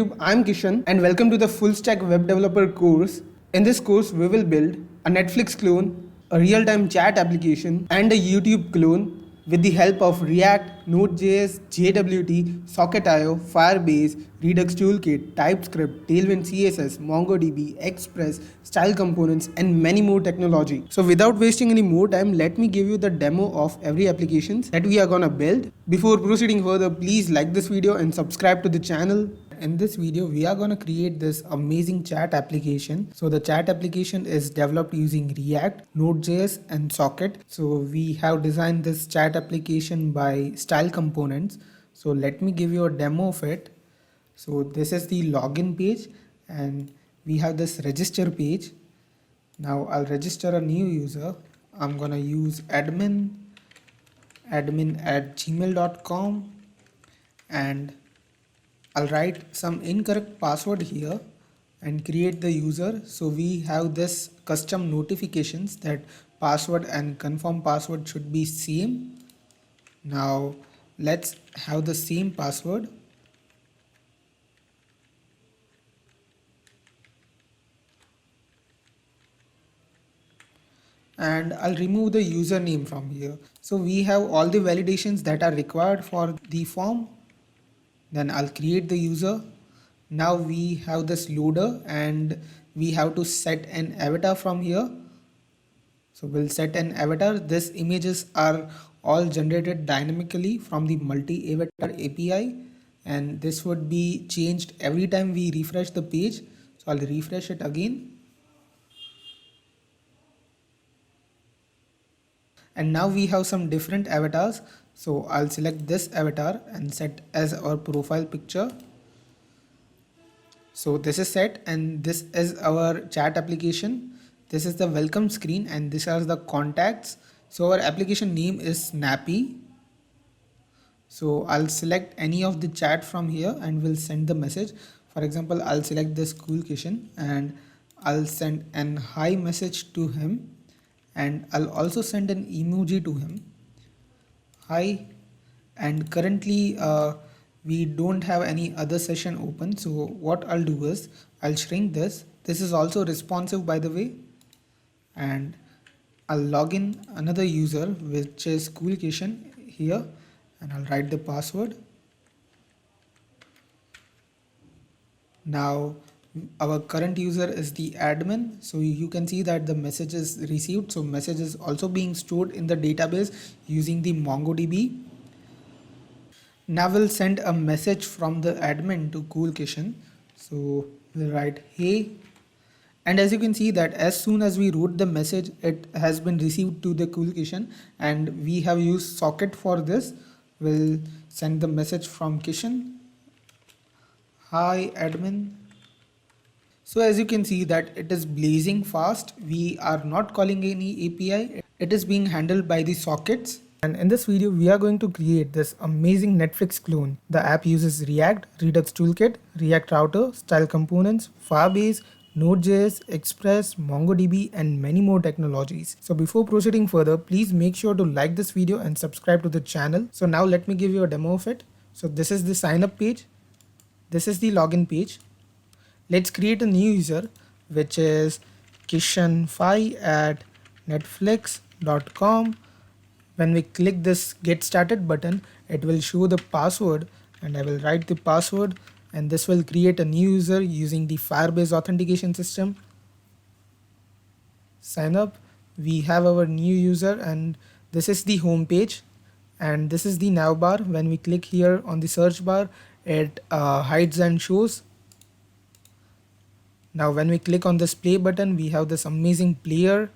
YouTube, I'm Kishan and welcome to the Fullstack Web Developer course. In this course, we will build a Netflix clone, a real-time chat application and a YouTube clone with the help of React, Node.js, JWT, Socket.io, Firebase, Redux Toolkit, Typescript, Tailwind CSS, MongoDB, Express, style components and many more technology. So without wasting any more time, let me give you the demo of every applications that we are gonna build. Before proceeding further, please like this video and subscribe to the channel. In this video, we are going to create this amazing chat application. So the chat application is developed using React, Node.js and Socket. So we have designed this chat application by style components. So let me give you a demo of it. So this is the login page and we have this register page. Now I'll register a new user. I'm going to use admin at gmail.com and I'll write some incorrect password here and create the user. So we have this custom notifications that password and confirm password should be same. Now let's have the same password. And I'll remove the username from here. So we have all the validations that are required for the form. Then I'll create the user. Now we have this loader and we have to set an avatar from here. So we'll set an avatar. These images are all generated dynamically from the multi-avatar API and this would be changed every time we refresh the page. So I'll refresh it again. And now we have some different avatars. So I'll select this avatar and set as our profile picture. So this is set and this is our chat application. This is the welcome screen and these are the contacts. So our application name is Snappy. So I'll select any of the chat from here and we'll send the message. For example, I'll select this cool Kishan and I'll send an hi message to him and I'll also send an emoji to him. Hi, and currently we don't have any other session open, so what I'll do is I'll shrink this. This is also responsive by the way, and I'll log in another user which is cool Kishan here and I'll write the password. Now our current user is the admin, so you can see that the message is received. So message is also being stored in the database using the MongoDB. Now we'll send a message from the admin to cool Kishan. So we'll write hey, and as you can see that as soon as we wrote the message, it has been received to the cool Kishan and we have used Socket for this. We'll send the message from Kishan. Hi admin. So as you can see that it is blazing fast. We are not calling any API. It is being handled by the sockets. And in this video, we are going to create this amazing Netflix clone. The app uses React, Redux Toolkit, React Router, style components, Firebase, Node.js, Express, MongoDB and many more technologies. So before proceeding further, please make sure to like this video and subscribe to the channel. So now let me give you a demo of it. So this is the sign up page. This is the login page. Let's create a new user which is Kishan5 at netflix.com. When we click this get started button, it will show the password and I will write the password and this will create a new user using the Firebase authentication system. Sign up. We have our new user and this is the home page and this is the nav bar. When we click here on the search bar, it hides and shows. Now when we click on this play button, we have this amazing player.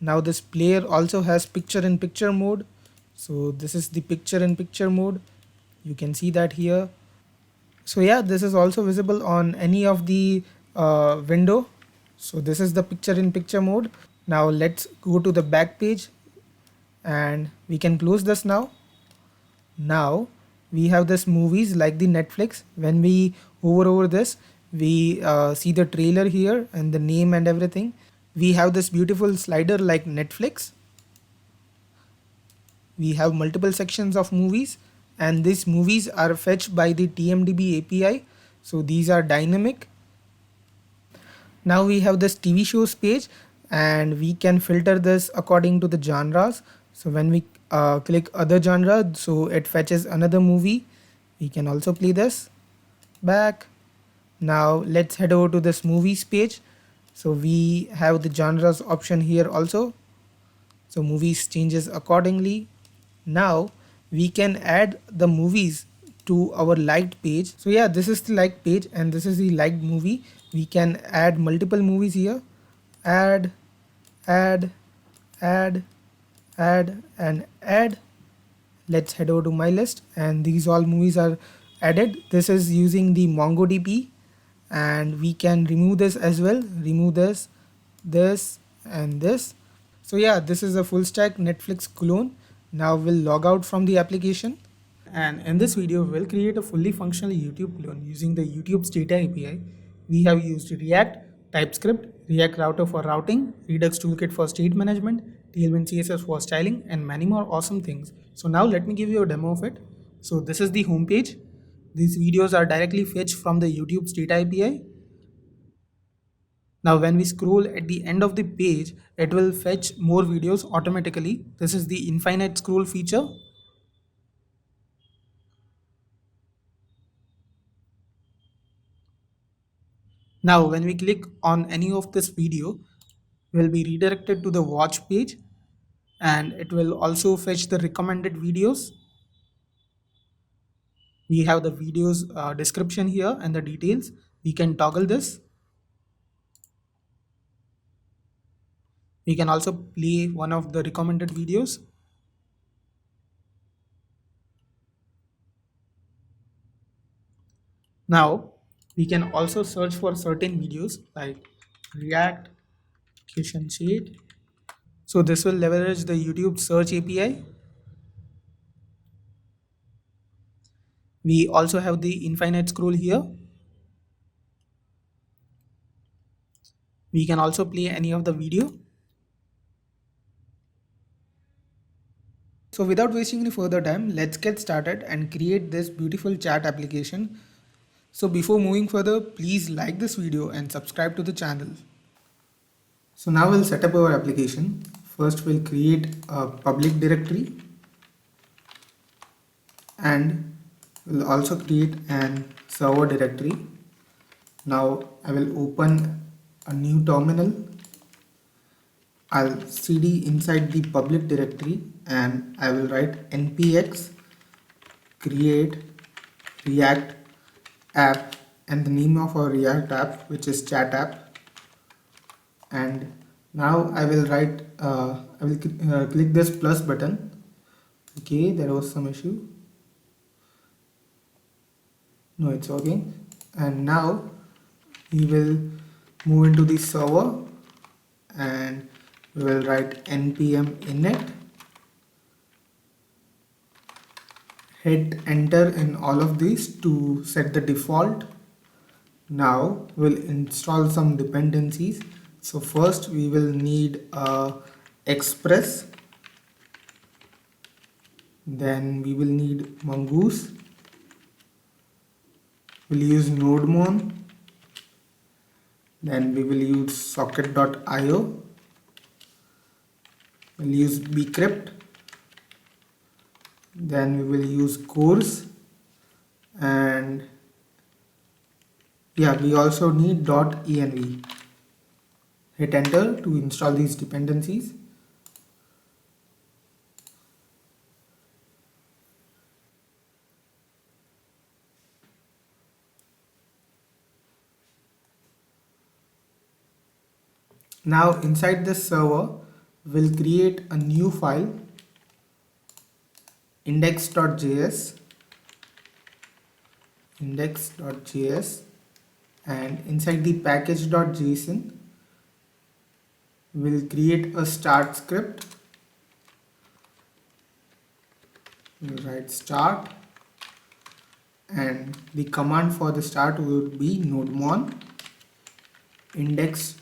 Now this player also has picture in picture mode. So this is the picture in picture mode. You can see that here. So yeah, this is also visible on any of the window. So this is the picture in picture mode. Now let's go to the back page and we can close this now. Now we have this movies like the Netflix. When we hover over this, we see the trailer here and the name and everything. We have this beautiful slider like Netflix. We have multiple sections of movies and these movies are fetched by the TMDB API. So these are dynamic. Now we have this TV shows page, and we can filter this according to the genres. So when we click other genre, so it fetches another movie. We can also play this back. Now let's head over to this movies page. So we have the genres option here also. So movies changes accordingly. Now we can add the movies to our liked page. So yeah, this is the liked page and this is the liked movie. We can add multiple movies here. Add, add, add, add, and add. Let's head over to my list, and these all movies are added. This is using the MongoDB, and we can remove this as well. Remove this, and this. So yeah, this is a full stack Netflix clone. Now we'll log out from the application. And in this video, we'll create a fully functional YouTube clone using the YouTube's data API. We have used React, Typescript, React Router for routing, Redux Toolkit for state management, Tailwind CSS for styling, and many more awesome things. So now let me give you a demo of it. So this is the homepage. These videos are directly fetched from the YouTube's data API. Now when we scroll at the end of the page, it will fetch more videos automatically. This is the infinite scroll feature. Now when we click on any of this video, we'll be redirected to the watch page, and it will also fetch the recommended videos. We have the videos description here and the details. We can toggle this. We can also play one of the recommended videos. Now we can also search for certain videos like React, Kishan Sheth. So this will leverage the YouTube search API. We also have the infinite scroll here. We can also play any of the video. So without wasting any further time, let's get started and create this beautiful chat application. So before moving further, please like this video and subscribe to the channel. So now we'll set up our application. First we'll create a public directory, and we'll also create an server directory. Now I will open a new terminal. I'll cd inside the public directory, and I will write npx create react app and the name of our React app, which is chat app. And now I will write I will click this plus button. Okay, there was some issue. No, it's working. And now we will move into the server, and we will write npm init, hit enter in all of these to set the default. Now we'll install some dependencies. So first we will need express, then we will need mongoose, we'll use nodemon, then we will use socket.io, we'll use bcrypt, then we will use cores, and yeah, we also need .env. Hit enter to install these dependencies. Now inside this server, we'll create a new file, index.js, and inside the package.json, we'll create a start script. We'll write start, and the command for the start would be nodemon index.js.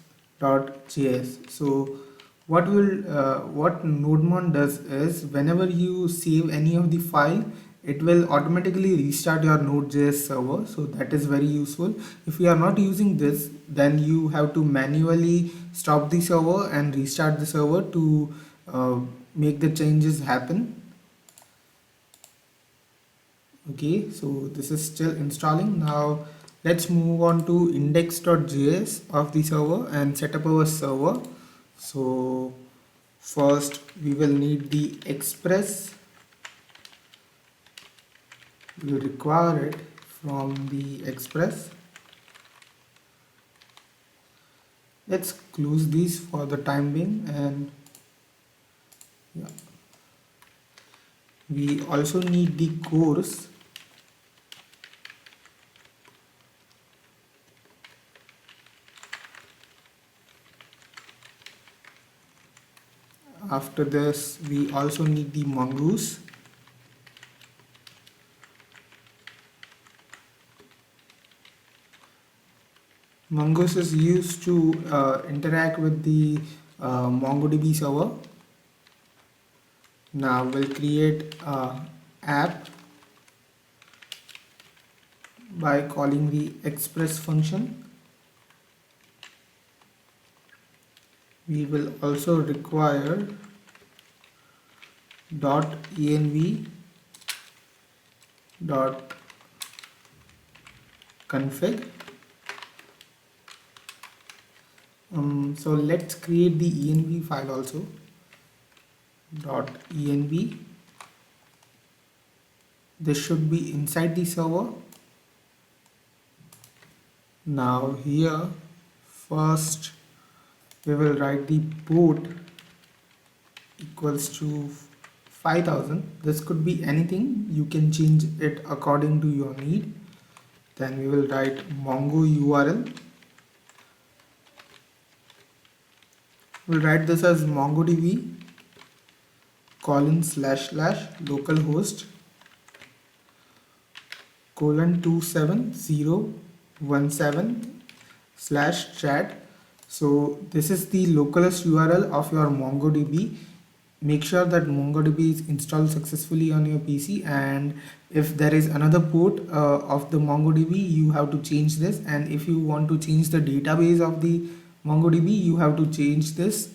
So what nodemon does is, whenever you save any of the file, it will automatically restart your Node.js server. So that is very useful. If you are not using this, then you have to manually stop the server and restart the server to make the changes happen. Okay, so this is still installing. Now let's move on to index.js of the server and set up our server. So first we will need the express. We require it from the express. Let's close these for the time being, and yeah. We also need the course. After this, we also need the mongoose. Mongoose is used to interact with the MongoDB server. Now we'll create an app by calling the express function. We will also require .env .config. So let's create the env file also. .env. This should be inside the server. Now here first we will write the port equals to 5000. This could be anything, you can change it according to your need. Then we will write mongo URL. We'll write this as MongoDB ://localhost :27017/chat. So this is the localhost URL of your MongoDB. Make sure that MongoDB is installed successfully on your PC, and if there is another port of the MongoDB, you have to change this. And if you want to change the database of the MongoDB, you have to change this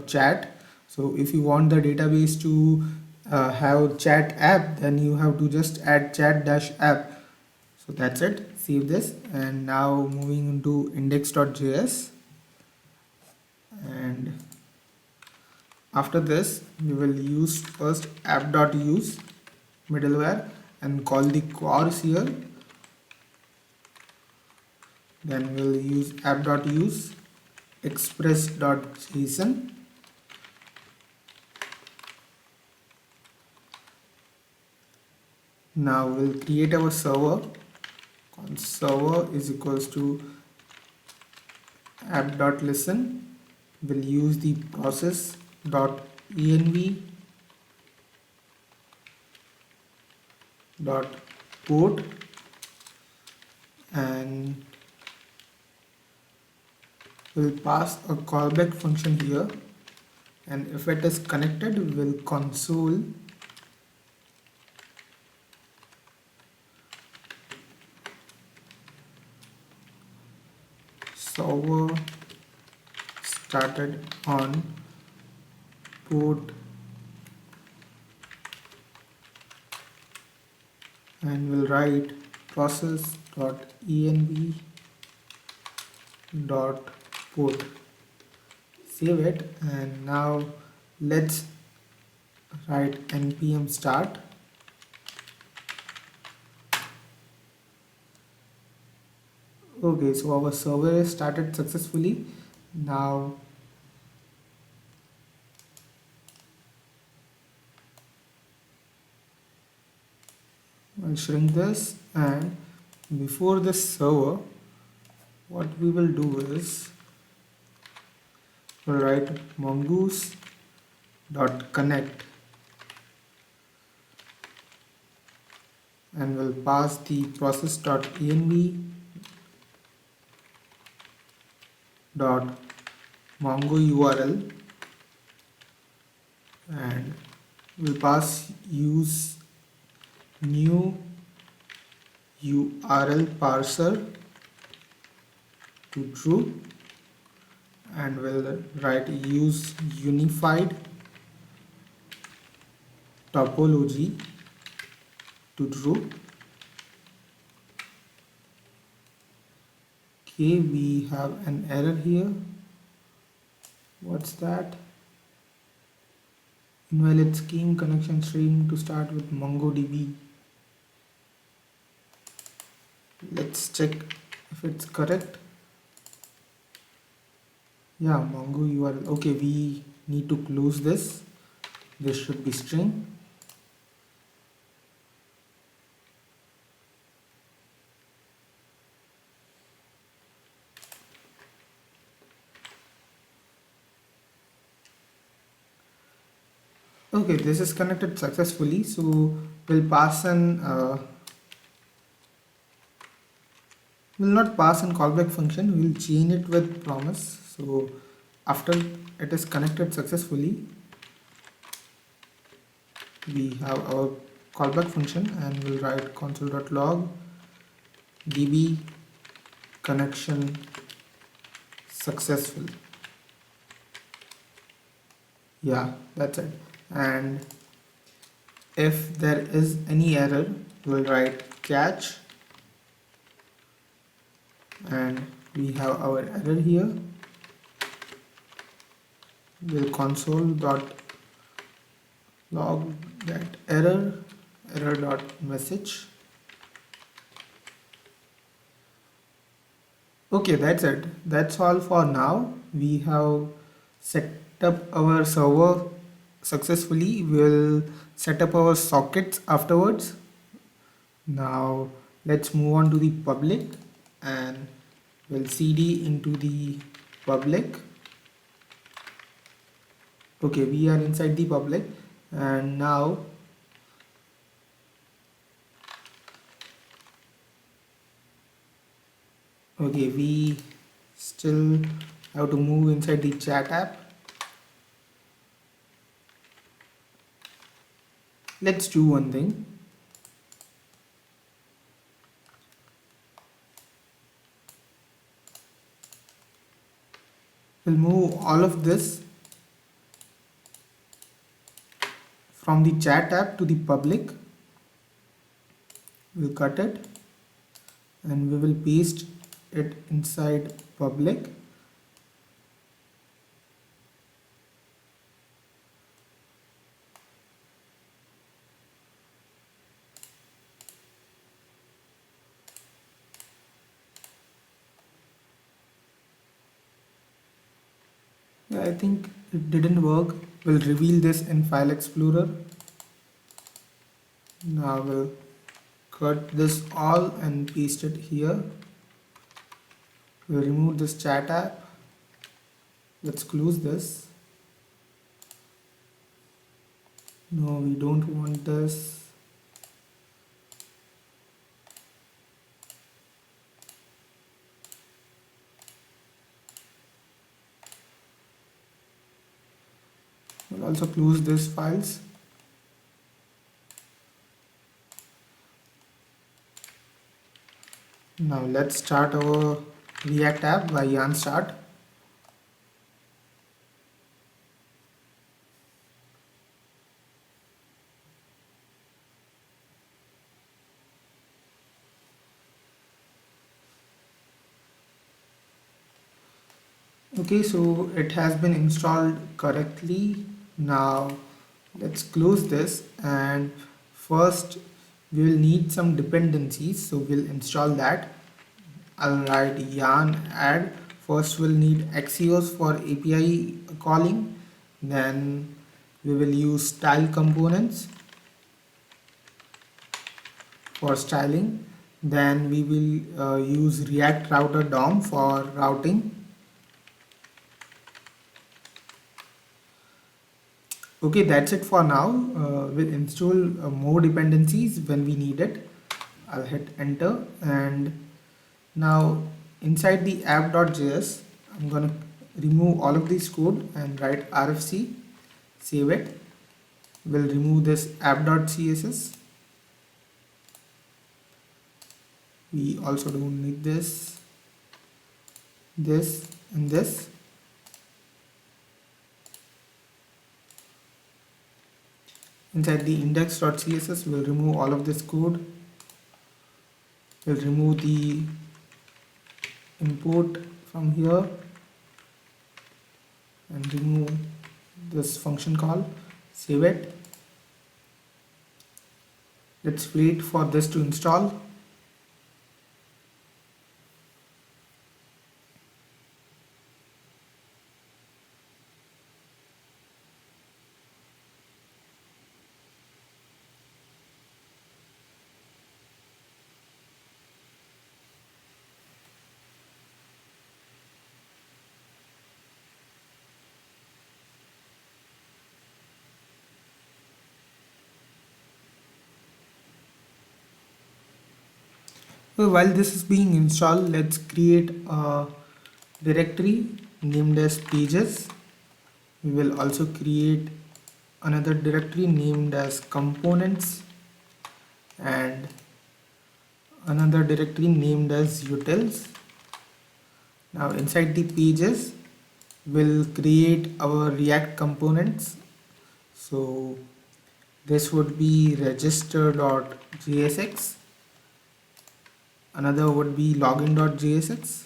chat. So if you want the database to have chat app, then you have to just add chat-app. So that's it. Save this, and now moving into index.js. And after this, we will use first app.use middleware and call the course here. Then we'll use app.use express.json. Now we'll create our server. Server is equals to app.listen. We'll use the process.env .port, and we'll pass a callback function here, and if it is connected, we'll console server started on port, and we'll write process.env .port. Save it, and now let's write npm start. Okay, so our server is started successfully. Now I'll shrink this, and before this server, what we will do is we'll write mongoose.connect, and we'll pass the process.env .mongo URL, and we'll pass use new URL parser to true, and we'll write use unified topology to true. Okay, we have an error here. What's that? Invalid scheme connection string to start with MongoDB. Let's check if it's correct. Yeah, Mongo URL. Okay, we need to close this. This should be string. Okay, this is connected successfully. So we'll pass an will not pass an callback function. We'll chain it with promise. So after it is connected successfully, we have our callback function, and we'll write console.log db connection successful. Yeah, that's it. And if there is any error, we'll write catch, and we have our error here. We'll console.log that error.message. Okay, that's it. That's all for now. We have set up our server successfully. We'll set up our sockets afterwards. Now let's move on to the public, and we'll cd into the public. Okay, we are inside the public, and now okay, we still have to move inside the chat app. Let's do one thing. We'll move all of this from the chat app to the public. We'll cut it, and we will paste it inside public. Yeah, I think it didn't work. We'll reveal this in File Explorer. Now we'll cut this all and paste it here. We'll remove this chat app. Let's close this. No, we don't want this. We'll also close these files. Now let's start our React app by yarn start. Okay, so it has been installed correctly. Now let's close this, and first we will need some dependencies, so we'll install that. I'll write yarn add. First we'll need Axios for API calling, then we will use style components for styling, then we will use React router DOM for routing. Okay, that's it for now. We'll install more dependencies when we need it. I'll hit enter, and now inside the app.js, I'm gonna remove all of this code and write RFC, save it. We'll remove this app.css. We also don't need this, and this. Inside the index.css, we'll remove all of this code. We'll remove the import from here and remove this function call. Save it. Let's wait for this to install. So while this is being installed, let's create a directory named as pages. We will also create another directory named as components and another directory named as utils. Now inside the pages, we'll create our React components. So this would be register.jsx. Another would be login.jsx.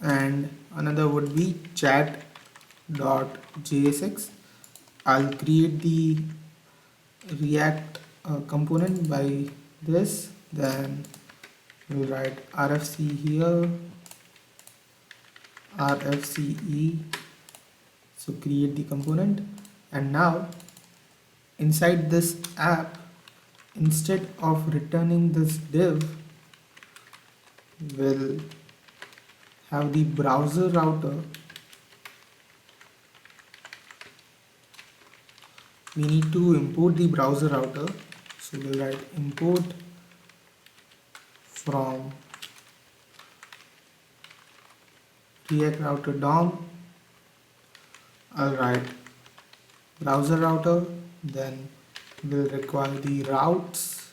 And another would be chat.jsx. I'll create the React component by this, then we'll write RFC here, RFCE, so create the component. And now inside this app, instead of returning this div, we'll have the browser router. We need to import the browser router, so we'll write import from React router DOM. I'll write browser router, then we'll require the routes,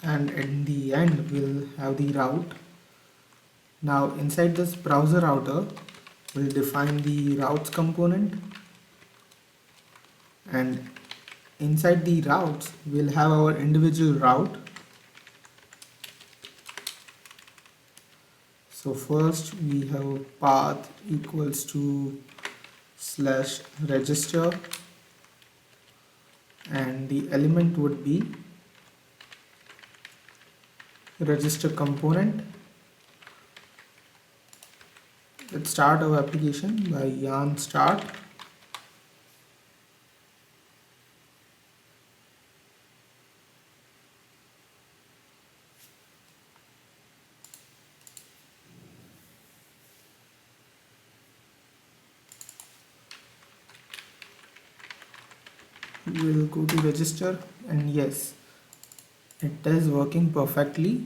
and in the end we'll have the route. Now inside this browser router, we'll define the routes component, and inside the routes we'll have our individual route. So first we have path equals to /register, and the element would be register component. Let's start our application by yarn start. We'll go to register, and yes, it is working perfectly.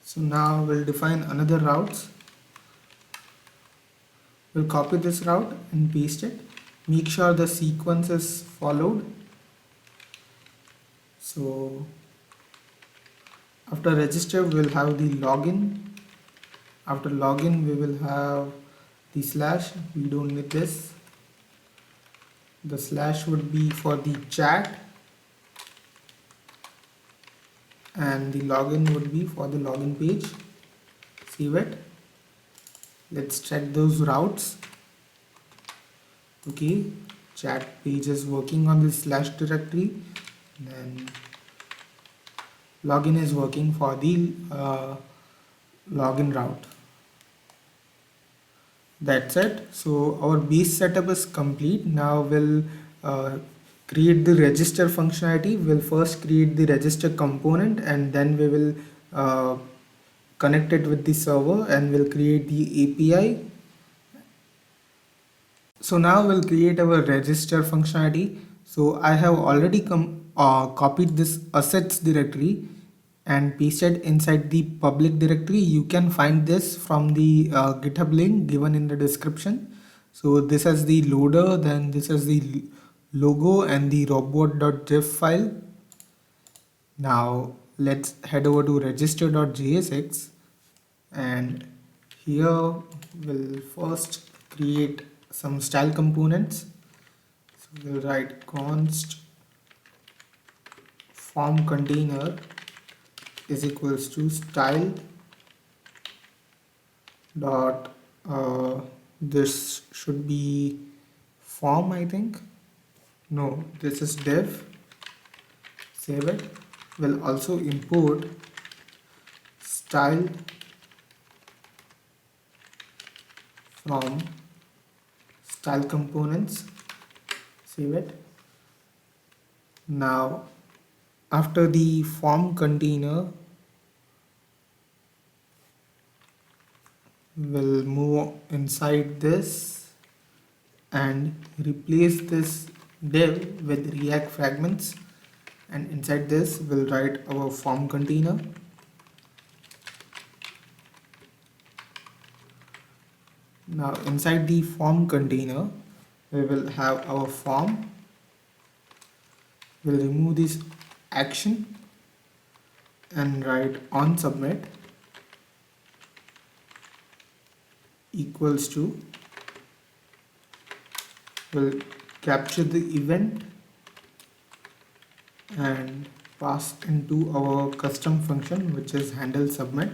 So now we'll define another routes. We'll copy this route and paste it. Make sure the sequence is followed. So after register, we'll have the login. After login, we will have the slash. We don't need this. The slash would be for the chat, and the login would be for the login page. Save it. Let's check those routes. Okay, chat page is working on the slash directory, then login is working for the login route. That's it. So our base setup is complete. Now we'll create the register functionality. We'll first create the register component, and then we will connect it with the server, and we'll create the API. So now we'll create our register functionality. So I have already copied this assets directory, and pasted inside the public directory. You can find this from the GitHub link given in the description. So this is the loader, then this is the logo and the robot.gif file. Now let's head over to register.jsx, and here we'll first create some style components. So we'll write const form container is equals to style dot this should be form, I think. No, this is div. Save it. We'll also import style from style components. Save it. Now after the form container, we'll move inside this and replace this div with React fragments, and inside this we'll write our form container. Now inside the form container we will have our form. We'll remove this action and write on submit equals to, we'll capture the event and pass into our custom function, which is handle submit.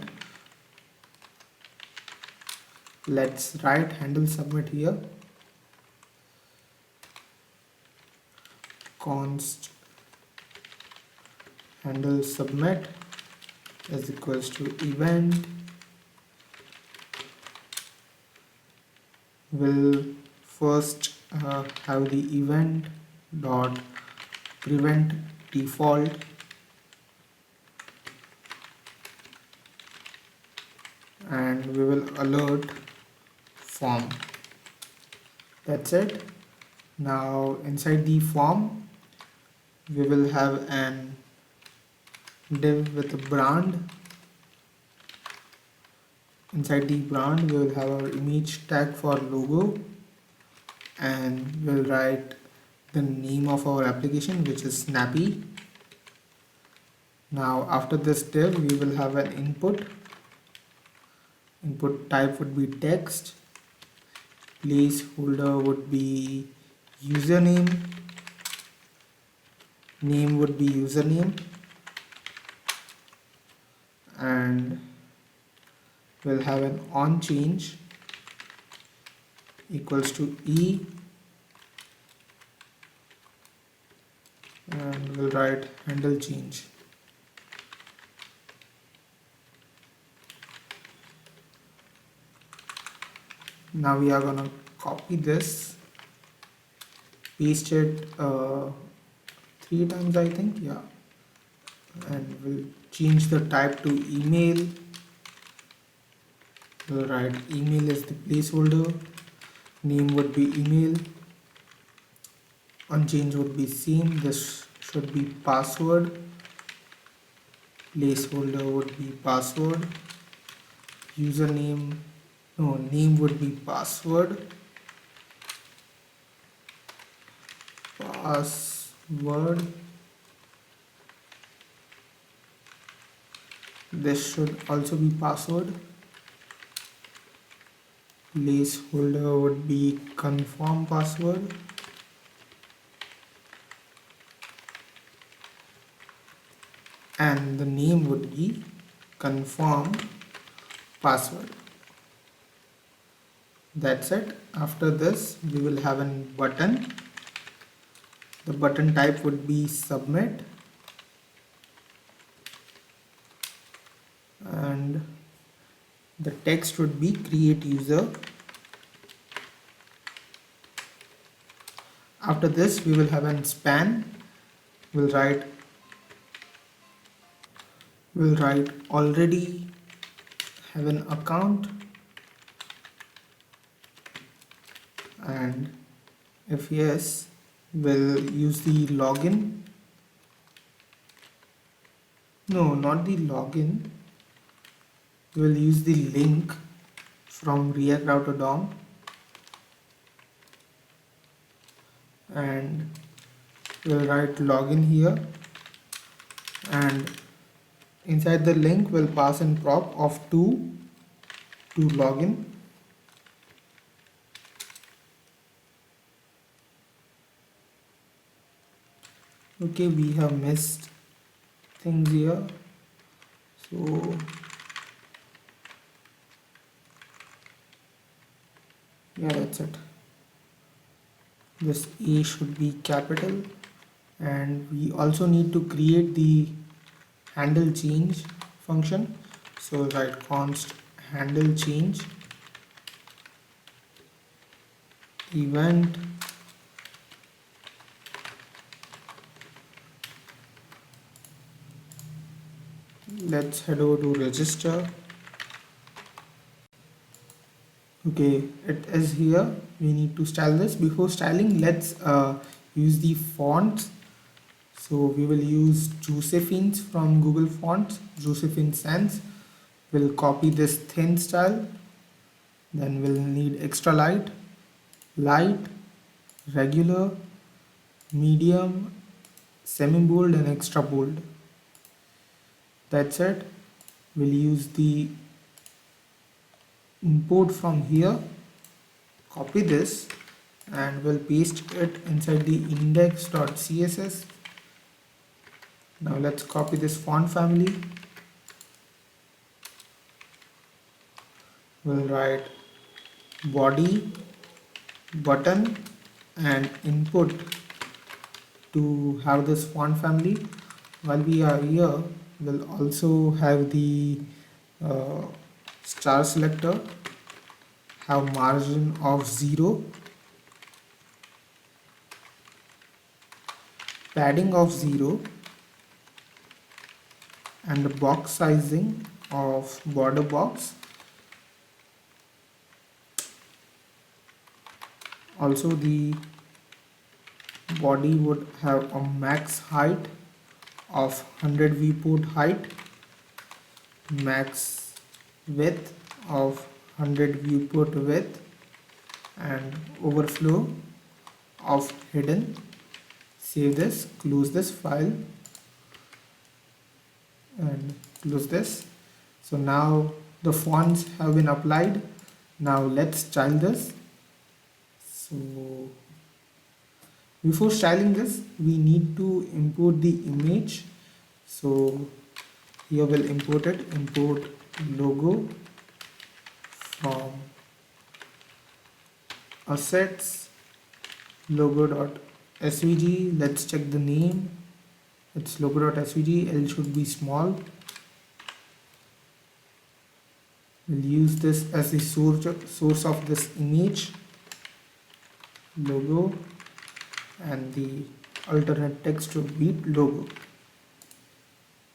Let's write handle submit here. Const handle submit is equals to event. We'll first have the event dot prevent default and we will alert form. That's it. Now inside the form we will have an div with a brand. Inside the brand we will have our image tag for logo, and we'll write the name of our application, which is Snappy. Now after this div we will have an input. Input type would be text. Placeholder would be username. Name would be username. And we'll have an on change equals to e, and we'll write handle change. Now we are gonna copy this, paste it 3 times, I think, yeah, and we'll change the type to email. We'll write email is the placeholder, name would be email, unchange would be same, this should be password, placeholder would be password, username, no, name would be password, this should also be password, placeholder would be confirm password, and the name would be confirm password. That's it. After this we will have a button. The button type would be submit, and the text would be create user. After this we will have an span. We'll write already have an account, and if yes, we'll use the login. No, not the login. We'll use the link from React Router DOM and we'll write login here, and inside the link we'll pass in prop of 2 to login. Okay, we have missed things here, so yeah, that's it. This A should be capital, and we also need to create the handle change function. So write const handle change event let's head over to register. Okay, it is here. We need to style this. Before styling, let's use the fonts. So we will use Josephine's from Google Fonts, Josephine Sans. We'll copy this thin style. Then we'll need extra light, light, regular, medium, semi-bold and extra bold. That's it. We'll use the import from here, copy this and we'll paste it inside the index.css. Now let's copy this font family. We'll write body, button and input to have this font family. While we are here, we'll also have the star selector, have margin of 0, padding of 0 and the box sizing of border box. Also the body would have a max height of 100 viewport height, max width of 100 viewport width and overflow of hidden. Save this, close this file and close this. So now the fonts have been applied. Now let's style this. So before styling this, we need to import the image. So here we'll import it, import logo from assets logo.svg. Let's check the name. It's logo.svg. L should be small. We'll use this as the source of this image logo, and the alternate text would be logo.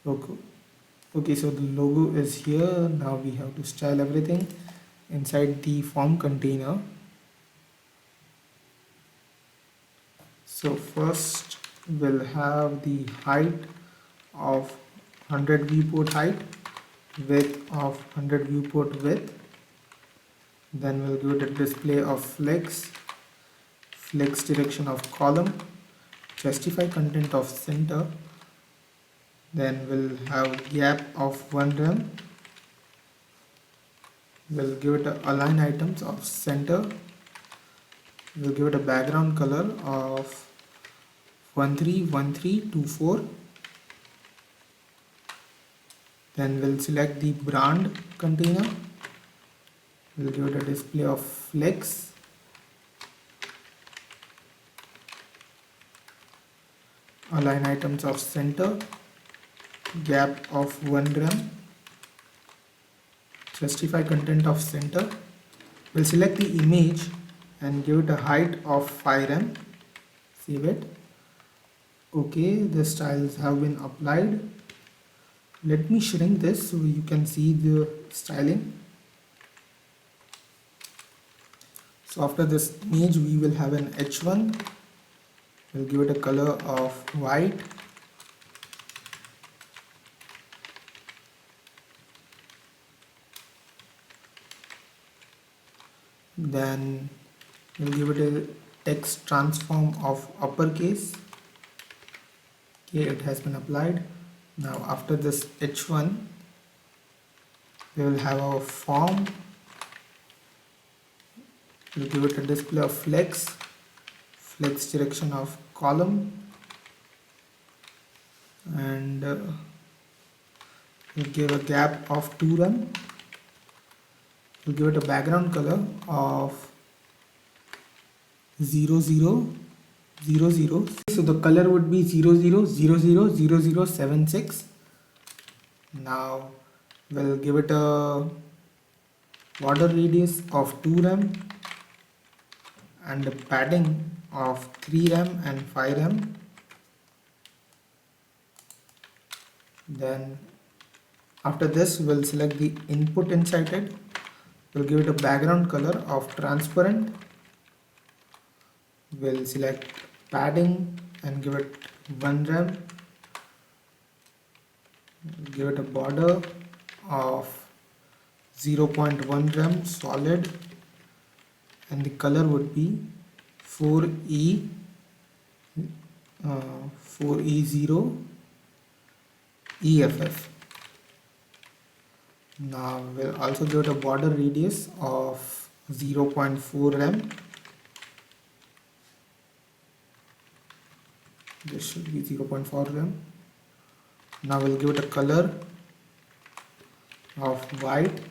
Okay, so the logo is here. Now we have to style everything inside the form container. So first we'll have the height of 100 viewport height, width of 100 viewport width. Then we'll give it a display of flex direction of column, justify content of center. Then we'll have gap of 1 rem. We'll give it a align items of center. We'll give it a background color of 131324. Then we'll select the brand container. We'll give it a display of flex. Align items of center, gap of 1 rem, justify content of center. We'll select the image and give it a height of 5 rem. Save it. Okay, the styles have been applied. Let me shrink this so you can see the styling. So after this image we will have an h1. We'll give it a color of white. Then we'll give it a text transform of uppercase. Okay, it has been applied. Now after this h1, we will have our form. We'll give it a display of flex direction of column, and we'll give a gap of 2 run. We'll give it a background color of 0000. So the color would be 00000076. Now we'll give it a border radius of 2 rem and a padding of 3 rem and 5 rem. Then after this, we'll select the input inside it. We'll give it a background color of transparent. We'll select padding and give it 1 rem. Give it a border of 0.1 rem solid, and the color would be 4E0 EFF. Now we'll also give it a border radius of 0.4 rem. This should be 0.4 rem. Now we'll give it a color of white.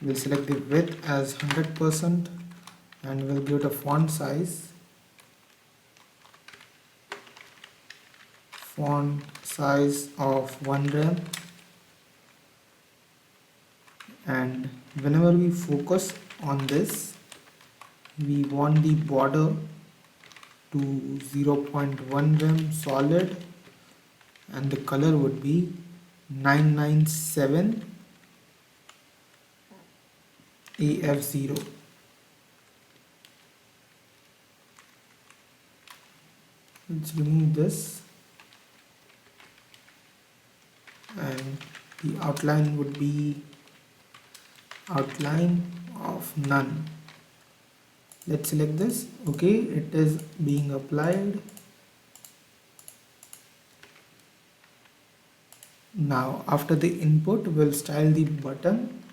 We'll select the width as 100% and we'll give it a font size of 1 rem. And whenever we focus on this, we want the border to 0.1 rem solid, and the color would be 997 AF0. Let's remove this, and the outline would be outline of none. Let's select this. Okay, it is being applied. Now after the input, we'll style the button.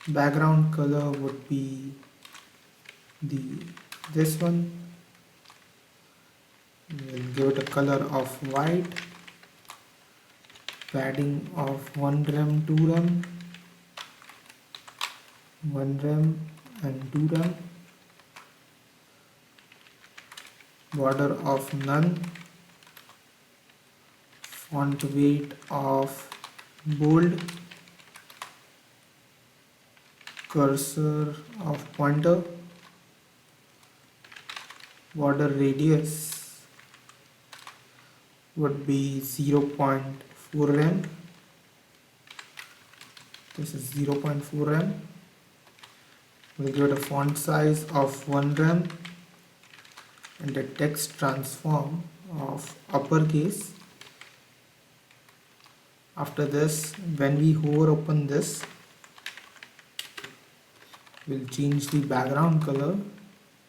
Background color would be this one. We'll give it a color of white, padding of 1 rem, 2 rem, 1 rem and 2 rem, border of none, font weight of bold, cursor of pointer, border radius would be 0.4 rem. This is 0.4 rem. We'll give it a font size of 1 rem and a text transform of uppercase. After this, when we hover open this, we'll change the background color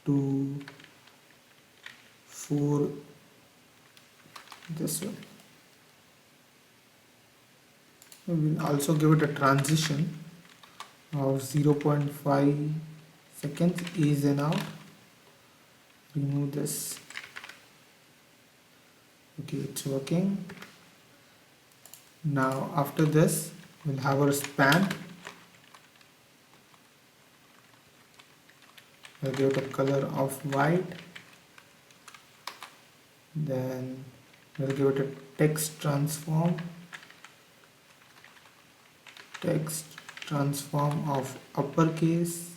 to this one. We'll also give it a transition of 0.5 seconds, ease in out. Remove this. Okay, it's working. Now after this, we'll have our span. We'll give it a color of white. Then we'll give it a text transform of uppercase.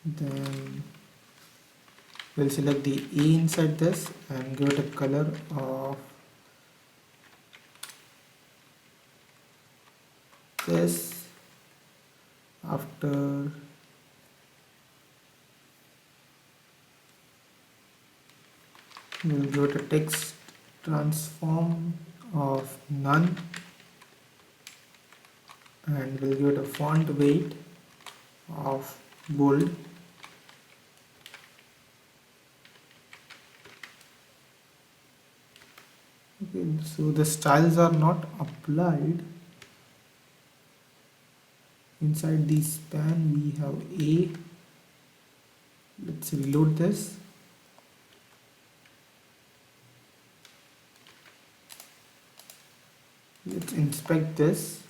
Then we'll select the E inside this and give it a color of this. After we'll give it a text transform of none, and we'll give it a font weight of bold. Okay, so the styles are not applied. Inside the span we have a. Let's reload this. Let's inspect this.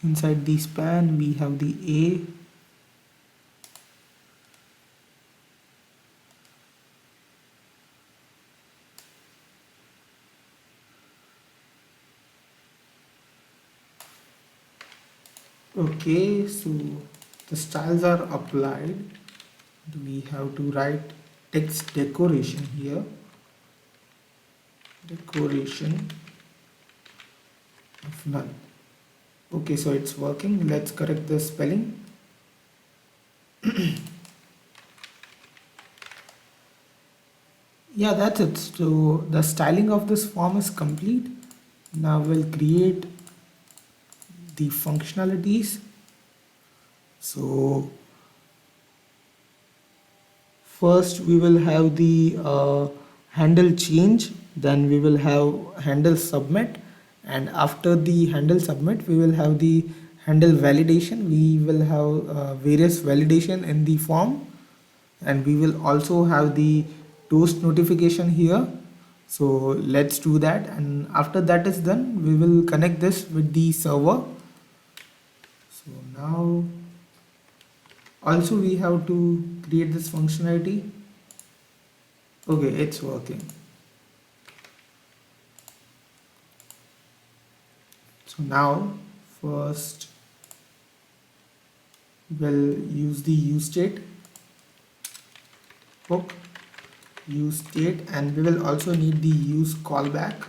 Inside the span we have the a. Okay, so the styles are applied. We have to write text decoration here. Decoration of none. Okay, so it's working. Let's correct the spelling. Yeah, that's it. So the styling of this form is complete. Now we'll create the functionalities. So first we will have the handle change, then we will have handle submit, and after the handle submit we will have the handle validation. We will have various validation in the form, and we will also have the toast notification here. So let's do that, and after that is done we will connect this with the server. So now also we have to create this functionality. Okay, it's working. So now first we'll use the useState hook, useState, and we will also need the use callback.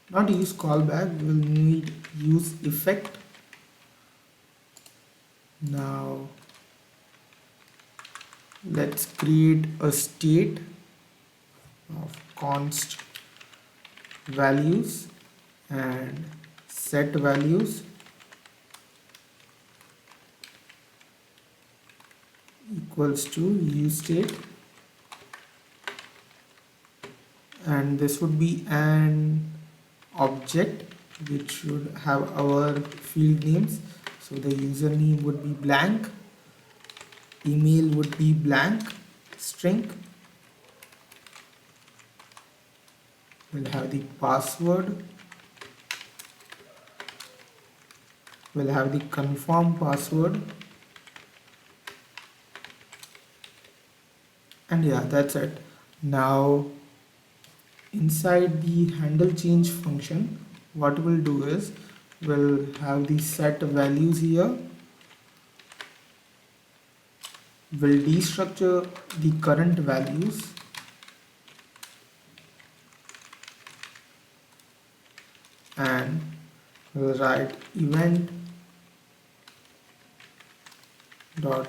Not use callback, we will need use effect. Now let's create a state of const values and set values equals to useState, and this would be an object which should have our field names. So the username would be blank, email would be blank, string. We'll have the password, we'll have the confirm password, and yeah, that's it. Now inside the handle change function, what we'll do is we'll have the set values here. We'll destructure the current values, and we'll write event dot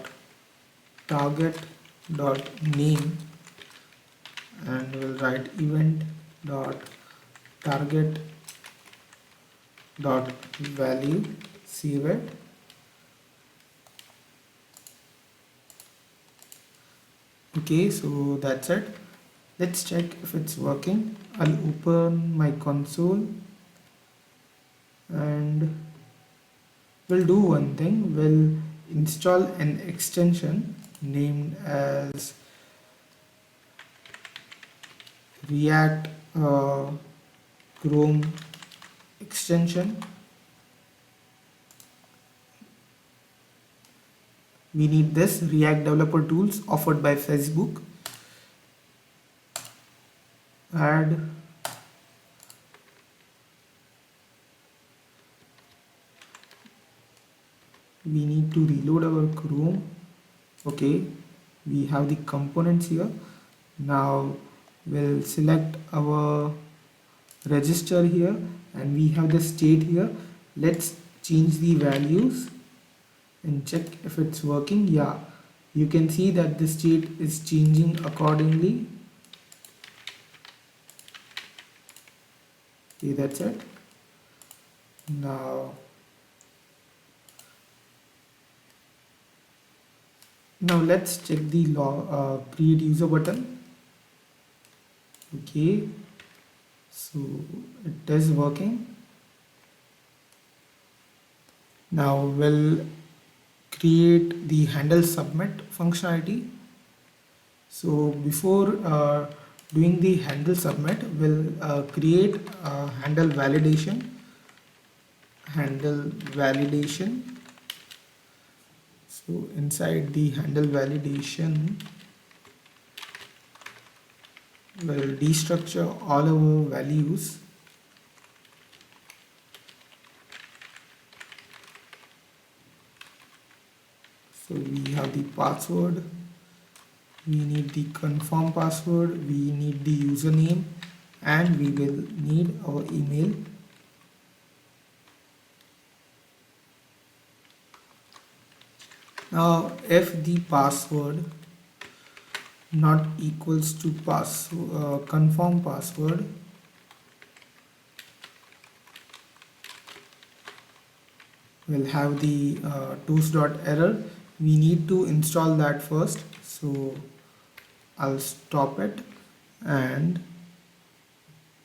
target dot name, and we'll write event dot target dot value, save it. Okay, so that's it. Let's check if it's working. I'll open my console, and we'll do one thing. We'll install an extension named as React Chrome extension. We need this React Developer Tools offered by Facebook. Add. We need to reload our Chrome. Okay, we have the components here. Now we'll select our register here, and we have the state here. Let's change the values. and check if it's working. Yeah, you can see that the state is changing accordingly. Okay, that's it. Now let's check the create user button. Okay, so it is working. Now we'll create the handle submit functionality. So before doing the handle submit, we'll create handle validation. Handle validation. So inside the handle validation, we'll destructure all our values. So we have the password, we need the confirm password, we need the username, and we will need our email. Now if the password not equals to confirm password, we'll have the toast.error. We need to install that first, so I'll stop it. And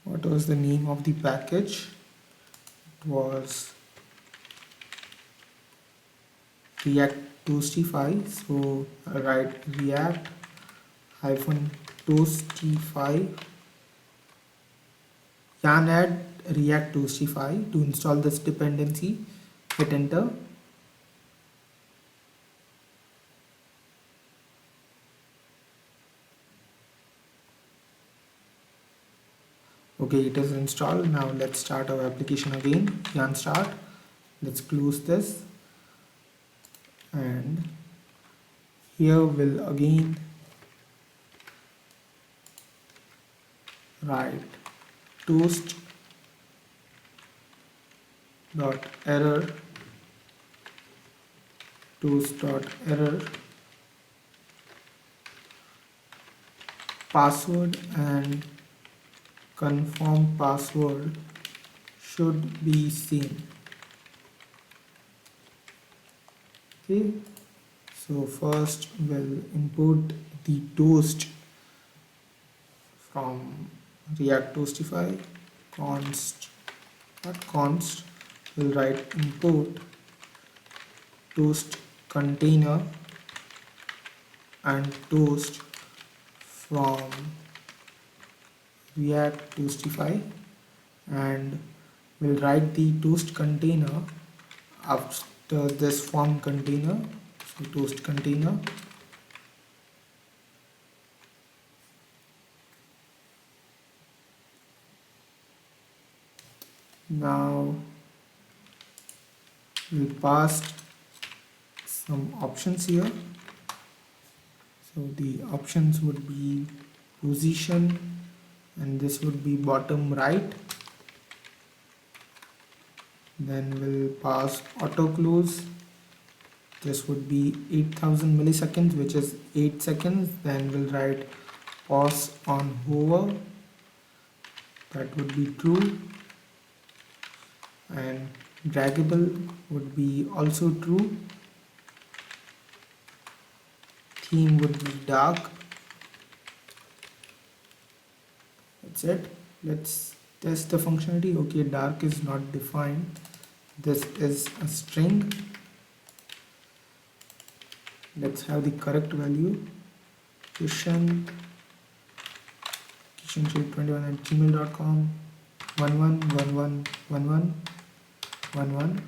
what was the name of the package? It was React Toastify. So I'll write React hyphen Toastify. Can add React Toastify to install this dependency. Hit enter. Okay, it is installed. Now let's start our application again. Yarn start. Let's close this, and here we'll again write toast dot error, toast dot error, password and confirm password should be same. Okay, so first we'll import the toast from React Toastify. Const will write import toast container and toast from React Toastify, and we'll write the toast container after this form container. So toast container. Now we'll pass some options here. So the options would be position, and this would be bottom right. Then we'll pass auto close. This would be 8000 milliseconds, which is 8 seconds. Then we'll write pause on hover. That would be true. And draggable would be also true. Theme would be dark. That's it. Let's test the functionality. Okay, dark is not defined. This is a string. Let's have the correct value. Kishan 21@gmail.com 11111111.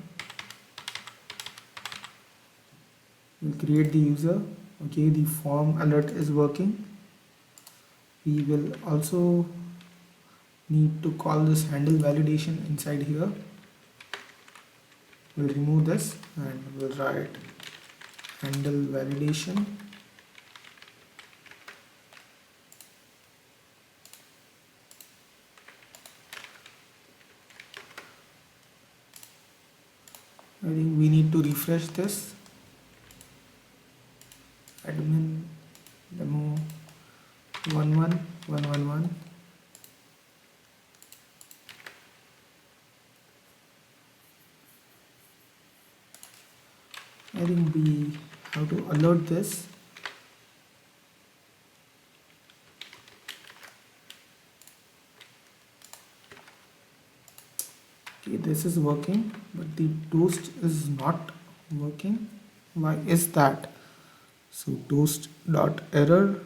We'll create the user. Okay, the form alert is working. We will also need to call this handle validation inside here. We'll remove this and we'll write handle validation. I think we need to refresh this. admin demo 11111. I think we have to alert this. Okay, this is working, but the toast is not working. Why is that? So toast dot error.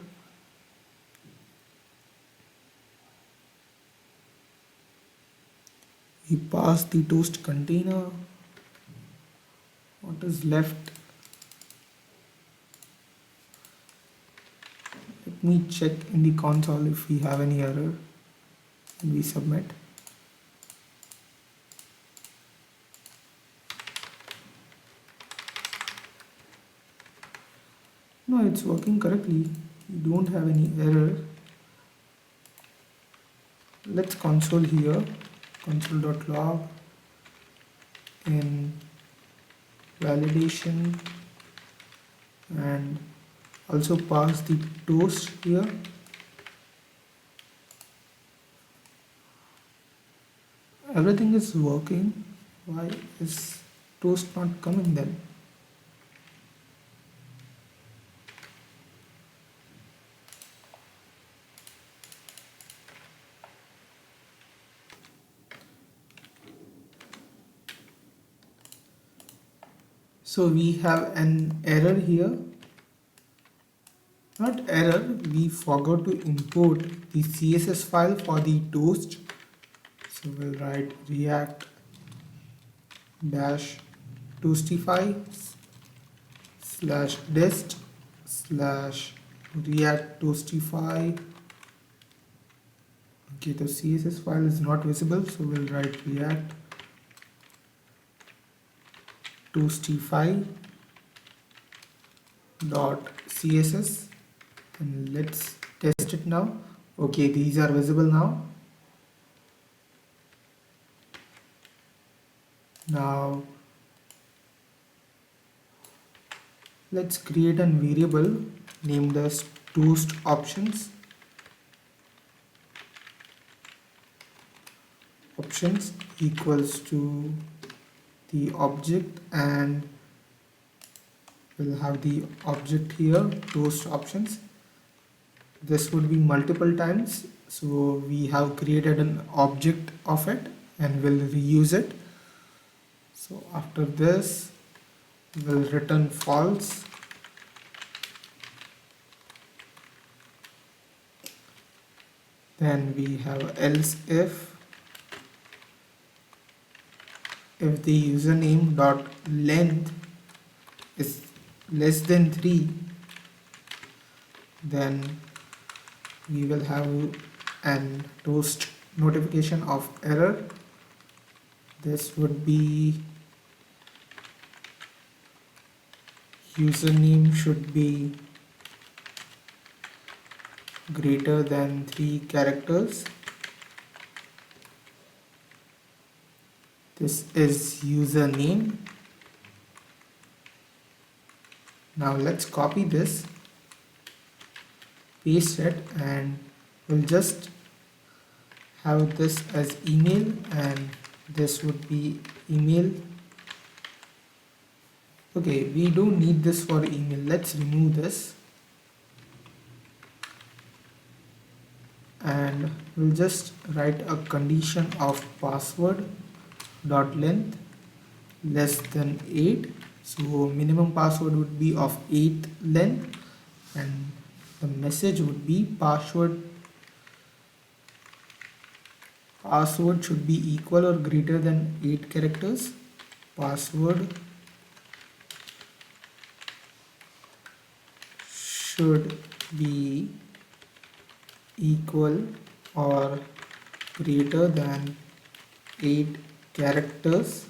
We pass the toast container. What is left? Let me check in the console if we have any error and we submit. No, it's working correctly. We don't have any error. Let's console here, console.log, in validation, and also pass the toast here. Everything is working. Why is toast not coming then? So we have an error here. Not error, we forgot to import the CSS file for the toast. So we'll write react dash toastify slash dest slash react toastify. Okay, the CSS file is not visible, so we'll write react toastify dot css and let's test it now. Okay, these are visible now. Now let's create a variable named as toast options. Options equals to the object, and we'll have the object here, toast options. This would be multiple times, so we have created an object of it and we'll reuse it. So after this we'll return false. Then we have else if the username dot length is less than 3, then we will have an toast notification of error. This would be username should be greater than 3 characters. This is username. Now let's copy this, paste it, and we'll just have this as email, and this would be email. Okay, we don't need this for email. Let's remove this. And we'll just write a condition of password dot length less than 8. So minimum password would be of 8 length, and the message would be password should be equal or greater than 8 characters. Password should be equal or greater than 8 characters.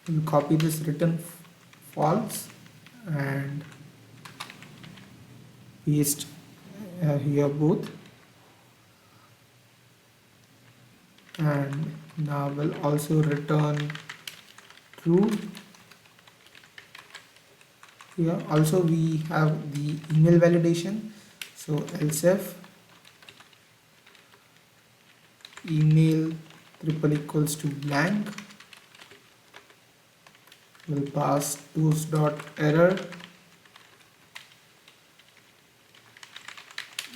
We'll copy this return false and paste here both, and now we'll also return true Here also we have the email validation. So else if email triple equals to blank, will pass toast dot error,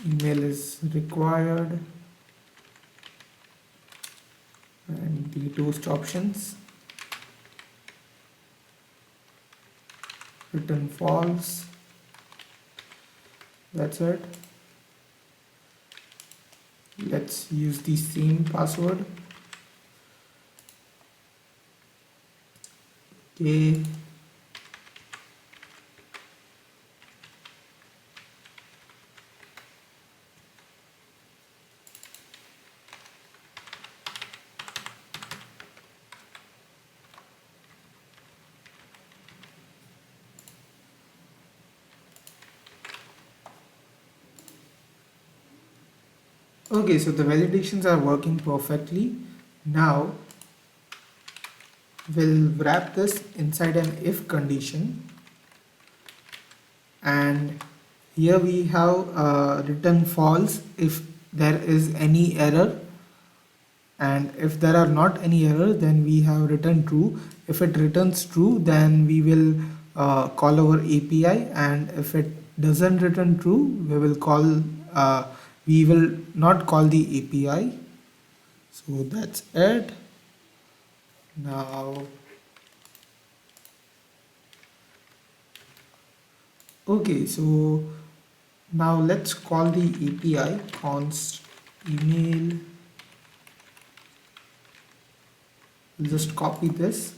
email is required, and the toast options, return false. That's it. Let's use the same password. Okay. Okay, so the validations are working perfectly. Now we'll wrap this inside an if condition, and here we have return false if there is any error, and if there are not any error then we have return true. If it returns true then we will call our API, and if it doesn't return true we will not call the API. So that's it. Now okay, so now let's call the API const email. We'll just copy this,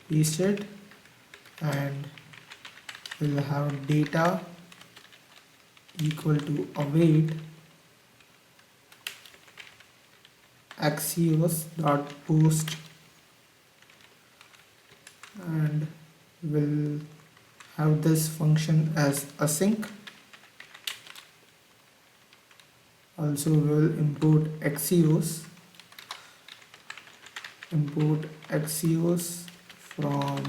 paste it, and we'll have data equal to await axios dot post, and we'll have this function as async. Also we'll import axios from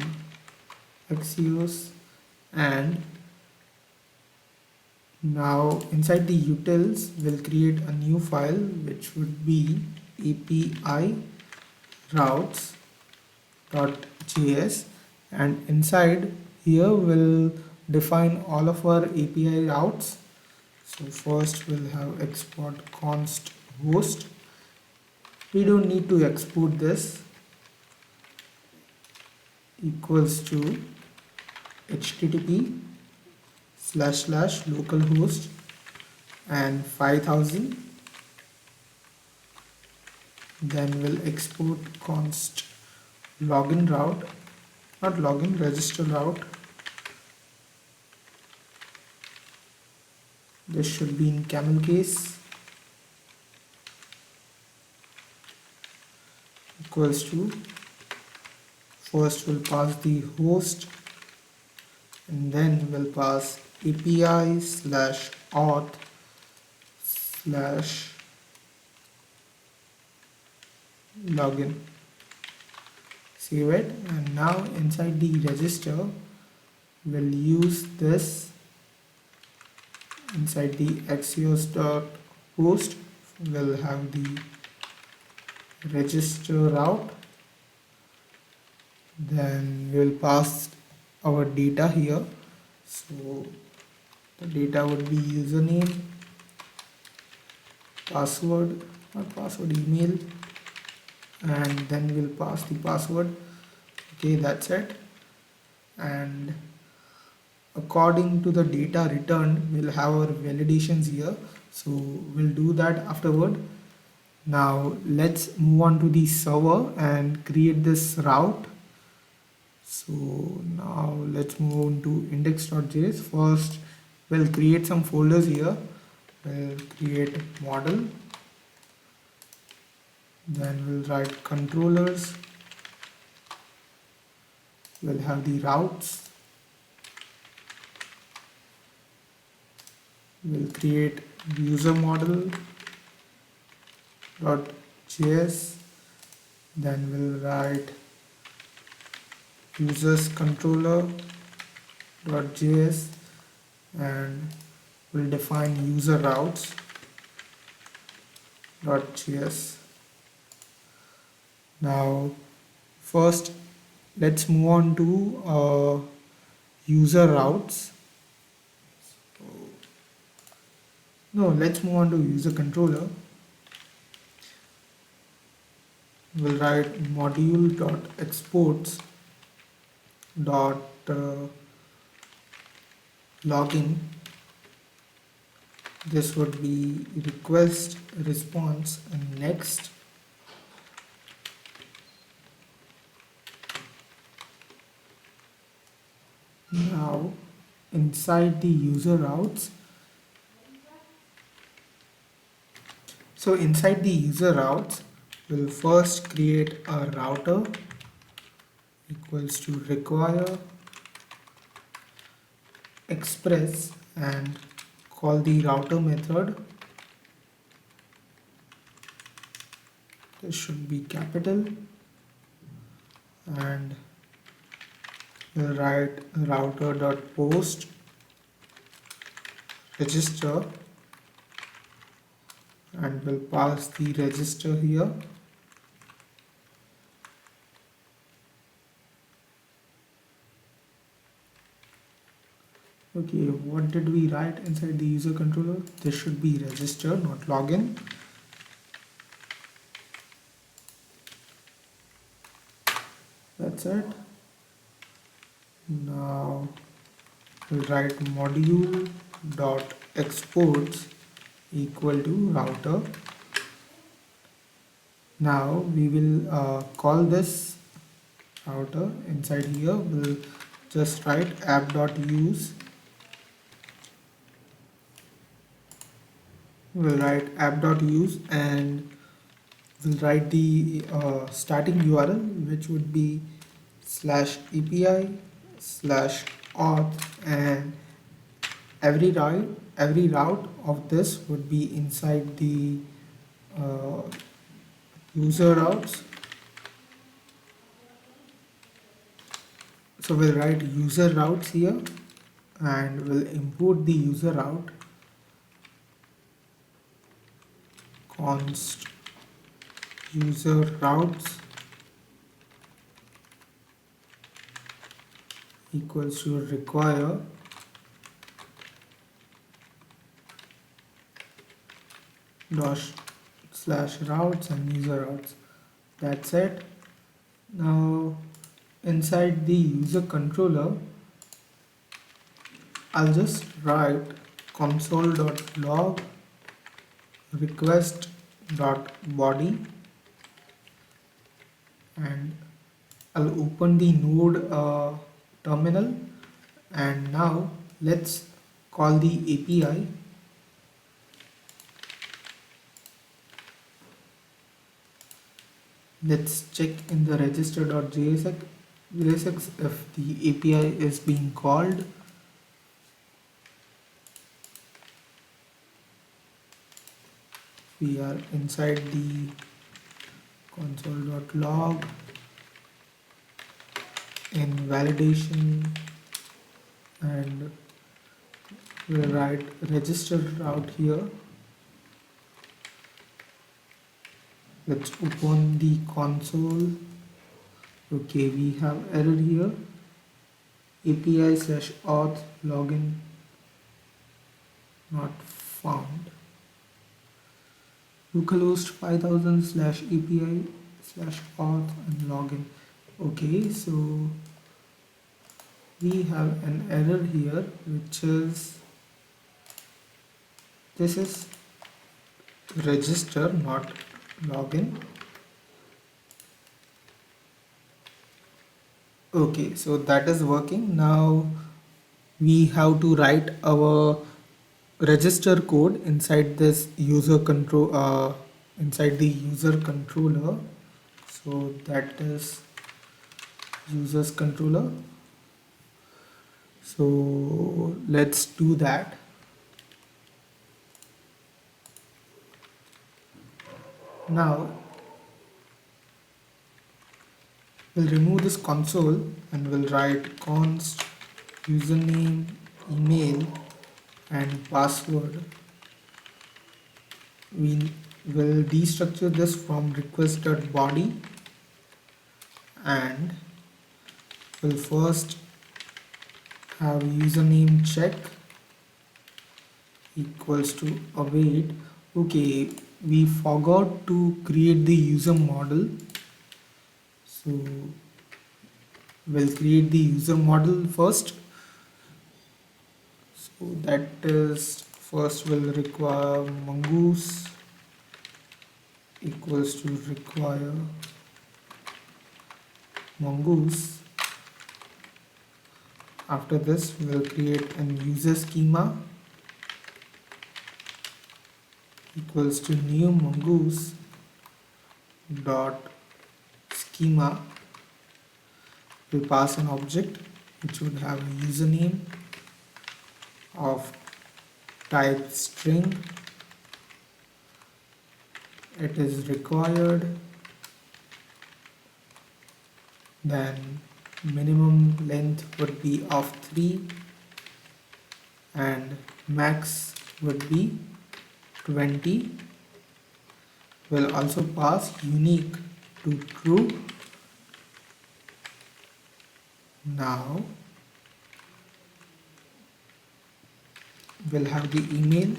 axios, and now inside the utils we'll create a new file which would be API routes.js, and inside here we'll define all of our API routes. So first we'll have export const host. We don't need to export this, equals to http://localhost and 5000. Then we'll export const login route, not login, register route. This should be in camel case, equals to, first we'll pass the host, and then we'll pass API slash auth slash login. Save it, and now inside the register we'll use this. Inside the axios.post we'll have the register route, then we'll pass our data here. So the data would be username, password, not password, email, and then we'll pass the password. Okay, that's it. And according to the data returned we'll have our validations here, so we'll do that afterward. Now let's move on to the server and create this route. So now let's move on to index.js. First we'll create some folders here. We'll create model, then we'll write controllers, we'll have the routes, we'll create user model .js, then we'll write users controller, Node.js, and we'll define user routes .js. Now first let's move on to user routes. No, let's move on to user controller. We'll write module.exports dot login. This would be request, response, and next. Now inside the user routes, we'll first create a router equals to require express and call the router method. This should be capital, and we'll write router.post register, and we'll pass the register here. Okay, what did we write inside the user controller? This should be register, not login. That's it. Now we'll write module dot exports equal to router. Now we will call this router. Inside here we'll just write app.use. We'll write app.use and we'll write the starting URL, which would be /API/auth, and every route of this would be inside the user routes. So we'll write user routes here and we'll import the user route const user routes equals to require /routes and user routes. That's it. Now inside the user controller, I'll just write console.log request.body, and I'll open the node terminal, and now let's call the API. Let's check in the register.js if the API is being called. We are inside the console.log in validation, and we'll write register route here. Let's open the console. Okay, we have error here. API/auth login not found. Localhost 5000/API/auth and login. Okay, so we have an error here, which is this is register, not login. Okay, so that is working. Now we have to write our register code inside this user control inside the user controller. So that is users controller. So let's do that. Now we'll remove this console and we'll write const username, email and password. We will destructure this from request.body and will first have username check equals to await. Okay, we forgot to create the user model, so we'll create the user model first. So that is, first will require mongoose equals to require mongoose. After this we'll create an user schema equals to new mongoose dot schema. We'll pass an object which would have a username of type string. It is required, then minimum length would be of 3 and max would be 20. Will also pass unique to true. Now we'll have the email.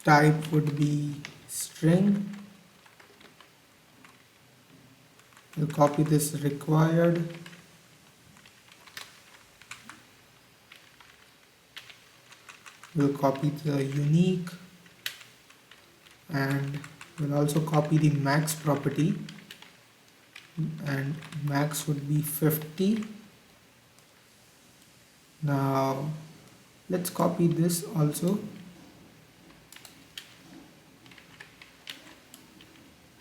Type would be string. We'll copy this required. We'll copy the unique and we'll also copy the max property, and max would be 50. Now let's copy this also.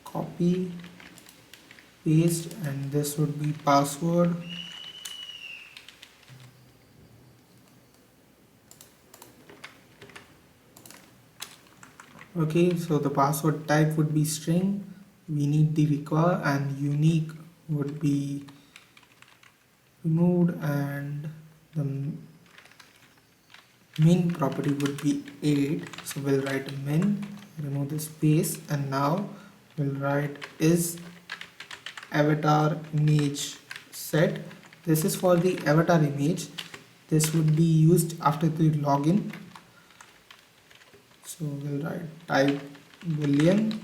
Copy, paste, and this would be password. Okay, so the password type would be string. We need the require, and unique would be removed, and the min property would be 8. So we'll write min, remove the space, and now we'll write is avatar image set. This is for the avatar image. This would be used after the login. So we'll write type boolean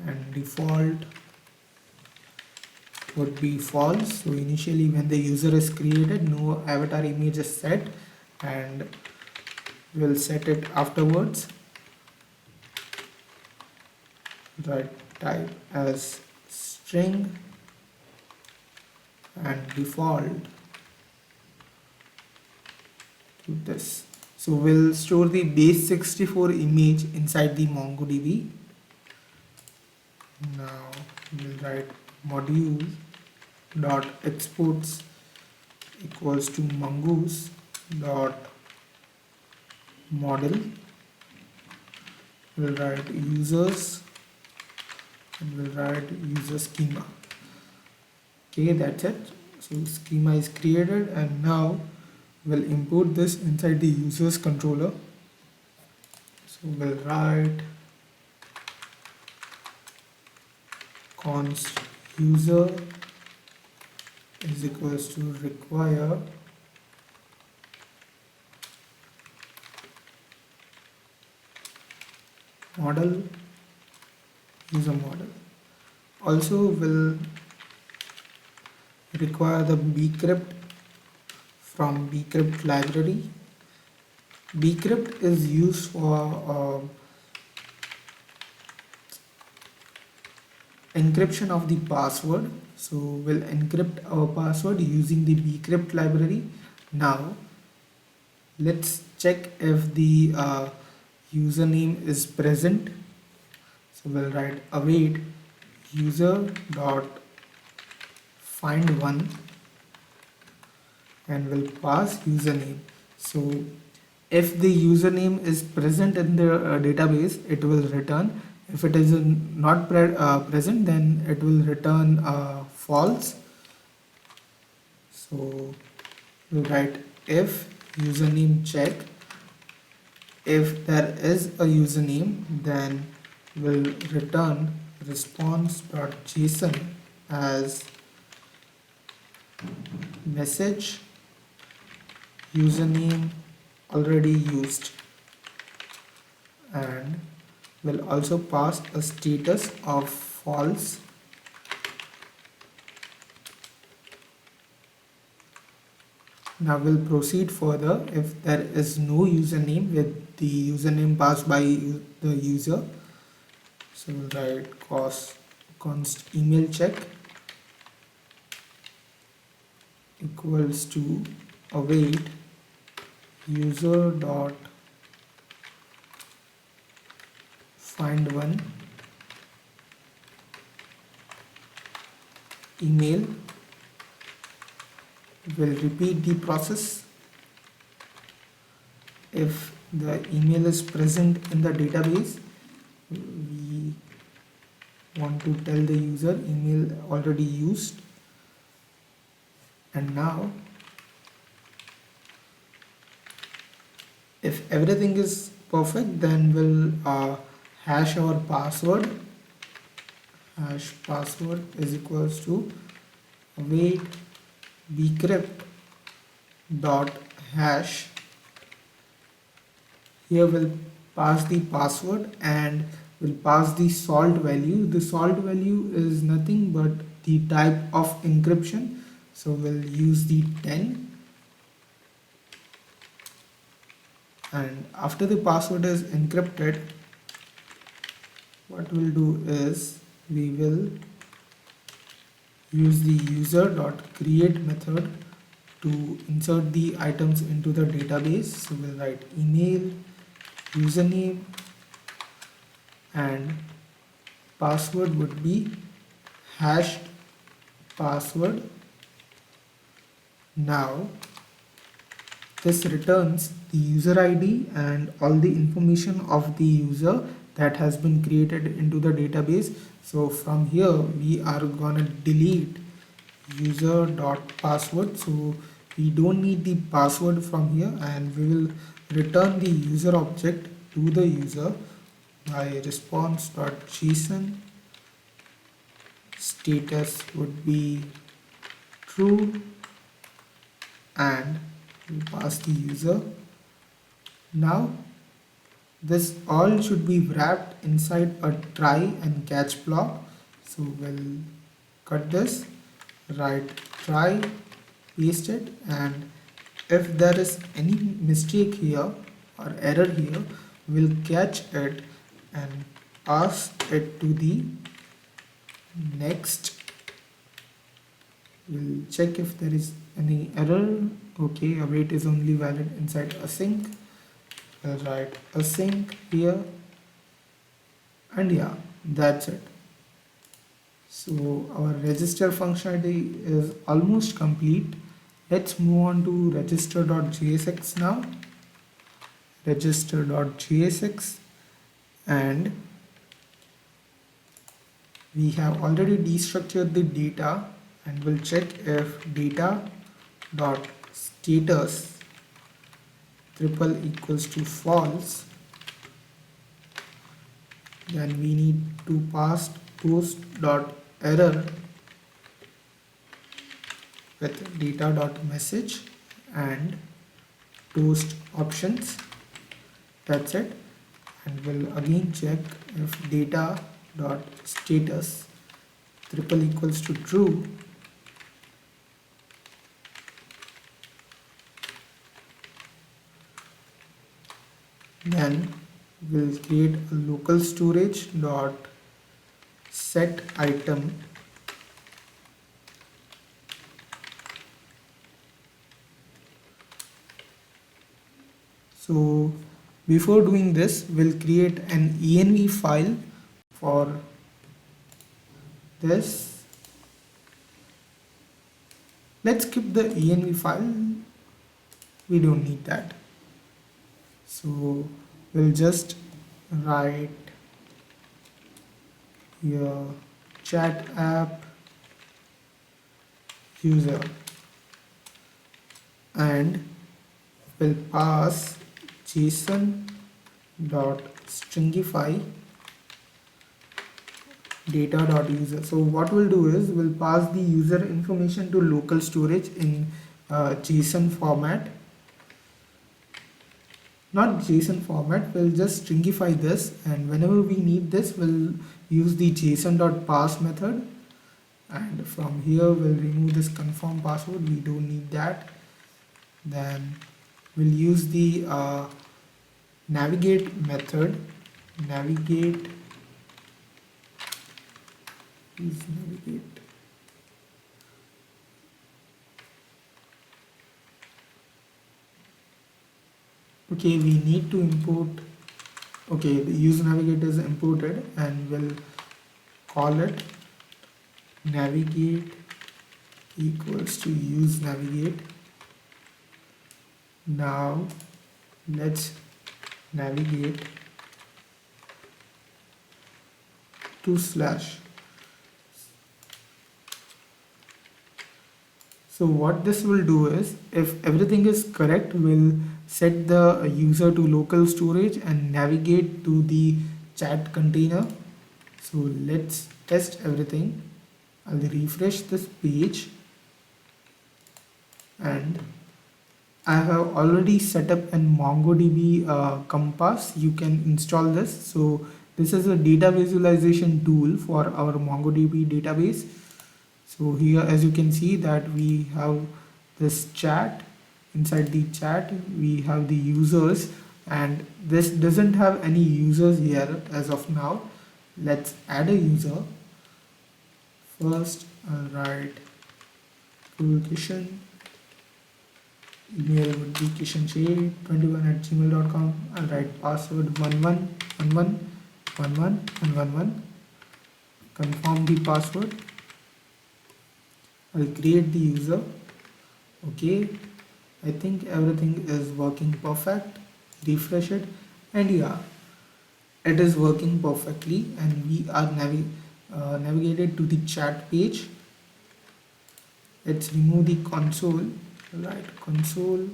and default would be false. So initially when the user is created, no avatar image is set, and we'll set it afterwards. Write type as string and default to this. So we'll store the base64 image inside the MongoDB. Now we'll write module dot exports equals to mongoose dot model. We'll write users and we'll write user schema. Okay, that's it. So schema is created, and now we'll import this inside the users controller. So we'll write const user is equals to require model user model. Also will require the bcrypt from bcrypt library. Bcrypt is used for encryption of the password. So we'll encrypt our password using the bcrypt library. Now let's check if the username is present. So we'll write await user dot find one and we'll pass username. So if the username is present in the database, it will return. If it is not present, then it will return false. So we'll write if username check. If there is a username, then we'll return response.json as message username already used, and we'll also pass a status of false. Now we'll proceed further if there is no username with the username passed by the user. So we'll write const email check equals to await user dot find one email. We'll repeat the process. If the email is present in the database, we want to tell the user email already used. And now if everything is perfect, then we'll hash our password. Hash password is equals to await bcrypt dot hash. Here we'll pass the password and we'll pass the salt value. The salt value is nothing but the type of encryption, so we'll use the 10. And after the password is encrypted, what we'll do is we will use the user.create method to insert the items into the database. So we'll write email, username, and password would be hashed password. Now this returns the user ID and all the information of the user that has been created into the database. So from here we are gonna delete user.password, so we don't need the password from here, and we will return the user object to the user by response.json. Status would be true, and we pass the user. Now this all should be wrapped inside a try and catch block. So we'll cut this, write try, paste it, and if there is any mistake here or error here, we'll catch it and pass it to the next. We'll check if there is any error. Okay, await is only valid inside async. We'll write async here, and yeah, that's it. So our register functionality is almost complete. Let's move on to register.jsx now. Register.jsx, and we have already destructured the data, and we'll check if data.status triple equals to false, then we need to pass post.error with data.message and toast options. That's it. And we'll again check if data.status triple equals to true, then we'll create a local storage dot set item so before doing this, we'll create an env file for this. Let's skip the env file, we don't need that. So we'll just write here chat app user, and will pass JSON dot stringify data.user. So what we'll do is we'll pass the user information to local storage in JSON format, not JSON format. We'll just stringify this, and whenever we need this, we'll use the JSON.pass method, and from here we'll remove this confirm password. We don't need that. Then we'll use the navigate method. Navigate is navigate. Okay, we need to import. Okay, the use navigate is imported, and we'll call it navigate equals to use navigate. Now let's navigate to slash. So what this will do is, if everything is correct, we'll set the user to local storage and navigate to the chat container. So let's test everything. I'll refresh this page, and I have already set up an MongoDB compass. You can install this. So this is a data visualization tool for our MongoDB database. So here, as you can see, that we have this chat. Inside the chat we have the users, and this doesn't have any users here as of now. Let's add a user. First I'll write Kishan. Email would be kishanshade21@gmail.com. I'll write password 11111111. Confirm the password. I'll create the user. Okay, I think everything is working perfect. Refresh it, and yeah, it is working perfectly, and we are navigated to the chat page. Let's remove the console. Right, console.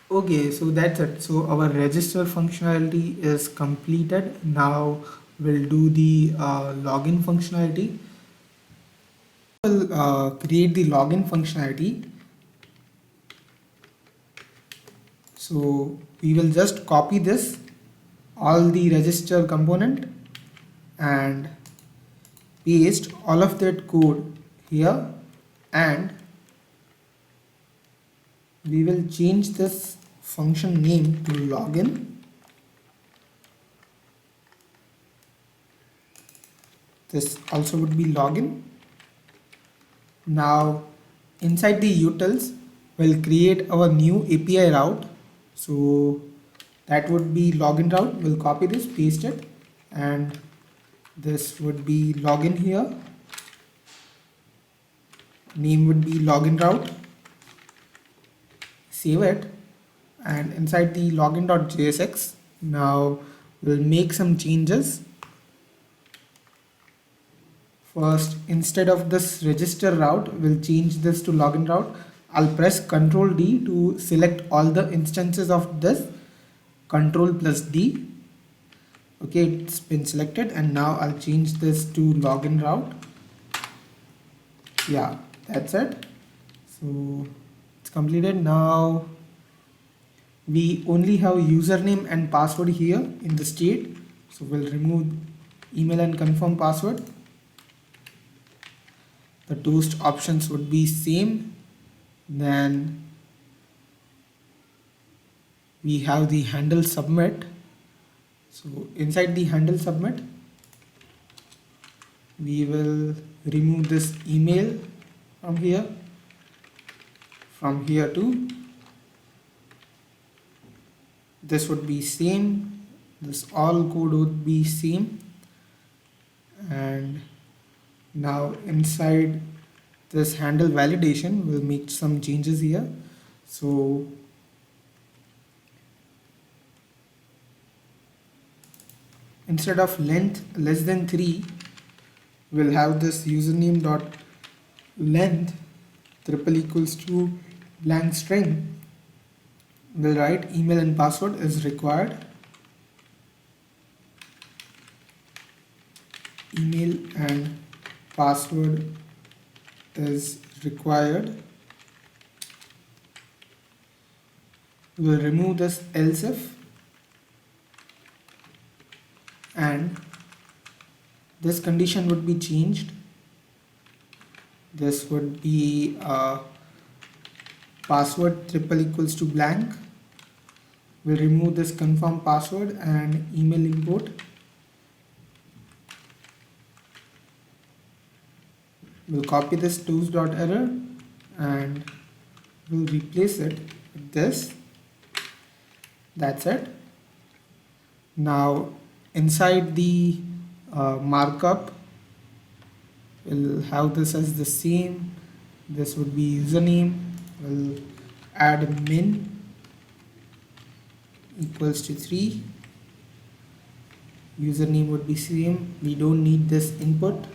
Okay, so that's it. So our register functionality is completed. Now we'll do the login functionality. We'll create the login functionality. So we will just copy this, all the register component, and paste all of that code here, and we will change this function name to login. This also would be login. Now inside the utils, we'll create our new API route. So that would be login route. We'll copy this, paste it, and this would be login here. Name would be login route. Save it, and inside the login.jsx, now we'll make some changes. First, instead of this register route, we'll change this to login route. I'll press Ctrl D to select all the instances of this. Ctrl plus D. Okay, it's been selected, and now I'll change this to login route. Yeah, that's it. So it's completed. Now we only have username and password here in the state. So we'll remove email and confirm password. The toast options would be same. Then we have the handle submit. So inside the handle submit, we will remove this email from here. From here to this would be same. This all code would be same. And now inside this handle validation, we'll make some changes here. So instead of length less than 3, we'll have this username dot length triple equals to blank string. We'll write email and password is required. Email and password is required. We'll remove this else if, and this condition would be changed. This would be password triple equals to blank. We'll remove this confirm password and email import. We'll copy this toes.error and we'll replace it with this. That's it. Now inside the markup, we'll have this as the same. This would be username. We'll add min equals to 3. Username would be same. We don't need this input.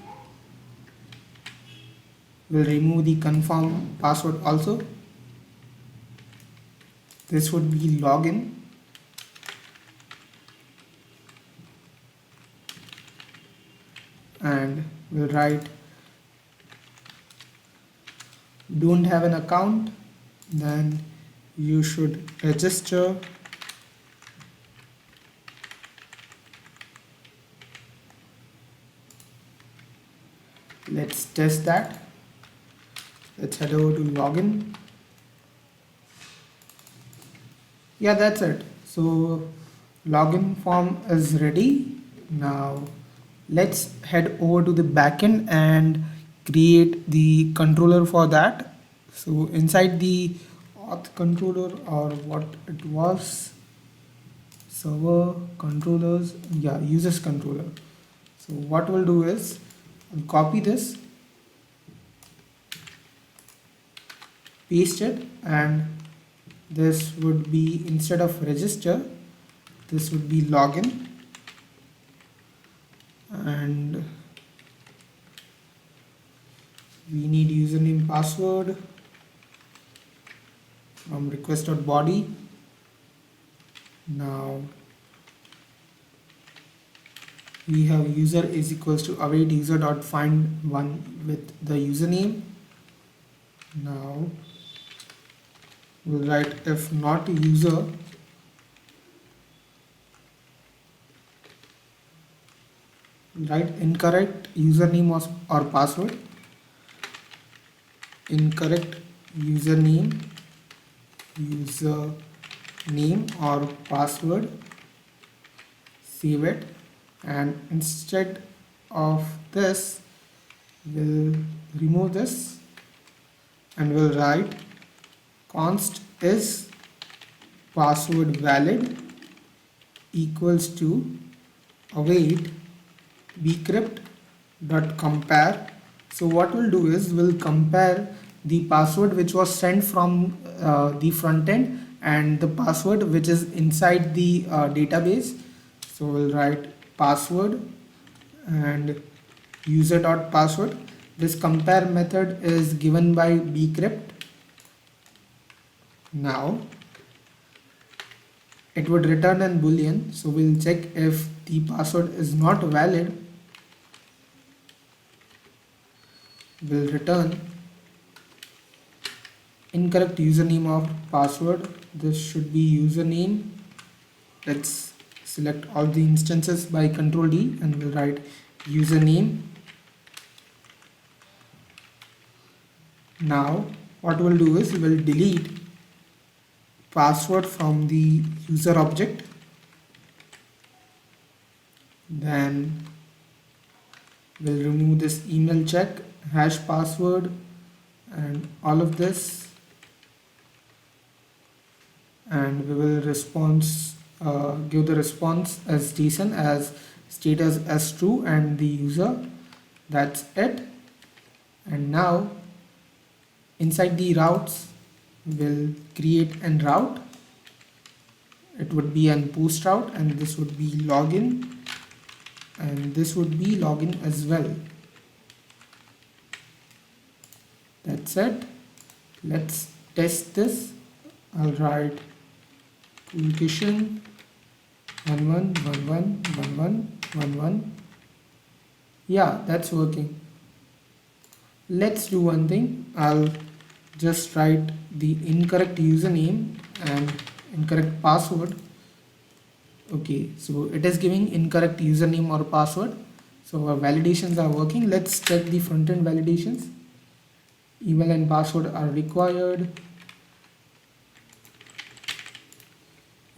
We'll remove the confirm password also. This would be login. And we'll write don't have an account, then you should register. Let's test that. Let's head over to login. Yeah, that's it. So login form is ready. Now let's head over to the backend and create the controller for that. So inside the auth controller, or what it was, server controllers, yeah, users controller. So what we'll do is I'll copy this, paste it, and this would be, instead of register, this would be login. And we need username password from request.body. Now we have user is equals to await user dot find one with the username. Now we'll write if not user, write incorrect username or password. Incorrect username or password. Save it, and instead of this we'll remove this and we'll write const is password valid equals to await bcrypt.compare. So what we'll do is we'll compare the password which was sent from the front end and the password which is inside the database. So we'll write password and user.password. This compare method is given by bcrypt. Now it would return an boolean, so we'll check if the password is not valid. We'll return incorrect username or password. This should be username. Let's select all the instances by Ctrl D and we'll write username. Now what we'll do is we'll delete password from the user object. Then we'll remove this email check, hash password, and all of this, and we will give the response as JSON as status as true and the user. That's it. And now inside the routes we'll create an route. It would be an post route, and this would be login, and this would be login as well. set. Let's test this. I'll write Kishan 11111111. Yeah, that's working. Let's do one thing. I'll just write the incorrect username and incorrect password. Okay, so it is giving incorrect username or password. So our validations are working. Let's check the front-end validations. Email and password are required.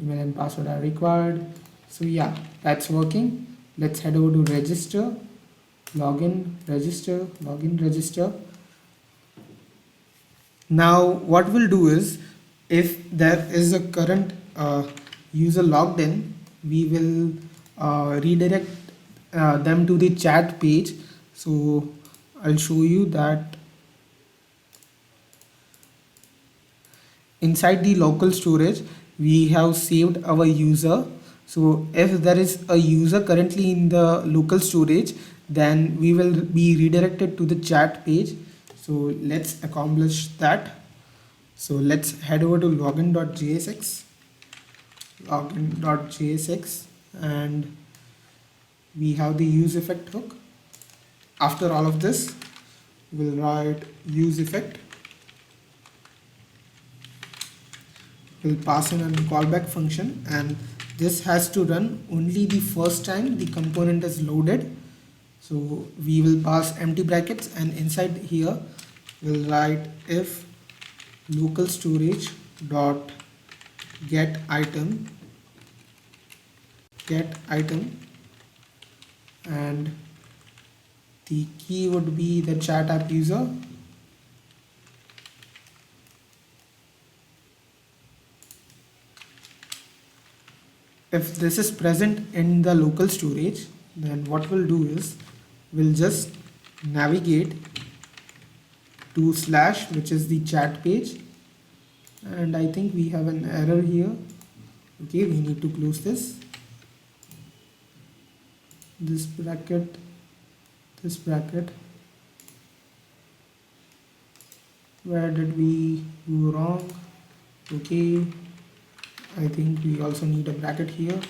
Email and password are required. So yeah, that's working. Let's head over to register, login, register, login, register. Now what we'll do is, if there is a current user logged in, we will redirect them to the chat page. So I'll show you that inside the local storage we have saved our user. So if there is a user currently in the local storage, then we will be redirected to the chat page. So let's accomplish that. So let's head over to login.jsx, and we have the use effect hook. After all of this, we'll write use effect. We'll pass in a callback function, and this has to run only the first time the component is loaded. So we will pass empty brackets, and inside here we'll write if local storage dot get item, and the key would be the chat app user. If this is present in the local storage, then what we'll do is we'll just navigate to / which is the chat page, and I think we have an error here. Okay, we need to close this bracket, this bracket. Where did we go wrong? Okay, I think we also need a bracket here.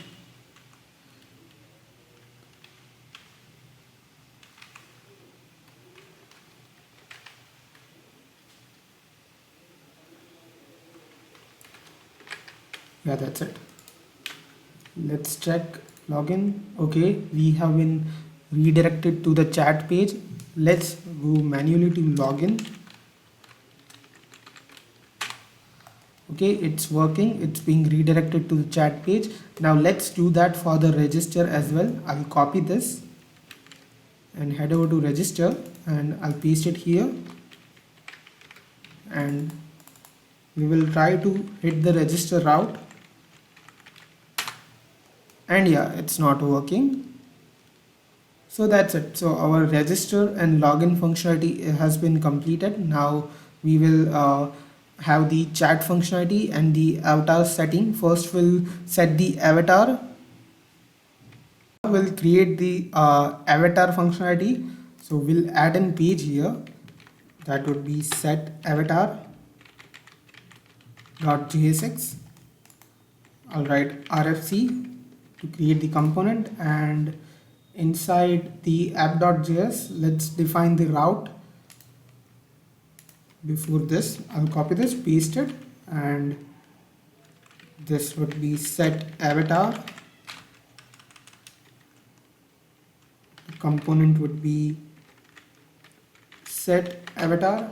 Yeah, that's it. Let's check login. Okay, we have been redirected to the chat page. Let's go manually to login. Okay, it's working. It's being redirected to the chat page. Now let's do that for the register as well. I'll copy this and head over to register, and I'll paste it here, and we will try to hit the register route, and yeah, it's not working. So that's it. So our register and login functionality has been completed. Now we will have the chat functionality and the avatar setting. First we'll set the avatar. We'll create the avatar functionality. So we'll add a page here. That would be set avatar.jsx. I'll write RFC to create the component, and inside the app.js, let's define the route. Before this, I'll copy this, paste it, and this would be set avatar. The component would be set avatar.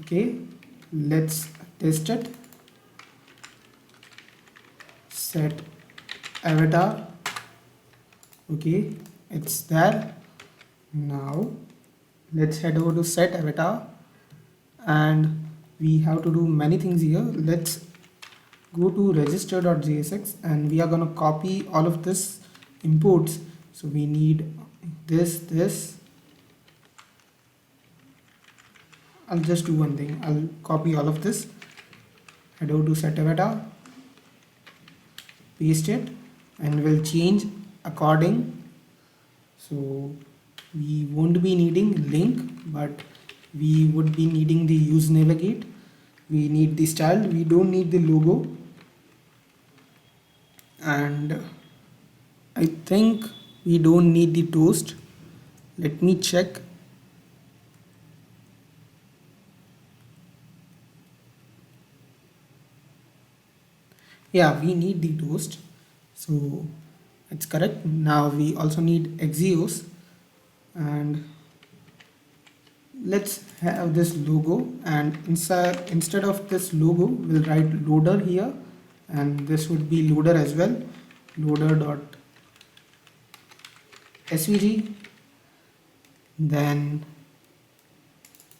Okay, let's test it. Set avatar. Okay, it's there. Now let's head over to set avatar, and we have to do many things here. Let's go to register.jsx, and we are going to copy all of this imports. So we need this. I'll just do one thing. I'll copy all of this, head over to set avatar, paste it, and we'll change according. So we won't be needing link, but we would be needing the use navigate, we need the style, we don't need the logo, and I think we don't need the toast. Let me check. Yeah, we need the toast, so it's correct. Now we also need Axios, and let's have this logo, and instead of this logo we'll write loader here, and this would be loader as well, loader.svg. Then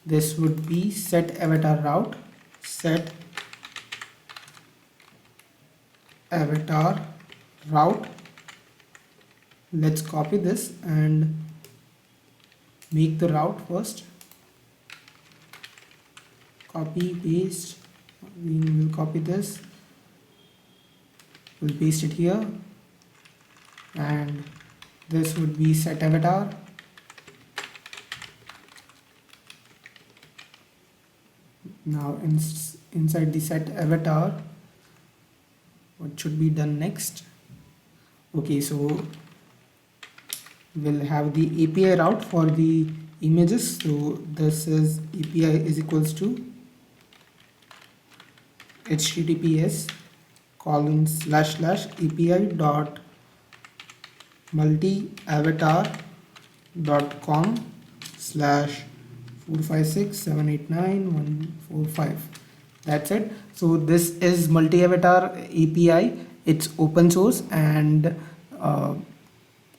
this would be set avatar route, set avatar route. Let's copy this and make the route first. Copy, paste. We will copy this, we'll paste it here, and this would be set avatar. Now inside the set avatar, what should be done next? Okay, so we'll have the API route for the images. So this is API is equals to https://api.multiavatar.com/456789145. That's it. So this is multi-avatar API. It's open source, and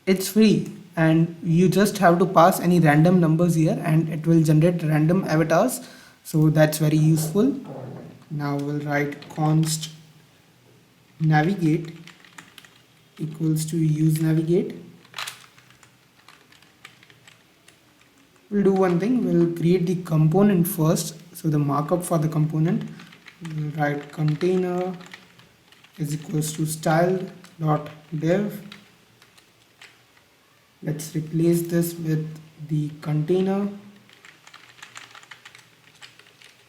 it's free, and you just have to pass any random numbers here and it will generate random avatars. So that's very useful. Now we'll write const navigate equals to use navigate. We'll do one thing, we'll create the component first. So the markup for the component, we'll write container is equals to style.dev. Let's replace this with the container,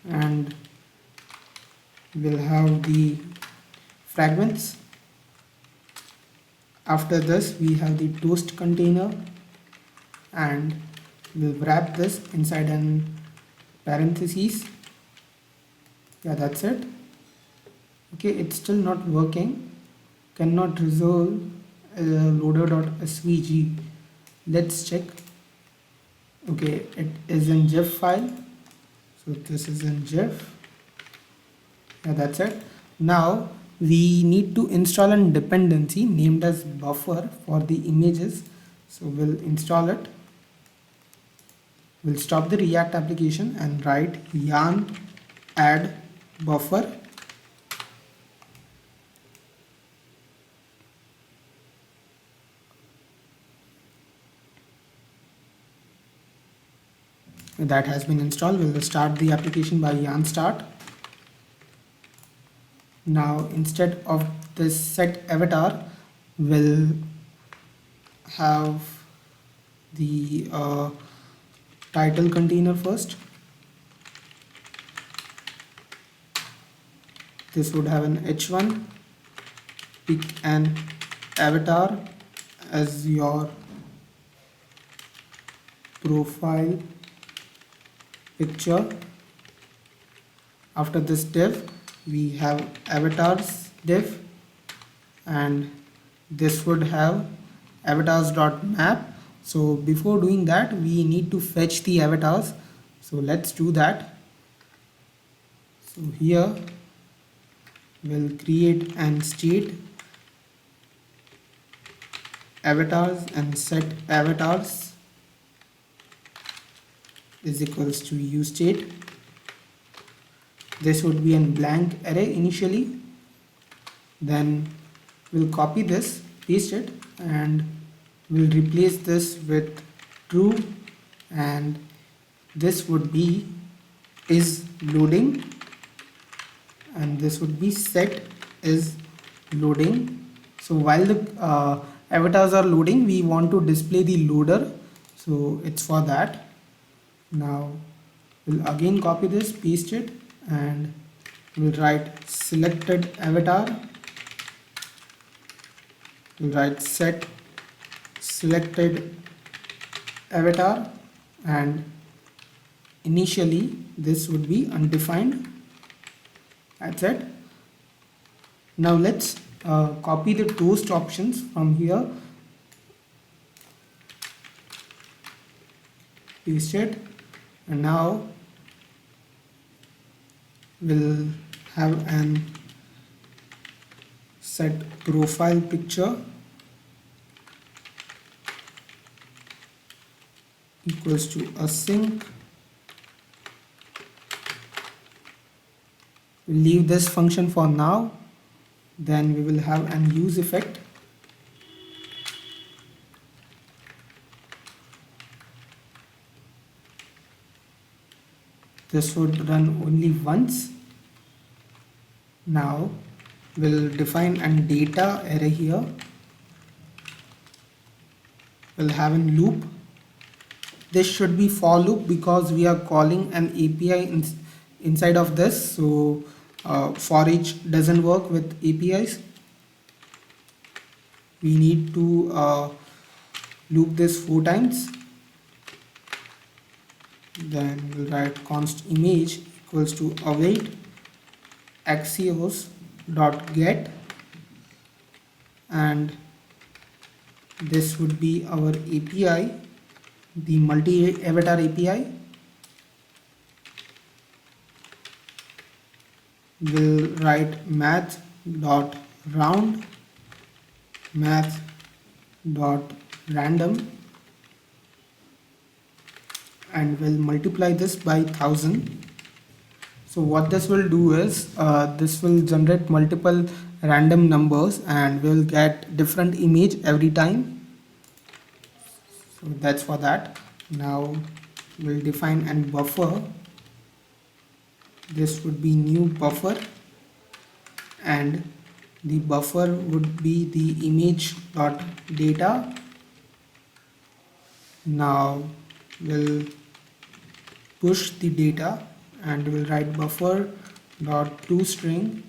and we'll have the fragments. After this we have the toast container, and we'll wrap this inside an parentheses. Yeah, that's it. Okay, it's still not working, cannot resolve loader.svg. Let's check. Okay, it is in GIF file, so this is in GIF. Yeah, that's it. Now we need to install a dependency named as buffer for the images, so we'll install it. We'll stop the React application and write yarn add buffer. That has been installed. We'll start the application by yarn start. Now instead of this set avatar, we'll have the title container first. This would have an h1, pick an avatar as your profile picture. After this div we have avatars div, and this would have avatars.map. So before doing that we need to fetch the avatars, so let's do that. So here we'll create an state avatars and set avatars is equals to useState. This would be a blank array initially. Then we'll copy this, paste it, and we'll replace this with true, and this would be is loading, and this would be set is loading. So while the avatars are loading, we want to display the loader, so it's for that. Now We'll again copy this, paste it, and we'll write selected avatar. We'll write set selected avatar, and initially this would be undefined. That's it. Now let's copy the toast options from here, paste it, and now we'll have an set profile picture equals to async. We'll leave this function for now. Then we will have an use effect. This would run only once. Now we'll define an data array here. We'll have a loop. This should be for loop because we are calling an API inside of this. So for each doesn't work with APIs. We need to loop this 4 times. Then we'll write const image equals to await axios dot get, and this would be our API, the multi-avatar API. We'll write math dot round, math dot random, and we'll multiply this by 1000. So what this will do is this will generate multiple random numbers and we'll get different image every time. So that's for that. Now we'll define an buffer. This would be new buffer, and the buffer would be the image dot data. Now we'll push the data and we'll write buffer dot toString,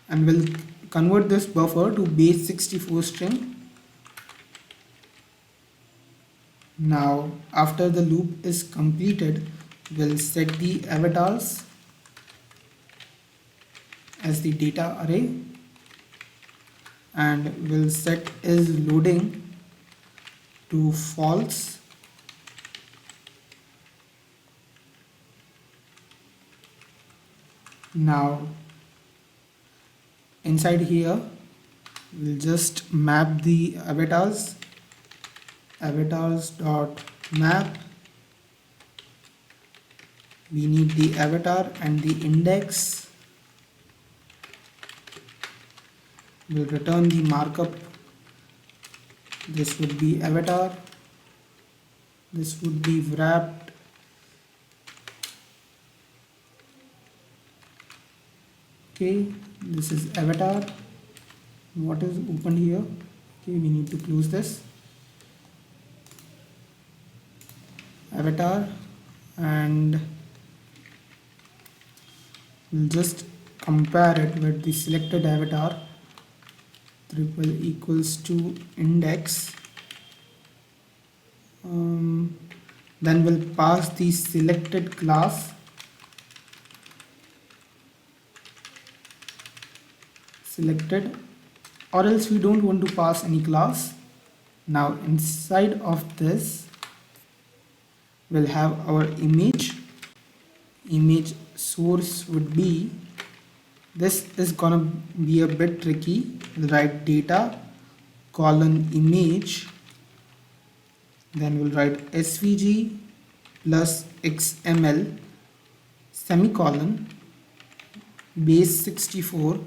and we'll convert this buffer to base 64 string. Now after the loop is completed, we'll set the avatars as the data array, and we'll set is loading to false. Now inside here we'll just map the avatars dot map. We need the avatar and the index. We'll return the markup. This would be avatar, this would be wrapped, okay, this is avatar. What is open here? Okay, we need to close this. Avatar, and we'll just compare it with the selected avatar. Triple equals to index. Then we'll pass the selected class. Selected, or else we don't want to pass any class. Now inside of this we'll have our image. Image source would be, this is gonna be a bit tricky. We'll write data colon image, then we'll write svg plus xml semicolon base 64.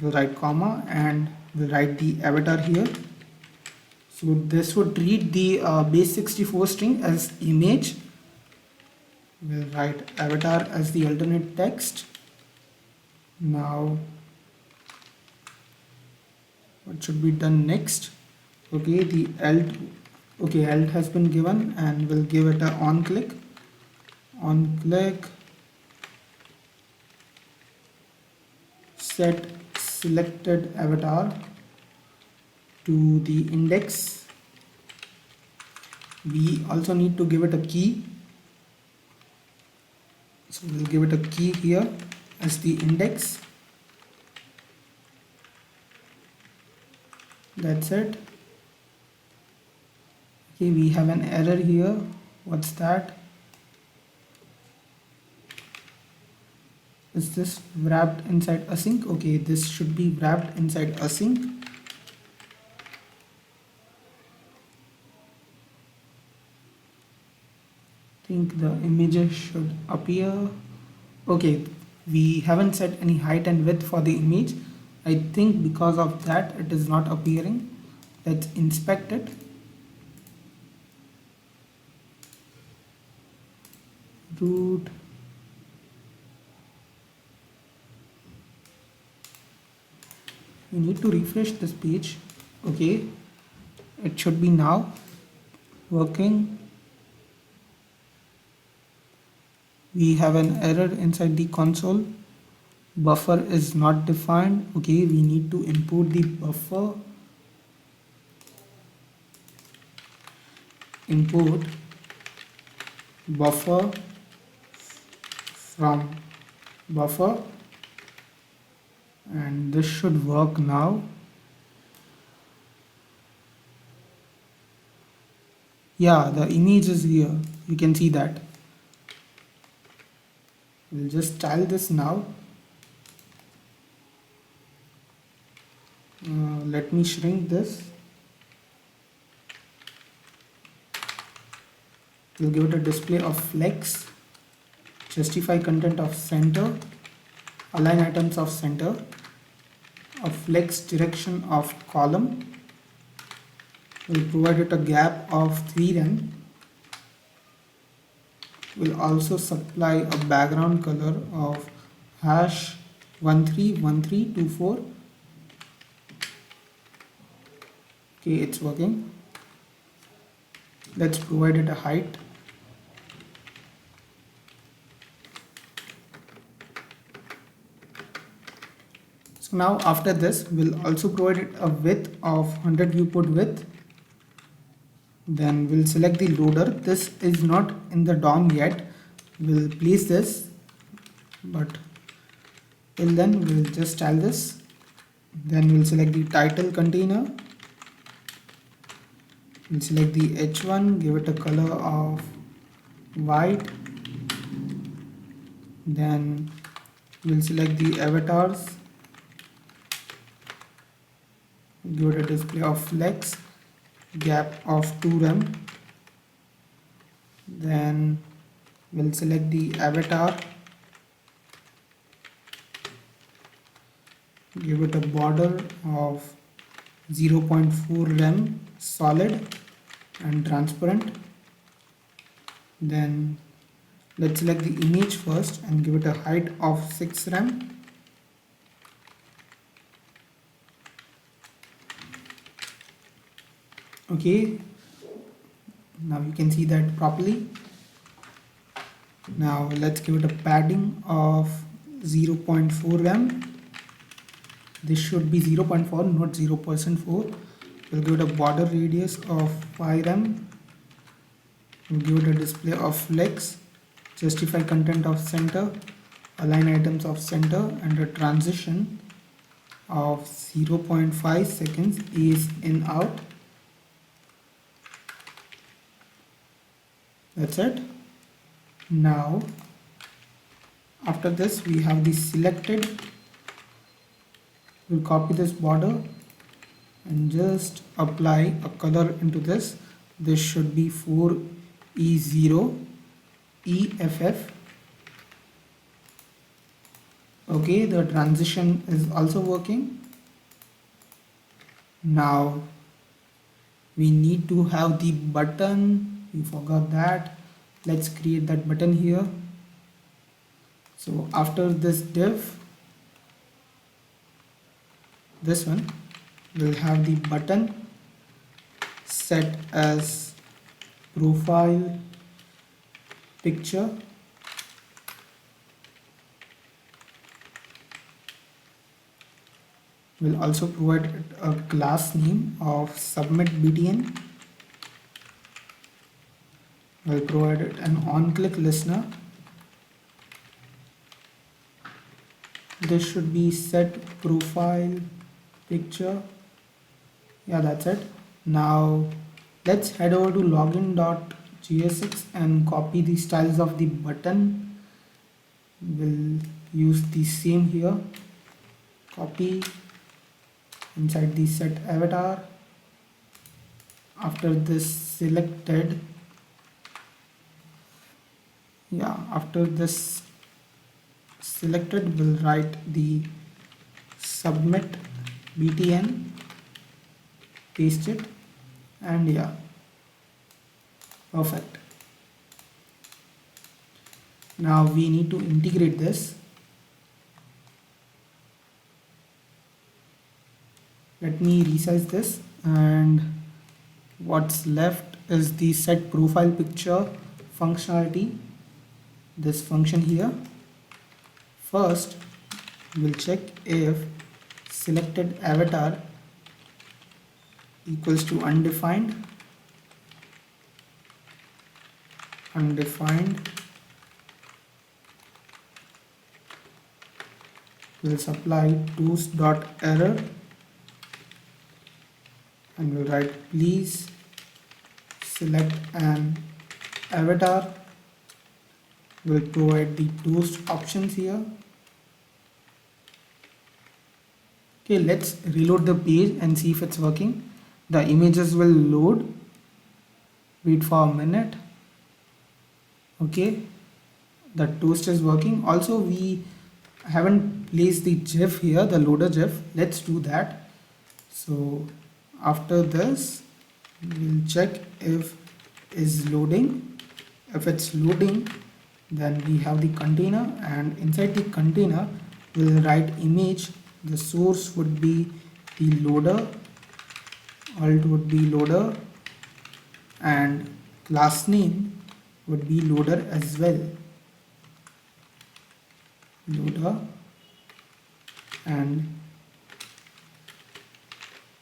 We'll write comma and we'll write the avatar here. So this would treat the base 64 string as image. We'll write avatar as the alternate text. Now what should be done next? Okay, the alt has been given, and we'll give it a on click, On click, set selected avatar to the index. We also need to give it a key. So we'll give it a key here as the index. That's it. Okay, we have an error here. What's that? Is this wrapped inside async? Okay, this should be wrapped inside async. I think the images should appear. Okay, we haven't set any height and width for the image. I think because of that it is not appearing. Let's inspect it. Root. We need to refresh this page. Okay, it should be now working. We have an error inside the console. Buffer is not defined. Okay, we need to import the buffer. Import buffer from buffer, and this should work now. Yeah, the image is here. You can see that. We'll just style this now. Let me shrink this. We'll give it a display of flex, justify content of center, align items of center, a flex direction of column. We'll provide it a gap of 3 rem. We'll also supply a background color of #131324. Okay, it's working. Let's provide it a height. So now after this, we'll also provide it a width of 100 viewport width. Then we'll select the loader. This is not in the DOM yet. We'll place this, but till then we'll just style this. Then we'll select the title container. We'll select the h1, give it a color of white. Then we'll select the avatars, give it a display of flex, gap of 2 rem. Then we'll select the avatar, give it a border of 0.4 rem solid and transparent. Then let's select the image first and give it a height of 6 rem. Okay, now you can see that properly. Now let's give it a padding of 0.4 rem. This should be 0.4, not 0.4. We'll give it a border radius of 5 rem. We'll give it a display of flex, justify content of center, align items of center, and a transition of 0.5 seconds is in out. That's it. Now after this we have the selected. We'll copy this border and just apply a color into this. This should be 4E0 EFF. Okay, the transition is also working. Now we need to have the button. We forgot that. Let's create that button here. So after this div, this one will have the button set as profile picture. We'll also provide a class name of submit btn. We'll provide it an on-click listener. This should be set profile picture. Yeah, that's it. Now let's head over to login.jsx and copy the styles of the button. We'll use the same here. Copy inside the set avatar. After this selected, after this selected, we'll write the submit btn, paste it, and perfect. Now we need to integrate this. Let me resize this, and what's left is the set profile picture functionality, this function here. First we'll check if selected avatar equals to undefined. We'll supply toast.error and we'll write please select an avatar. We'll provide the toast options here. Okay, let's reload the page and see if it's working. The images will load. Wait for a minute. Okay, the toast is working. Also, we haven't placed the GIF here, the loader GIF. Let's do that. So after this, we'll check if is loading. If it's loading, then we have the container, and inside the container we'll write image. The source would be the loader, alt would be loader, and class name would be loader as well. Loader, and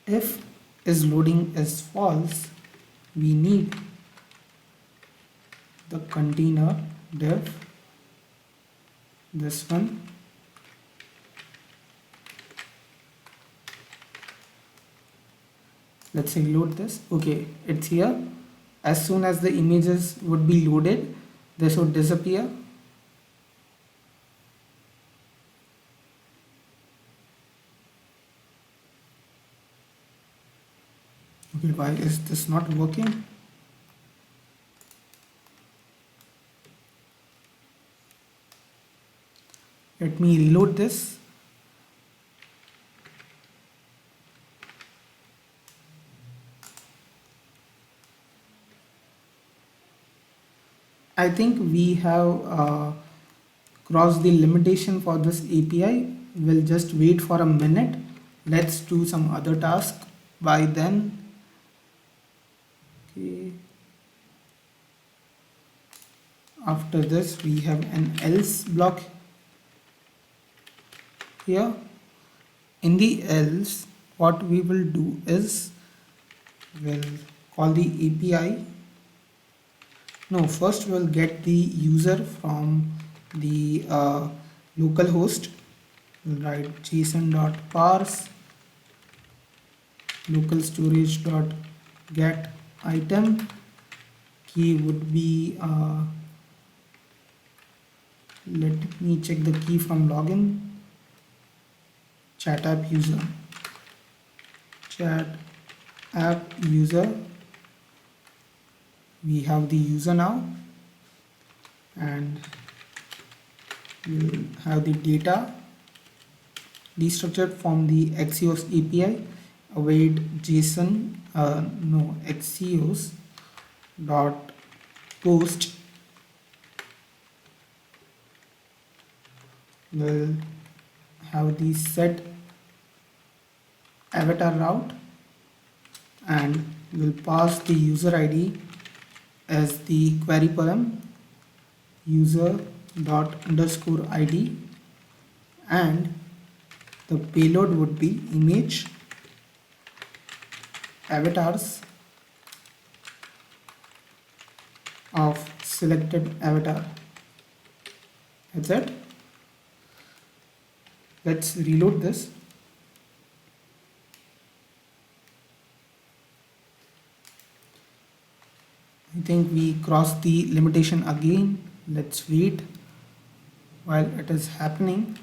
if is loading is false, we need the container div, this one. Let's say load this. Okay, it's here. As soon as the images would be loaded, this would disappear. Okay, why is this not working? Let me reload this. I think we have crossed the limitation for this API. We'll just wait for a minute. Let's do some other task by then. Okay. After this, we have an else block here. In the else, what we will do is we'll call the API. No, first we'll get the user from the local host. We'll write json.parse local storage.get item. Key would be let me check the key from login. Chat app user. Chat app user. We have the user now, and we'll have the data destructured from the Axios API. Await JSON Axios dot post. We'll have the set avatar route, and we'll pass the user ID as the query param user dot underscore ID, and the payload would be image avatars of selected avatar. That's it. Let's reload this. I think we crossed the limitation again. Let's wait while it is happening.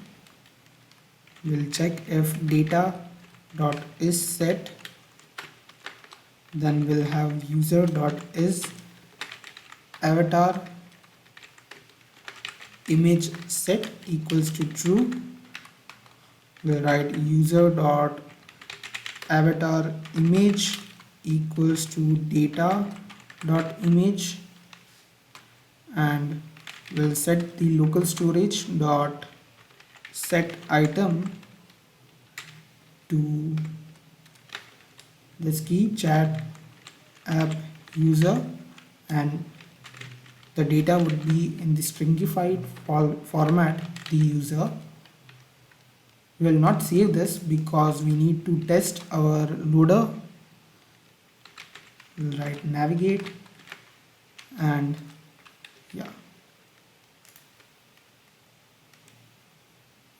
We'll check if data.isSet, then we'll have user.isAvatar image set equals to true. We'll write user.avatar image equals to data.image, and we'll set the local storage dot set item to this key chat app user, and the data would be in the stringified format, the user. We will not save this because we need to test our loader. We'll write navigate, and yeah.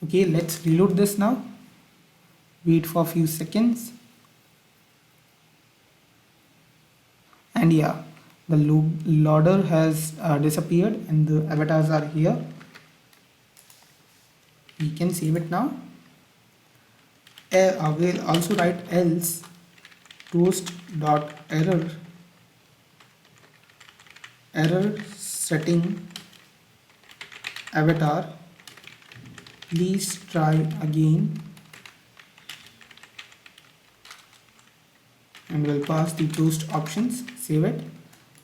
Okay, let's reload this now. Wait for a few seconds. And yeah, the loader has disappeared and the avatars are here. We can save it now. We'll also write else toast.error setting avatar, please try again, and we'll pass the toast options. Save it.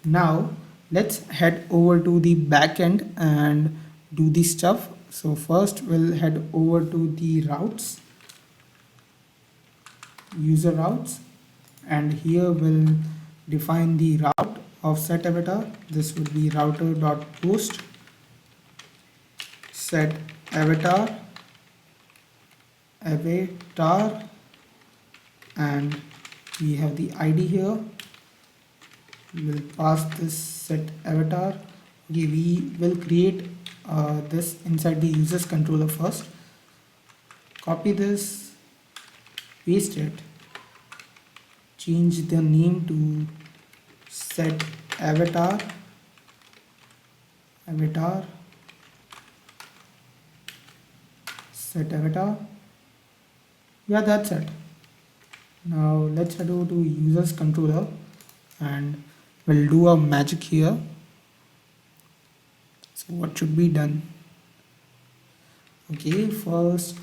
Now let's head over to the backend and do the stuff. So first we'll head over to the routes, user routes, and here we'll define the route of set avatar. This would be router.post set avatar, and we have the ID here. We'll pass this set avatar. Okay, we will create this inside the users controller first. Copy this, paste it, change the name to set avatar, set avatar. Yeah, that's it. Now let's head over to users controller and we'll do a magic here. So what should be done? Okay, first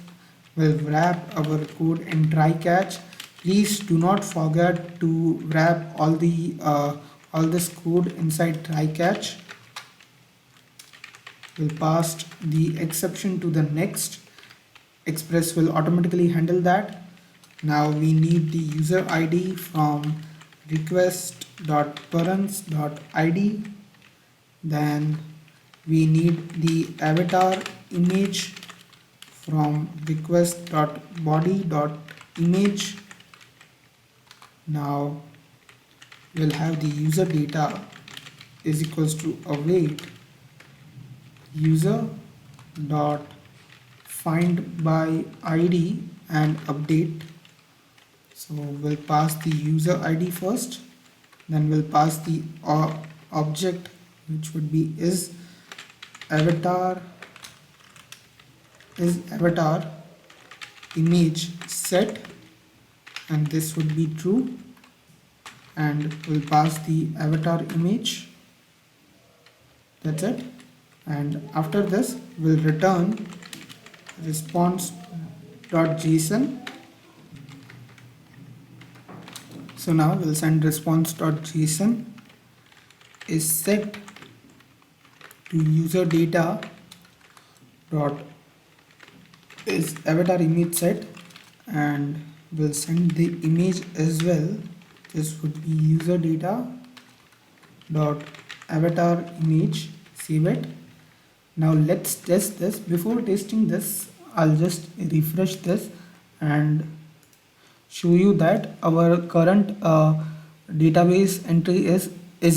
we'll wrap our code in try catch. Please do not forget to wrap all this code inside try catch. We'll pass the exception to the next. Express will automatically handle that. Now we need the user ID from request.parents.id. Then we need the avatar image from request.body.image. Now we'll have the user data is equals to await user dot find by ID and update. So we'll pass the user ID first, then we'll pass the object, which would be is avatar image set, and this would be true, and we'll pass the avatar image. That's it. And after this we'll return response.json. So now we'll send response.json is set to user data dot is avatar image set, and we'll send the image as well. This would be user data dot avatar image. Save it. Now let's test this. Before testing this, I'll just refresh this and show you that our current database entry is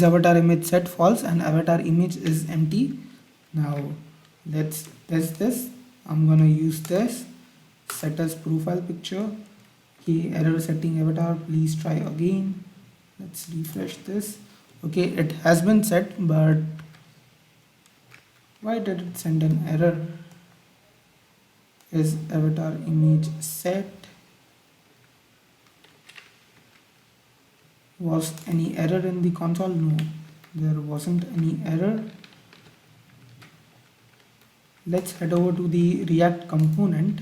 avatar image set false and avatar image is empty. Now let's test this. I'm gonna use this set as profile picture. Okay, error setting avatar, please try again. Let's refresh this. Okay, it has been set, but why did it send an error? Is avatar image set? Was any error in the console? No, there wasn't any error. Let's head over to the React component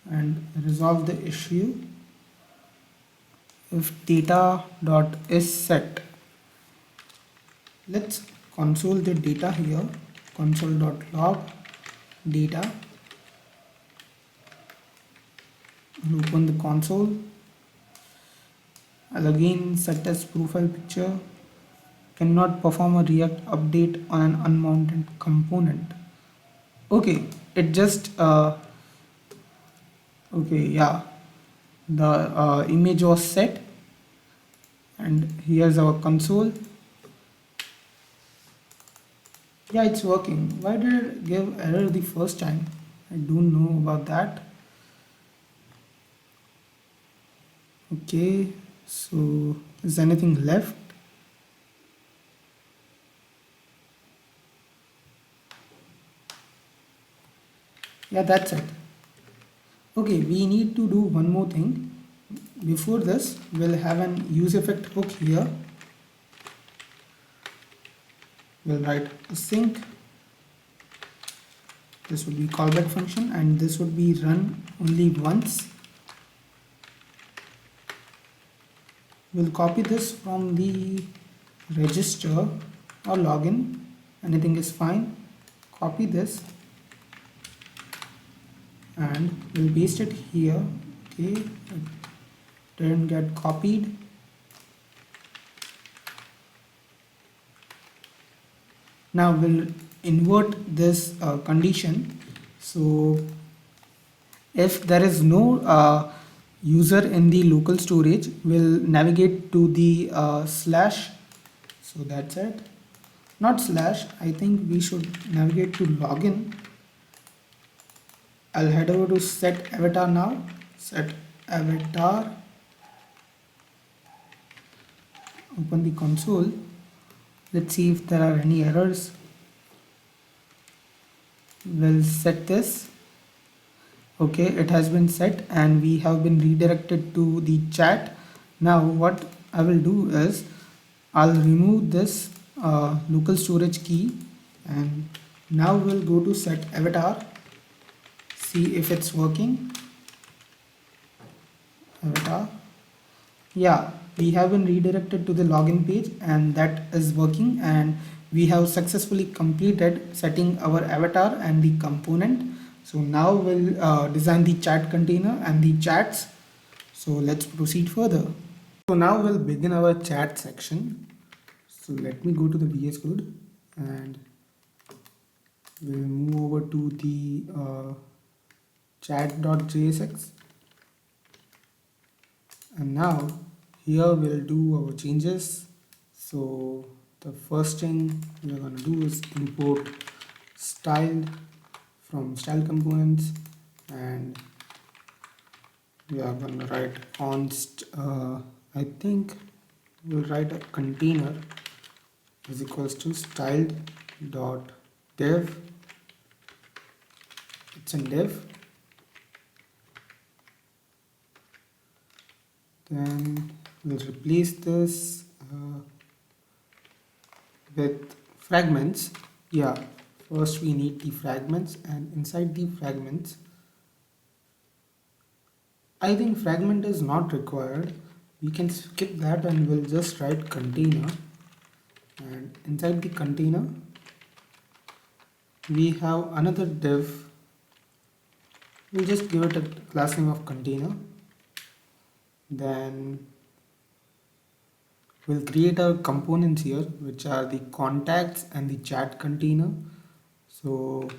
and resolve the issue. If data.is set, let's console the data here, console.log data. I'll open the console. I'll again set as profile picture. Cannot perform a React update on an unmounted component. Okay, it just okay, yeah, the image was set, and here's our console. Yeah, it's working. Why did it give error the first time? I don't know about that. Okay, so is anything left? Yeah, that's it. Okay, we need to do one more thing. Before this, we'll have an use effect hook here. We'll write async. This would be callback function, and this would be run only once. We'll copy this from the register or login. Anything is fine. Copy this and we'll paste it here. Okay, it didn't get copied. Now we'll invert this condition. So if there is no user in the local storage, we'll navigate to the slash. So that's it. Not slash, I think we should navigate to login. I'll head over to set avatar now. Set avatar. Open the console. Let's see if there are any errors. We'll set this. Okay, it has been set and we have been redirected to the chat. Now what I will do is I'll remove this local storage key, and now we'll go to set avatar, see if it's working. Avatar, yeah, we have been redirected to the login page and that is working, and we have successfully completed setting our avatar and the component. So now we'll design the chat container and the chats. So let's proceed further. So now we'll begin our chat section. So let me go to the VS Code and we'll move over to the chat.jsx. And now here we'll do our changes. So the first thing we're going to do is import styled from style components, and we are going to write const I think we'll write a container is equals to styled dot dev. It's in dev. Then we'll replace this with fragments. Yeah, first we need the fragments, and inside the fragments I think fragment is not required. We can skip that and we'll just write container, and inside the container we have another div. We'll just give it a class name of container. Then we'll create our components here, which are the contacts and the chat container. So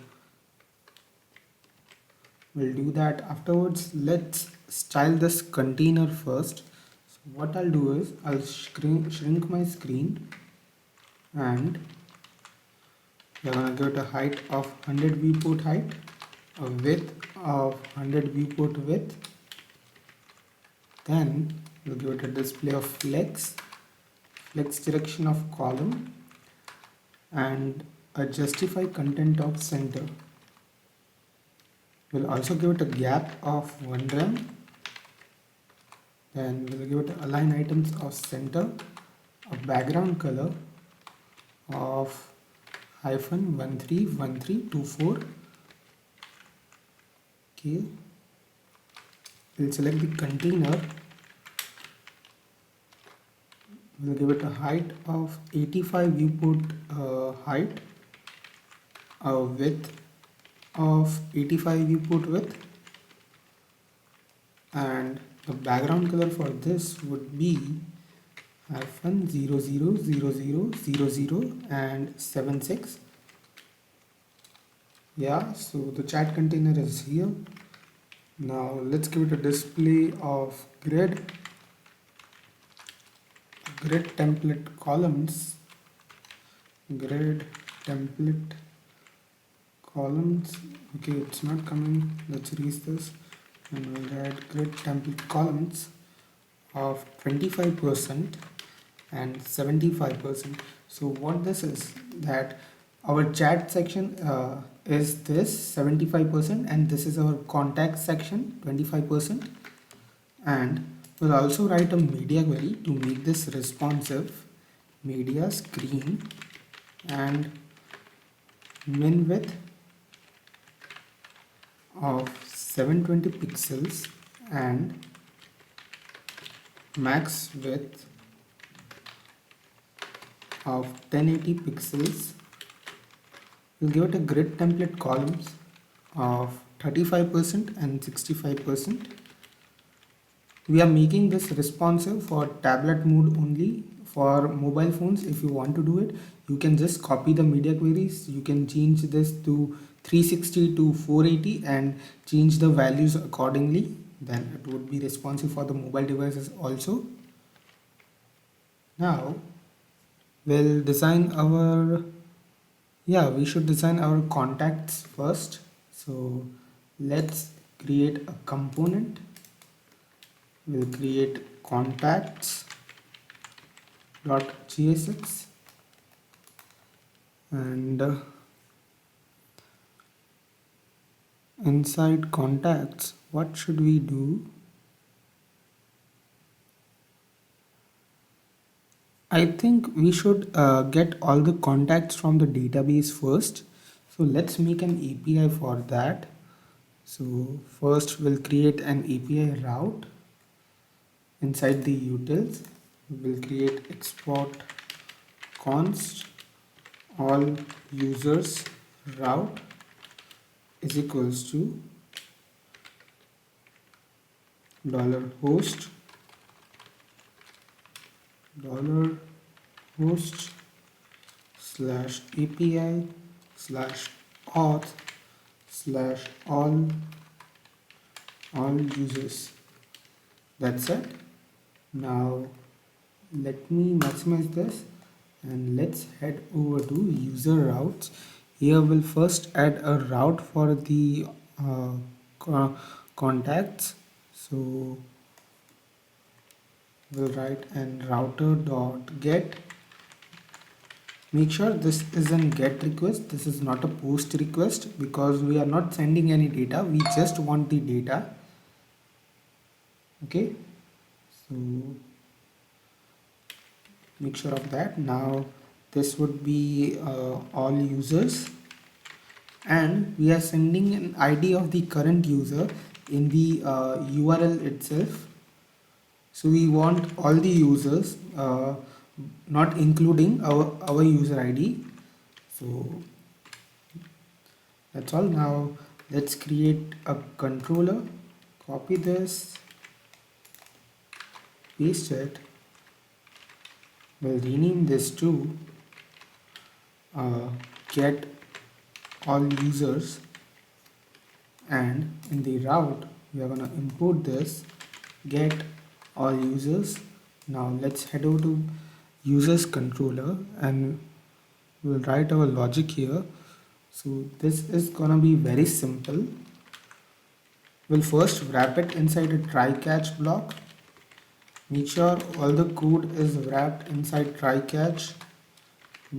We'll do that afterwards. Let's style this container first. So what I'll do is I'll shrink my screen, and we're gonna give it a height of 100 viewport height, a width of 100 viewport width. Then we'll give it a display of flex direction of column, and a justify content of center. We'll also give it a gap of 1 rem. Then we'll give it align items of center, a background color of -131324. Okay, we'll select the container. We'll give it a height of 85 viewport height, a width of 85 viewport width, and the background color for this would be -000000 and 76. Yeah, so the chat container is here. Now let's give it a display of grid template columns. Grid template columns. Okay, it's not coming. Let's erase this, and we'll add grid template columns of 25% and 75%. So what this is, that our chat section is this 75%, and this is our contact section 25%. And we'll also write a media query to make this responsive. Media screen and min width of 720 pixels and max width of 1080 pixels. We'll give it a grid template columns of 35% and 65%. We are making this responsive for tablet mode only. For mobile phones, if you want to do it, you can just copy the media queries. You can change this to 360 to 480 and change the values accordingly. Then it would be responsive for the mobile devices also. Now we'll design our, we should design our contacts first. So let's create a component. We'll create contacts.jsx, and inside contacts, what should we do? I think we should get all the contacts from the database first. So let's make an API for that. So first we'll create an API route. Inside the utils, we'll create export const all users route is equals to $host /API/auth/all users. That's it. Now let me maximize this, and let's head over to user routes. Here we'll first add a route for the contacts. So we'll write an router.get. Make sure this is a get request. This is not a post request, because we are not sending any data. We just want the data. Okay, so make sure of that. Now this would be all users, and we are sending an ID of the current user in the URL itself. So we want all the users, not including our user ID. So that's all. Now let's create a controller. Copy this, paste it. We'll rename this to get all users, and in the route we are going to import this get all users. Now let's head over to users controller and we'll write our logic here. So this is gonna be very simple. We'll first wrap it inside a try catch block. Make sure all the code is wrapped inside try catch,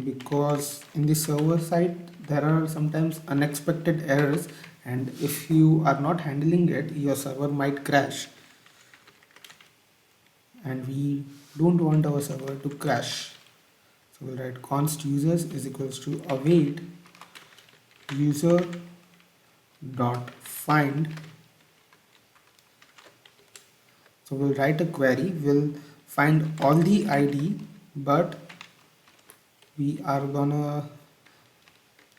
because in the server side there are sometimes unexpected errors, and if you are not handling it your server might crash, and we don't want our server to crash. So we'll write const users is equals to await user dot find. So we'll write a query, we'll find all the ID, but we are gonna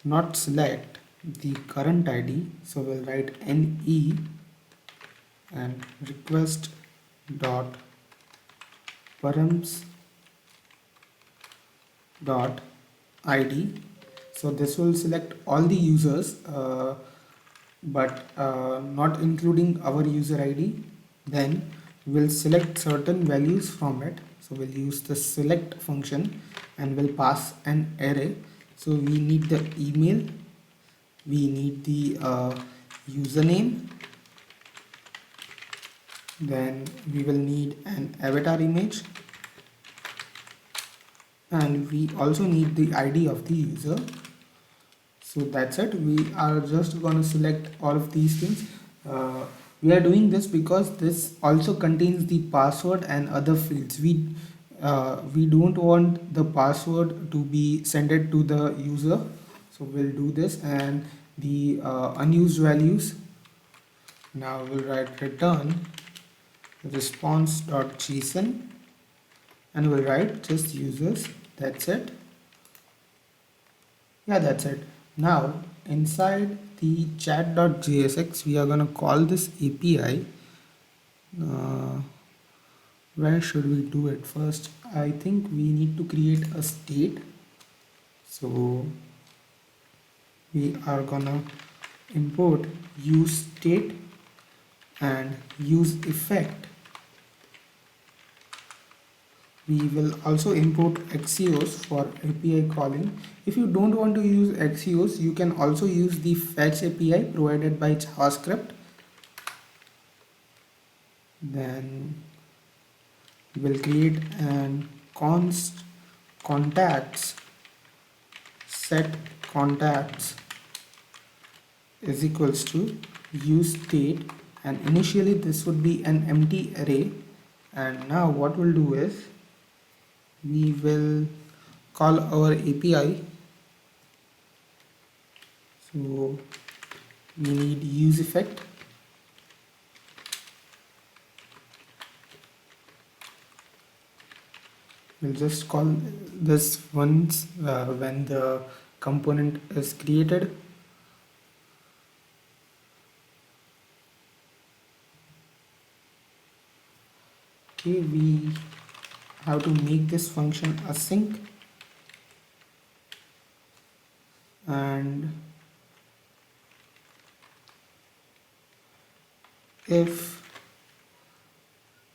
not select the current ID. So we'll write ne and request dot params dot id. So this will select all the users, but not including our user ID. Then we'll select certain values from it. So we'll use the select function and we'll pass an array. So we need the email, we need the username, then we will need an avatar image, and we also need the ID of the user. So that's it. We are just going to select all of these things. We are doing this because this also contains the password and other fields. We don't want the password to be sent it to the user, so we'll do this. And the unused values, now we'll write return response.json and we'll write just users. That's it. Yeah, that's it. Now inside the chat.jsx we are going to call this API. Where should we do it first? I think we need to create a state. So we are gonna import use state and use effect. We will also import Axios for API calling. If you don't want to use Axios, you can also use the fetch API provided by JavaScript. Then we'll create an const contacts set contacts is equals to use state, and initially this would be an empty array. And now what we'll do is we will call our API. So we need use effect. We'll just call this once when the component is created. Okay, we have to make this function async, and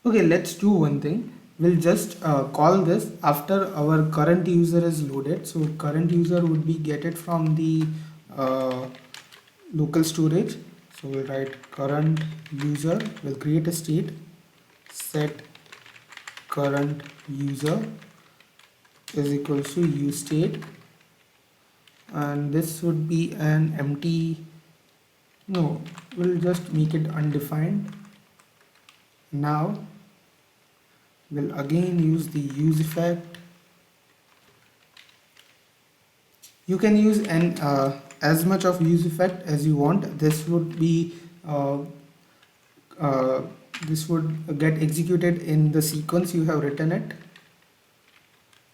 let's do one thing. We'll just call this after our current user is loaded. So current user would be get it from the local storage. So we'll write current user, we'll create a state, set current user is equals to use state, and this would be an empty, no, we'll just make it undefined. Now we'll again use the use effect. You can use an as much of use effect as you want. This would be this would get executed in the sequence you have written it.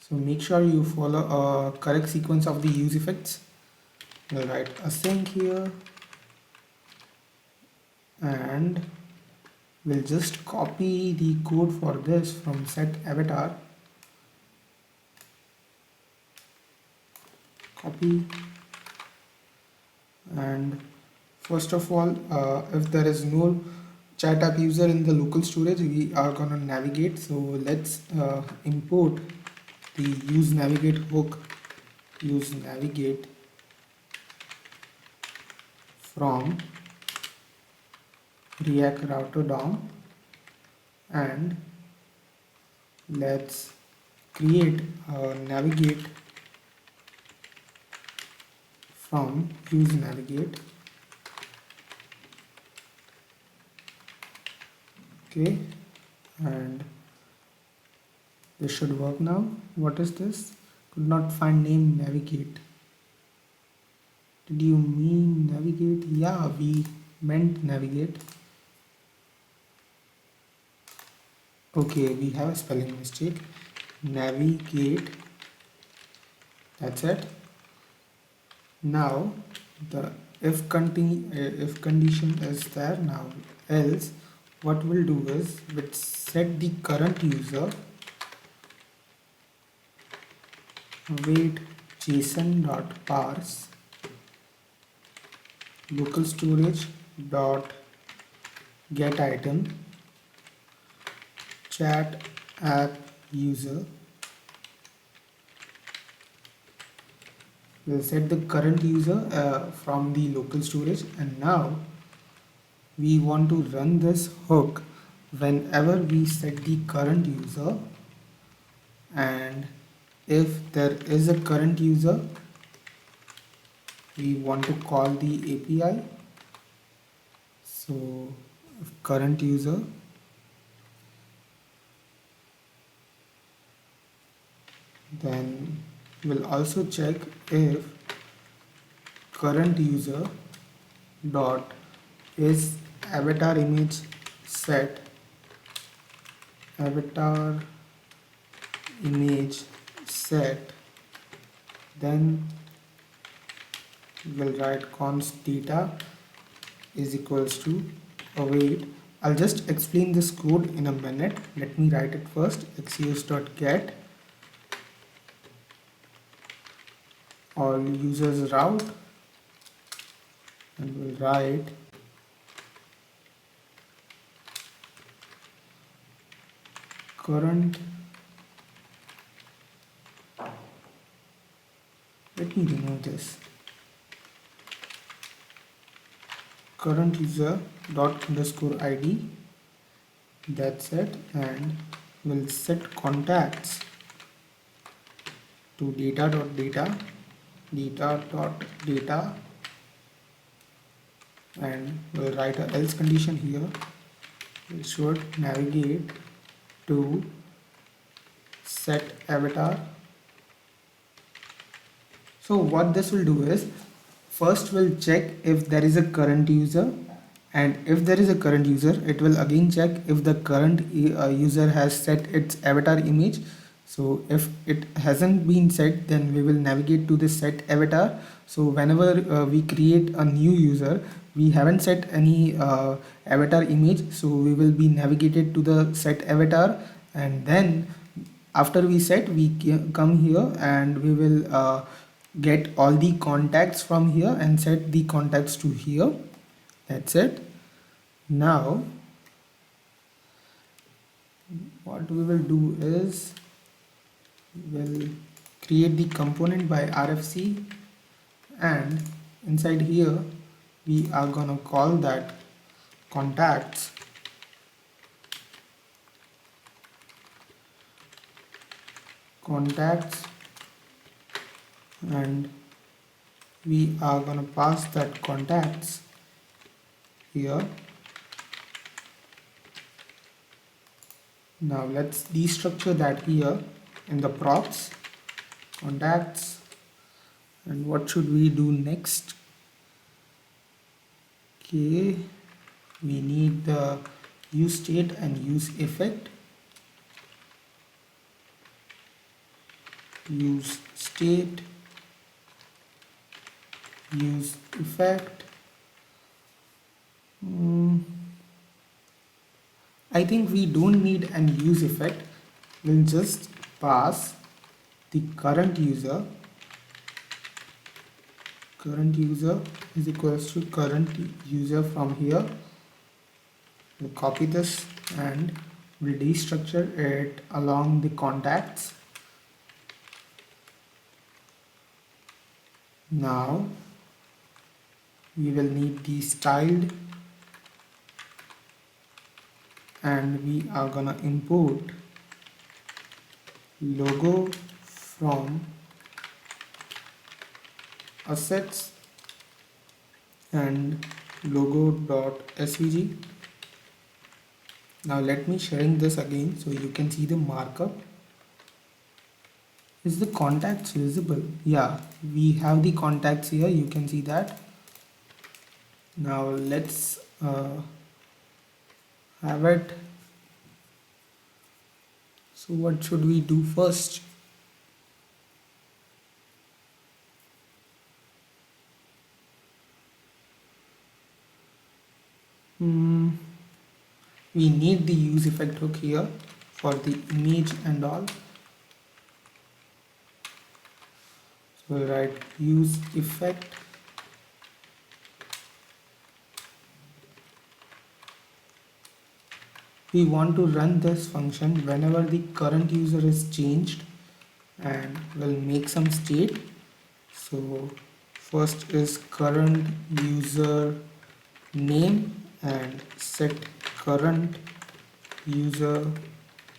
So make sure you follow a correct sequence of the use effects. We'll write async here, and we'll just copy the code for this from set avatar, copy, and First of all, if there is no chat app user in the local storage, we are gonna navigate. So let's import the use navigate hook, use navigate from React router DOM, and let's create a navigate from use navigate. Okay, and this should work now. What is this? Could not find name navigate. Did you mean navigate? Yeah, we meant navigate. Okay, we have a spelling mistake. Navigate. That's it. Now the if condition is there. Now else what we'll do is we'll set the current user await json.parse local storage dot get item chat app user. We'll set the current user from the local storage, and now we want to run this hook whenever we set the current user, and if there is a current user we want to call the API. So if current user, then we'll also check if current user dot is avatar image set avatar image set, then we'll write const data is equals to await. I'll just explain this code in a minute. Let me write it first. Axios.get all users route, and we'll write current. Let me remove this. Current user dot underscore ID. That's it, and we'll set contacts to data dot data dot data, and we'll write a else condition here. We should navigate to set avatar. So what this will do is, first we'll check if there is a current user, and if there is a current user it will again check if the current user has set its avatar image. So if it hasn't been set, then we will navigate to the set avatar. So whenever we create a new user, we haven't set any avatar image, so we will be navigated to the set avatar, and then after we set, we come here and we will get all the contacts from here and set the contacts to here. That's it. Now what we will do is we'll create the component by RFC, and inside here we are gonna call that contacts and we are gonna pass that contacts here. Now let's destructure that here in the props contacts. And what should we do next? Okay, we need the use state and use effect. Use state, use effect. I think we don't need an use effect. We'll just pass the current user current user is equals to current user. From here we'll copy this and we'll destructure it along the contacts. Now we will need the styled, and we are gonna import logo from assets and logo.svg. Now let me sharing this again so you can see the markup. Is the contacts visible? Yeah, we have the contacts here, you can see that. Now let's have it. So what should we do first? We need the use effect hook here for the image and all. So we'll write use effect we want to run this function whenever the current user is changed, and we'll make some state. So first is current user name and set current user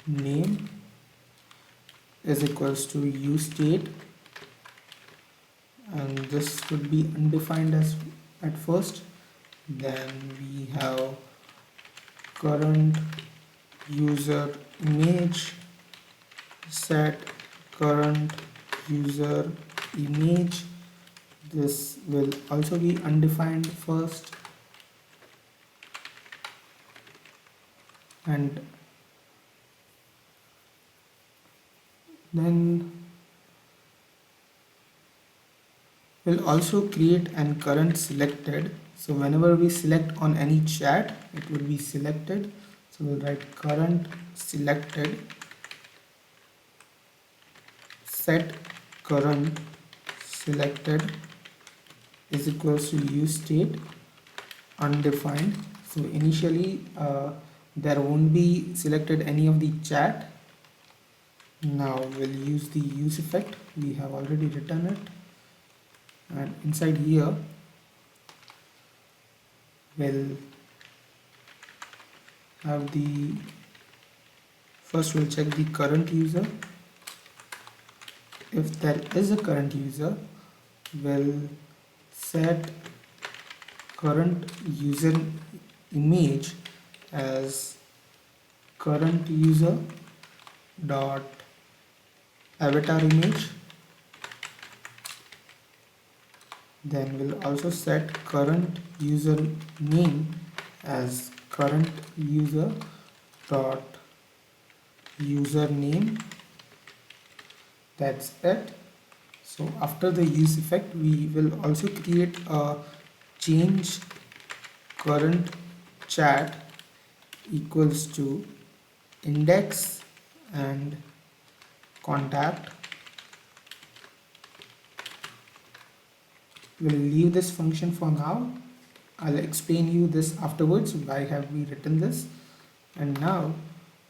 name is equals to useState, and this would be undefined as at first. Then we have current user image, set current user image. This will also be undefined first, and then we'll also create an current selected. So whenever we select on any chat, it will be selected. So we'll write current selected set current selected is equals to useState undefined. So initially there won't be selected any of the chat. Now we'll use the use effect. We have already written it, and inside here we'll have the first we'll check the current user. If there is a current user, we'll set current user image as current user dot avatar image. Then we'll also set current user name as current user dot username. That's it. So after the use effect, we will also create a change current chat equals to index and contact. We'll leave this function for now. I'll explain you this afterwards, why have we written this. And now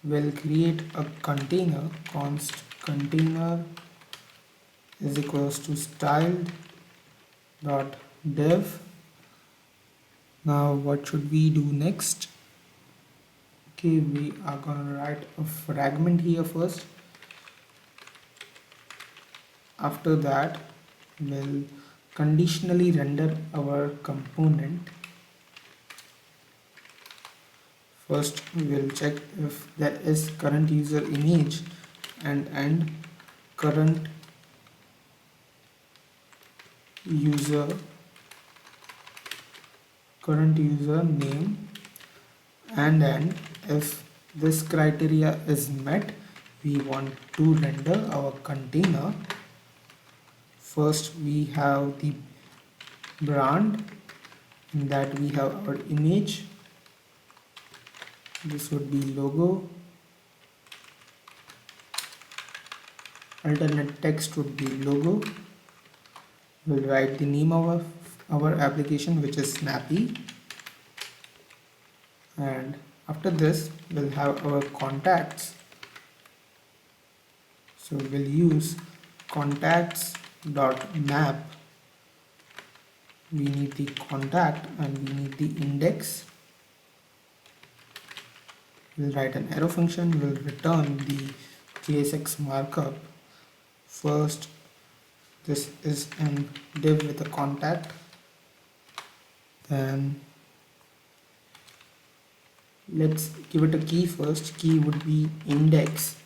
we'll create a container. Const container is equals to styled dot dev. Now what should we do next? Okay, we are gonna write a fragment here first. After that, we'll conditionally render our component. First we will check if there is current user image and current user name, and if this criteria is met, we want to render our container. First we have the brand, in that we have our image. This would be logo. Alternate text would be logo. We'll write the name of our application, which is Snappy, and after this we'll have our contacts. So we'll use contacts.map. We need the contact and we need the index. We'll write an arrow function. We'll return the JSX markup. First, this is an div with a contact. Then let's give it a key first. Key would be index.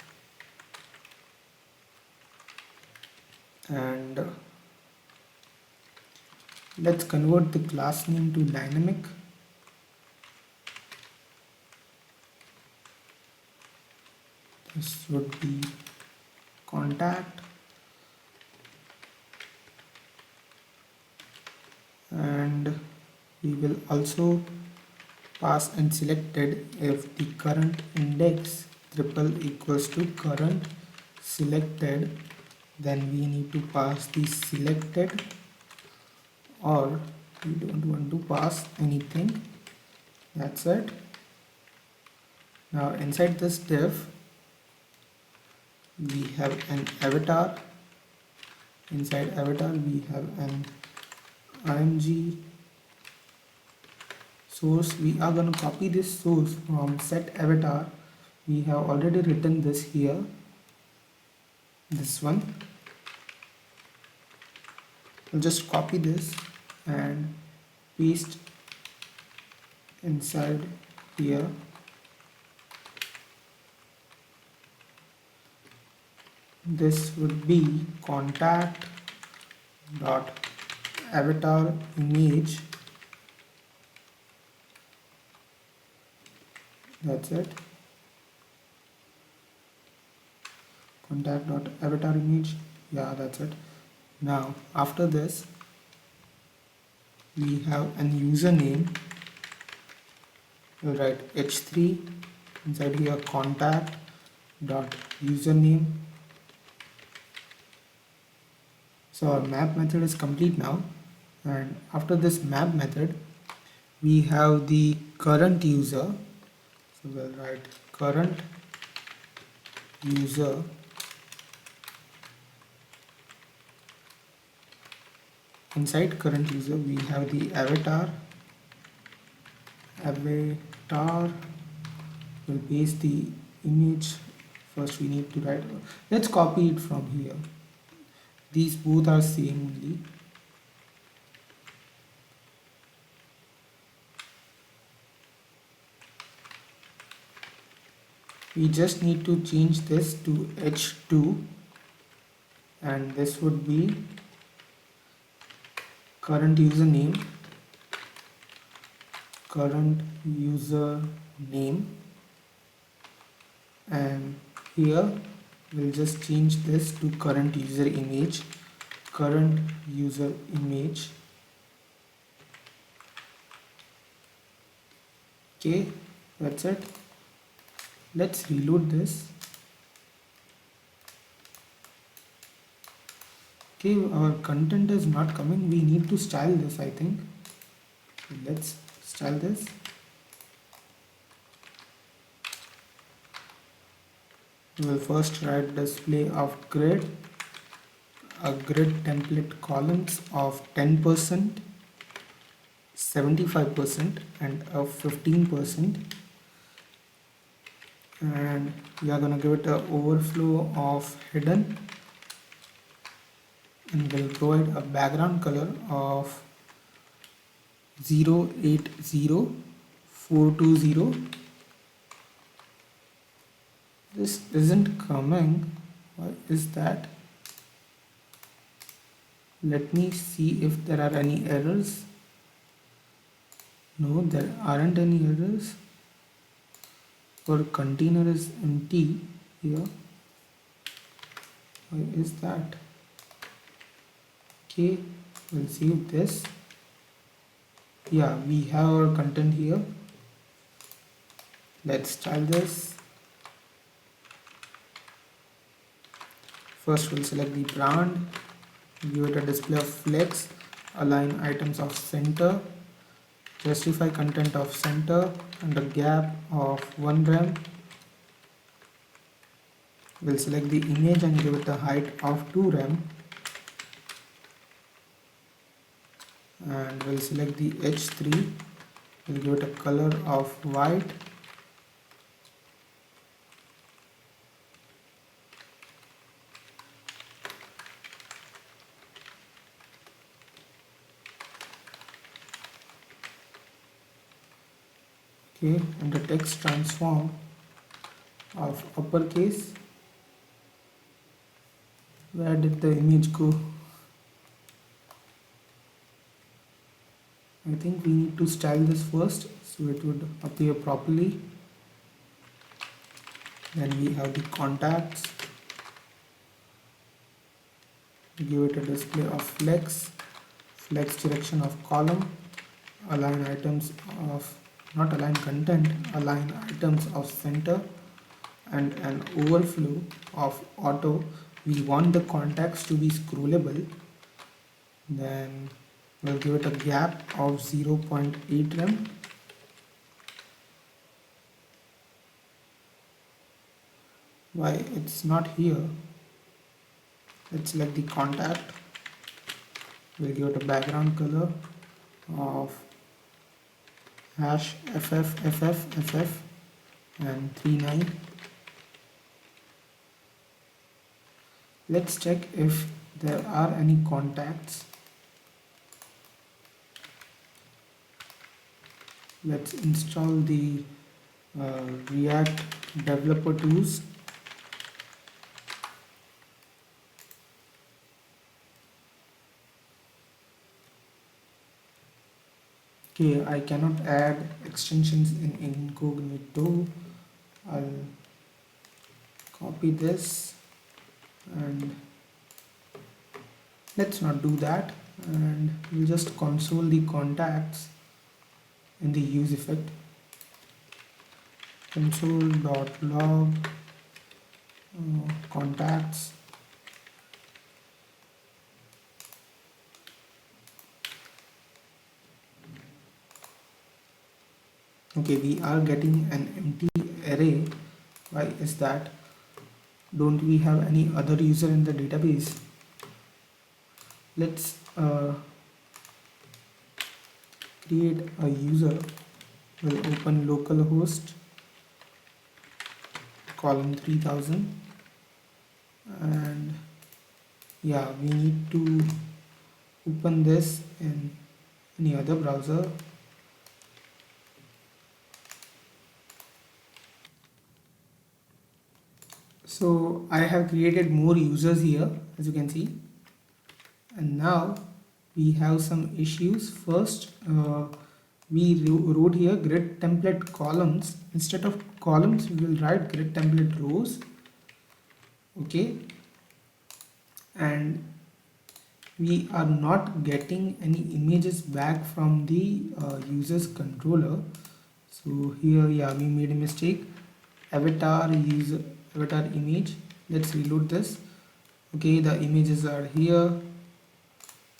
And let's convert the class name to dynamic. This would be contact, and we will also pass and selected if the current index triple equals to current selected, then we need to pass the selected, or we don't want to pass anything. That's it. Now inside this div we have an avatar. Inside avatar we have an img source. We are going to copy this source from set avatar. We have already written this here, this one. We'll just copy this and paste inside here. This would be contact dot avatar image. That's it. Contact dot avatar image. Yeah, that's it. Now after this we have an username. We'll write h3 inside here, contact dot username. So our map method is complete now, and after this map method we have the current user. So we'll write current user inside current user. We have the avatar. We'll paste the image. First we need to write, let's copy it from here. These both are same only. We just need to change this to h2, and this would be current username, and here we'll just change this to current user image. Okay, that's it. Let's reload this. Okay, our content is not coming. We need to style this, I think. Let's style this. We will first write display of grid, a grid template columns of 10%, 75% and a 15%, and we are going to give it an overflow of hidden, and we'll provide a background color of 080420. This isn't coming. Why is that? Let me see if there are any errors. No, there aren't any errors. Our container is empty here. Why is that? Okay, we'll save this. Yeah, we have our content here. Let's style this. First we'll select the brand. give it a display of flex, align items of center, justify content of center, and a gap of 1 rem. We'll select the image and give it a height of 2 rem, and we'll select the h3. We'll give it a color of white, okay, and the text transform of uppercase. Where did the image go? I think we need to style this first so it would appear properly. Then we have the contacts. Give it a display of flex, flex direction of column, align items of, not align content, align items of center, and an overflow of auto. We want the contacts to be scrollable. Then we'll give it a gap of 0.8 rem. Why it's not here? Let's select the contact. We'll give it a background color of hash ff and 39. Let's check if there are any contacts. Let's install the React developer tools. Okay, I cannot add extensions in incognito. I'll copy this and let's not do that, and we'll just console the contacts in the use effect. Console.log contacts. Okay, we are getting an empty array. Why is that? Don't we have any other user in the database? Let's create a user. We'll open localhost column 3000, and yeah, we need to open this in any other browser. So I have created more users here, as you can see, and now we have some issues. First, we wrote here grid template columns. Instead of columns, we will write grid template rows. Okay, and we are not getting any images back from the users controller. So here, yeah, we made a mistake. Avatar user avatar image. Let's reload this. Okay, the images are here.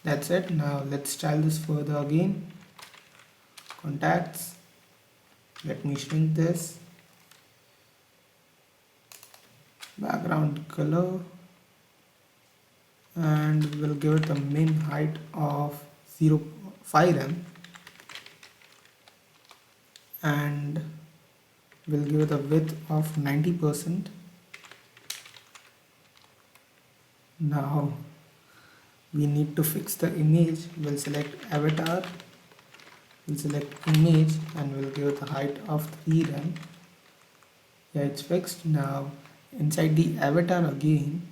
That's it. Now let's style this further again. Contacts. Let me shrink this. Background color, and we'll give it a min height of 0.5 rem, and we'll give it a width of 90%. Now we need to fix the image. We'll select avatar, we'll select image, and we'll give it a height of 3 rem. Yeah, it's fixed. Now inside the avatar again,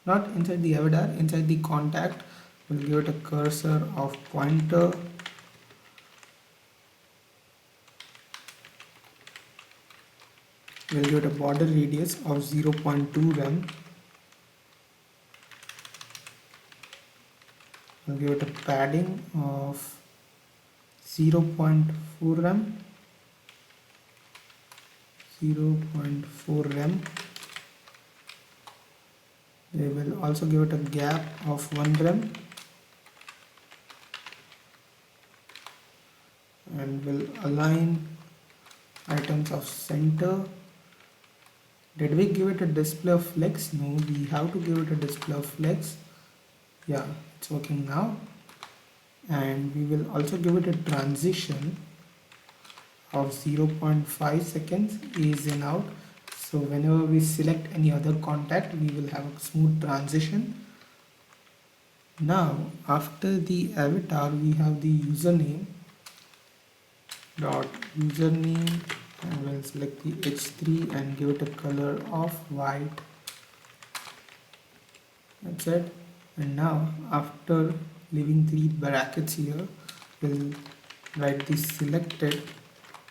not inside the avatar, inside the contact, we'll give it a cursor of pointer. We'll give it a border radius of 0.2 rem. We'll give it a padding of 0.4 rem. 0.4 rem. We will also give it a gap of 1 rem and will align items of center. Did we give it a display of flex? No, we have to give it a display of flex. Yeah, it's working now. And we will also give it a transition of 0.5 seconds is in out. So whenever we select any other contact, we will have a smooth transition. Now, after the avatar, we have the username dot username, and we'll select the h3 and give it a color of white. That's it. And now, after leaving 3 brackets here, we'll write the selected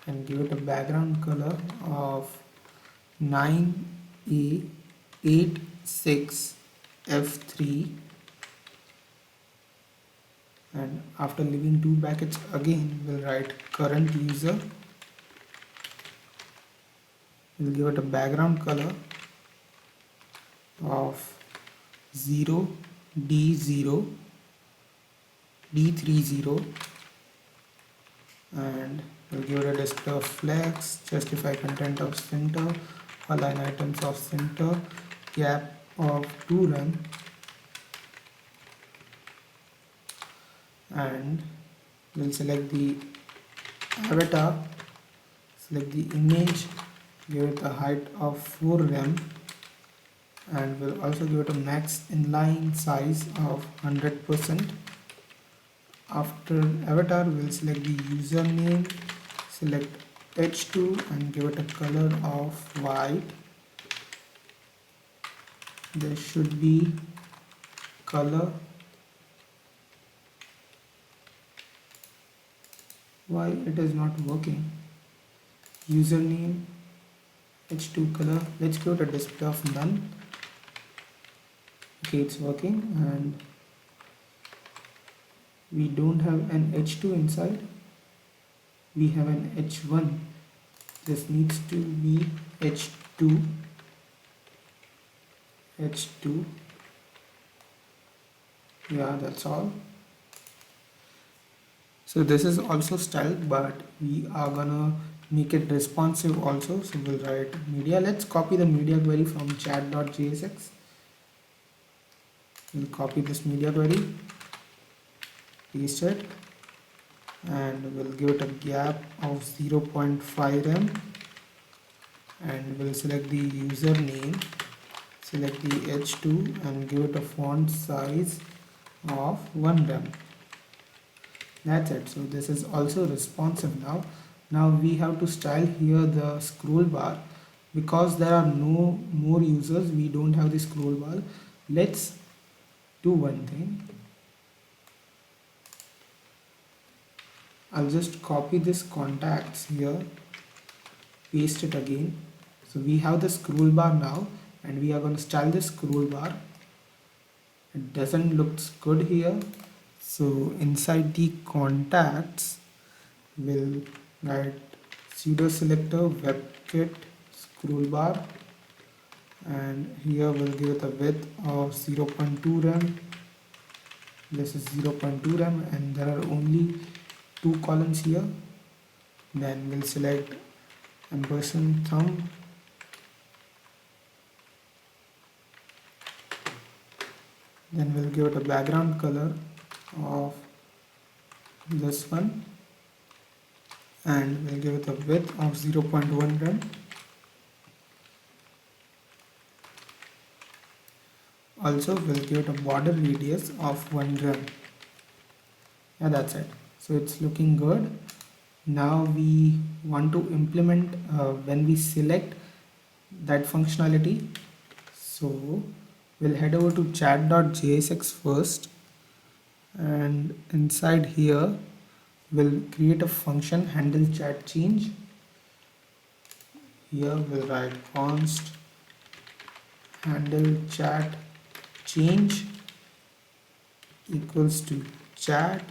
and give it a background color of 9A86F3, and after leaving 2 brackets again we'll write current user. We'll give it a background color of 0D0 D30, and we'll give it a display of flex, justify content of center, align items of center, gap of 2 rem, and we'll select the avatar, select the image, give it a height of 4 rem, and we'll also give it a max inline size of 100%. After avatar, we'll select the username, select h2 and give it a color of white. There should be color. Why it is not working? Username, h2 color. Let's give it a display of none. Okay, it's working, and we don't have an h2 inside. We have an h1. This needs to be h2. h2. Yeah, that's all. So this is also styled, but we are gonna make it responsive also. So we'll write media. Let's copy the media query from chat.jsx. We'll copy this media query, paste it, and we'll give it a gap of 0.5 rem, and we'll select the username, select the h2 and give it a font size of 1 rem. That's it. So this is also responsive now. Now we have to style here the scroll bar. Because there are no more users, we don't have the scroll bar. Let's do one thing. I'll just copy this contacts here, paste it again. So we have the scroll bar now, and we are going to style the scroll bar. It doesn't look good here. So inside the contacts, we'll write pseudo selector webkit scroll bar, and here we'll give it a width of 0.2 rem. This is 0.2 rem, and there are only 2 columns here. Then we'll select ampersand thumb, then we'll give it a background color of this one, and we'll give it a width of 0.1 rem. Also we'll give it a border radius of 1 rem. Yeah, that's it. So it's looking good. Now we want to implement when we select that functionality. So we'll head over to chat.jsx first, and inside here we'll create a function handle chat change. Here we'll write const handle chat change equals to chat,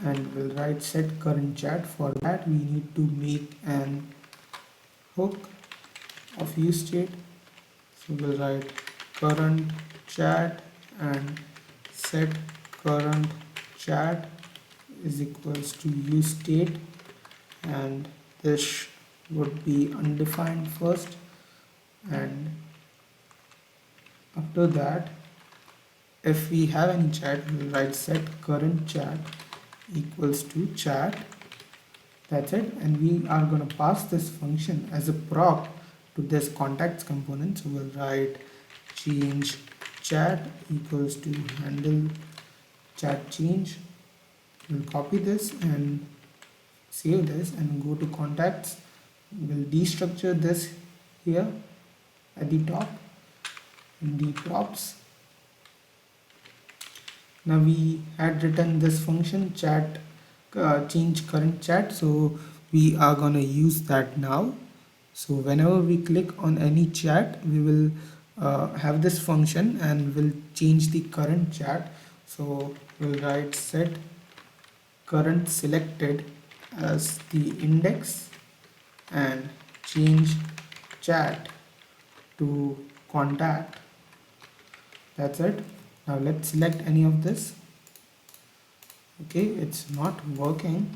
and we'll write set current chat. For that we need to make an hook of use state. So we'll write current chat and set current chat is equals to use state, and this would be undefined first, and after that if we have any chat we'll write set current chat equals to chat. That's it, and we are going to pass this function as a prop to this contacts component. So we'll write change chat equals to handle chat change. We'll copy this and save this and go to contacts. We'll destructure this here at the top in the props. Now we had written this function chat change current chat, so we are going to use that now. So whenever we click on any chat we will have this function and we'll change the current chat. So we'll write set current selected as the index and change chat to contact. That's it. Now let's select any of this. Okay, it's not working.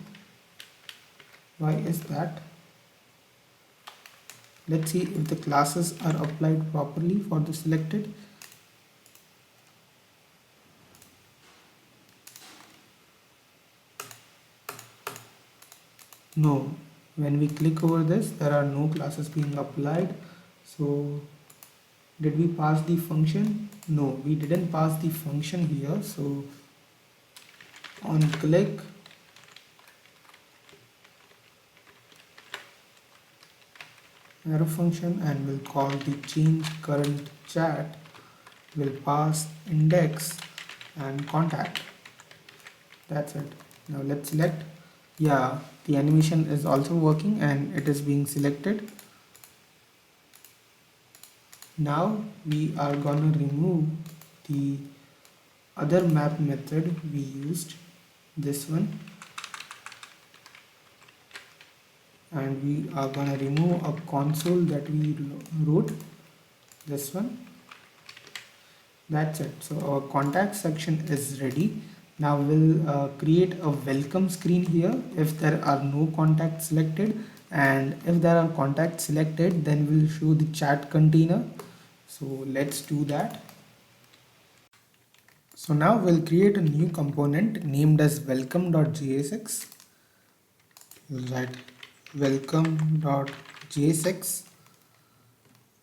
Why is that? Let's see if the classes are applied properly for the selected. No, when we click over this there are no classes being applied. So did we pass the function? No, we didn't pass the function here. So on click arrow function and we'll call the change current chat, will pass index and contact. That's it. Now let's select. Yeah, the animation is also working and it is being selected. Now we are going to remove the other map method we used, this one, and we are going to remove a console that we wrote, this one. That's it. So our contact section is ready. Now we'll create a welcome screen here if there are no contacts selected, and if there are contacts selected then we'll show the chat container. So let's do that. So now we'll create a new component named as welcome.jsx. We'll write welcome.jsx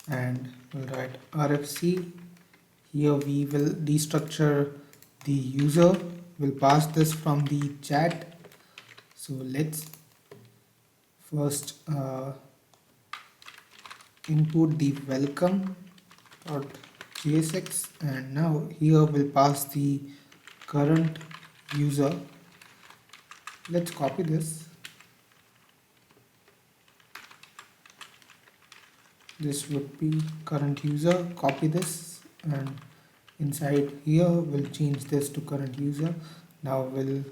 and we'll write RFC. Here we will destructure the user. We'll pass this from the chat. So let's first input the welcome.jsx, and now here we'll pass the current user. Let's copy this. This would be current user. Copy this and inside here we'll change this to current user. Now we'll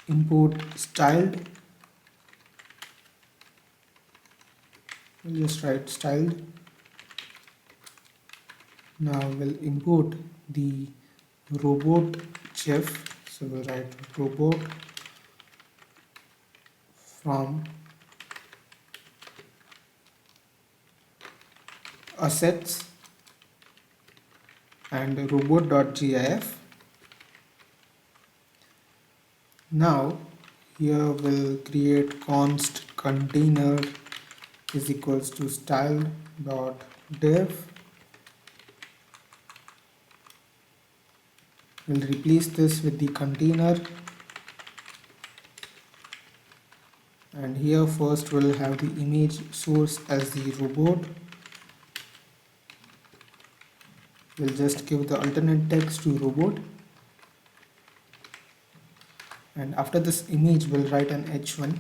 import styled. We'll just write styled. Now we'll import the robot chef. So we'll write robot from assets and robot.gif. Now here we'll create const container is equals to style.div. We'll replace this with the container, and here first we'll have the image source as the robot. We'll just give the alternate text to robot, and after this image we'll write an h1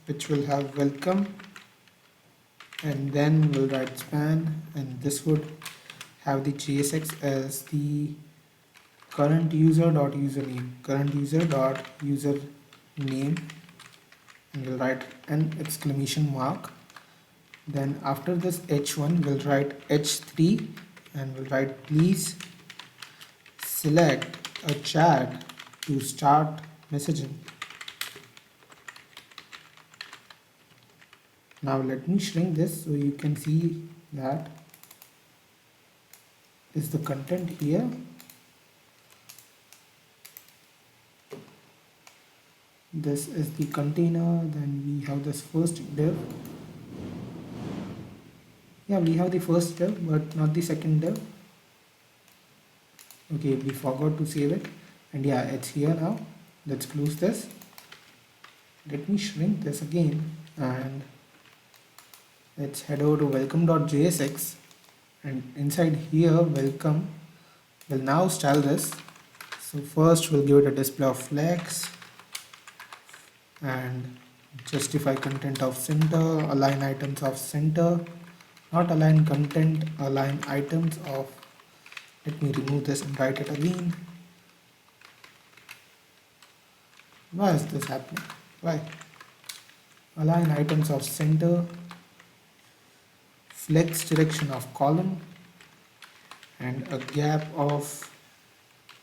which will have welcome, and then we'll write span, and this would have the JSX as the current user.username, current user.username, and we'll write an exclamation mark. Then after this h1 we'll write h3 and we'll write please select a chat to start messaging. Now let me shrink this so you can see that is the content here. This is the container, then we have this first div. Yeah, we have the first div but not the second div. Okay, we forgot to save it, and yeah, it's here now. Let's close this. Let me shrink this again, and let's head over to welcome.jsx, and inside here welcome will now style this. So first we'll give it a display of flex and justify content of center, align items of center, not align content, align items of. Let me remove this and write it again. Why is this happening? Why? Align items of center, flex direction of column, and a gap of,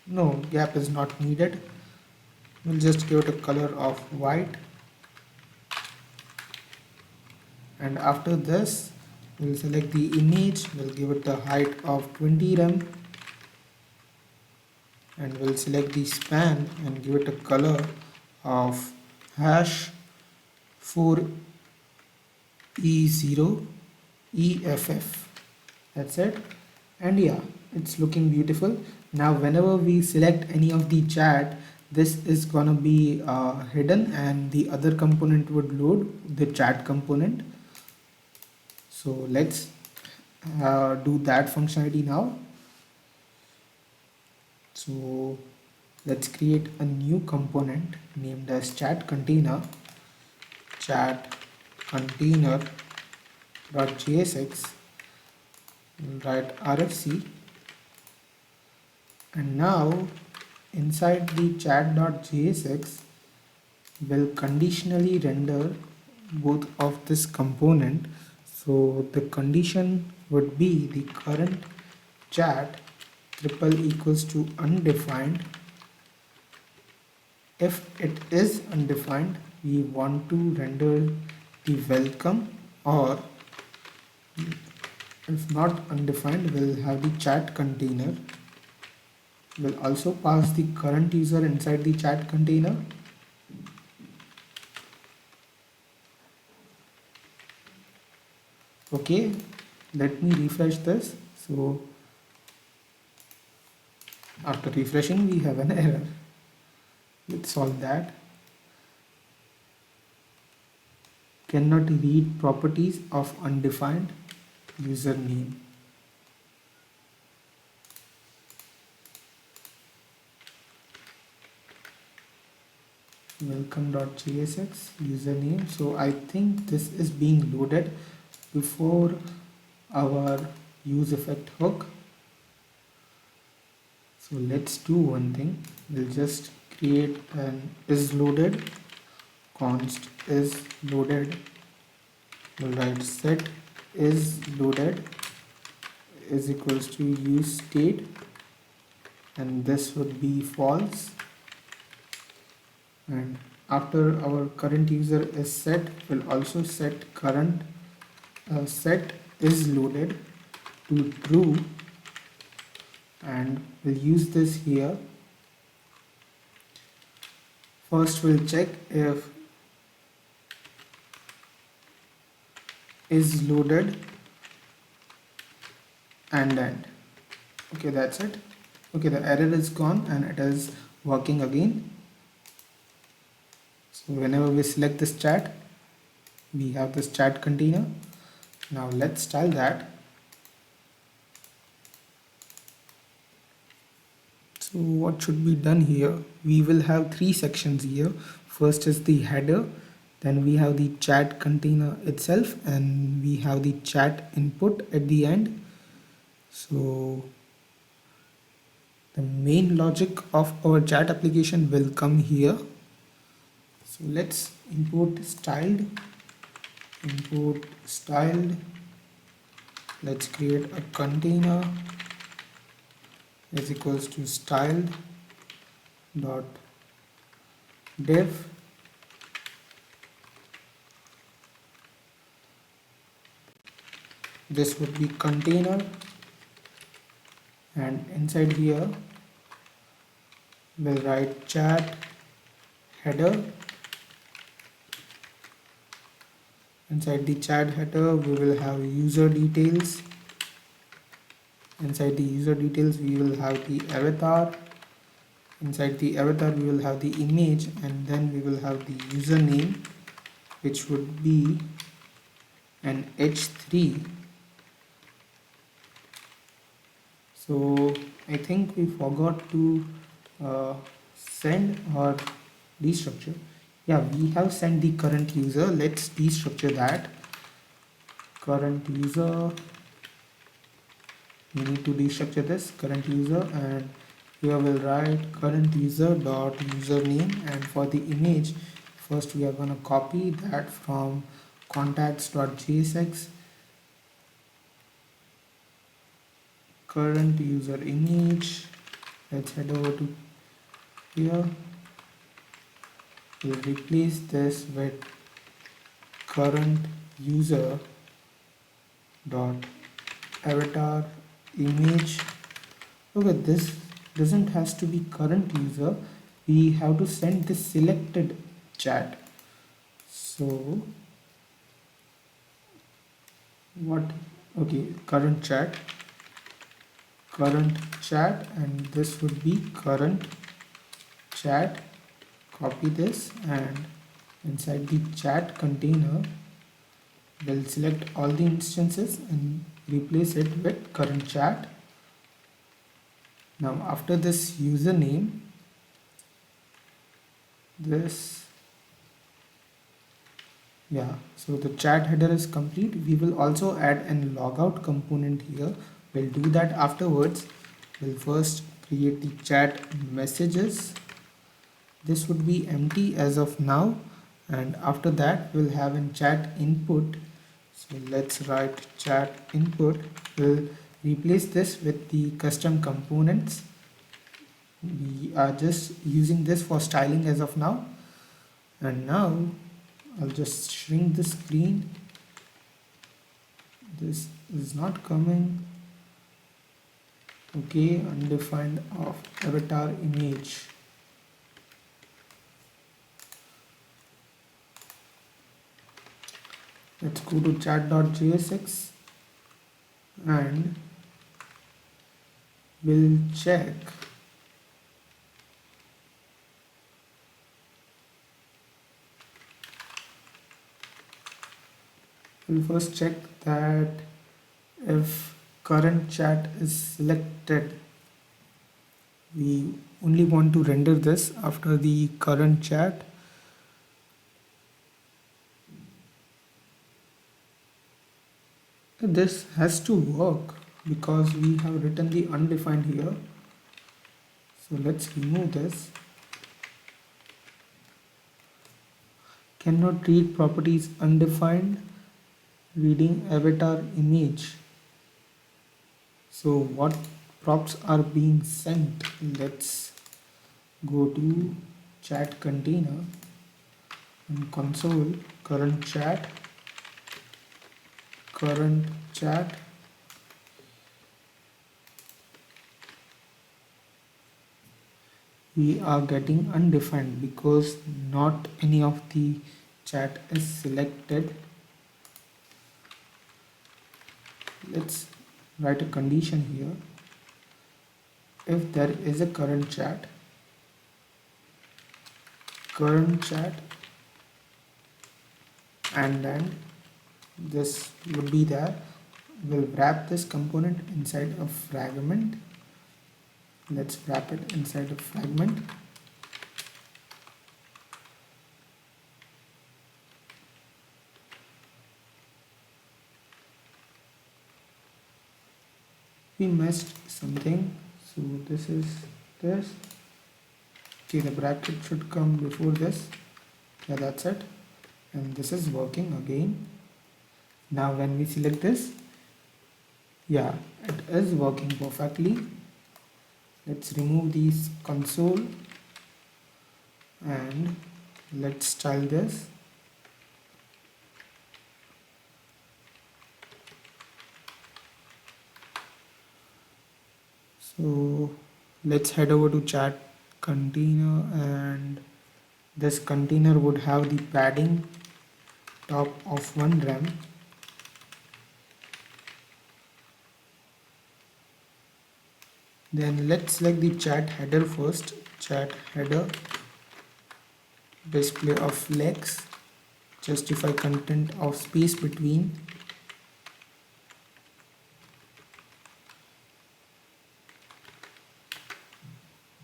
no, gap is not needed. We'll just give it a color of white. And after this, we'll select the image, we'll give it a height of 20 rem, and we'll select the span and give it a color of hash 4E0 EFF. That's it. And yeah, it's looking beautiful. Now whenever we select any of the chat, this is gonna be hidden and the other component would load, the chat component. So let's do that functionality now. So let's create a new component named as chat container .jsx. We'll write RFC, and now inside the chat.jsx will conditionally render both of this component. So the condition would be the current chat triple equals to undefined. If it is undefined, we want to render the welcome, or if not undefined, we'll have the chat container. We'll also pass the current user inside the chat container. Okay, let me refresh this. So after refreshing, we have an error. Let's solve that. Cannot read properties of undefined username. Welcome.jsx username. So I think this is being loaded before our use effect hook. So let's do one thing. We'll just create an is loaded, const is loaded. We'll write set is loaded is equals to use state, and this would be false. And after our current user is set, we'll also set current set is loaded to true, and we'll use this here. First we'll check if is loaded and end. Okay, that's it. Okay, the error is gone and it is working again. So whenever we select this chat, we have this chat container. Now let's style that. So what should be done here? We will have three sections here. First is the header, then we have the chat container itself, and we have the chat input at the end. So the main logic of our chat application will come here. So let's import styled Let's create a container is equals to styled dot div. This would be container, and inside here we'll write chat header. Inside the chat header we will have user details. Inside the user details we will have the avatar. Inside the avatar we will have the image, and then we will have the username, which would be an h3. So I think we forgot to send or destructure. Yeah, we have sent the current user. Let's destructure that. Current user, we need to destructure this current user, and here we'll write current user dot username. And for the image, first we are going to copy that from contacts.jsx, current user image. Let's head over to here. We'll replace this with current user dot avatar image. Okay, this doesn't has to be current user. We have to send the selected chat. So what? Okay, current chat, and this would be current chat. Copy this, and inside the chat container we'll select all the instances and replace it with current chat. Now after this username, so the chat header is complete. We will also add an logout component here. We'll do that afterwards. We'll first create the chat messages. This would be empty as of now, and after that we'll have a chat input. So let's write chat input. We'll replace this with the custom components. We are just using this for styling as of now. And now I'll just shrink the screen. This is not coming. Okay, undefined of avatar image. Let's go to chat.jsx and we'll check we'll first check that if current chat is selected. We only want to render this after the current chat. This has to work because we have written the undefined here. So let's remove this. Cannot read properties undefined, reading avatar image. So what props are being sent? Let's go to chat container and console current chat. We are getting undefined because not any of the chat is selected. Let's write a condition here. If there is a current chat, and then this would be there, we'll wrap this component inside a fragment. Let's wrap it inside a fragment. We missed something, so this is this. Okay, the bracket should come before this. Yeah, that's it, and this is working again. Now when we select this, Yeah, it is working perfectly. Let's remove these console and let's style this. So let's head over to chat container, and this container would have the padding top of 1 rem. Then let's select the chat header first. Chat header, display of flex, justify content of space between.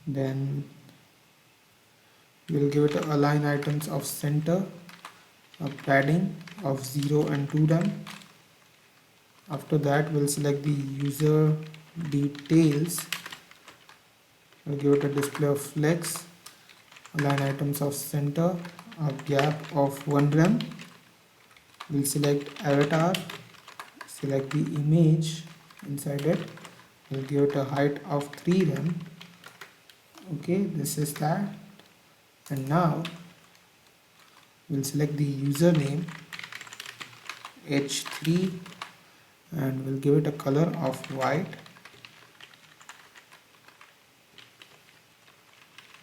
Then we'll give it a align items of center, a padding of 0 and 2 rem. After that we'll select the user details. We'll give it a display of flex, align items of center, a gap of 1 rem. We'll select avatar, select the image inside it. We'll give it a height of 3 rem. Okay, this is that. And now we'll select the username h3 and we'll give it a color of white.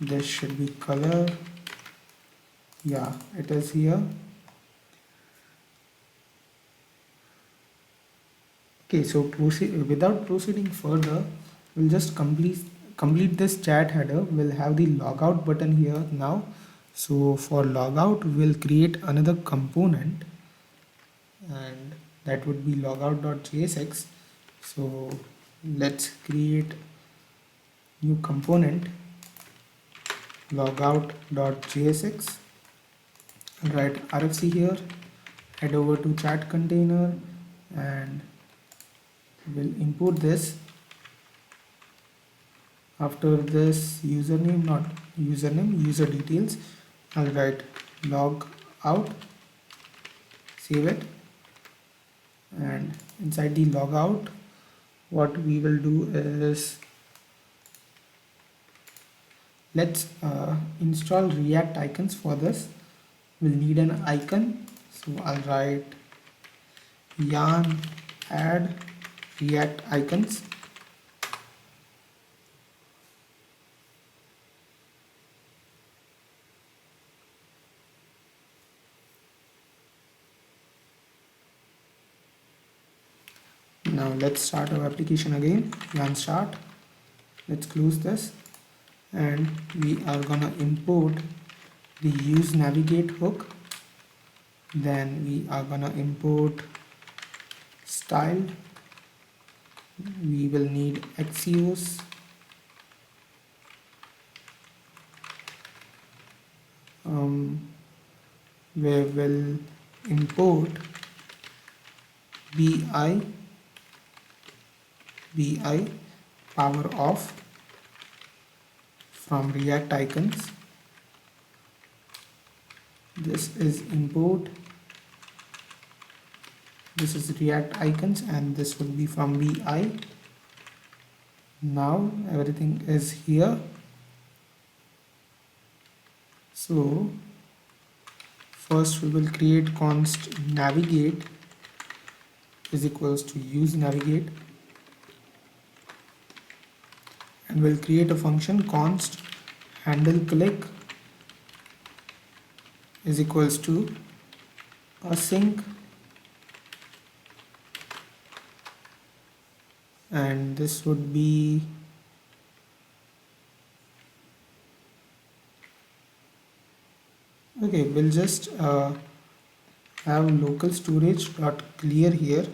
This should be color. Yeah, it is here. Okay, so without proceeding further, we'll just complete this chat header. We'll have the logout button here now. So for logout, we'll create another component, and that would be logout.jsx. So let's create new component, logout.jsx. Write RFC here, head over to chat container, and we'll import this. After this username, not username, user details, I'll write log out, save it, and inside the logout, what we will do is let's install React icons. For this we'll need an icon, so I'll write yarn add React icons. Now let's start our application again. Yarn start. Let's close this, and we are gonna import the use navigate hook. Then we are gonna import styled. We will need Axios, where we'll import bi power off from React icons. This is import. This is React icons, and this will be from bi. Now everything is here. So first we will create const navigate is equals to use navigate, and we'll create a function const handle click is equals to async, and this would be okay. We'll just have local storage dot clear here,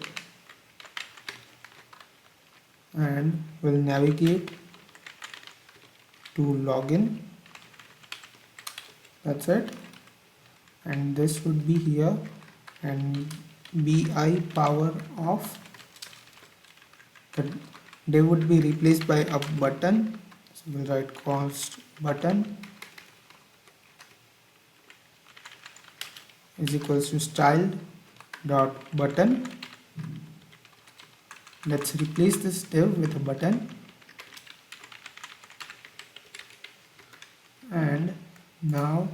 and we'll navigate to login. That's it, and this would be here, and bi power off, but they would be replaced by a button. So we'll write const button is equals to styled dot button. Let's replace this div with a button, and now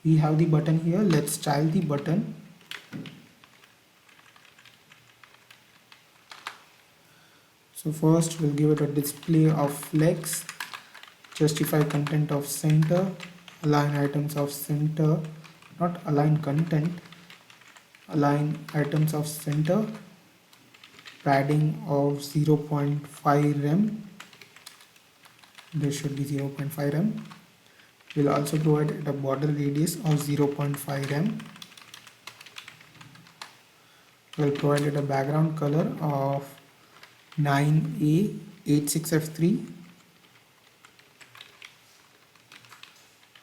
we have the button here. Let's style the button. So first we'll give it a display of flex, justify content of center, align items of center, not align content, align items of center, padding of 0.5 rem. This should be 0.5 rem. We'll also provide a border radius of 0.5 rem. We'll provide it a background color of 9A86F3.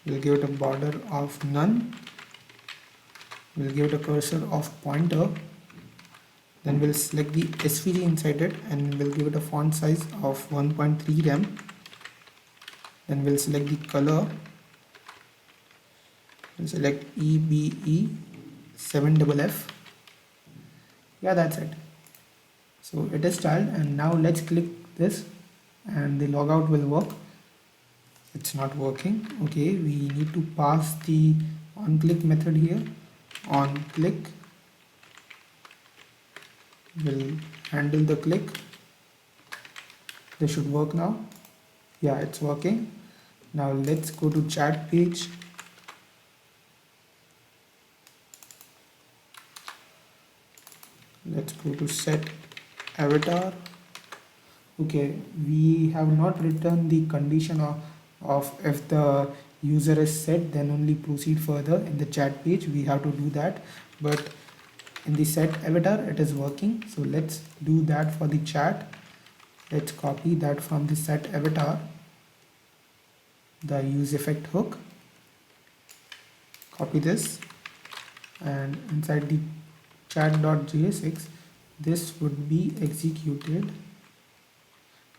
We'll give it a border of none. We'll give it a cursor of pointer. Then we'll select the SVG inside it and we'll give it a font size of 1.3 rem. Then we'll select the color. We'll select EBE7FF. Yeah, that's it. So it is styled, and now let's click this and the logout will work. It's not working. Okay, we need to pass the onClick method here. OnClick will handle the click. This should work now. Yeah, it's working. Now let's go to chat page. Let's go to set avatar. Okay, we have not written the condition of if the user is set, then only proceed further. In the chat page we have to do that, but in the set avatar it is working. So let's do that for the chat. Let's copy that from the set avatar, the use effect hook. Copy this, and inside the chat.jsx this would be executed.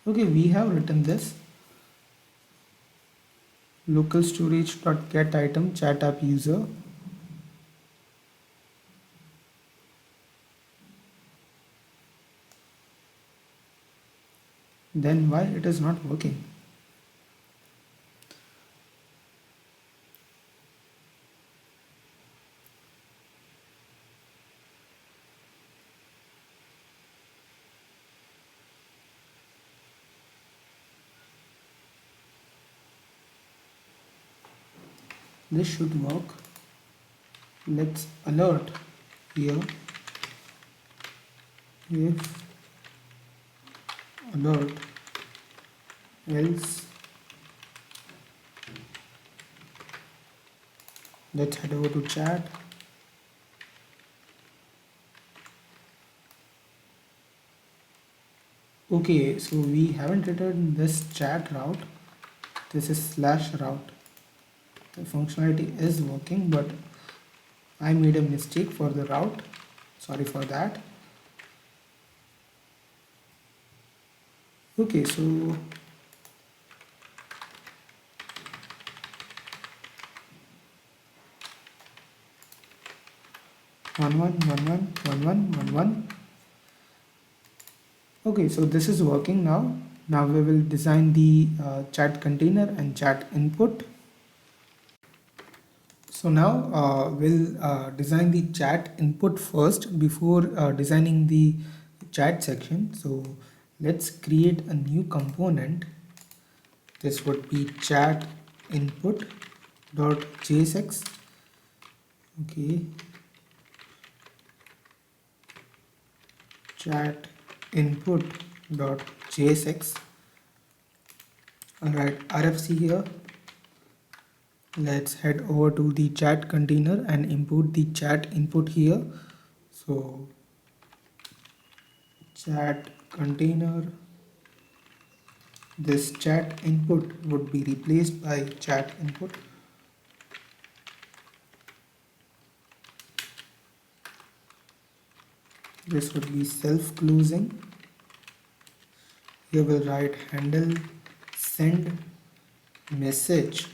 Okay, we have written this local storage.get item chat app user. Then why it is not working? This should work. Let's alert here if alert else. Let's head over to chat. Okay, so we haven't written this chat route. This is slash route. The functionality is working, but I made a mistake for the route. Sorry for that. Okay, so one. Okay, so this is working now. Now we will design the chat container and chat input. So now we'll design the chat input first before designing the chat section. So let's create a new component. This would be chat input.jsx. Okay, chat input.jsx. Alright, RFC here. Let's head over to the chat container and import the chat input here. So chat container, this chat input would be replaced by chat input. This would be self-closing. Here we'll write handle send message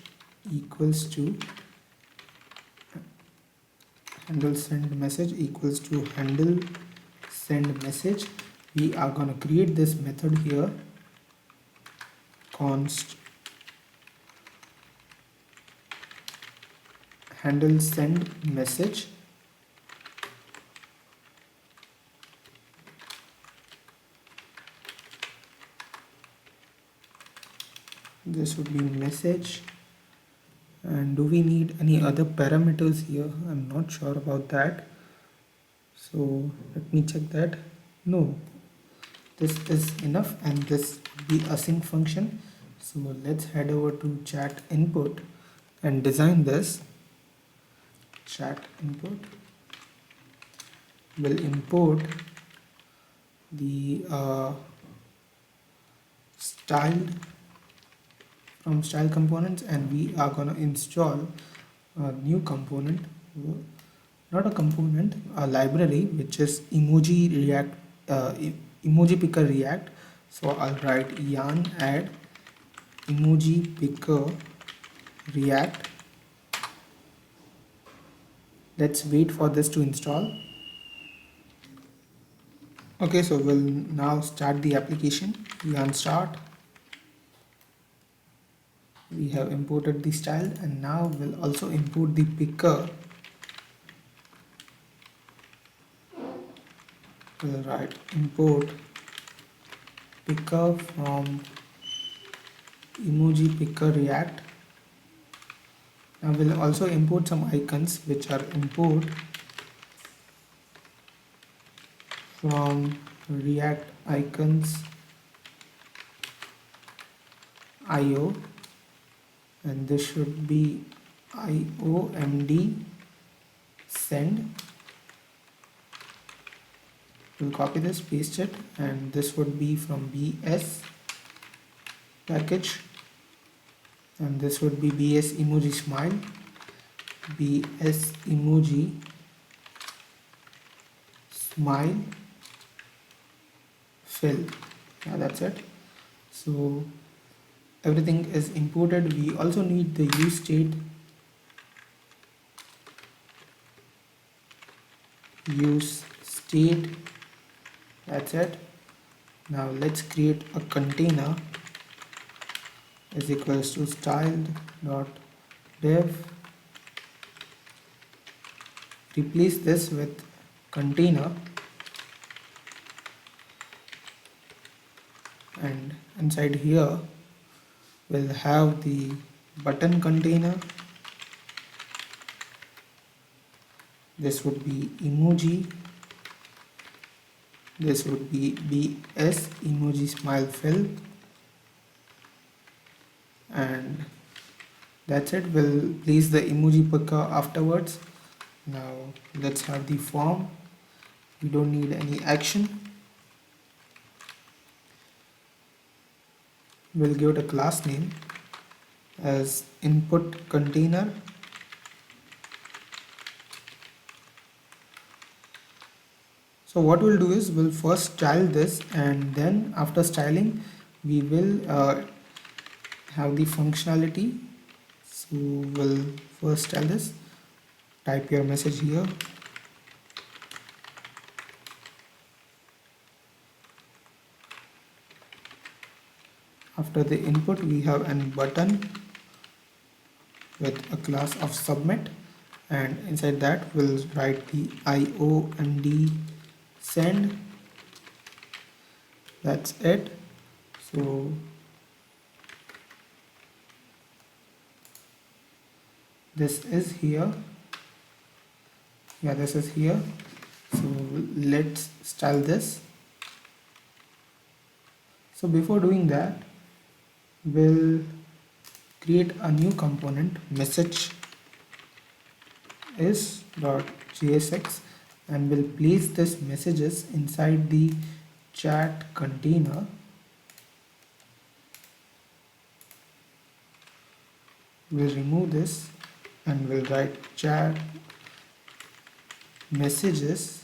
equals to handle send message equals to handle send message, we are going to create this method here, const handle send message. This would be message. And do we need any other parameters here? I'm not sure about that. So let me check that. No, this is enough, and this would be a sync function. So let's head over to chat input and design this. Chat input will import the styled from style components, and we are going to install a new component, not a component, a library, which is emoji picker react. So I'll write yarn add emoji picker react. Let's wait for this to install. Okay, so we'll now start the application. Yarn start. We have imported the style, and now we'll also import the picker. We'll write import picker from emoji picker react. Now we'll also import some icons, which are import from react icons IO, and this should be IOMD send. We'll copy this, paste it, and this would be from BS package, and this would be BS emoji smile, BS emoji smile fill. Yeah, that's it. So everything is imported. We also need the use state, that's it. Now let's create a container is equals to styled dot dev. Replace this with container, and inside here we'll have the button container. This would be emoji. This would be BS emoji smile fill, and that's it. We'll place the emoji picker afterwards. Now let's have the form. We don't need any action. We'll give it a class name as input container. So what we'll do is we'll first style this, and then after styling we will have the functionality. So we'll first style this. Type your message here. After the input we have a button with a class of submit, and inside that we'll write the IOMD send. That's it. So this is here. Yeah, this is here. So let's style this. So before doing that, we'll create a new component, message is.jsx, and we'll place this messages inside the chat container. We'll remove this and we'll write chat messages.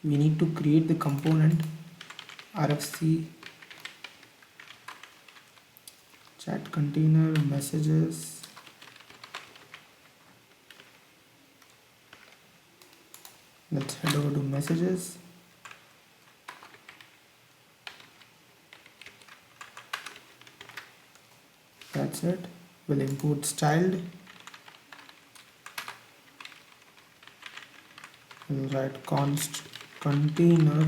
We need to create the component RFC chat container messages. Let's head over to messages. That's it. We'll import styled. We'll write const container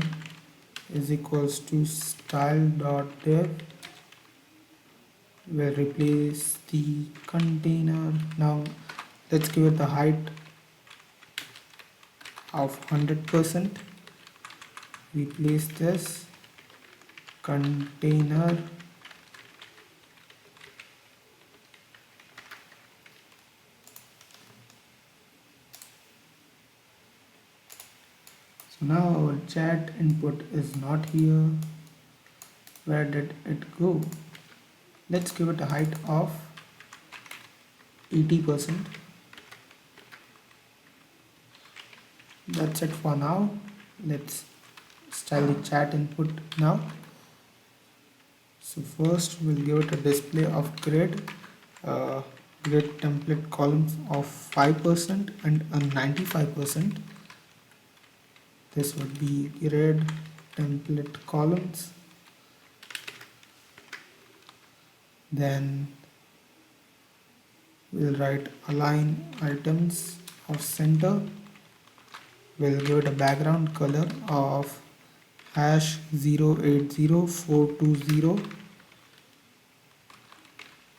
is equals to style.div. We'll replace the container. Now let's give it the height of 100%. Replace this container so now our chat input is not here. Where did it go? Let's give it a height of 80%. That's it for now. Let's style the chat input now. So first we'll give it a display of grid template columns of 5% and a 95%. This would be grid template columns. Then we'll write align items of center. We'll give it a background color of #080420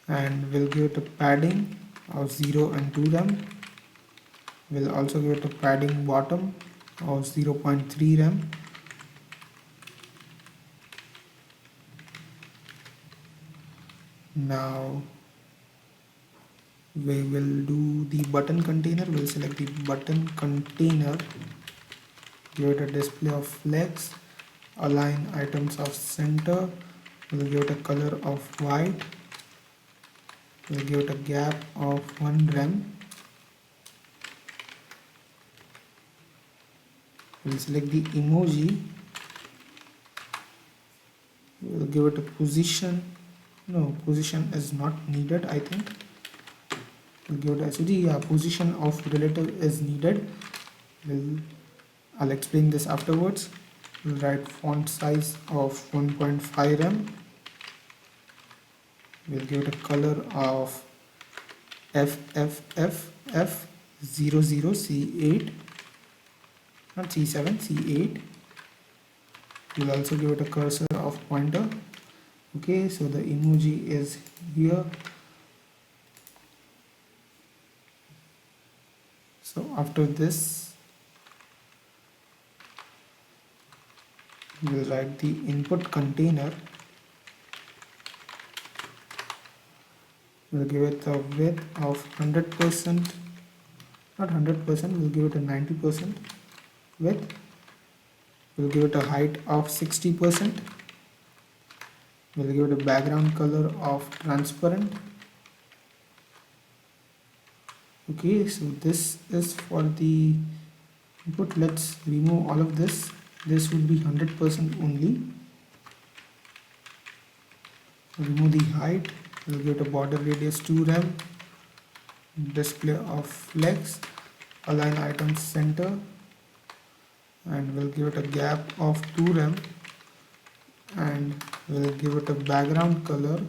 and we'll give it a padding of 0 and 2 rem. We'll also give it a padding bottom of 0.3 rem. Now we will do the button container. We'll select the button container, give it a display of flex, align items of center. We'll give it a color of white. We'll give it a gap of 1 rem. We'll select the emoji. We'll give it a position. No, position is not needed, I think. We'll give it a position of relative is needed. I'll explain this afterwards. We'll write font size of 1.5 rem. We'll give it a color of FFFF00C8, not C7, C8. We'll also give it a cursor of pointer. Okay, so the emoji is here. So after this, we'll write the input container. We'll give it a width of 100%, not 100%, we'll give it a 90% width. We'll give it a height of 60%. We'll give it a background color of transparent. Okay, so this is for the input. Let's remove all of this. This would be 100% only. Remove the height. We'll give it a border radius 2 rem, display of flex, align items center, and we'll give it a gap of 2 rem, and we'll give it a background color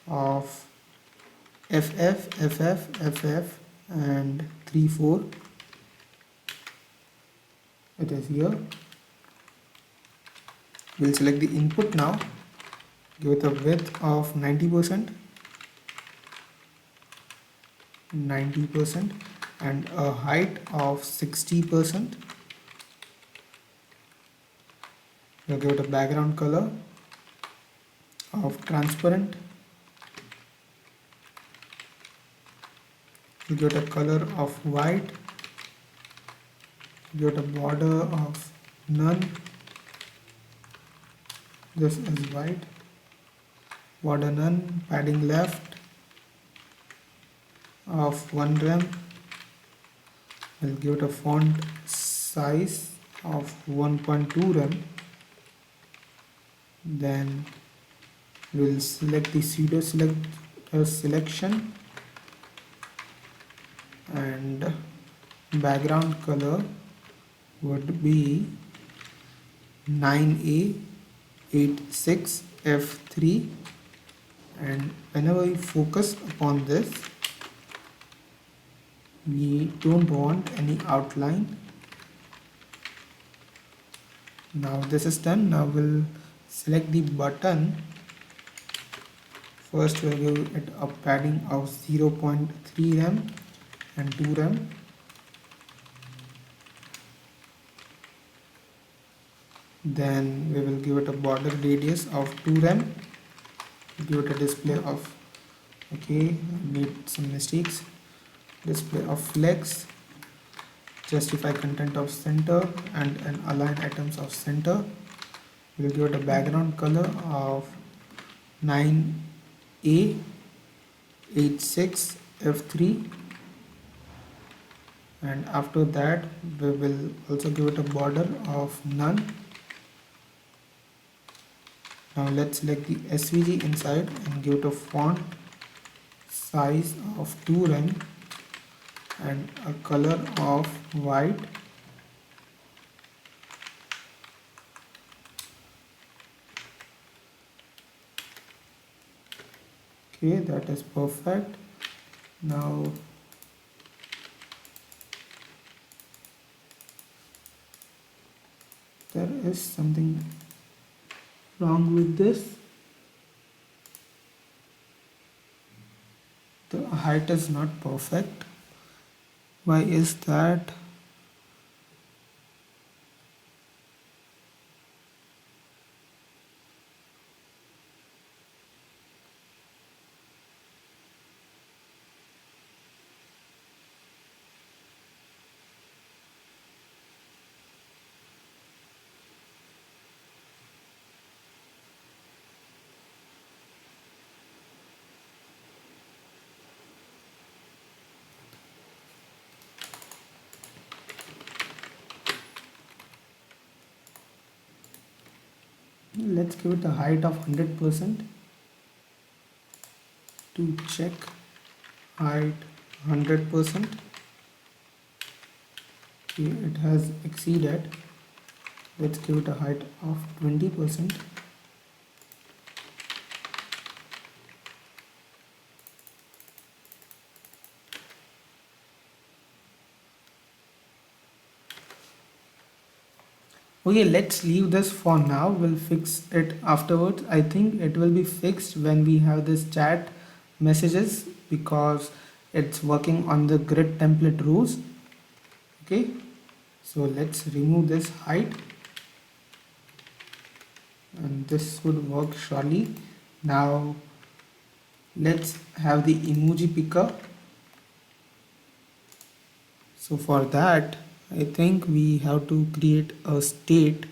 of FF and 3-4. It is here. We'll select the input now, give it a width of 90% and a height of 60%. We'll give it a background color of transparent. We'll give it a color of white. Give it a border of none. This is white. Border none. Padding left of 1 rem. We'll give it a font size of 1.2 rem. Then we'll select the pseudo selection and background color would be 9A86F3, and whenever we focus upon this, we don't want any outline. Now this is done. Now we'll select the button. First we'll give it a padding of 0.3 rem and 2 rem. Then we will give it a border radius of 2 rem. Give it a display of, okay, made some mistakes. Display of flex, justify content of center, and an align items of center. We'll give it a background color of 9A86F3, and after that we will also give it a border of none. Now let's select the SVG inside and give it a font size of 2 rem and a color of white. Okay, that is perfect. Now there is something wrong with this. The height is not perfect. Why is that? Let's give it a height of 100% to check. Height 100%. Okay, it has exceeded. Let's give it a height of 20%. Okay, let's leave this for now. We'll fix it afterwards. I think it will be fixed when we have this chat messages, because it's working on the grid template rules. Okay, so let's remove this height, and this would work surely. Now let's have the emoji picker. So for that, I think we have to create a state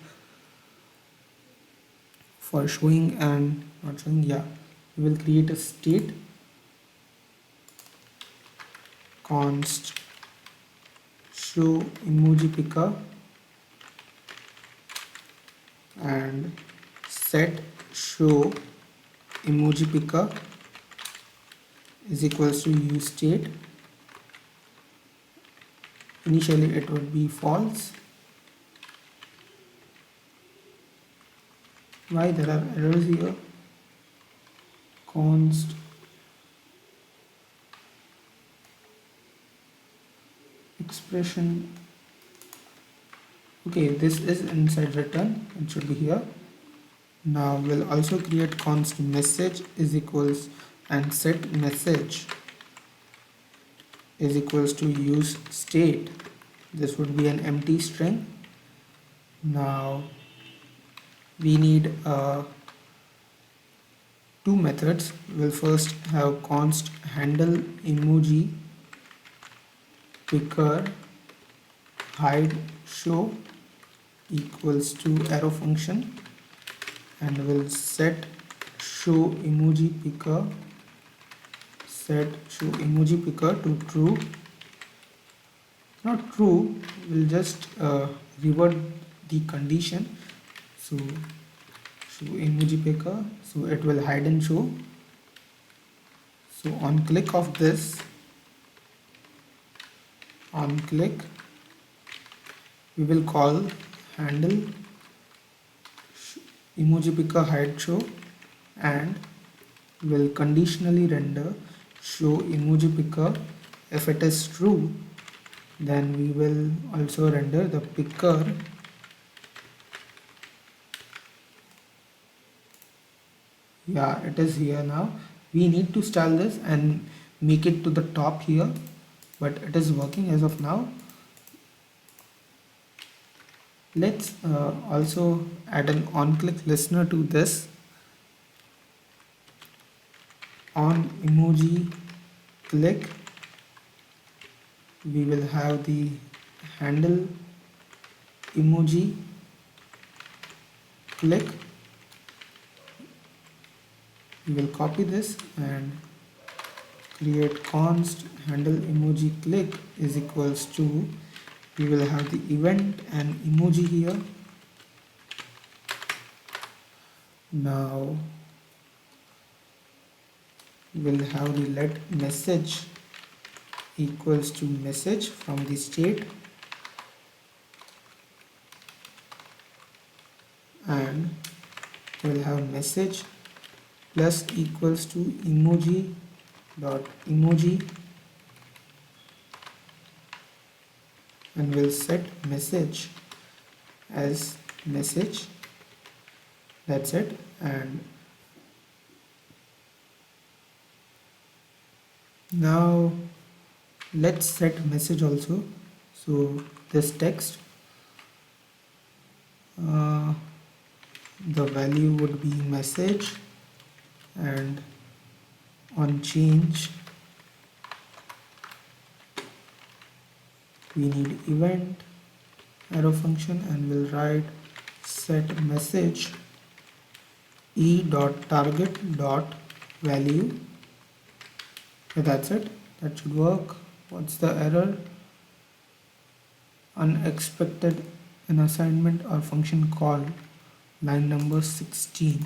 for showing and not showing. Yeah, we will create a state const show emoji picker and set show emoji picker is equals to use state. Initially it would be false. Why there are errors here? Const expression. Okay, this is inside return. It should be here. Now we'll also create const message is equals and set message is equals to use state. This would be an empty string. Now we need two methods. We'll first have const handle emoji picker hide show equals to arrow function, and we'll set show emoji picker to true. Not true, we'll just revert the condition. So show emoji picker, so it will hide and show. So on click of this, on click We will call handle emoji picker hide show, and will conditionally render show emoji picker. If it is true, then we will also render the picker. Yeah, it is here now. We need to style this and make it to the top here, but it is working as of now. Let's also add an on-click listener to this. On emoji click, we will have the handle emoji click. We will copy this and create const handle emoji click is equals to, we will have the event and emoji here. Now we'll have the let message equals to message from the state, and we'll have message plus equals to emoji dot emoji, and we'll set message as message. That's it. And now let's set message also. So this text, the value would be message, and on change we need event arrow function, and we'll write set message e.target.value. Okay, that's it. That should work. What's the error? Unexpected an assignment or function call, line number 16.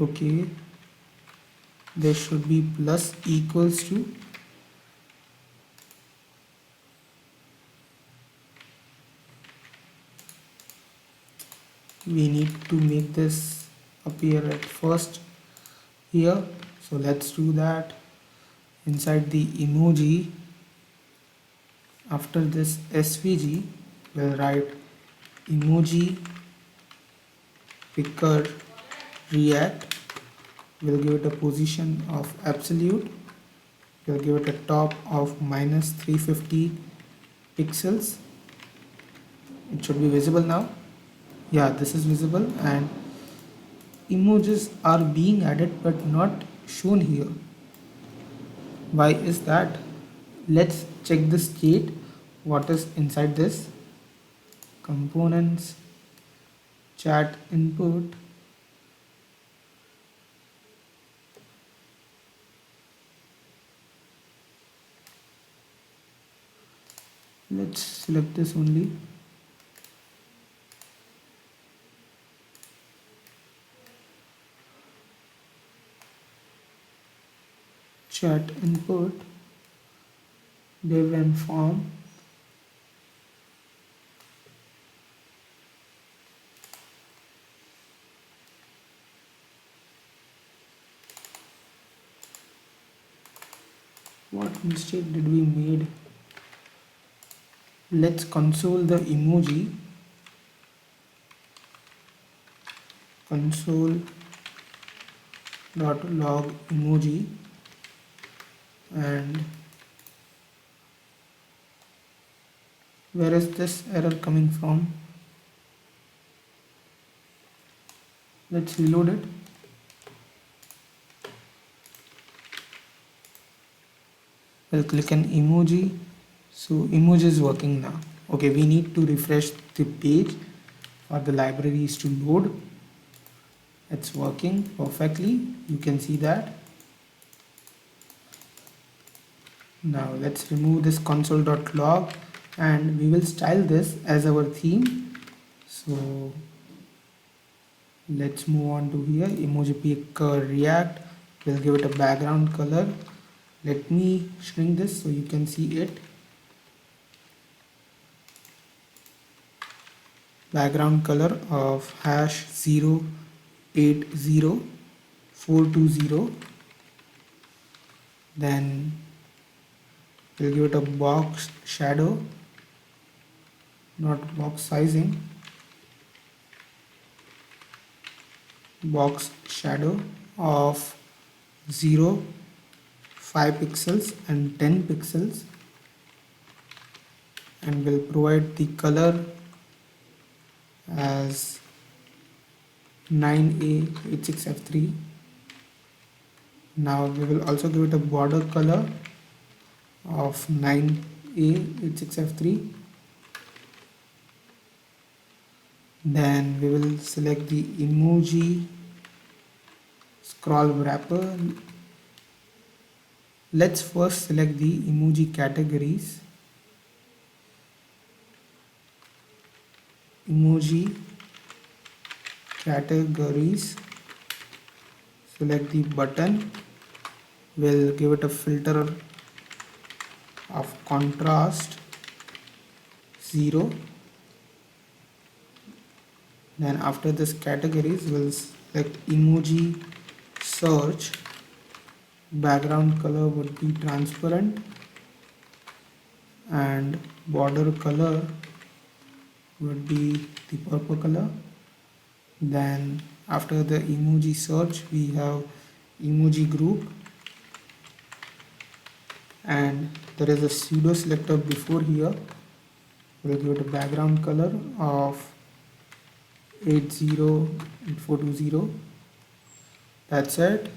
Okay, there should be plus equals to. We need to make this appear at first here, so let's do that. Inside the emoji, after this svg, we'll write emoji picker react. We'll give it a position of absolute. We'll give it a top of minus 350 pixels. It should be visible now. Yeah, this is visible, and emojis are being added but not shown here. Why is that? Let's check the state. What is inside this? Components, chat input, let's select this only. Chat input, div and form, what mistake did we made? Let's console the emoji. Console.log emoji, and where is this error coming from? Let's reload it. We'll click on emoji. So emoji is working now. Okay, we need to refresh the page for the libraries to load. It's working perfectly. You can see that. Now let's remove this console.log, and we will style this as our theme. So let's move on to here, emoji picker react. We'll give it a background color. Let me shrink this so you can see it. Background color of hash 080420. Then we'll give it a box shadow, not box sizing, box shadow of 0, 5 pixels and 10 pixels, and we'll provide the color as 9A86F3. Now we will also give it a border color of 9A86F3. Then we will select the emoji scroll wrapper. Let's first select the emoji categories. Emoji categories. Select the button. We'll give it a filter of contrast 0. Then after this categories, we'll select emoji search. Background color would be transparent and border color would be the purple color. Then after the emoji search, we have emoji group, and there is a pseudo selector before here. We'll give it a background color of 808420. That's it.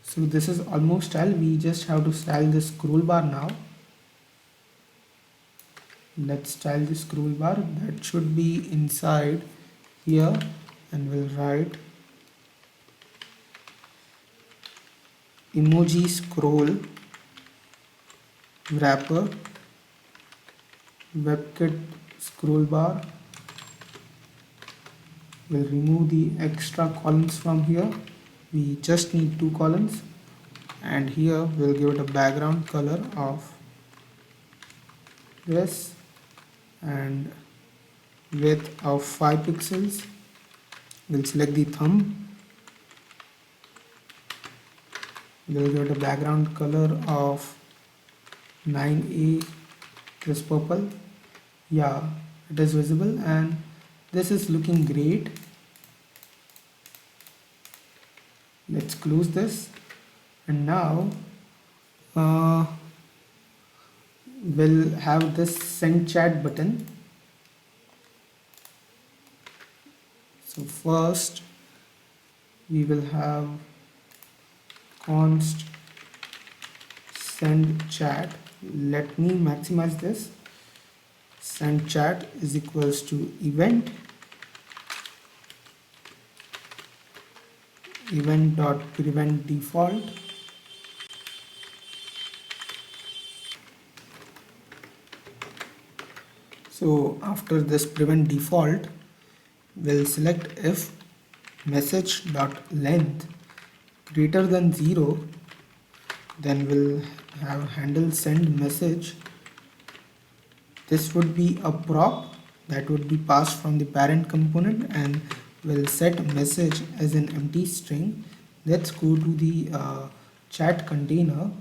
So this is almost style. We just have to style the scroll bar now. Let's style the scroll bar. That should be inside here, and we'll write emoji scroll wrapper WebKit scroll bar. We'll remove the extra columns from here. We just need 2 columns, and here we'll give it a background color of this and width of 5 pixels. We'll select the thumb. We'll give it a background color of 9A, this purple. Yeah, it is visible and this is looking great. Let's close this, and now we'll have this send chat button. So first we will have const send chat. Let me maximize this. Send chat is equals to event prevent default. So after this prevent default, we'll select if message.length greater than 0, then we'll have handle send message. This would be a prop that would be passed from the parent component, and we'll set message as an empty string. Let's go to the chat container,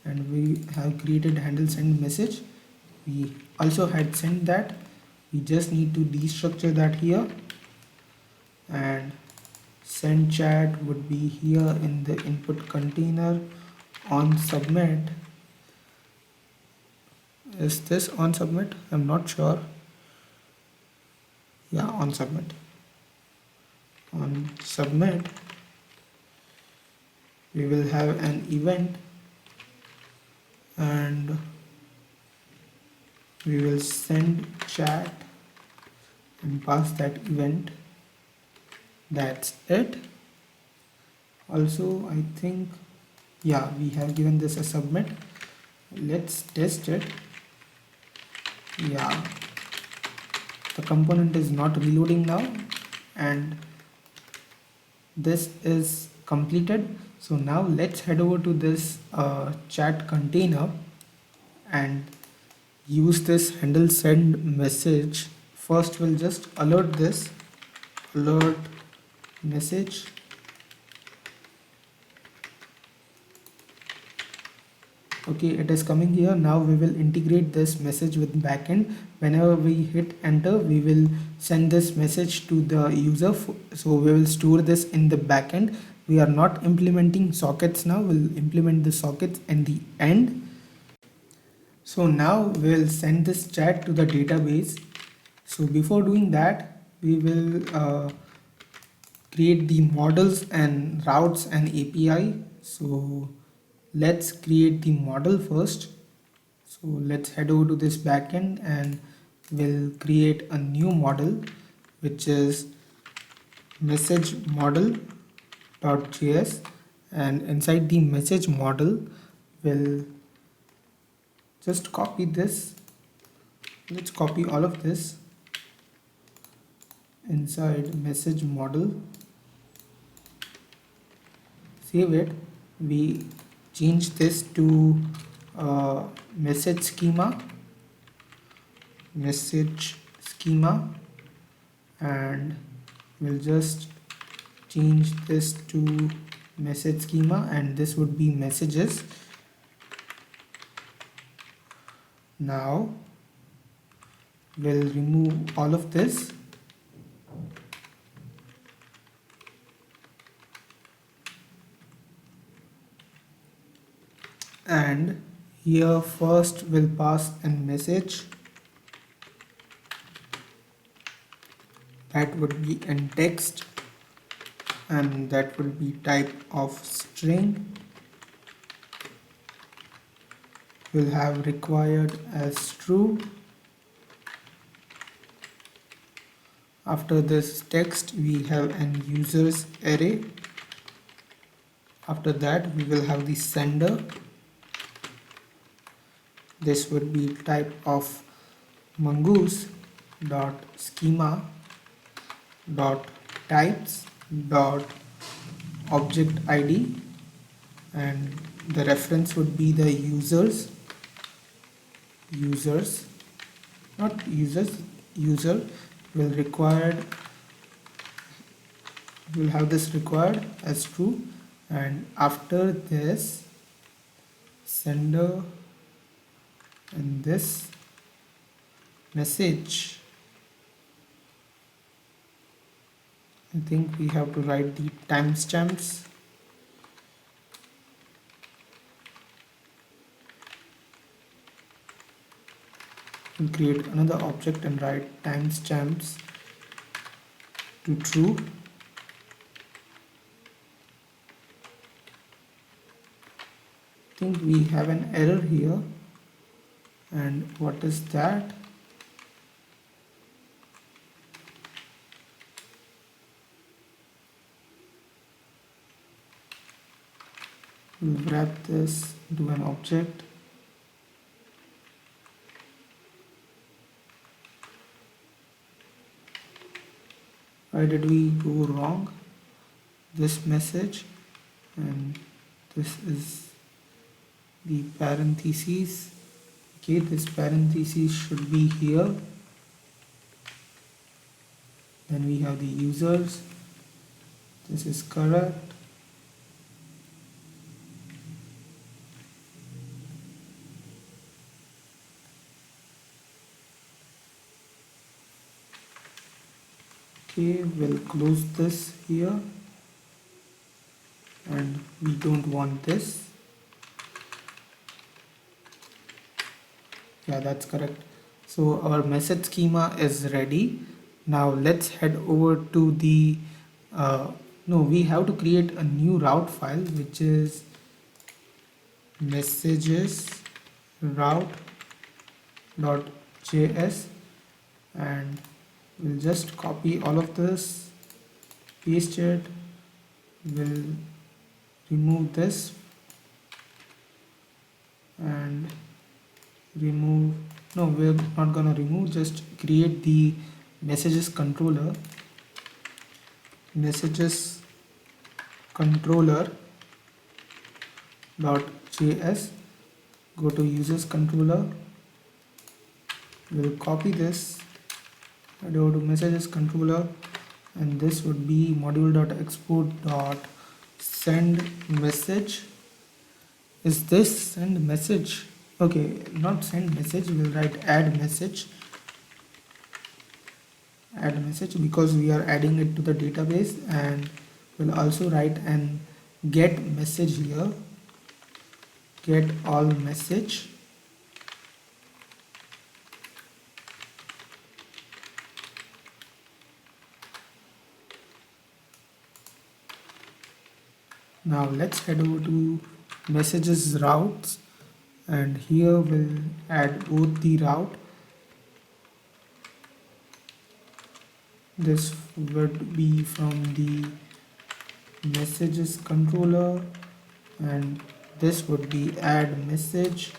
and we have created handle send message. We also had sent that. We just need to destructure that here, and send chat would be here in the input container on submit. Is this on submit? I'm not sure. Yeah, on submit. On submit, we will have an event, and we will send chat and pass that event. That's it. Also, I think, yeah, we have given this a submit. Let's test it. Yeah, the component is not reloading now, and this is completed. So now let's head over to this chat container and use this handle send message. First we'll just alert this alert message. Okay, it is coming here. Now we will integrate this message with backend. Whenever we hit enter, we will send this message to the user. So we will store this in the backend. We are not implementing sockets now. We'll implement the sockets in the end. So now we'll send this chat to the database. So before doing that, we will create the models and routes and API. So let's create the model first. So let's head over to this backend and we'll create a new model, which is message model.js, and inside the message model we'll just copy this. Let's copy all of this inside message model, save it. We change this to message schema, and we'll just change this to message schema, and this would be messages. Now we'll remove all of this and here first we'll pass a message that would be in text, and that will be type of string. We'll have required as true. After this text we have an users array. After that we will have the sender. This would be type of mongoose dot schema dot types dot object id, and the reference would be the user will have this required as true, and after this sender and this message, I think we have to write the timestamps. And create another object and write timestamps to true. I think we have an error here, and what is that? We'll wrap this into an object. Why did we go wrong? This message, and this is the parentheses. Okay, this parentheses should be here. Then we have the users. This is correct. Okay, we'll close this here, and we don't want this. Yeah, that's correct. So our message schema is ready. Now let's head over to the we have to create a new route file, which is messages route.js, and we'll just copy all of this, paste it. We'll remove this and remove, no, we're not gonna remove, just create the messages controller, messages controller.js, go to users controller, we'll copy this, head over to messages controller, and this would be module.export.send message. Is this send message? Okay, not send message, we'll write add message because we are adding it to the database, and we'll also write an get message here, get all message. Now let's head over to messages routes, and here we'll add both the route. This would be from the messages controller, and this would be add message,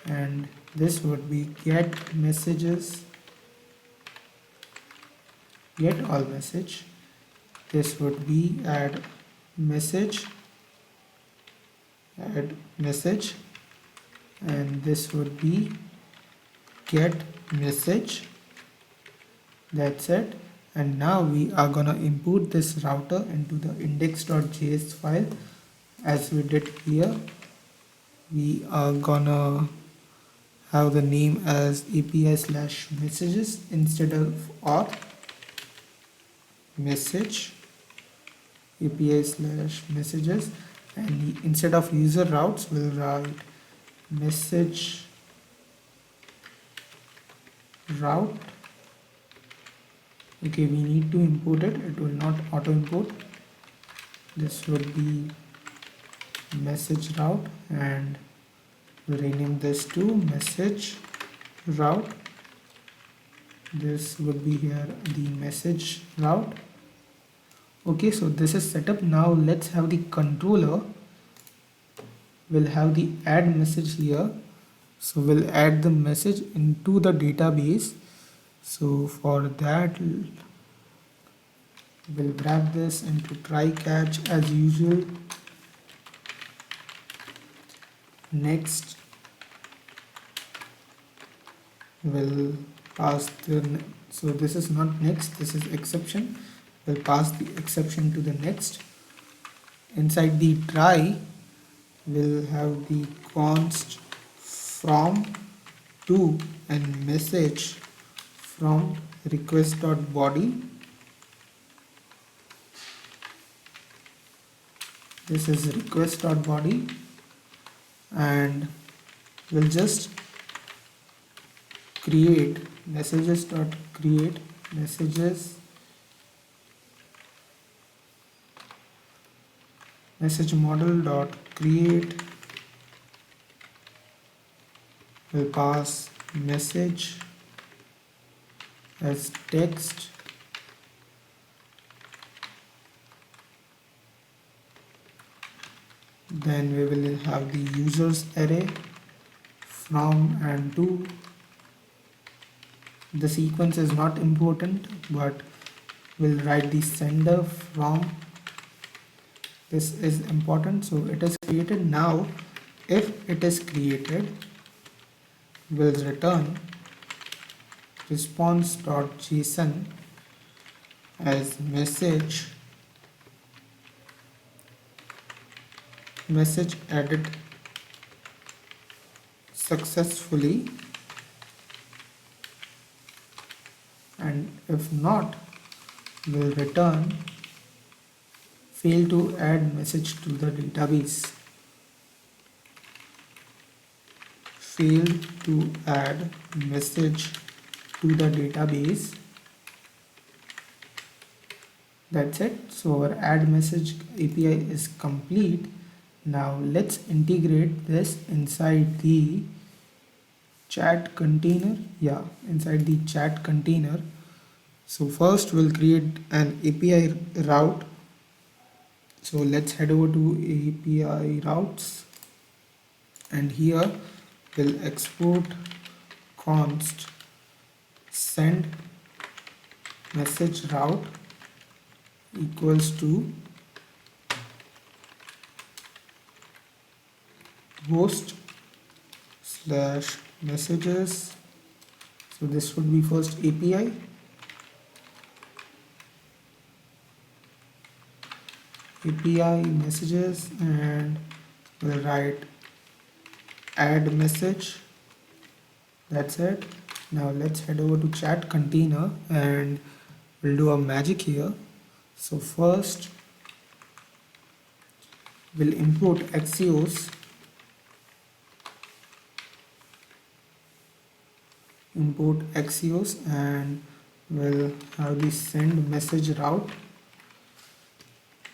and this would be get messages, get all message. This would be add message, and this would be get message. That's it. And now we are gonna import this router into the index.js file. As we did here, we are gonna have the name as API/messages instead of auth. Message API/messages, and instead of user routes we'll write message route. Okay, we need to import it, it will not auto import. This would be message route, and we'll rename this to message route. This would be here the message route. Okay, so this is set up. Now let's have the controller. We'll have the add message here, so we'll add the message into the database. So for that we'll wrap this into try catch as usual. Next we'll pass the, so this is not next, this is exception. We'll pass the exception to the next. Inside the try we'll have the const from to and message from request.body. This is request.body, and we'll just create messages.create messages message model.create. We'll pass message as text, then we will have the users array from and to. The sequence is not important, but we'll write the sender from. This is important, so it is created. Now if it is created, we'll return response.json as message added successfully, and if not, we'll return fail to add message to the database. Fail to add message to the database. That's it. So our add message API is complete. Now let's integrate this inside the chat container. Yeah, inside the chat container. So first we'll create an API route. So let's head over to API routes, and here we'll export const send message route equals to host slash messages. So this would be first API, messages, and we'll write add message. That's it. Now let's head over to chat container and we'll do a magic here. So first we'll import Axios, and we'll have the send message route.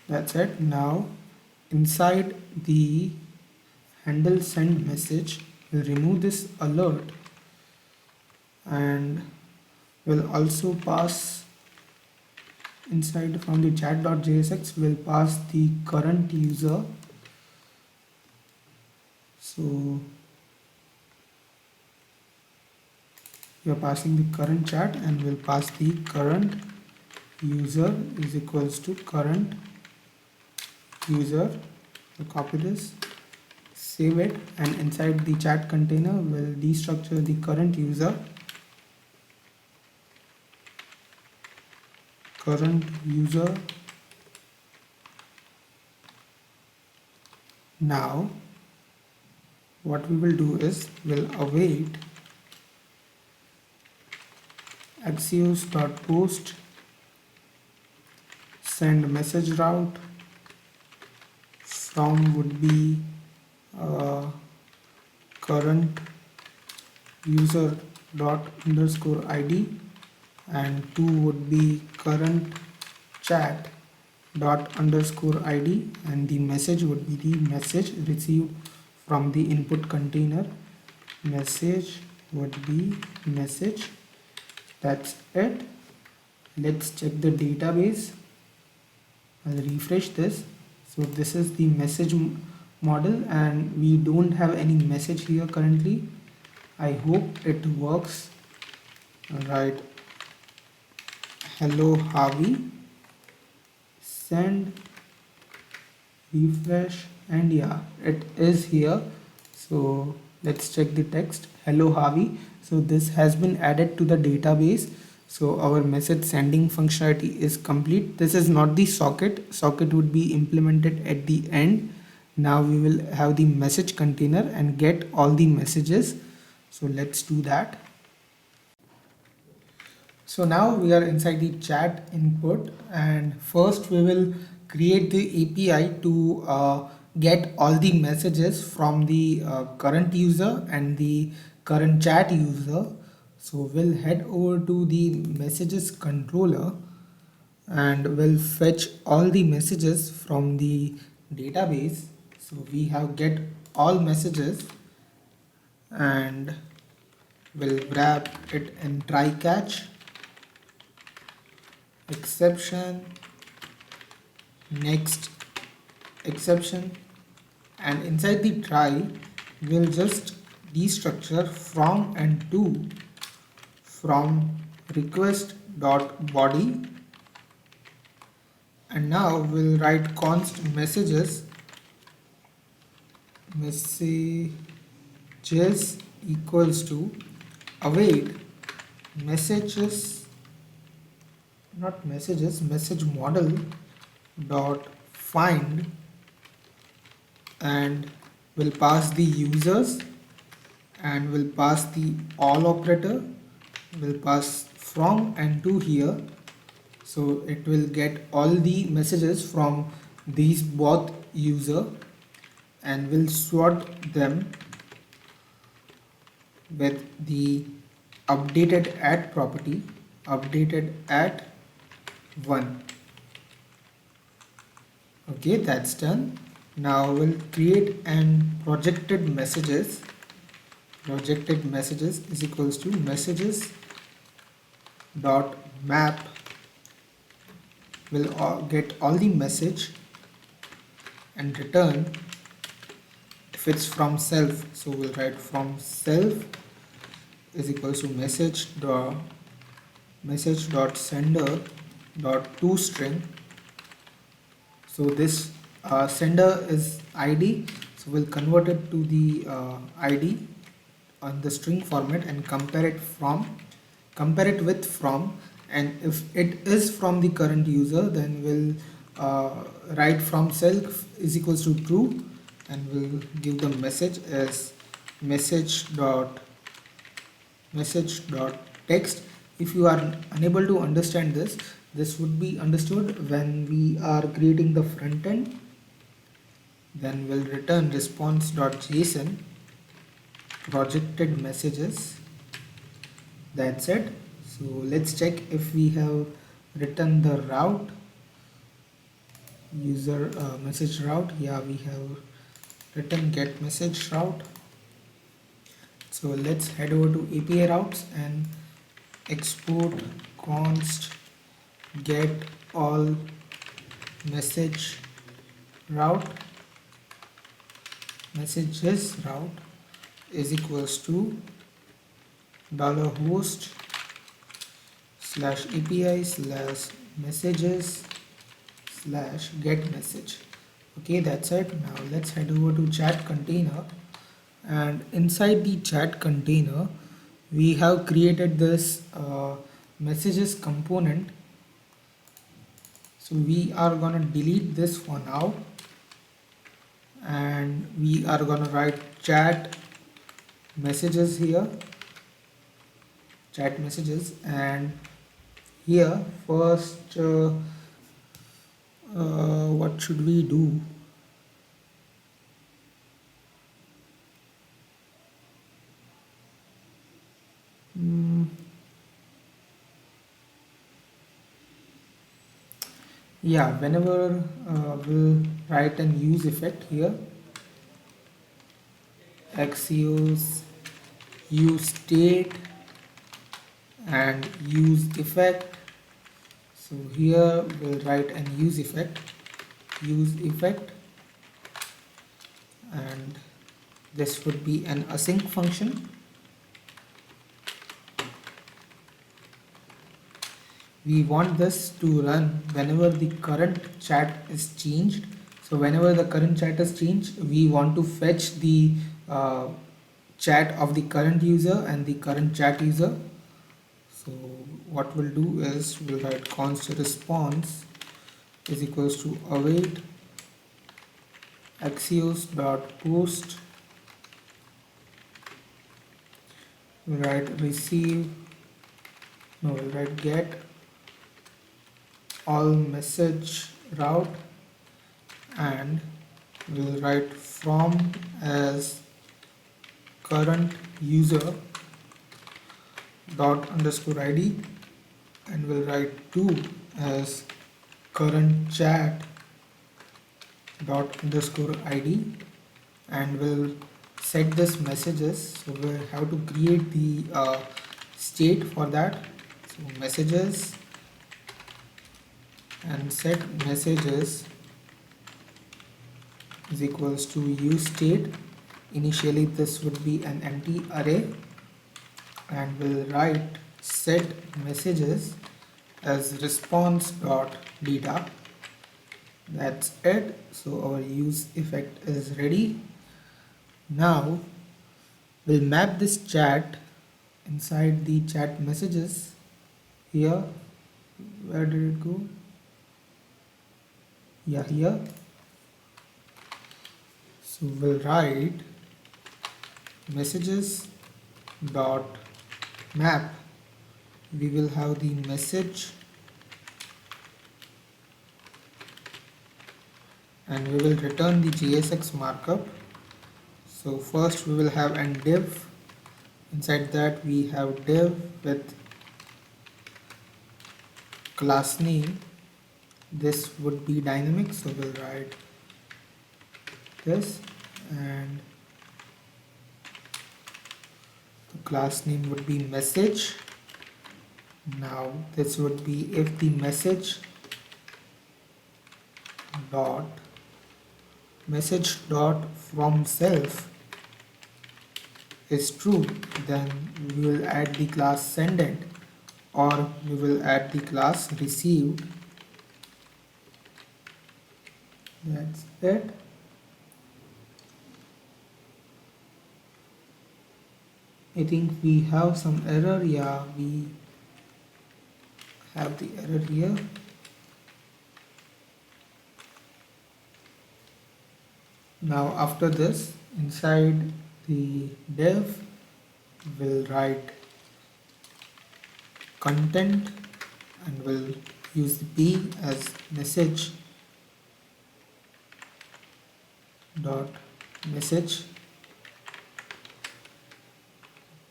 That's it. Now inside the handle send message, we'll remove this alert and we'll also pass inside from the chat.jsx, we'll pass the current user. So we are passing the current chat and we'll pass the current user is equals to current user. We'll copy this, save it, and inside the chat container we'll destructure the current user. Now what we will do is we'll await axios.post send message route. From would be current user dot underscore id, and to would be current chat dot underscore id, and the message would be the message received from the input container. Message would be message. That's it. Let's check the database. I'll refresh this. So this is the message model and we don't have any message here currently. I hope it works. Right. Hello Harvey. Send, refresh, and yeah, it is here. So let's check the text. Hello Harvey. So this has been added to the database. So our message sending functionality is complete. This is not the socket. Socket would be implemented at the end. Now we will have the message container and get all the messages. So let's do that. So now we are inside the chat input, and first we will create the API to get all the messages from the current user and the current chat user. So we'll head over to the messages controller and we'll fetch all the messages from the database. So we have get all messages and we'll wrap it in try catch, exception, next exception, and inside the try we'll just destructure from and to from request.body, and now we'll write const messages equals to await messages, not messages, message model dot find, and we'll pass the users and we'll pass the all operator. We'll pass from and to here, so it will get all the messages from these both user and we'll sort them with the updated at property, updated at 1. Okay, that's done. Now we'll create an projected messages. Projected messages is equals to messages dot map. We'll get all the message and return if it's from self. So we'll write from self is equals to message dot sender dot toString. So this sender is ID, so So we'll convert it to the ID on the string format and compare it with from, and if it is from the current user, then we'll write from self is equals to true, and we'll give the message as message.text. If you are unable to understand this, this would be understood when we are creating the front end. Then we'll return response.json projected messages. That's it. So let's check if we have written the route, user message route. Yeah, we have written get message route. So let's head over to API routes and export const get all message route messages route is equals to $host /API/messages/get message. Okay, that's it. Now let's head over to chat container, and inside the chat container we have created this messages component. So we are gonna delete this for now, and we are gonna write chat messages here, chat messages, and here first what should we do? Yeah, whenever we'll write an use effect here, axios use state and use effect. So here we'll write an use effect, and this would be an async function. We want this to run whenever the current chat is changed. So whenever the current chat is changed, we want to fetch the chat of the current user and the current chat user. So what we'll do is we'll write const response is equals to await axios.post. We'll write we'll write get all message route, and we'll write from as current user dot underscore id, and we'll write to as current chat dot underscore id, and we'll set this messages. So we'll have to create the state for that. So messages and set messages is equals to use state. Initially this would be an empty array, and we'll write set messages as response dot data. That's it. So our use effect is ready. Now we'll map this chat inside the chat messages here. Where did it go? Yeah, here. So we'll write messages dot map. We will have the message, and we will return the JSX markup. So first we will have an div. Inside that we have div with class name. This would be dynamic, so we'll write this, and the class name would be message. Now this would be if the message dot from self is true, then we will add the class sendent, or we will add the class received. That's it. I think we have some error. Yeah, we have the error here. Now after this, inside the div, we'll write content and we'll use the p as message dot message.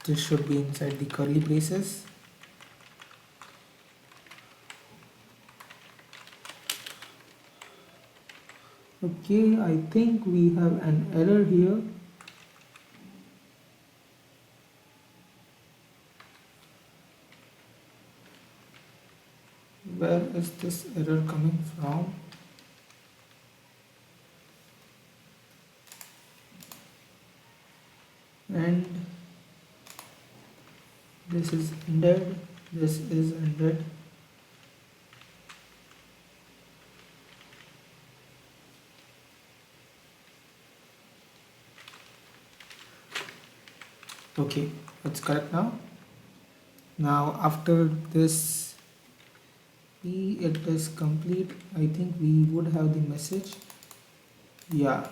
This should be inside the curly braces. Okay, I think we have an error here. Where is this error coming from? And this is ended, this is ended. Okay, that's correct now. Now after this it is complete. I think we would have the message. Yeah,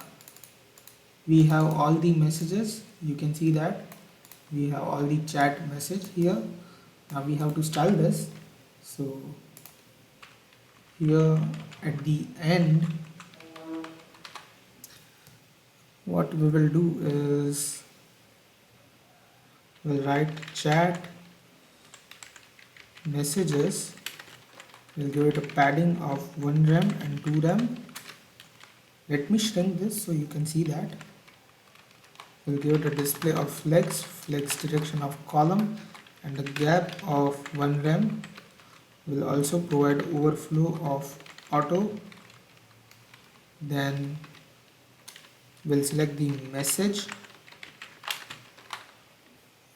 we have all the messages. You can see that we have all the chat message here. Now we have to style this. So here at the end, what we will do is we'll write chat messages. We'll give it a padding of 1 rem and 2 rem. Let me shrink this so you can see that. We'll give it a display of flex direction of column, and a gap of 1 rem. We'll also provide overflow of auto. Then we'll select the message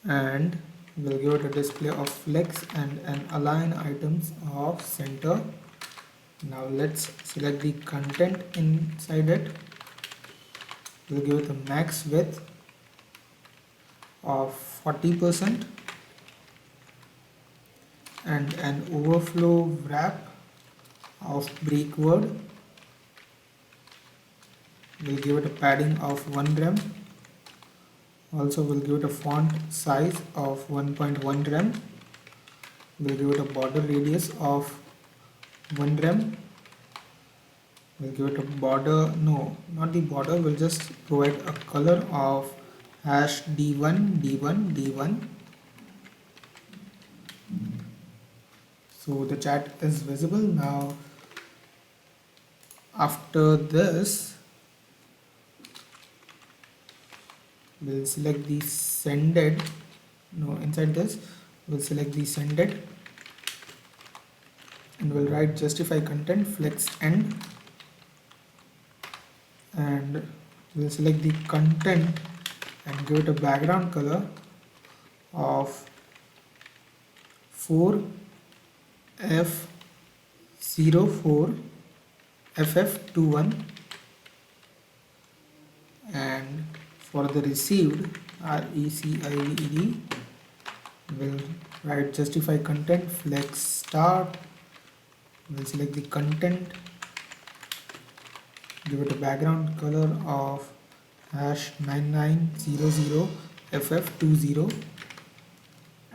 and we'll give it a display of flex and an align items of center. Now let's select the content inside it. We'll give it a max width of 40% and an overflow wrap of break word. We'll give it a padding of 1 rem. Also we'll give it a font size of 1.1 rem. We'll give it a border radius of 1 rem. We'll give it a border, no, not the border, we'll just provide a color of hash d1 d1 d1. So the chat is visible now. After this, we'll select the sended. No, inside this we'll select the sended and we'll write justify content flex end, and we'll select the content and give it a background color of 4F04 FF21, and for the received RECIVED we'll write justify content flex start. We'll select the content, give it a background color of hash 9900 FF20,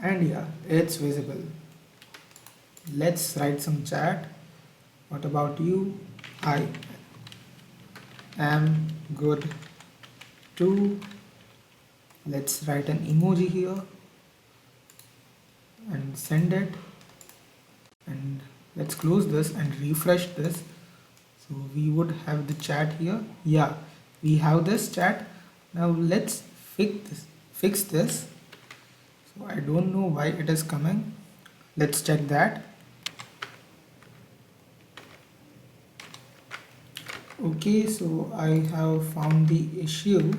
and yeah, it's visible. Let's write some chat. What about you? I am good too. Let's write an emoji here and send it, and let's close this and refresh this. So we would have the chat here. Yeah, we have this chat. Now let's fix this. So I don't know why it is coming. Let's check that. Okay, so I have found the issue.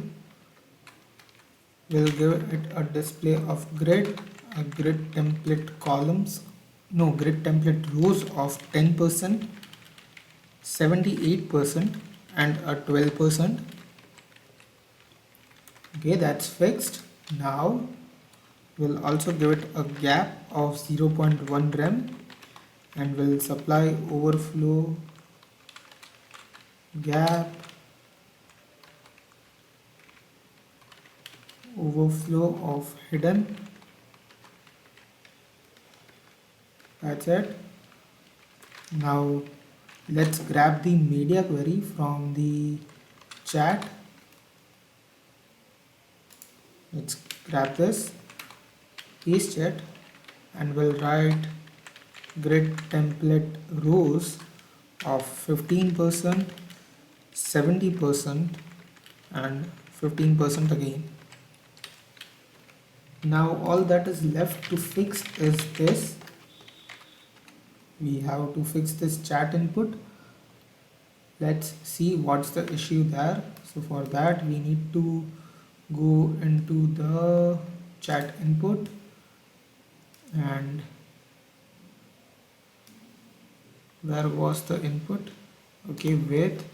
We'll give it a display of grid, a grid template columns, no, grid template rows of 10%, 78% and a 12%. Okay, that's fixed. Now We'll also give it a gap of 0.1 rem and we'll supply overflow gap overflow of hidden. That's it. Now let's grab the media query from the chat. Let's grab this, paste it, and we'll write grid template rows of 15%, 70%, and 15% again. Now all that is left to fix is this. We have to fix this chat input. Let's see what's the issue there. So for that we need to go into the chat input and where was the input? Okay, width.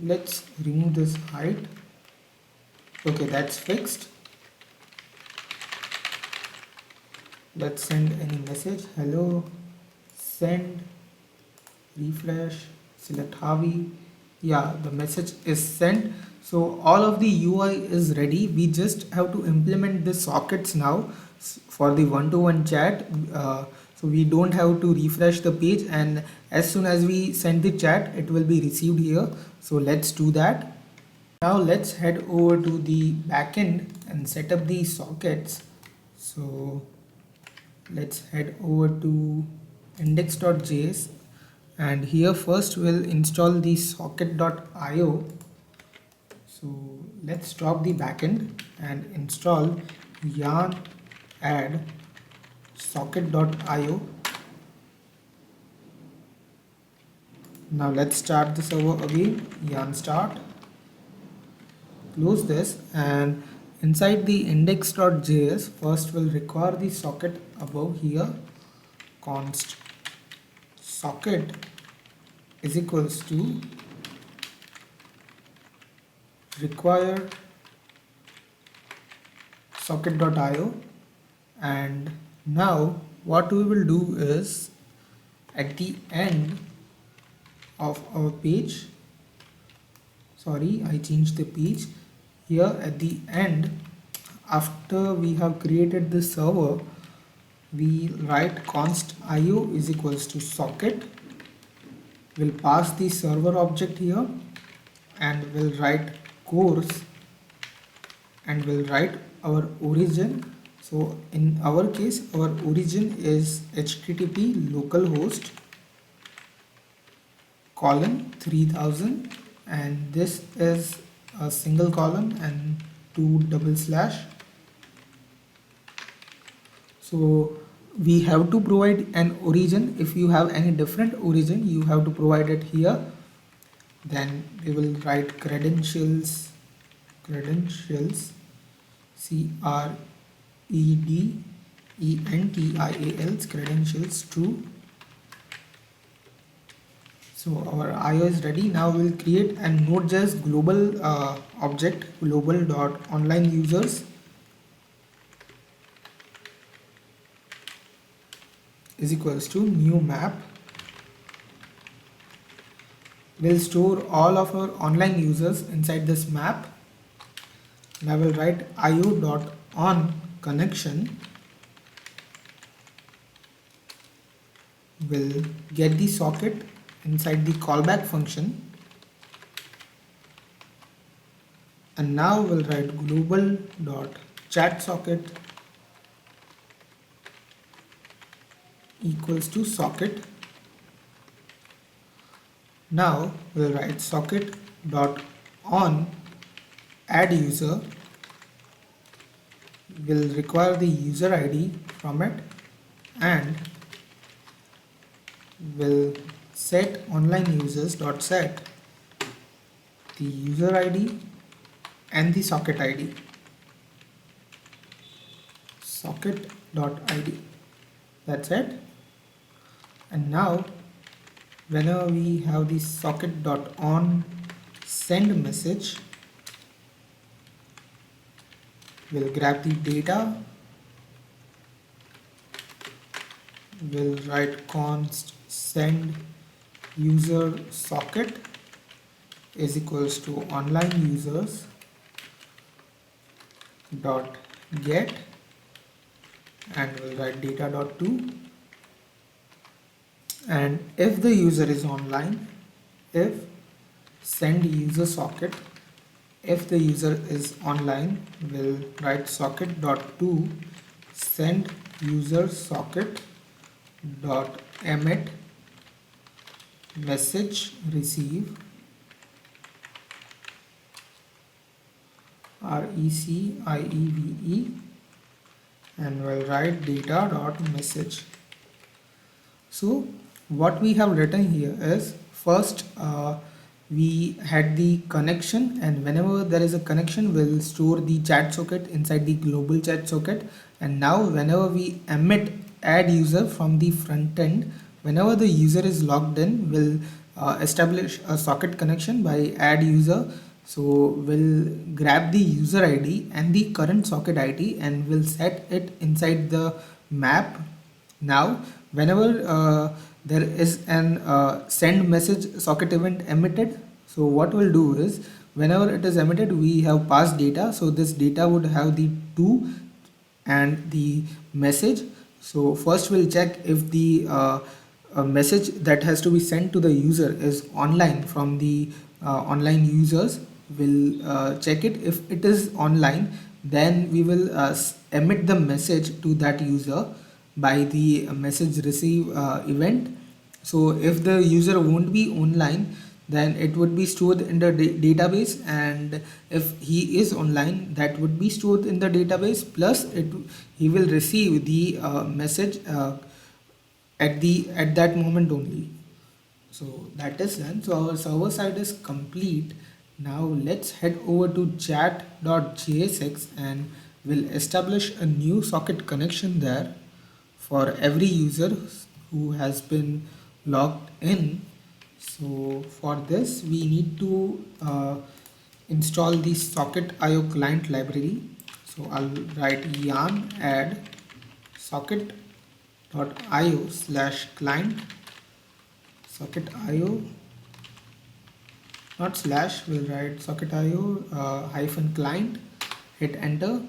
Let's remove this height. Okay, that's fixed. Let's send any message. Hello, send, refresh, select Harvey. Yeah, the message is sent. So all of the UI is ready. We just have to implement the sockets now for the one-to-one chat. So we don't have to refresh the page, and as soon as we send the chat, it will be received here. So let's do that. Now let's head over to the backend and set up the sockets. So let's head over to index.js, and here first we'll install the socket.io. So let's drop the backend and install yarn add socket.io. Now let's start the server again, yarn start. Close this, and inside the index.js first we'll require the socket above here. Const socket is equals to require socket.io, and now what we will do is at the end of our page, sorry, I changed the page. Here at the end, after we have created the server, we write const io is equals to socket. We'll pass the server object here, and we'll write course, and we'll write our origin. So in our case, our origin is http localhost colon 3000, and this is a single colon and 2 double slash. So we have to provide an origin. If you have any different origin, you have to provide it here. Then we will write credentials credentials true. So our IO is ready. Now we'll create a Node.js global object, global.onlineusers is equals to new map. We'll store all of our online users inside this map. Now we'll write io.on connection. We'll get the socket inside the callback function, and now we'll write global.chatSocket equals to socket. Now we'll write socket.on add user. We'll require the user ID from it, and we'll set online users dot set the user ID and the socket ID. Socket.id. That's it. And now whenever we have the socket.on send message, We'll grab the data, we'll write const send user socket is equals to online users dot get, and we'll write data dot to, and if the user is online, if send user socket, if the user is online, we'll write socket dot to send user socket dot emit message receive RECIEVE, and we'll write data dot message. So what we have written here is, first we had the connection, and whenever there is a connection we'll store the chat socket inside the global chat socket. And now whenever we emit add user from the front end, whenever the user is logged in, we'll establish a socket connection by add user. So we'll grab the user ID and the current socket ID and we'll set it inside the map. Now whenever there is an send message socket event emitted, so what we'll do is, whenever it is emitted we have passed data, so this data would have the to and the message. So first we'll check if the a message that has to be sent to the user is online from the online users. We'll check it. If it is online, then we will emit the message to that user by the message receive event. So if the user won't be online, then it would be stored in the database, and if he is online, that would be stored in the database, plus he will receive the message at that moment only. So that is done. So our server side is complete. Now let's head over to chat.jsx and we'll establish a new socket connection there for every user who has been logged in. So for this we need to install the socket.io client library. So I'll write yarn add socket.io/client socket.io, not slash, we'll write socket.io hyphen client, hit enter.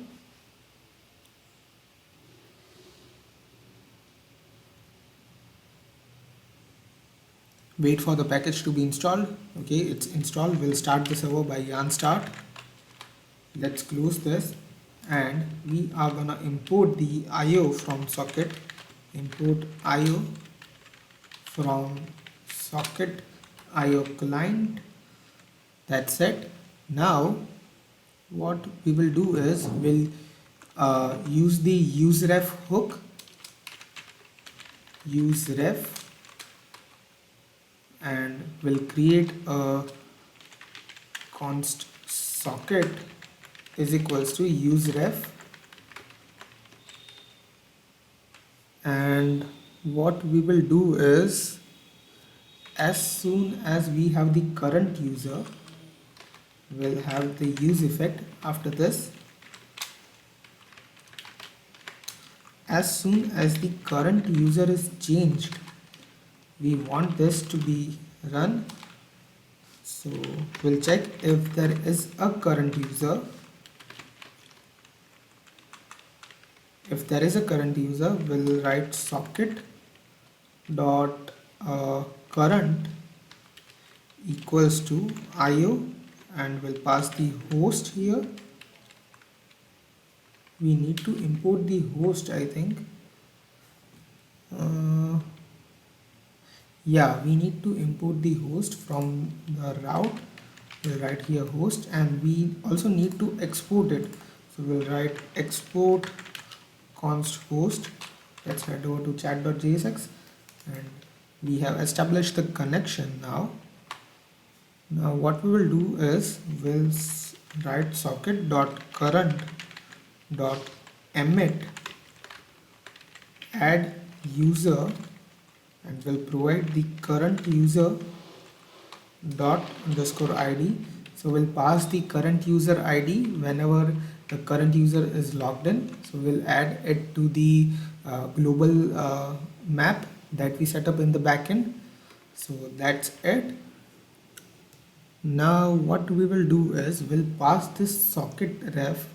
Wait for the package to be installed. Okay, it's installed. We'll start the server by yarn start. Let's close this, and we are gonna import the IO from socket. Import IO from socket IO client. That's it. Now what we will do is we'll use the useref hook, useref, and we'll create a const socket is equals to useref, and what we will do is, as soon as we have the current user, we'll have the use effect after this. As soon as the current user is changed, we want this to be run. So we'll check if there is a current user. If there is a current user, we'll write socket dot current equals to IO, and we'll pass the host here. We need to import the host, I think. Yeah, we need to import the host from the route. We'll write here host, and we also need to export it. So we'll write export const host. Let's head over to chat.jsx, and we have established the connection now. Now what we will do is we'll write socket.current.emit add user, and we'll provide the current user dot underscore ID. So we'll pass the current user ID whenever the current user is logged in. So we'll add it to the global map that we set up in the backend. So that's it. Now what we will do is we'll pass this socket ref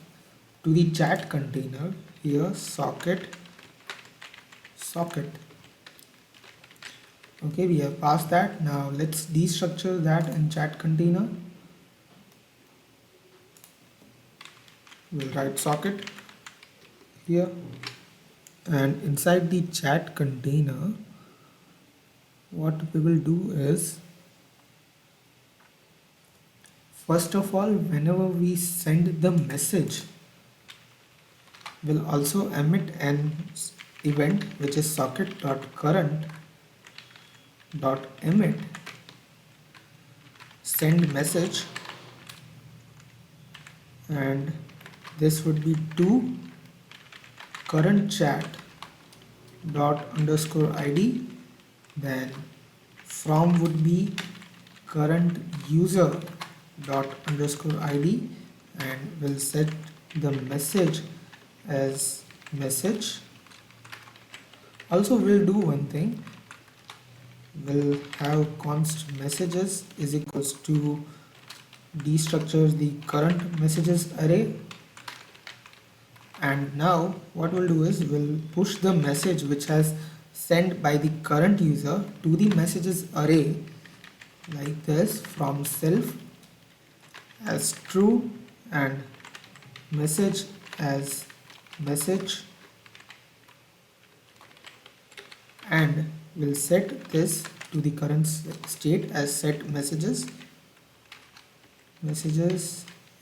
to the chat container here, socket. Okay, we have passed that. Now let's destructure that in chat container. We'll write socket here, and inside the chat container what we will do is, first of all, whenever we send the message, we'll also emit an event which is socket.current.emit send message, and this would be to current chat dot underscore id. Then from would be current user dot underscore id, and we'll set the message as message. Also we'll do one thing, we'll have const messages is equals to destructures the current messages array. And now what we'll do is we'll push the message which has sent by the current user to the messages array like this, from self as true and message as message, and we'll set this to the current state as set messages.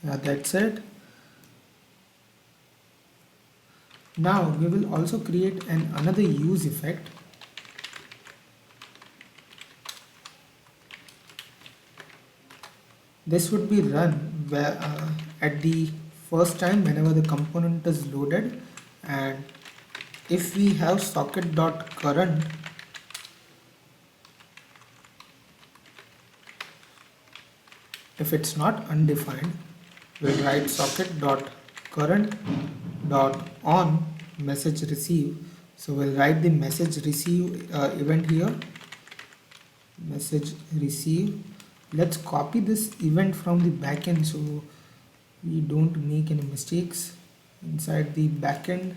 Yeah, that's it. Now we will also create another use effect. This would be run where, at the first time whenever the component is loaded, and if we have socket.current, if it's not undefined, we'll write socket.current.on message receive. So we'll write the message receive event here, message receive. Let's copy this event from the backend so we don't make any mistakes inside the backend.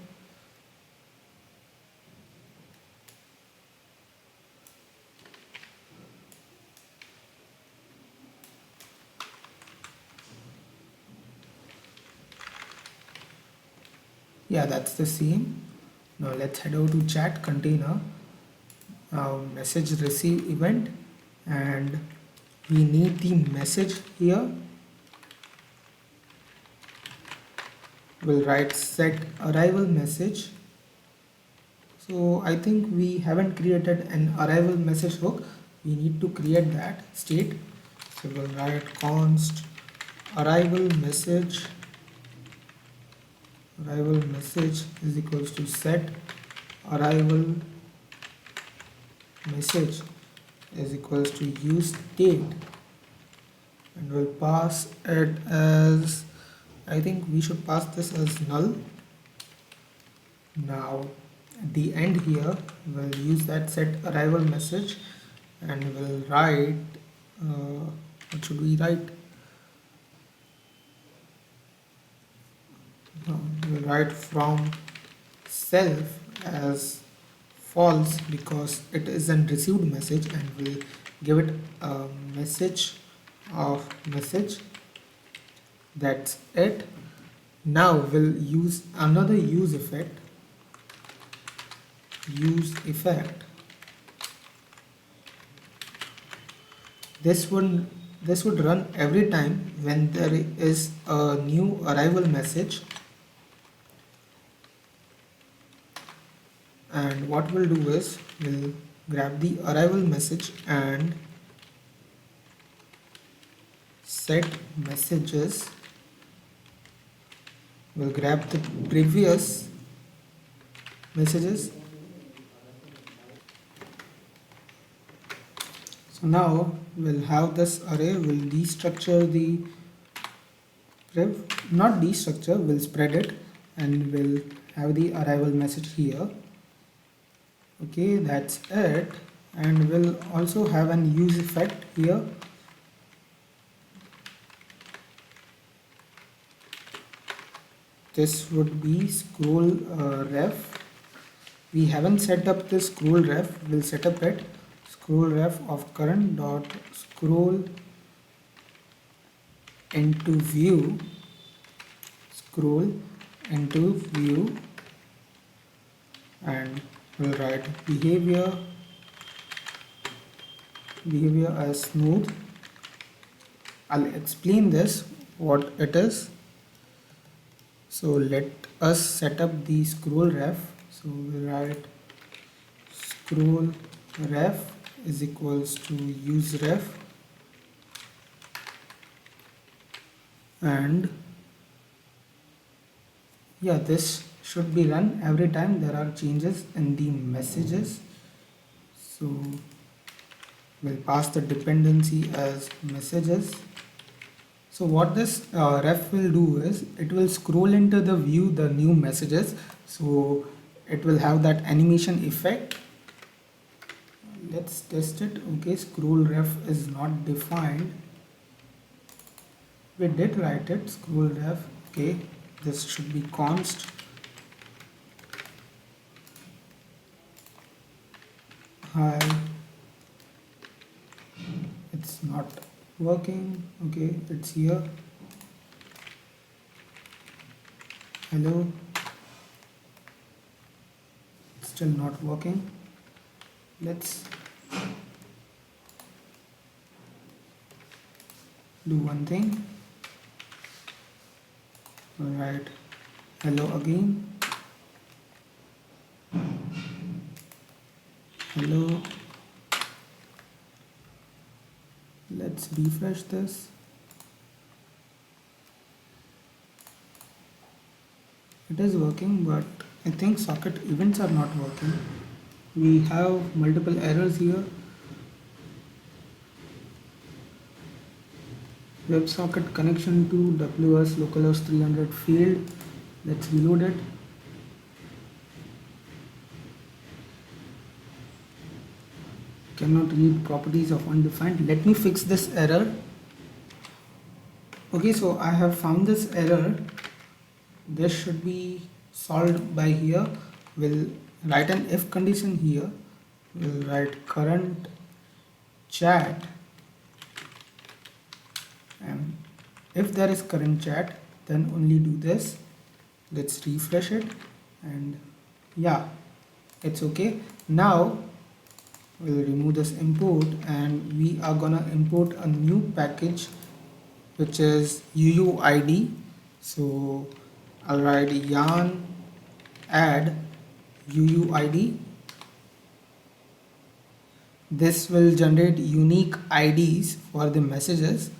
Yeah, that's the same. Now let's head over to chat container, message receive event, and we need the message here. We'll write set arrival message. So I think we haven't created an arrival message hook. We need to create that state. So we'll write const arrival message is equals to set arrival message is equals to use state, and we'll pass it as, I think we should pass this as null. Now at the end here we'll use that set arrival message, and we'll write what should we write? We'll write from self as false because it is a received message, and we'll give it a message of message. That's it. Now we'll use another use effect. This would run every time when there is a new arrival message. And what we'll do is we'll grab the arrival message and set messages. We'll grab the previous messages. So now we'll have this array, we'll destructure the not destructure, we'll spread it and we'll have the arrival message here. Okay, that's it. And we'll also have an use effect here. This would be scroll ref. We haven't set up the scroll ref, we'll set up it. Scroll ref of current dot scroll into view, scroll into view, and we'll write behavior as smooth. I'll explain this what it is. So let us set up the scroll ref. So we'll write scroll ref is equals to use ref, and yeah, this should be run every time there are changes in the messages. So we'll pass the dependency as messages. So what this ref will do is it will scroll into the view the new messages. So it will have that animation effect. Let's test it. Okay, scroll ref is not defined. We did write it, scroll ref. Okay, this should be const. Hi. It's not working. Okay, it's here. Hello. It's still not working. Let's do one thing. Alright, hello again. Hello. Let's refresh this. It is working, but I think socket events are not working. We have multiple errors here. WebSocket connection to WS localhost 300 failed. Let's reload it. Cannot read properties of undefined. Let me fix this error. Okay, so I have found this error. This should be solved by here. We'll write an if condition here. We'll write current chat, and if there is current chat, then only do this. Let's refresh it, and yeah, it's okay. Now we'll remove this import, and we are gonna import a new package which is UUID. So I'll write yarn add UUID. This will generate unique IDs for the messages.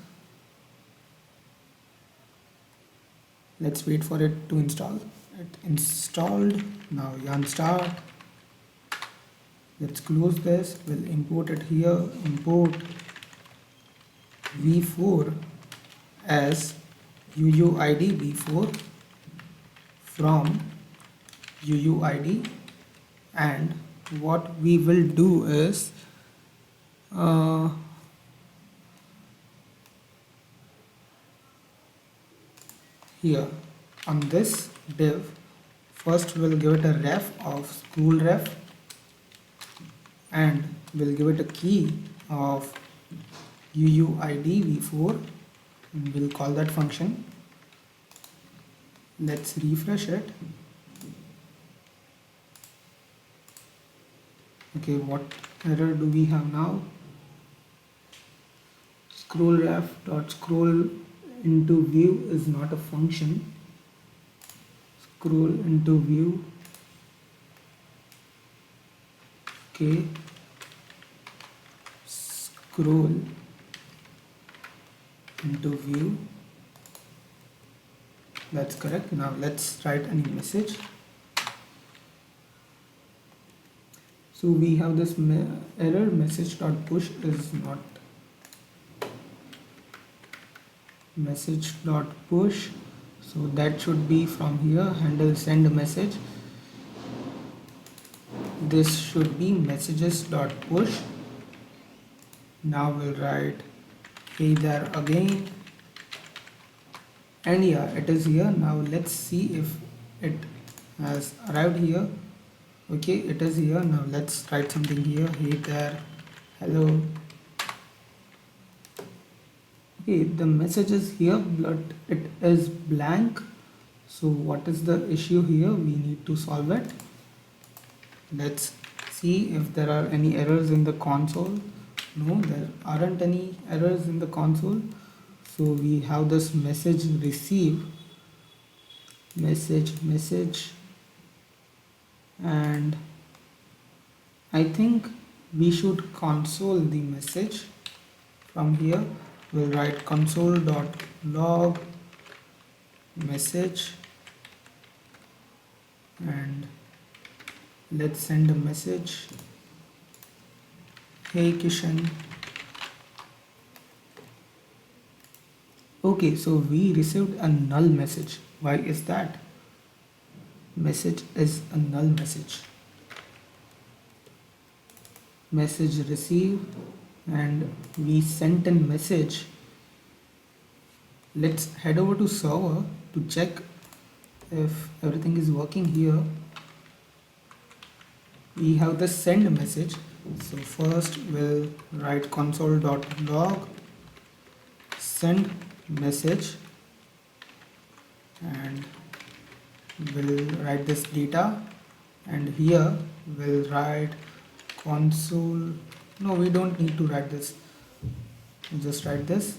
Let's wait for it to install. It installed. Now yarn start. Let's close this. We'll import it here. Import v4 as UUID v4 from UUID, and what we will do is here on this div, first we'll give it a ref of scroll ref, and we'll give it a key of UUID v4, and we'll call that function. Let's refresh it. Okay, what error do we have now? Scroll ref dot scroll into view is not a function. Scroll into view. Okay. Scroll into view. That's correct. Now let's write any message. So we have this error message.push is not message dot push. So that should be from here, handle send message. This should be messages dot push. Now we'll write hey there again, and yeah, it is here. Now let's see if it has arrived here. Okay, it is here. Now let's write something here, hey there, hello. Okay, the message is here but it is blank. So what is the issue here? We need to solve it. Let's see if there are any errors in the console. No, there aren't any errors in the console. So we have this message receive, message, and I think we should console the message. From here we'll write console.log message, and let's send a message, hey Kishan. Okay, so we received a null message. Why is that? Message is a null message. Message received, and we sent a message. Let's head over to server to check if everything is working here. We have the send message. So first we'll write console.log send message, and we'll write this data, and here we'll write console. No, we don't need to write this. We'll just write this,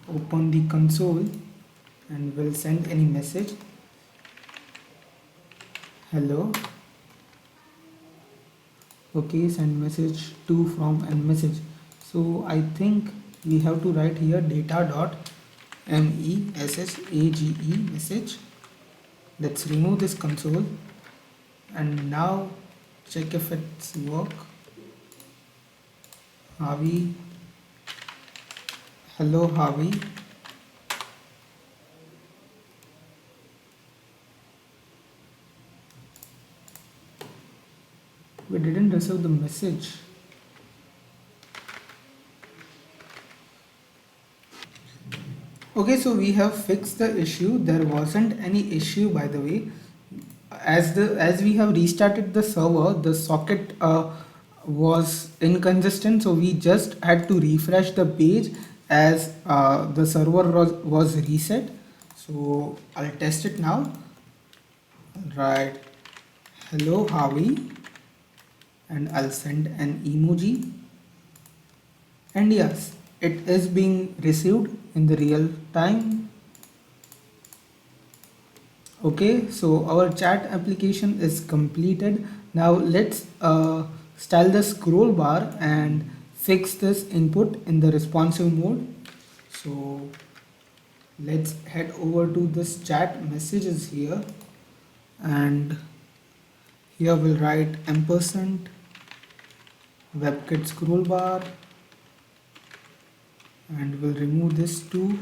open the console, and we'll send any message, hello. Okay, send message to from and message. So I think we have to write here data dot message message. Let's remove this console and now check if it's work. Harvey, hello Harvey. We didn't receive the message. Okay, so we have fixed the issue. There wasn't any issue, by the way. As we have restarted the server, the socket was inconsistent, so we just had to refresh the page as the server was reset. So I'll test it now. Right, hello Harvey, and I'll send an emoji, and yes, it is being received in the real time. Okay, so our chat application is completed. Now let's style the scroll bar and fix this input in the responsive mode. So let's head over to this chat messages here, and here we'll write ampersand WebKit scroll bar, and we'll remove this too.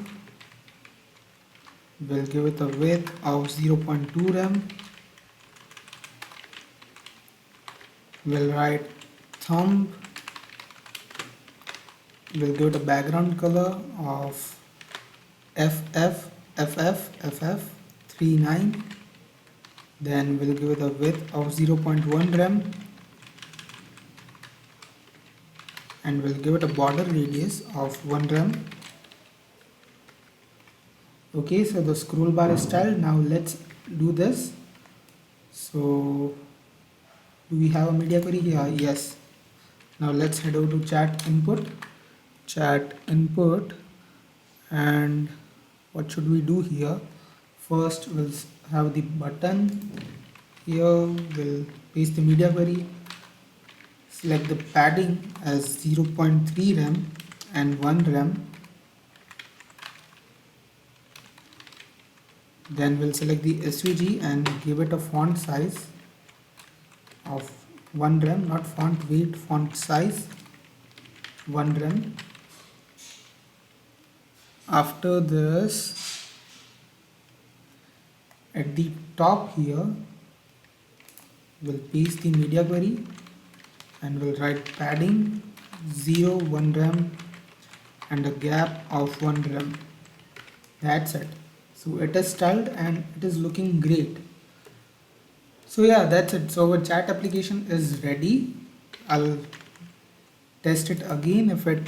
We'll give it a width of 0.2 rem. We'll write thumb. We'll give it a background color of FF39. Then we'll give it a width of 0.1 rem, and we'll give it a border radius of 1 rem. Okay, so the scroll bar is styled. Now let's do this. So do we have a media query here? Yes. Now let's head over to chat input, and what should we do here? First we'll have the button. Here we'll paste the media query, select the padding as 0.3 rem and 1 rem. Then we'll select the SVG and give it a font size of 1 rem, not font weight, font size 1 rem. After this, at the top here, we'll paste the media query and we'll write padding 0 1 rem and a gap of 1 rem. That's it. So it is styled and it is looking great. So yeah, that's it. So our chat application is ready. I'll test it again if it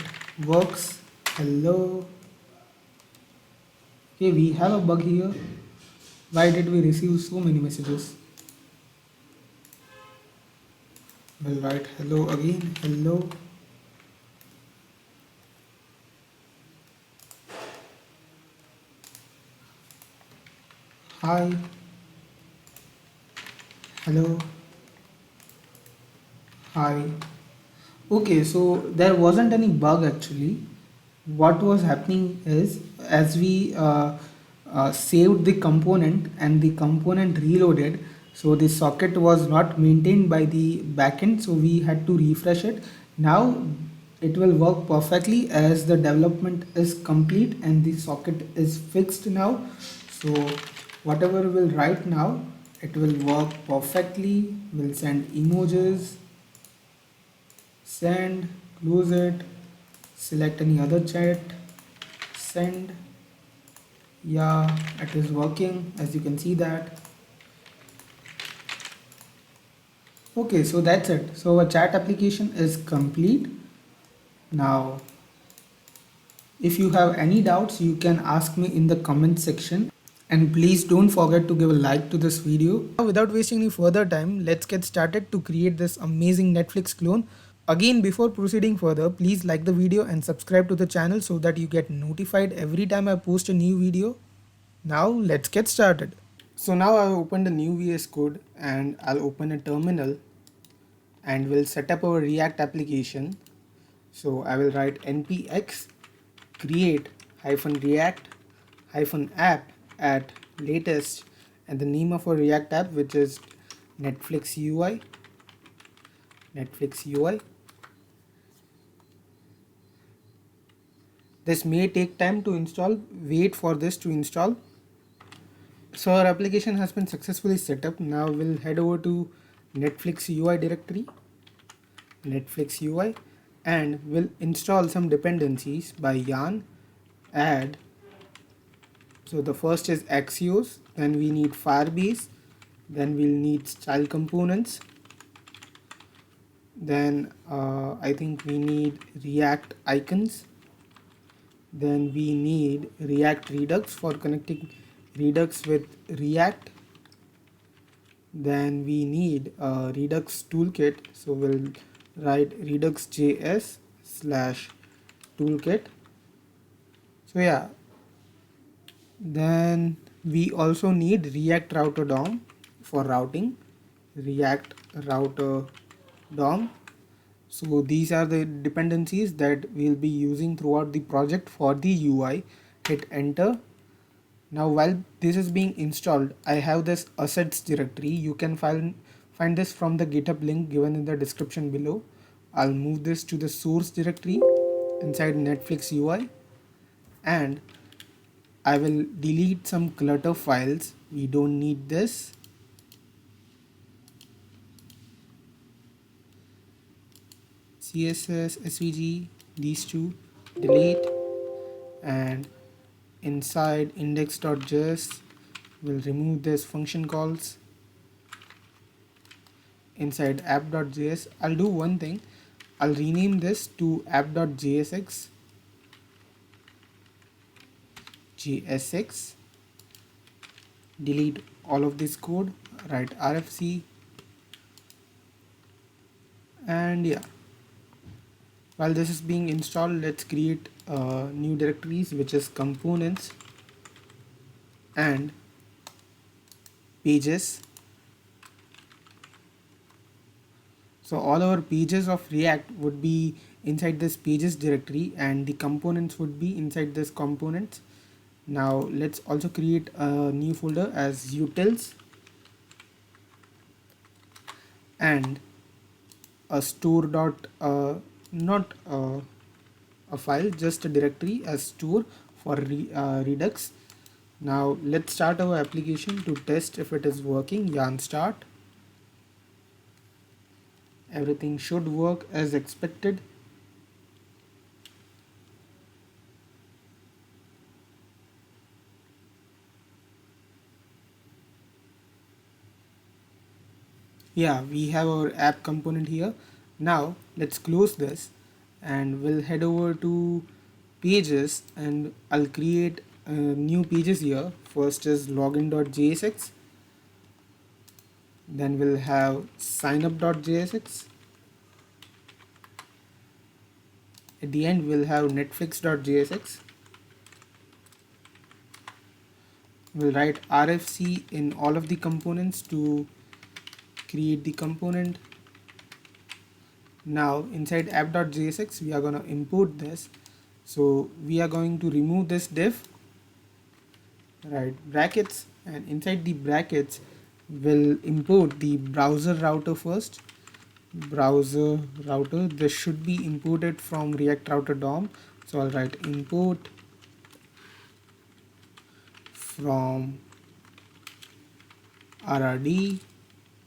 works. Hello. Okay, we have a bug here. Why did we receive so many messages? We'll write hello again. Hello. Hi. Hello. Hi. Okay, so there wasn't any bug actually. What was happening is as we saved the component and the component reloaded, so the socket was not maintained by the backend, so we had to refresh it. Now it will work perfectly as the development is complete and the socket is fixed now. So whatever we'll write now, it will work perfectly. We'll send emojis, send, close it, select any other chat, send. Yeah, it is working as you can see that. Okay, so that's it. So our chat application is complete. Now if you have any doubts, you can ask me in the comment section, and please don't forget to give a like to this video. Now without wasting any further time, let's get started to create this amazing Netflix clone. Again, before proceeding further, please like the video and subscribe to the channel so that you get notified every time I post a new video. Now let's get started. So now I've opened a new VS Code and I'll open a terminal and we'll set up our React application. So I will write npx create -react -app at latest and the name of our React app, which is Netflix UI. This may take time to install. Wait for this to install. So our application has been successfully set up. Now we'll head over to Netflix UI directory, Netflix UI, and we'll install some dependencies by yarn add. So the first is Axios, then we need Firebase, then we'll need style components, then I think we need React icons, then we need React Redux for connecting Redux with React, then we need Redux Toolkit, so we'll write Redux.js / toolkit. So yeah, then we also need React Router DOM for routing, React Router DOM. So these are the dependencies that we'll be using throughout the project for the UI. Hit enter. Now while this is being installed, I have this assets directory. You can find this from the GitHub link given in the description below. I'll move this to the source directory inside Netflix UI, and I will delete some clutter files. We don't need this. CSS, SVG, these two, delete, and inside index.js, we'll remove this function calls. Inside app.js, I'll do one thing. I'll rename this to app.jsx, delete all of this code, write RFC, and yeah. While this is being installed, let's create new directories, which is components and pages. So all our pages of React would be inside this pages directory and the components would be inside this components. Now let's also create a new folder as utils and a store dot not a file, just a directory as store for Redux. Now let's start our application to test if it is working. Yarn start. Everything should work as expected. Yeah, we have our app component here. Now let's close this and we'll head over to pages, and I'll create new pages here. First is login.jsx, then we'll have signup.jsx. At the end we'll have netflix.jsx. We'll write RFC in all of the components to create the component. Now inside app.jsx we are going to import this. So we are going to remove this div, right, brackets, and inside the brackets we'll import the browser router first. Browser router, this should be imported from React Router DOM. So I'll write import from RRD,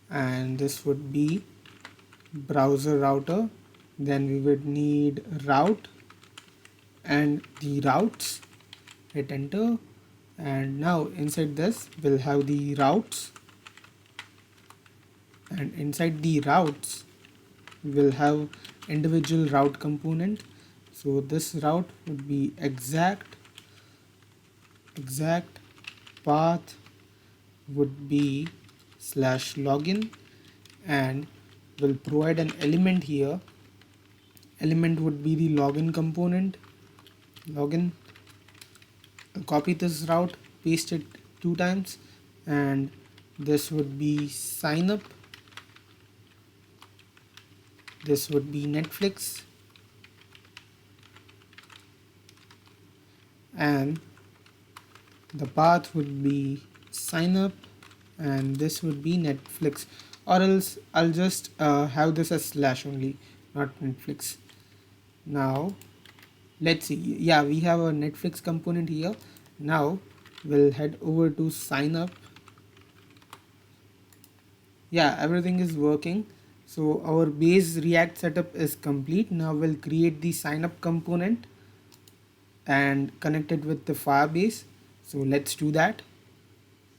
and this would be browser router. Then we would need route and the routes. Hit enter, and now inside this we'll have the routes, and inside the routes we'll have individual route component. So this route would be exact path would be /login, and we'll provide an element here. Element would be the login component. Login. I'll copy this route, paste it 2 times, and this would be sign up. This would be Netflix, and the path would be sign up, and this would be Netflix, or else I'll just have this as / only, not Netflix. Now let's see. Yeah, we have a Netflix component here. Now we'll head over to sign up. Yeah, everything is working. So our base React setup is complete. Now we'll create the sign up component and connect it with the Firebase. So let's do that.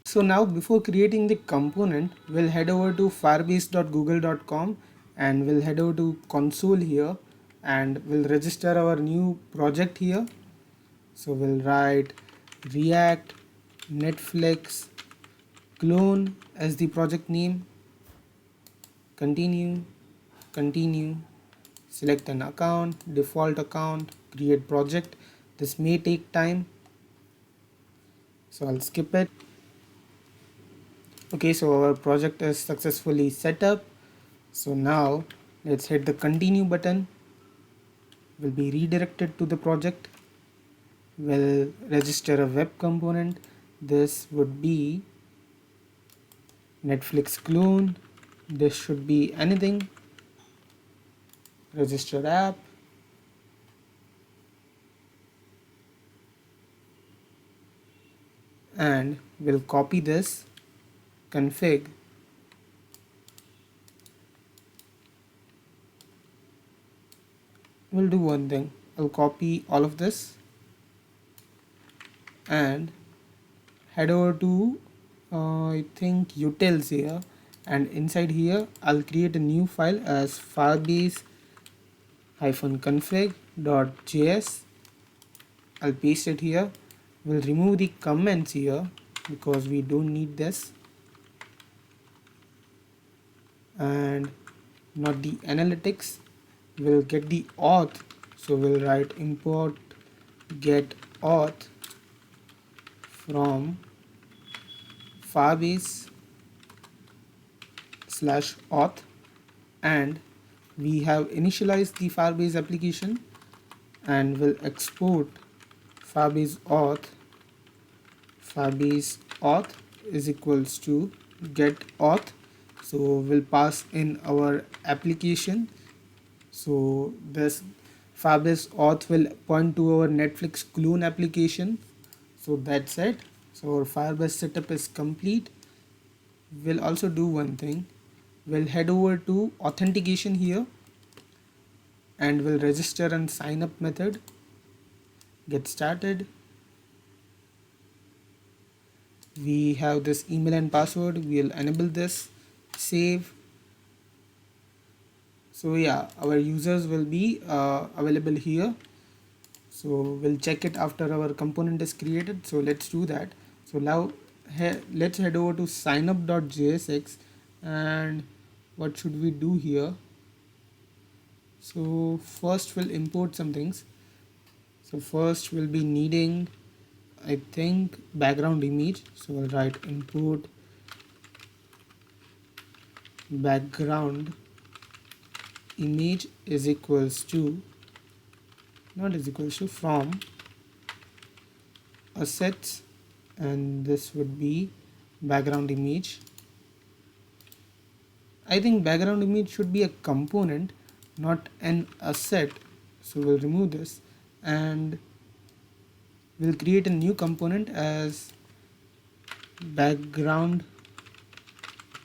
So now before creating the component, we'll head over to firebase.google.com and we'll head over to console here, and we'll register our new project here. So we'll write React Netflix clone as the project name. Continue, select an account, default account, create project. This may take time, so I'll skip it. Okay, so our project is successfully set up. So now let's hit the continue button. We'll be redirected to the project. We'll register a web component. This would be Netflix clone. This should be anything. Register app. And we'll copy this config. We'll do one thing. I'll copy all of this and head over to I think utils here, and inside here I'll create a new file as firebase-config.js. I'll paste it here. We'll remove the comments here because we don't need this, and not the analytics. We'll get the auth, so we'll write import get auth from Firebase/auth, and we have initialized the Firebase application, and we'll export Firebase auth is equals to get auth. So we'll pass in our application. So this Firebase auth will point to our Netflix clone application. So that's it. So our Firebase setup is complete. We'll also do one thing. We'll head over to authentication here and we'll register and sign up method. Get started. We have this email and password. We'll enable this, save. So yeah, our users will be available here. So we'll check it after our component is created. So let's do that. So now let's head over to signup.jsx, and what should we do here? So first we'll import some things. So first we'll be needing, I think, background image. So we'll write import background image is equals to, not is equals to, from assets, and this would be background image. I think background image should be a component, not an asset. So we'll remove this and we'll create a new component as background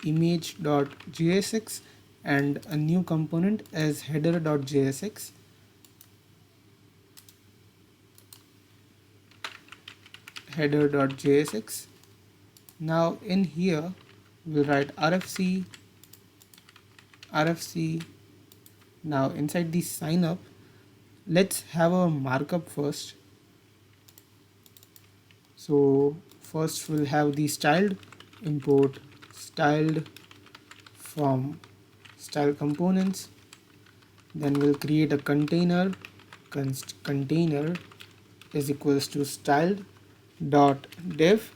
image.jsx and a new component as header.jsx. header.jsx. Now in here we'll write RFC. Now inside the sign up, let's have a markup first. So first we'll have the styled, import styled from style components. Then we'll create a container. Container is equals to styled dot div,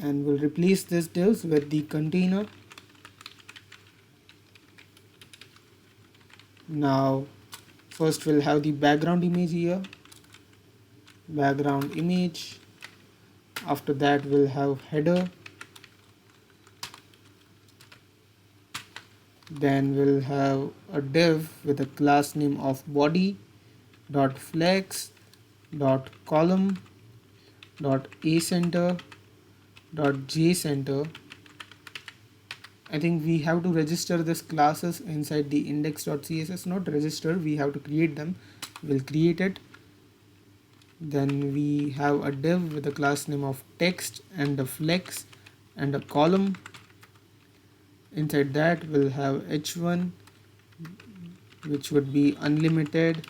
and we'll replace this divs with the container. Now first we'll have the background image here, background image. After that we'll have header, then we'll have a div with a class name of body dot flex dot column dot acenter dot jcenter. I think we have to register this classes inside the index.css, not register, we have to create them. We'll create it. Then we have a div with a class name of text and a flex and a column. Inside that we'll have h1, which would be unlimited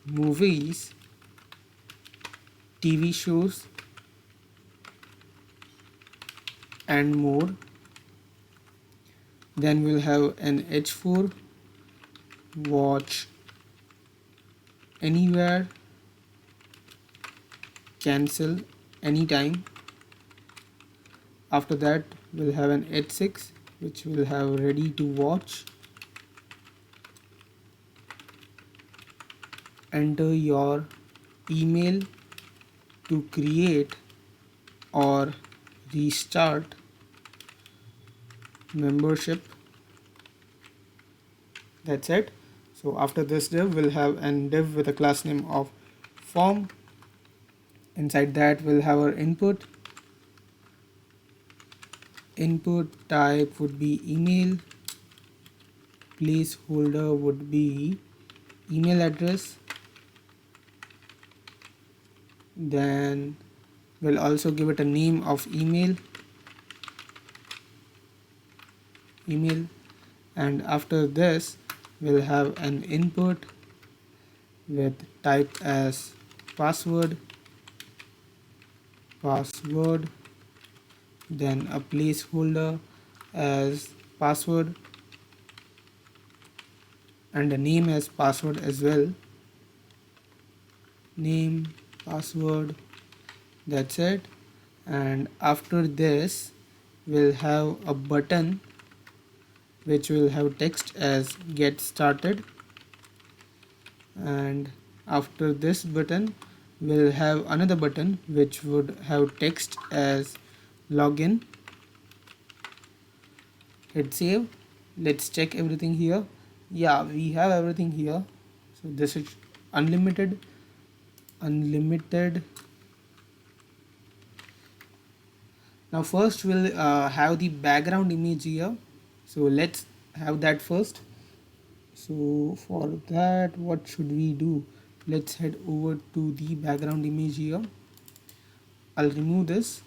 movies, TV shows and more. Then we'll have an h4, watch anywhere, cancel anytime. After that we'll have an h6, which will have ready to watch, enter your email to create or restart membership. That's it. So after this div we'll have an div with a class name of form. Inside that we'll have our input type would be email, placeholder would be email address. Then we'll also give it a name of email, and after this we'll have an input with type as password, then a placeholder as password and a name as password as well, name, password. That's it. And after this we'll have a button which will have text as get started, and after this button we'll have another button which would have text as login. Hit save. Let's check everything here. Yeah, we have everything here. So this is unlimited. Now first we'll have the background image here. So let's have that first. So for that, what should we do? Let's head over to the background image here. I'll remove this.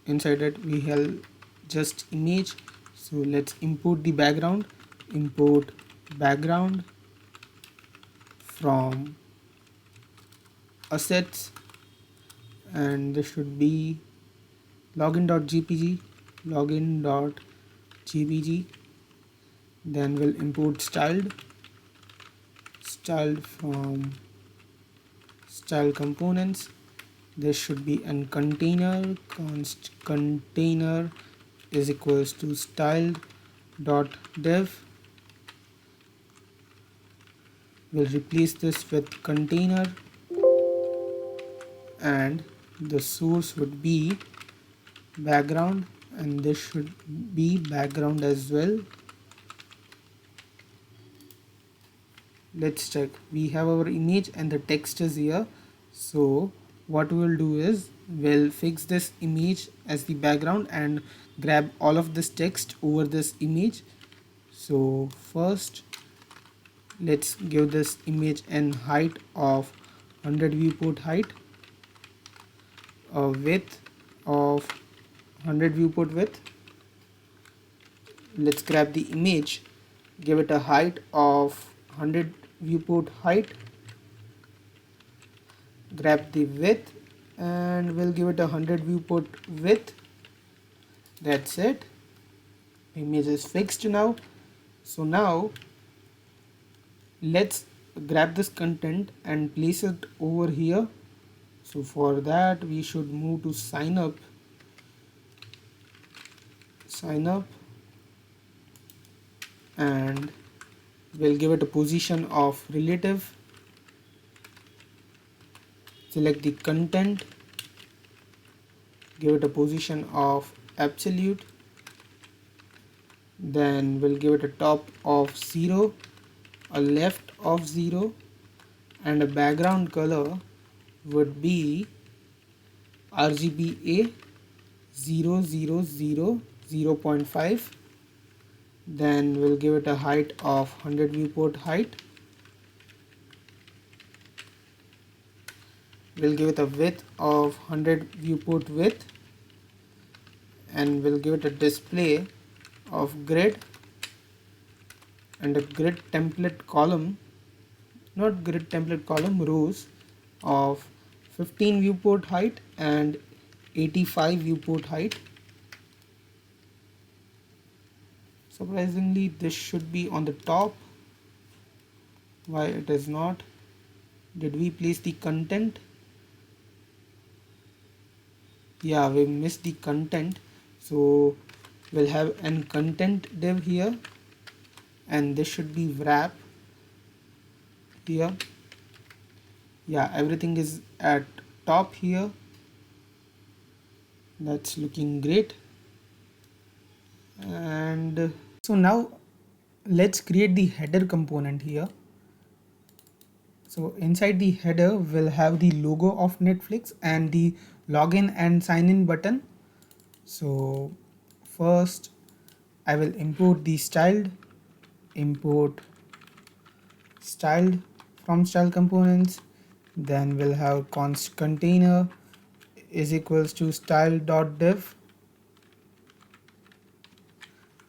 Inside it we have just image. So let's import the background. Import background from assets, and this should be login.jpg. Then we'll import styled from style components. This should be an container. Const container is equals to styled dot dev. We'll replace this with container, and the source would be background, and this should be background as well. Let's check. We have our image and the text is here. So what we'll do is we'll fix this image as the background and grab all of this text over this image. So first let's give this image an height of 100 viewport height, a width of 100 viewport width. Let's grab the image, give it a height of 100 viewport height, grab the width and we'll give it a 100 viewport width. That's it. Image is fixed now. So now let's grab this content and place it over here. So for that we should move to sign up, and we'll give it a position of relative. Select the content, give it a position of absolute, then we'll give it a top of 0, a left of 0, and a background color would be RGBA 0.5. Then we'll give it a height of 100 viewport height. We'll give it a width of 100 viewport width, and we'll give it a display of grid and a grid template column, not grid template column, rows of 15 viewport height and 85 viewport height. Surprisingly, this should be on the top. Why it is not? Did we place the content? Yeah, we missed the content. So we'll have an content div here, and this should be wrap here. Yeah, everything is at top here. That's looking great. And so now let's create the header component here. So inside the header we'll have the logo of Netflix and the login and sign in button. So first I will import the styled from style components. Then we'll have const container is equals to style.dev.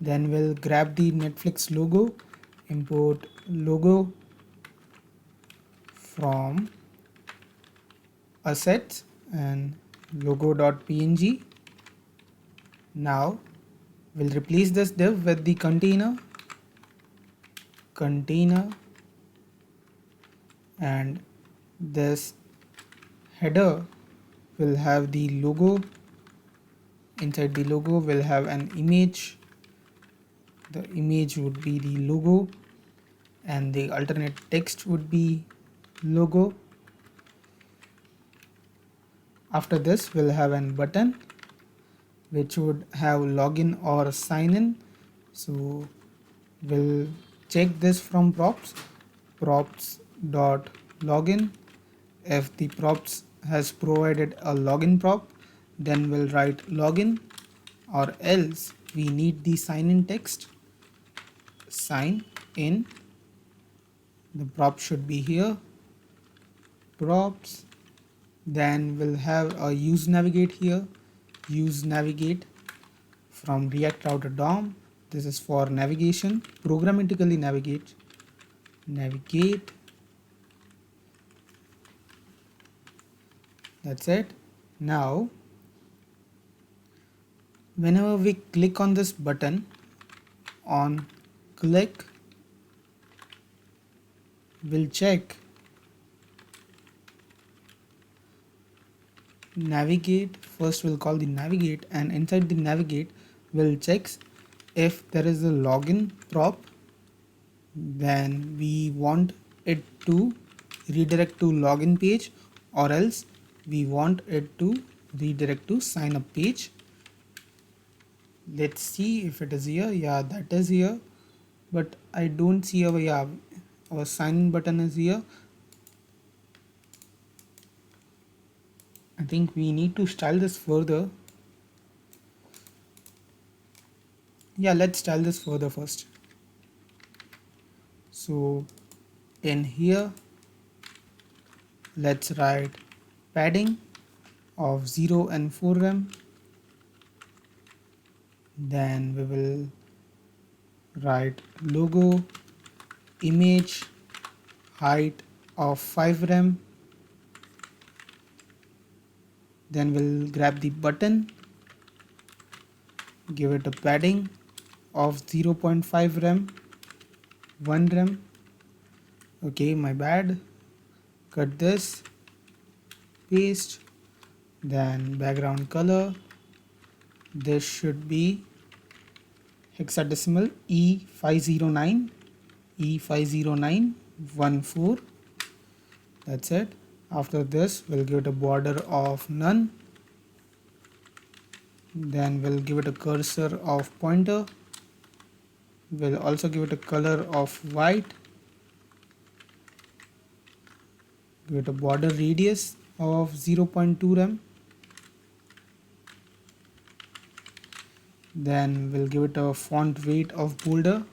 Then we'll grab the Netflix logo, import logo from assets and logo.png. Now we'll replace this div with the container, and this header will have the logo. Inside the logo we'll have an image. The image would be the logo and the alternate text would be logo. After this we'll have an button which would have login or sign in. So We'll check this from props dot login. If the props has provided a login prop, then we'll write login, or else we need the sign in text. Sign in, the prop should be here, props. Then we'll have a use navigate here, use navigate from React Router DOM. This is for navigation, programmatically navigate. That's it. Now whenever we click on this button, on click, we'll check navigate. First we'll call the navigate, and inside the navigate we'll check if there is a login prop, then we want it to redirect to login page, or else we want it to redirect to sign up page. Let's see if it is here. Yeah, that is here, but I don't see our sign in button is here. I think we need to style this further. Yeah, let's style this further first. So in here, let's write padding of 0 and 4 rem. Then we will write logo image height of 5 rem. Then we'll grab the button, give it a padding of 0.5 rem, 1 rem. Okay, my bad. Cut this, paste. Then background color, this should be hexadecimal E50914. That's it. After this, we'll give it a border of none. Then we'll give it a cursor of pointer. We'll also give it a color of white. Give it a border radius of 0.2 rem. Then we'll give it a font weight of bolder.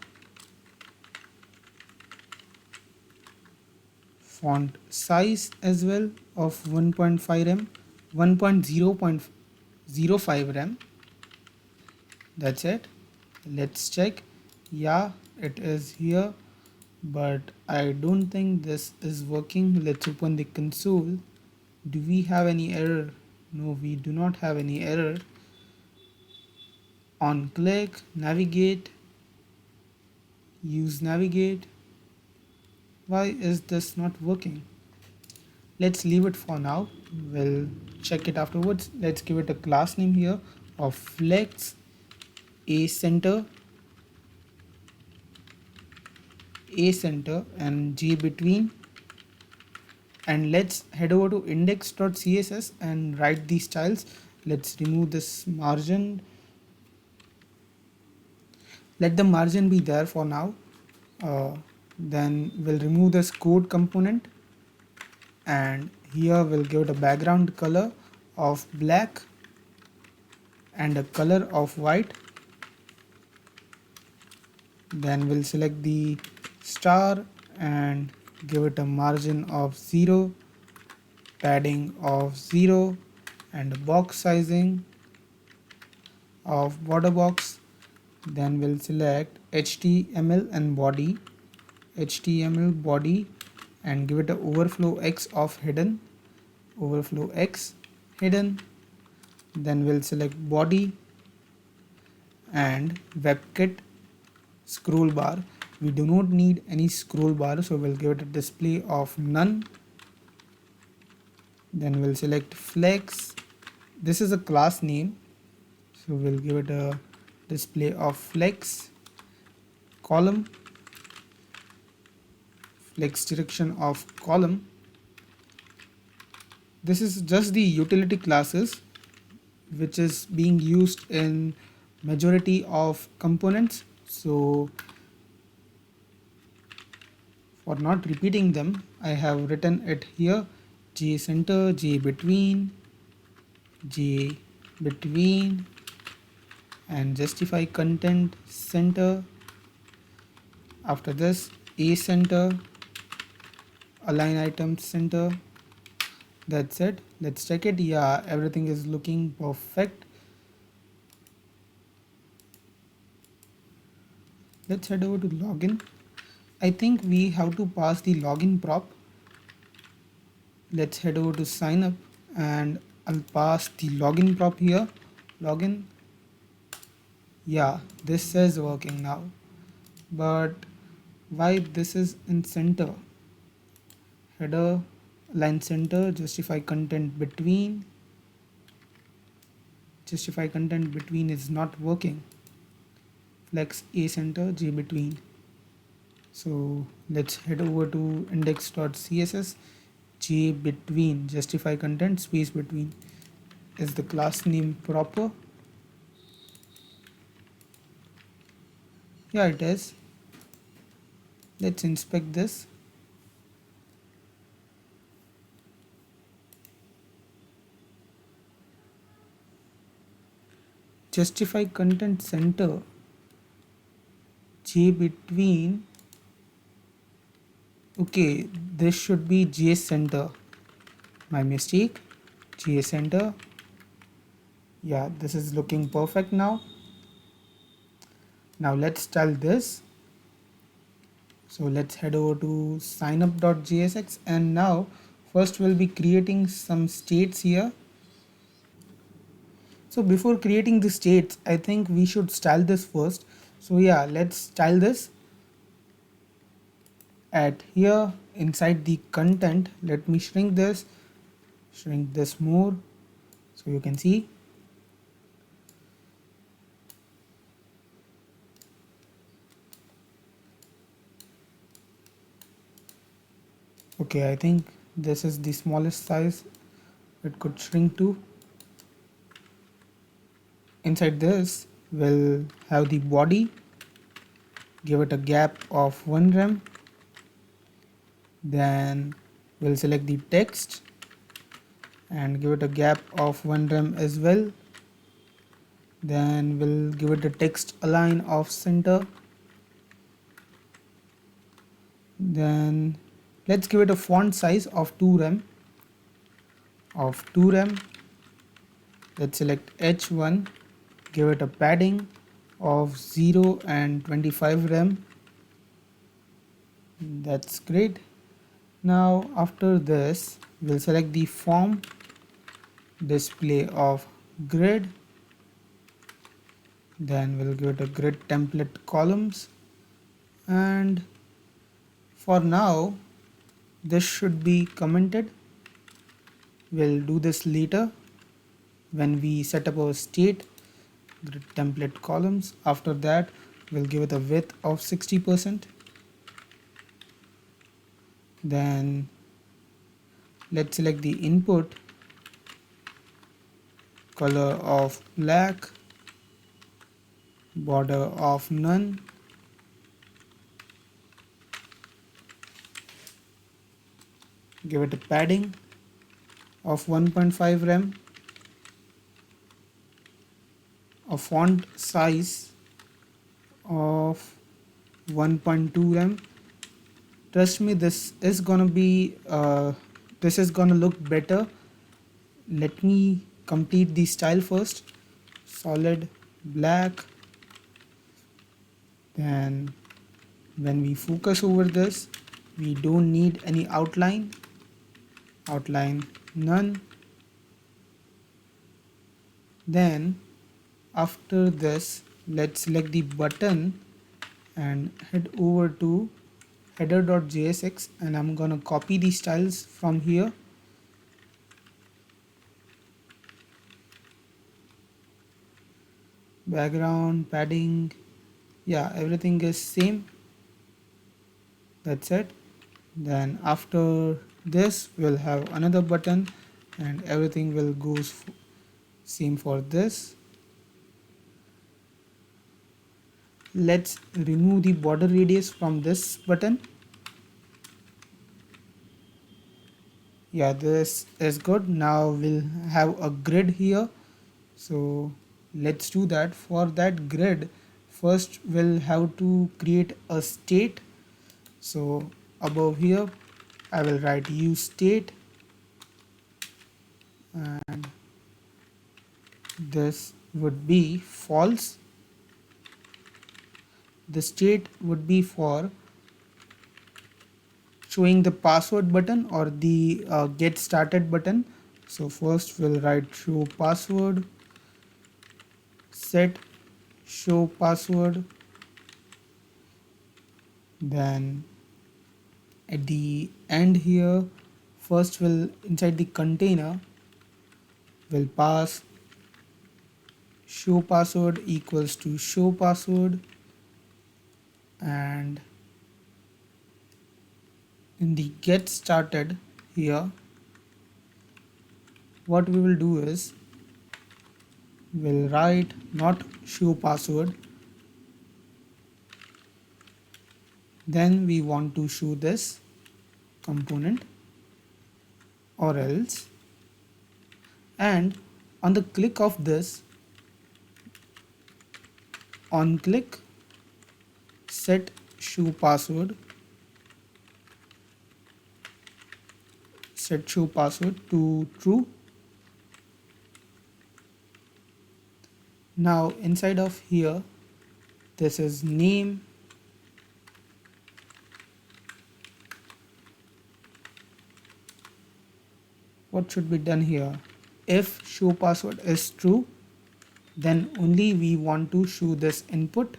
Font size as well of 1.5 rem, 1.0.05 rem. That's it. Let's check. Yeah, it is here, but I don't think this is working. Let's open the console. Do we have any error? No, we do not have any error. On click, navigate, use navigate. Why is this not working? Let's leave it for now. We'll check it afterwards. Let's give it a class name here of flex a center and j between. And let's head over to index.css and write these styles. Let's remove this margin. Let the margin be there for now. Then we'll remove this code component, and here we'll give it a background color of black and a color of white. Then we'll select the star and give it a margin of 0, padding of 0, and a box sizing of border box. Then we'll select HTML and body, HTML body, and give it a overflow X of hidden, overflow X hidden. Then we'll select body and WebKit scroll bar. We do not need any scroll bar, so we'll give it a display of none. Then we'll select flex. This is a class name, so we'll give it a display of flex column, flex direction of column. This is just the utility classes which is being used in majority of components. So For not repeating them, I have written it here: J center, J between, and justify content center. After this, A center, align items center. That's it. Let's check it. Yeah, everything is looking perfect. Let's head over to login. I think we have to pass the login prop. Let's head over to sign up and I'll pass the login prop here. Login. Yeah, this is working now. But why this is in center? Header, line center, justify content between. Justify content between is not working. Flex A center, J between. So let's head over to index.css. J between, justify content, space between. Is the class name proper? Yeah, it is. Let's inspect this. Justify content center, J between. Okay, this should be J center. My mistake. J center. Yeah, this is looking perfect now. Now let's style this. So let's head over to signup.jsx, and now first we'll be creating some states here. So before creating the states, I think we should style this first. So yeah, let's style this. At here inside the content, let me shrink this more so you can see. Okay, I think this is the smallest size it could shrink to. Inside this we'll have the body, give it a gap of 1 rem. Then we'll select the text and give it a gap of 1 rem as well. Then we'll give it a text align of center. Then let's give it a font size of 2 rem. Let's select H1, give it a padding of 0 and 25 rem. That's great. Now after this we'll select the form display of grid. Then we'll give it a grid template columns, and for now this should be commented. We'll do this later when we set up our state. Grid template columns. After that we'll give it a width of 60%. Then let's select the input color of black, border of none, give it a padding of 1.5 rem, a font size of 1.2 rem. Trust me, this is gonna look better. Let me complete the style first. Solid black. Then when we focus over this, we don't need any outline. Outline none. Then after this, let's select the button and head over to header.jsx, and I'm gonna copy the styles from here. Background, padding, yeah, everything is same. That's it. Then after this we'll have another button and everything will go same for this. Let's remove the border radius from this button. Yeah, this is good. Now we'll have a grid here. So let's do that. For that grid, first we'll have to create a state. So above here, I will write use state, and this would be false. The state would be for showing the password button or the get started button. So first we'll write show password, set show password, then at the end here, first we'll inside the container we'll pass show password equals to show password, and in the get started here, what we will do is we'll write not show password, then we want to show this component or else, and on the click of this, on click set show password, set show password to true. Now inside of here, this is name, what should be done here? If show password is true, then only we want to show this input.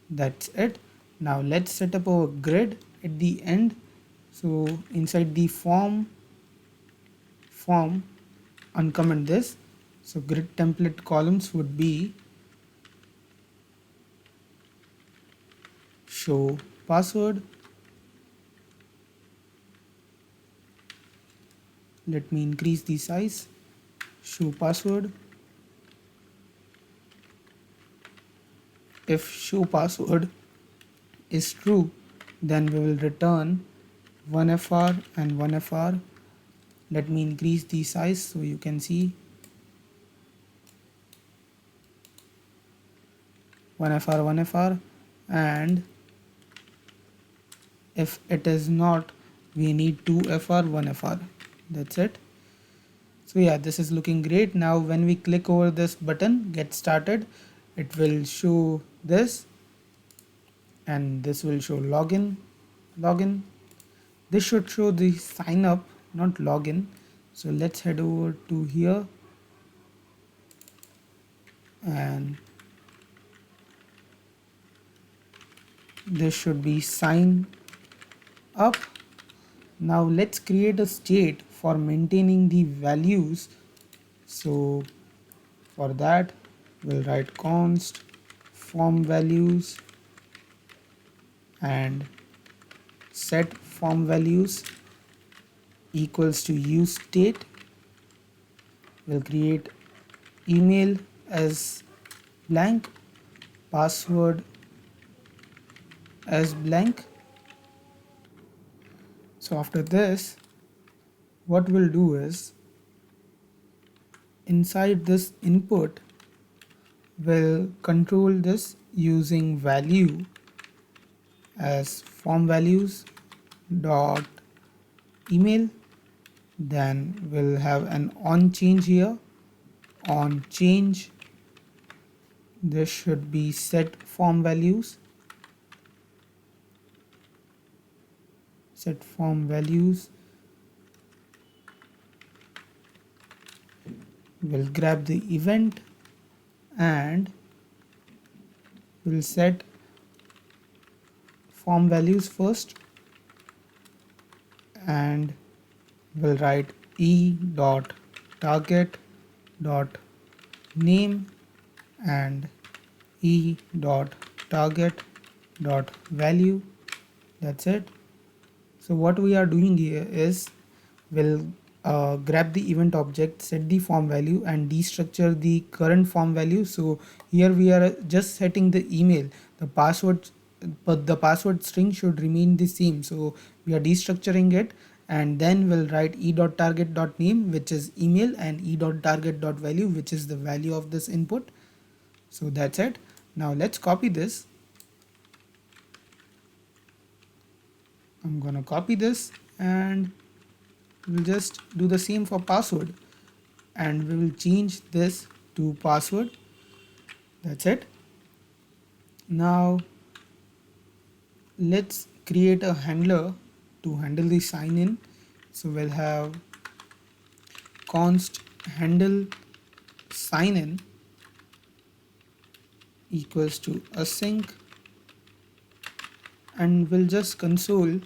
That's it. Now let's set up our grid at the end. So inside the form uncomment this. So grid template columns would be show password. Let me increase the size. Show password. If show password is true, then we will return 1FR and 1FR. Let me increase the size so you can see 1FR 1FR, and if it is not, we need 2FR 1FR. That's it. So yeah, this is looking great. Now when we click over this button get started, it will show this, and this will show login. This should show the sign up, not login. So let's head over to here, and this should be sign up. Now let's create a state for maintaining the values. So for that we'll write const form values and set form values equals to use state. We'll create email as blank, password as blank. So after this, what we'll do is inside this input we'll control this using value as form values dot email. Then we'll have an on change here, on change. This should be set form values, set form values. We'll grab the event and we'll set form values first, and we'll write e dot target dot name and e dot target dot value. That's it. So what we are doing here is we'll grab the event object, set the form value and destructure the current form value. So here we are just setting the email, the password, but the password string should remain the same. So we are destructuring it, and then we'll write e.target.name, which is email, and e.target.value, which is the value of this input. So that's it. Now let's copy this. I'm gonna copy this and we'll just do the same for password, and we will change this to password. That's it. Now let's create a handler to handle the sign in. So we'll have const handle sign in equals to async, and we'll just console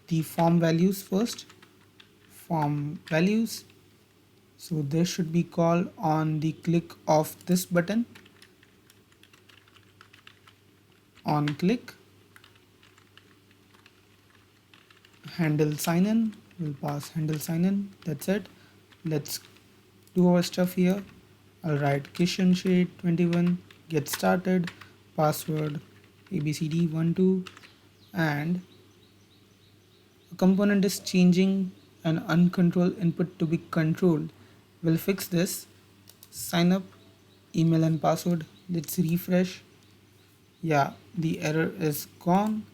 the form values first. Form values, so this should be called on the click of this button. On click, handle sign in, we'll pass handle sign in. That's it. Let's do our stuff here. I'll write Kishan shade 21, get started, password abcd12, and a component is changing an uncontrolled input to be controlled. We'll fix this. Sign up, email and password. Let's refresh. Yeah, the error is gone.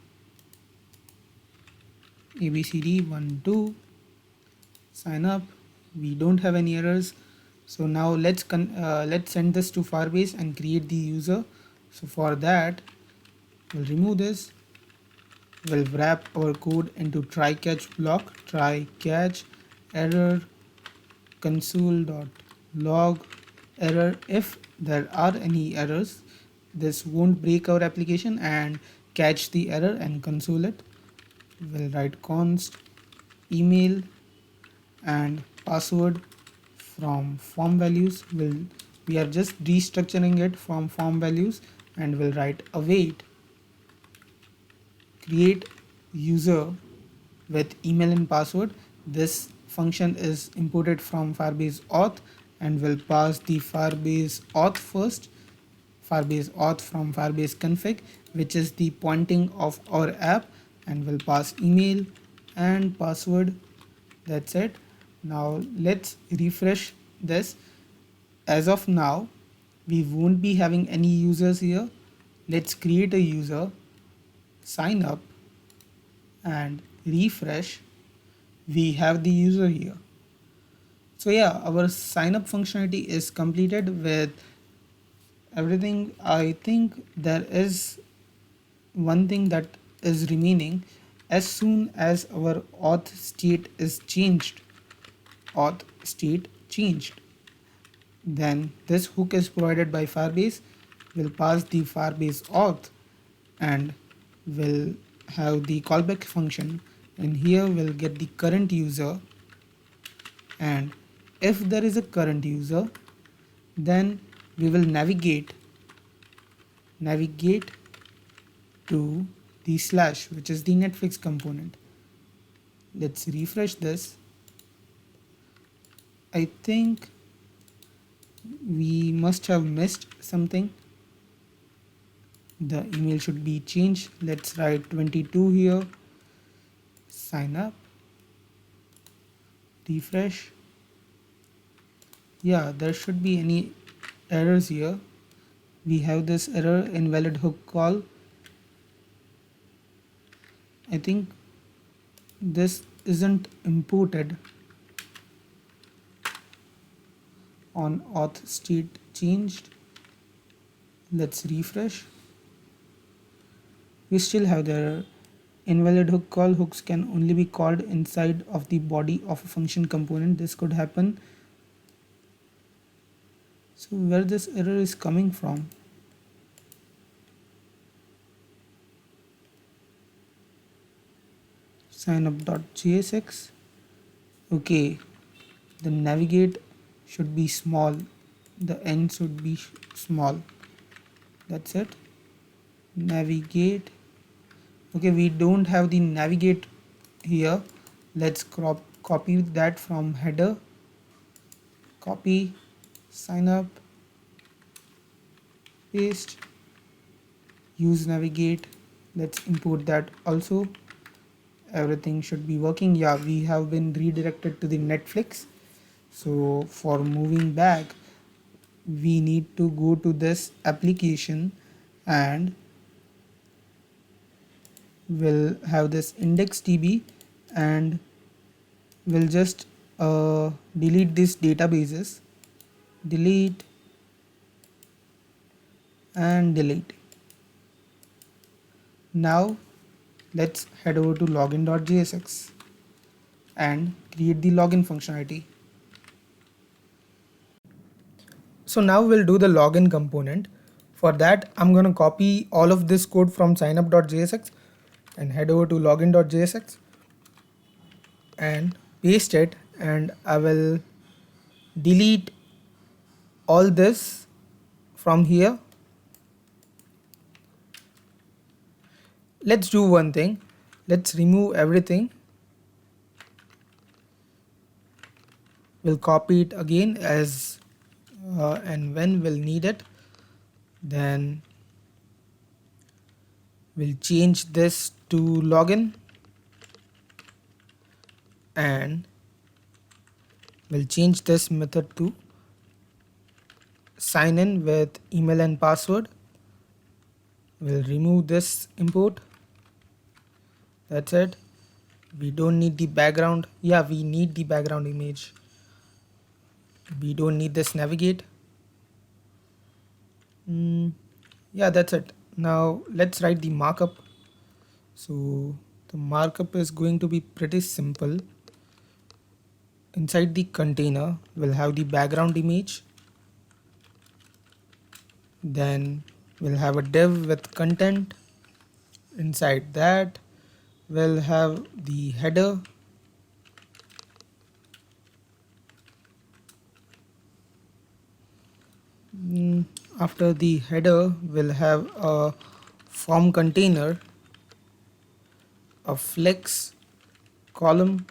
abcd12, sign up. We don't have any errors. So now let's send this to Firebase and create the user. So for that, we'll remove this. We'll wrap our code into try catch block. Try catch error console.log error. If there are any errors, this won't break our application, and catch the error and console it. We'll write const email and password from form values. We are just restructuring it from form values, and we'll write await create user with email and password. This function is imported from Firebase auth, and we'll pass the Firebase auth first. Firebase auth from Firebase config, which is the pointing of our app, and we'll pass email and password. That's it. Now let's refresh this. As of now, we won't be having any users here. Let's create a user, sign up, and refresh. We have the user here. So yeah, our sign up functionality is completed with everything. I think there is one thing that is remaining. As soon as our auth state is changed, then this hook is provided by Firebase. Will pass the Firebase auth, and will have the callback function. And here we'll get the current user, and if there is a current user, then we will navigate to the slash, which is the Netflix component. Let's refresh this. I think we must have missed something. The email should be changed. Let's write 22 here. Sign up. Refresh. Yeah, there should be any errors here. We have this error, invalid hook call. I think this isn't imported on auth state changed. Let's refresh. We still have the error. Invalid hook call. Hooks can only be called inside of the body of a function component. This could happen. So where this error is coming from? signup.jsx. Okay, the navigate should be small, the n should be small. That's it. Navigate. Okay, we don't have the navigate here. Let's copy that from header. Copy, sign up, paste, use navigate. Let's import that also. everything should be working. Yeah, we have been redirected to the Netflix. So for moving back, we need to go to this application and we'll have this IndexedDB, and we'll just delete these databases, delete and delete. Now let's head over to login.jsx and create the login functionality. So now we'll do the login component. For that, I'm going to copy all of this code from signup.jsx and head over to login.jsx and paste it, and I will delete all this from here. Let's do one thing. Let's remove everything. We'll copy it again as and when we'll need it. Then we'll change this to login and we'll change this method to sign in with email and password. We'll remove this import. That's it. We don't need the background. Yeah, we need the background image. We don't need this navigate. Yeah, that's it. Now let's write the markup. So the markup is going to be pretty simple. Inside the container, we'll have the background image. Then we'll have a div with content. Inside that, we'll have the header. After the header, we'll have a form container, a flex column,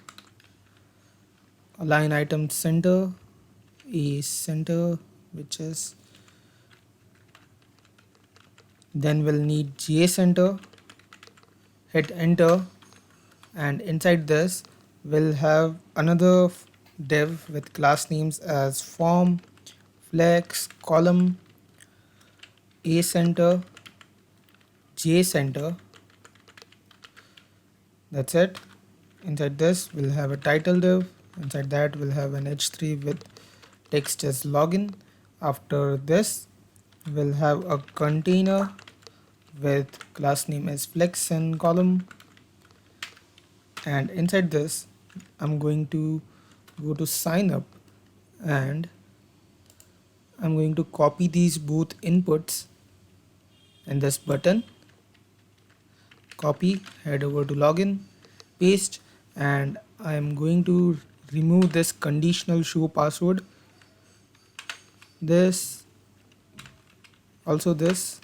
a line item center, a center, which is, then we'll need JCenter, hit enter, and inside this we'll have another div with class names as form, flex, column, a center, JCenter. That's it. Inside this we'll have a title div. Inside that we'll have an h3 with text as login. After this we'll have a container with class name as flex and column, and inside this I'm going to go to sign up and I'm going to copy these both inputs in this button, copy, head over to login, paste, and I'm going to remove this conditional show password, this, also this.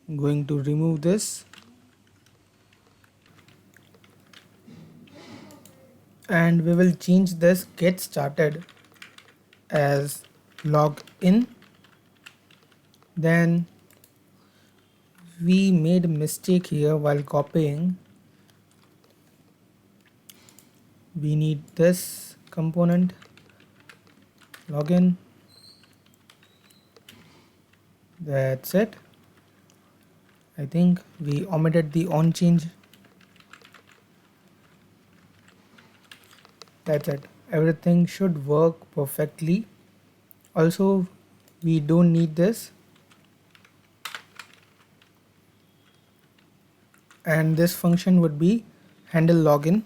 I'm going to remove this and we will change this get started as login. Then we made a mistake here while copying. We need this component, login. That's it. I think we omitted the on change. That's it. Everything should work perfectly. Also, we don't need this. And this function would be handle login.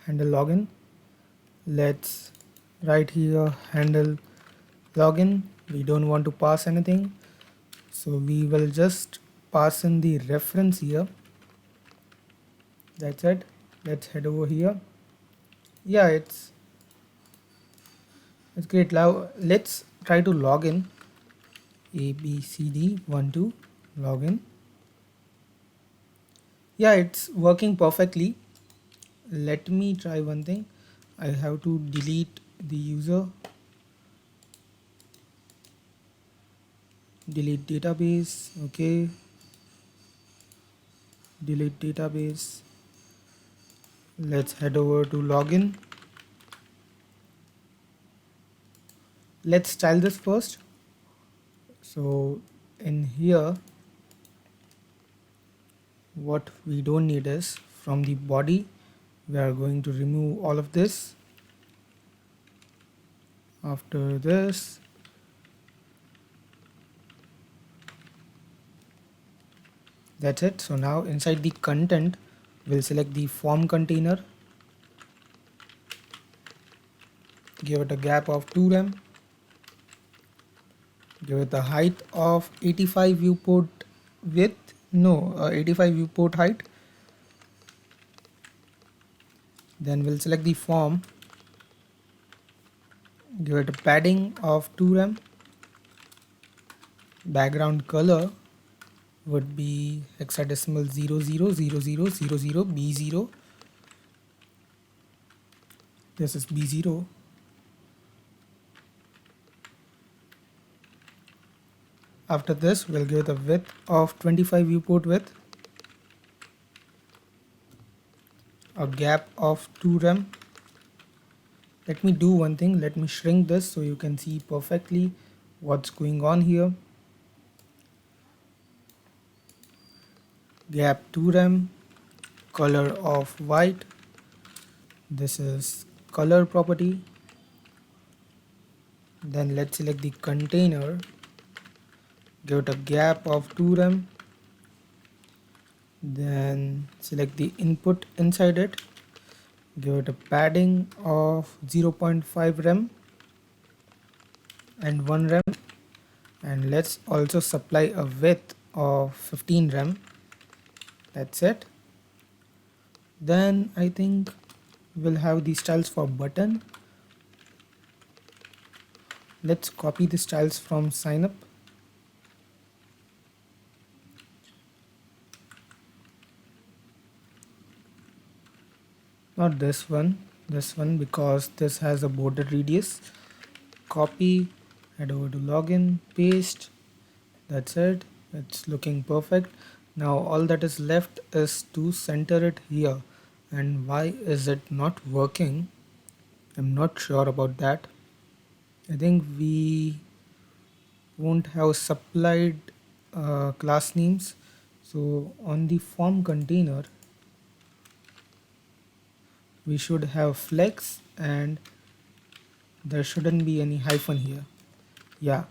Handle login. Let's write here handle login. We don't want to pass anything, so we will just pass in the reference here. That's it. Let's head over here. Yeah, it's great. Now let's try to log in. ABCD12 login. Yeah, it's working perfectly. Let me try one thing. I have to delete the user. delete database. Okay, delete database. Let's head over to login. Let's style this first. So in here, what we don't need is from the body, we are going to remove all of this. After this, that's it. So now inside the content, we'll select the form container, give it a gap of 2 rem, give it a height of 85 viewport width, no, 85 viewport height. Then we'll select the form, give it a padding of 2 rem, background color would be hexadecimal 000000 B0. This is B0. After this, we'll give it a width of 25 viewport width, a gap of 2 rem. Let me do one thing. Let me shrink this so you can see perfectly what's going on here. Gap 2 rem, color of white. This is color property. Then let's select the container, give it a gap of 2 rem. Then select the input inside it, give it a padding of 0.5 rem and 1 rem, and let's also supply a width of 15 rem. That's it. Then I think we'll have the styles for button. Let's copy the styles from sign up. Not this one because this has a border radius. Copy, head over to login, paste. That's it. It's looking perfect. Now all that is left is to center it here. And why is it not working? I'm not sure about that. I think we won't have supplied class names. So on the form container, we should have flex and there shouldn't be any hyphen here. Yeah,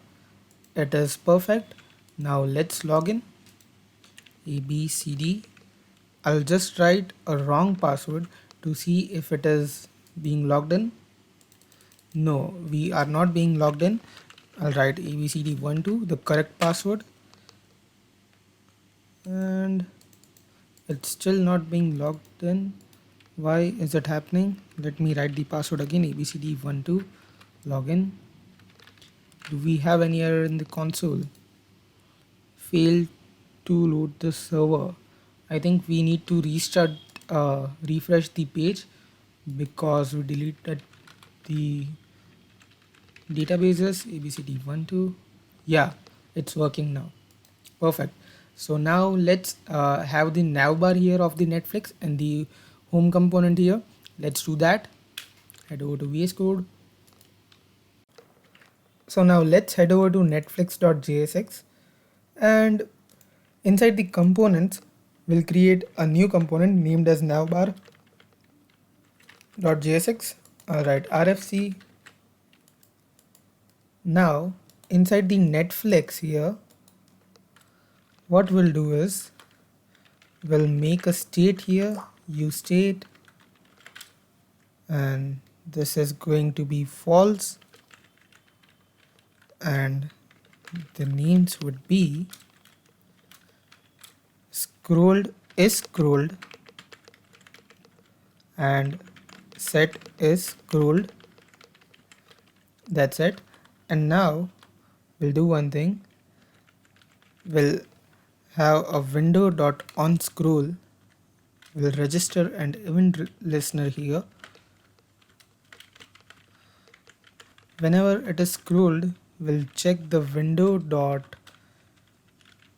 it is perfect. Now let's log in. ABCD. I'll just write a wrong password to see if it is being logged in. No, we are not being logged in. I'll write ABCD12, the correct password. And it's still not being logged in. Why is it happening? Let me write the password again, ABCD12, login. Do we have any error in the console? Failed to load the server. I think we need to restart, refresh the page because we deleted the databases. ABCD12. Yeah, it's working now. Perfect. So now let's have the navbar here of the Netflix and the home component here. Let's do that. Head over to VS Code. So now let's head over to netflix.jsx, and inside the components we'll create a new component named as navbar.jsx. Alright, RFC. Now inside the Netflix here, what we'll do is we'll make a state here, use state, and this is going to be false, and the names would be scrolled is scrolled and set is scrolled. That's it. And now we'll do one thing. We'll have a window.onScroll. We'll register an event listener here. Whenever it is scrolled, we'll check the window dot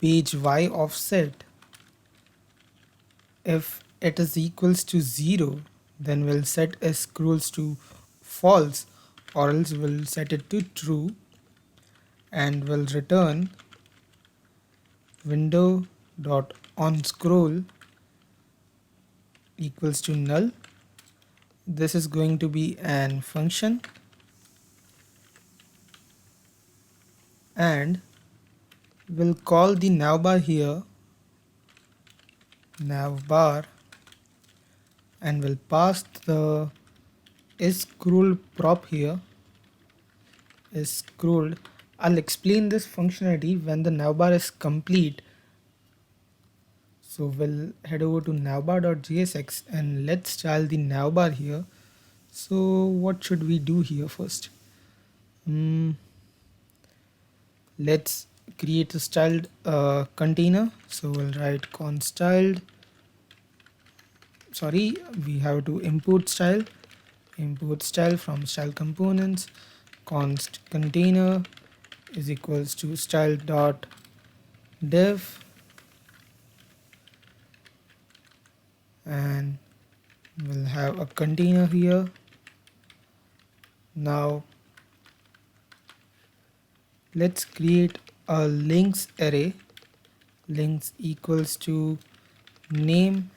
page y offset, if it is equals to 0, then we'll set s scrolls to false, or else we'll set it to true, and we'll return window dot on scroll equals to null. This is going to be an function, and we'll call the navbar here navbar, and we'll pass the is scroll prop here is scrolled. I'll explain this functionality when the navbar is complete. So we'll head over to navbar.jsx and let's style the navbar here. So what should we do here first? Let's create a styled container. So we'll write const styled. Sorry, we have to import style from style components. Const container is equals to style dot div, and we'll have a container here. Now let's create a links array. Links equals to name.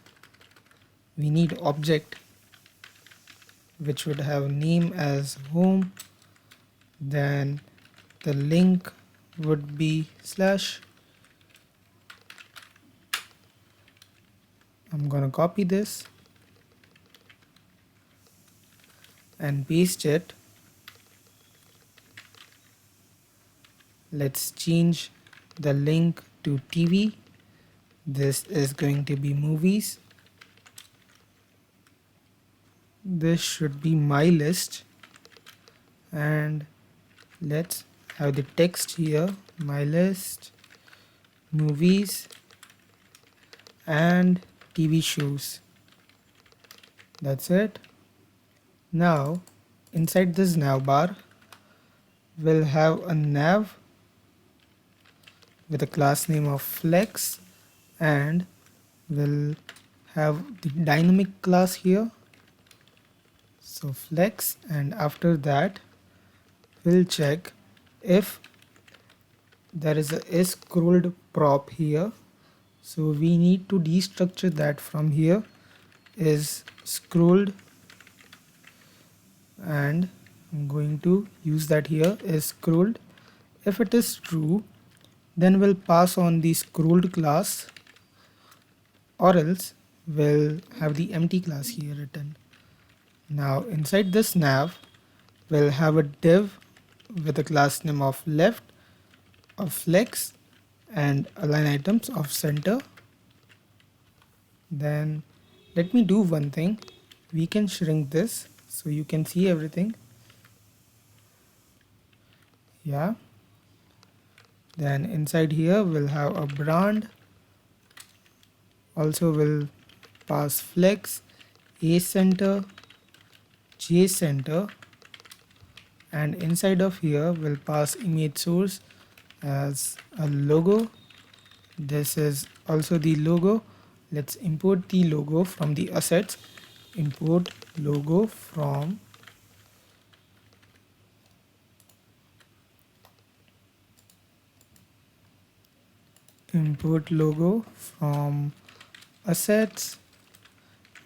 We need object which would have name as home, then the link would be slash. I'm gonna copy this and paste it. Let's change the link to TV. This is going to be movies. This should be my list, and let's have the text here, my list, movies and TV shows. That's it. Now inside this navbar we'll have a nav with a class name of flex, and we'll have the dynamic class here. So flex, and after that we'll check if there is a is scrolled prop here. So we need to destructure that from here, is scrolled, and I'm going to use that here, is scrolled. If it is true, then we'll pass on the scrolled class, or else we'll have the empty class here written. Now inside this nav we'll have a div with a class name of left, of flex, and align items of center. Then let me do one thing. We can shrink this so you can see everything. Yeah. Then inside here we'll have a brand. Also we'll pass flex, a center, j center, and inside of here we'll pass image source as a logo. This is also the logo. Let's import the logo from the assets. Import logo from assets,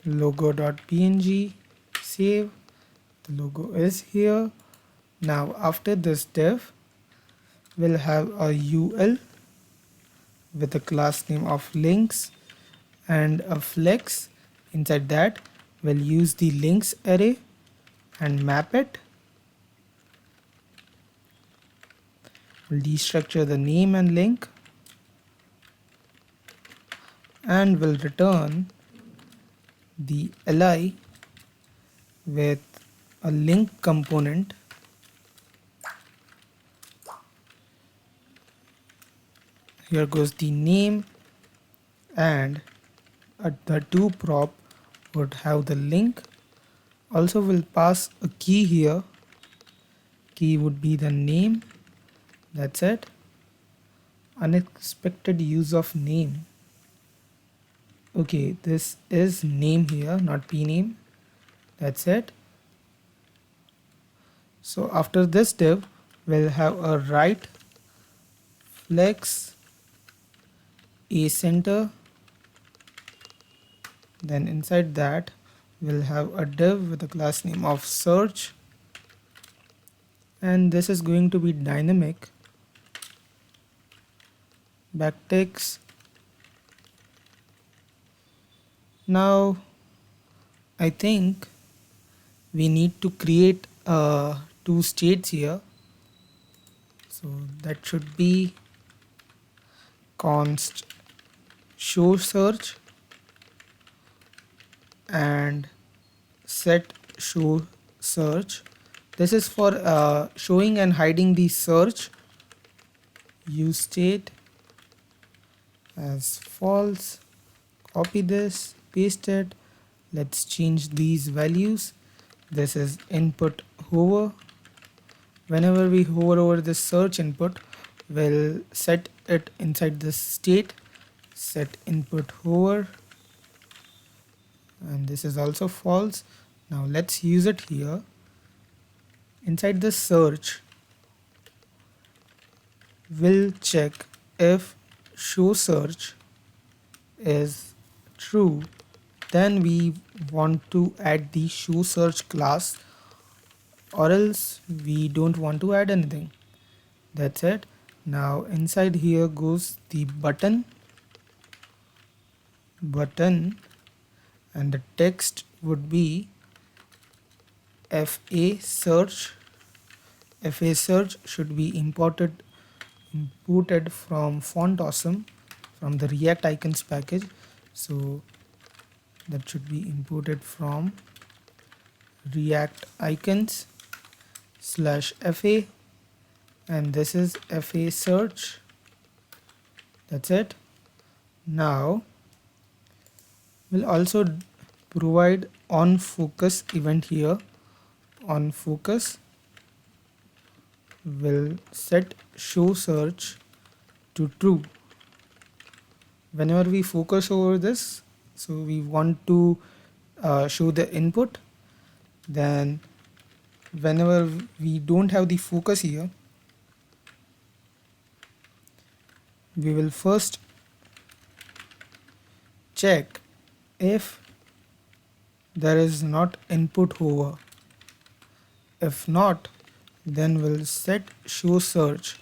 logo.png, save. The logo is here. Now after this div we'll have a ul with a class name of links and a flex. Inside that we'll use the links array and map it. We'll destructure the name and link, and we'll return the li with a link component. Here goes the name, and the to prop would have the link. Also we'll pass a key here. Key would be the name. That's it. Unexpected use of name. Okay, this is name here, not pname. That's it. So after this div, we'll have a right flex a center. Then inside that, we'll have a div with a class name of search. And this is going to be dynamic backticks. Now, I think we need to create two states here. So that should be const show search and set show search. This is for showing and hiding the search. Use state as false. Copy this, paste it. Let's change these values. This is input hover. Whenever we hover over this search input, we'll set it inside this state. Set input hover. And this is also false. Now let's use it here. Inside the search, we'll check if show search is true. Then we want to add the show search class, or else we don't want to add anything. That's it. Now inside here goes the button, and the text would be FA search. FA search should be imported from Font Awesome from the React icons package. So that should be imported from React icons /FA, and this is FA search. That's it. Now we'll also provide on focus event here. On focus, will set show search to true. Whenever we focus over this, so we want to show the input, then whenever we don't have the focus here, we will first check if there is not input hover. If not, then we'll set show search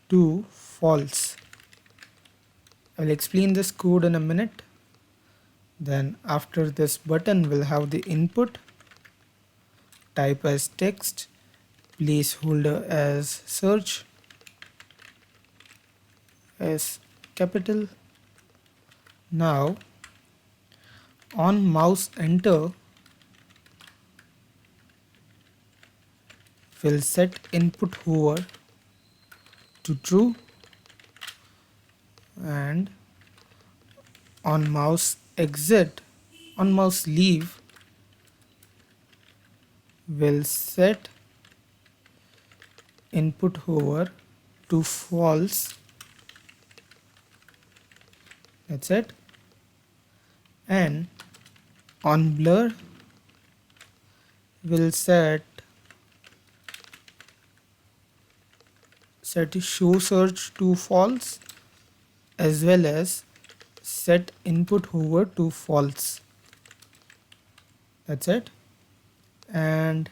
to false. I'll explain this code in a minute. Then after this button, we'll have the input, type as text, placeholder as search, as capital. Now on mouse enter, we'll set input hover to true, and on mouse exit, on mouse leave, we'll set input hover to false. That's it. And on blur, we'll set show search to false, as well as set input hover to false. That's it. And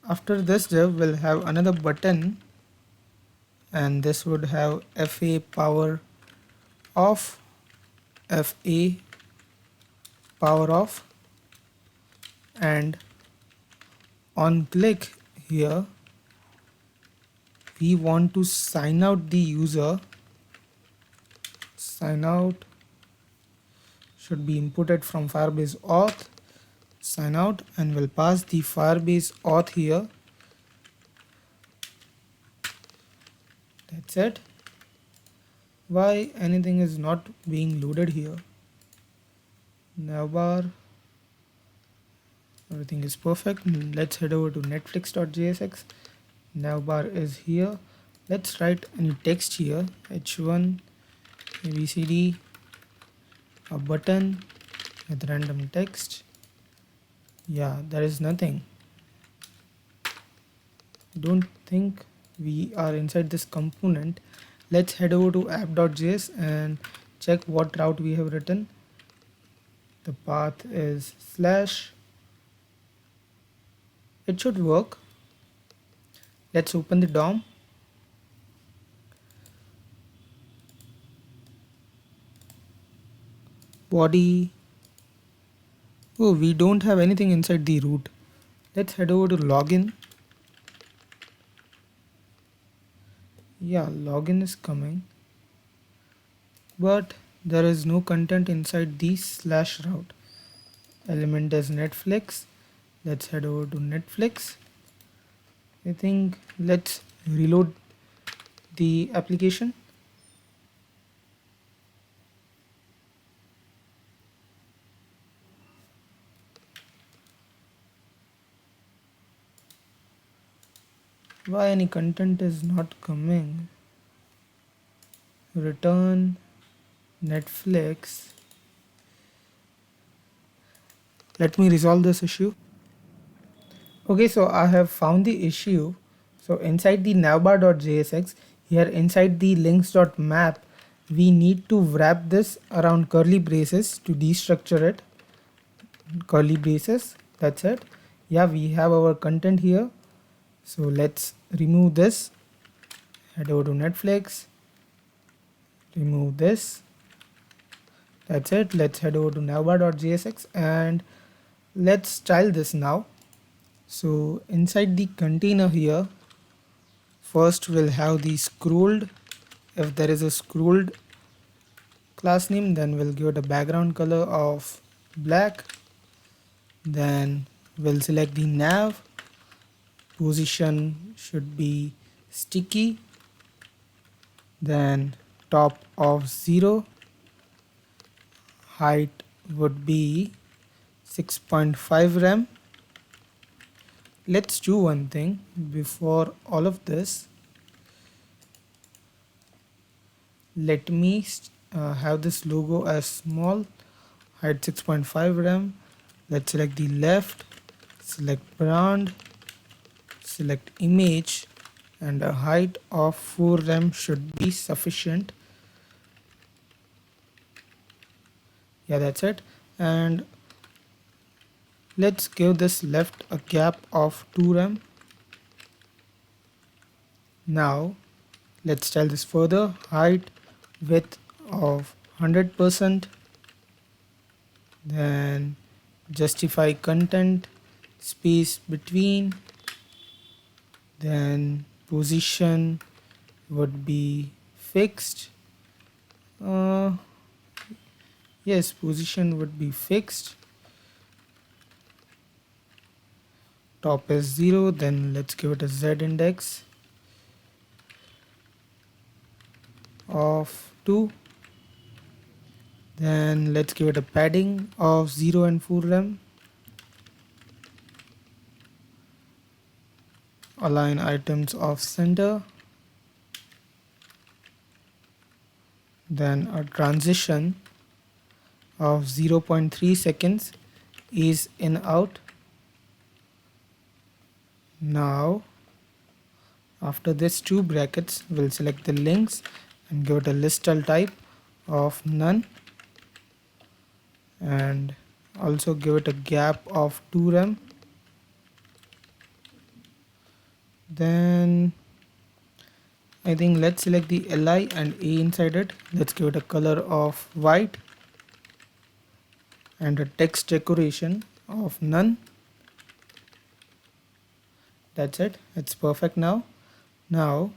after this div, we'll have another button, and this would have FA power off, FA power off, and on click here, we want to sign out the user. Sign out should be imported from Firebase auth. Sign out, and we'll pass the Firebase auth here. That's it. Why anything is not being loaded here? Navbar, everything is perfect. Let's head over to netflix.jsx. Navbar is here. Let's write any text here, h1 abcd, a button with random text. Yeah, there is nothing. Don't think we are inside this component. Let's head over to app.js and check what route we have written. The path is slash. It should work. Let's open the DOM. Body. Oh, we don't have anything inside the root. Let's head over to login. Yeah, login is coming, but there is no content inside the slash route. Element is Netflix. Let's head over to Netflix. I think let's reload the application. Why any content is not coming? Return Netflix. Let me resolve this issue. Okay, so I have found the issue. So inside the navbar.jsx, here inside the links.map, we need to wrap this around curly braces to destructure it. Curly braces, that's it. Yeah, we have our content here. So let's remove this. Head over to Netflix. Remove this. That's it. Let's head over to navbar.jsx and let's style this now. So inside the container here, first we'll have the scrolled. If there is a scrolled class name, then we'll give it a background color of black. Then we'll select the nav. Position should be sticky. Then top of 0. Height would be 6.5 rem. Let's do one thing before all of this. Let me have this logo as small, height 6.5 rem. Let's select the left, select brand, select image, and a height of 4 rem should be sufficient. Yeah, that's it. And let's give this left a gap of 2 rem. Now let's style this further. Height width of 100%. Then justify content, space between. Then position would be fixed. Yes, position would be fixed. Top is 0. Then let's give it a Z index of 2. Then let's give it a padding of 0 and 4 rem. Align items off center. Then a transition of 0.3 seconds is in out. Now after this 2 brackets, we'll select the links and give it a list style type of none, and also give it a gap of 2 rem. Then I think let's select the li and a inside it. Let's give it a color of white and a text decoration of none. That's it. It's perfect now. Now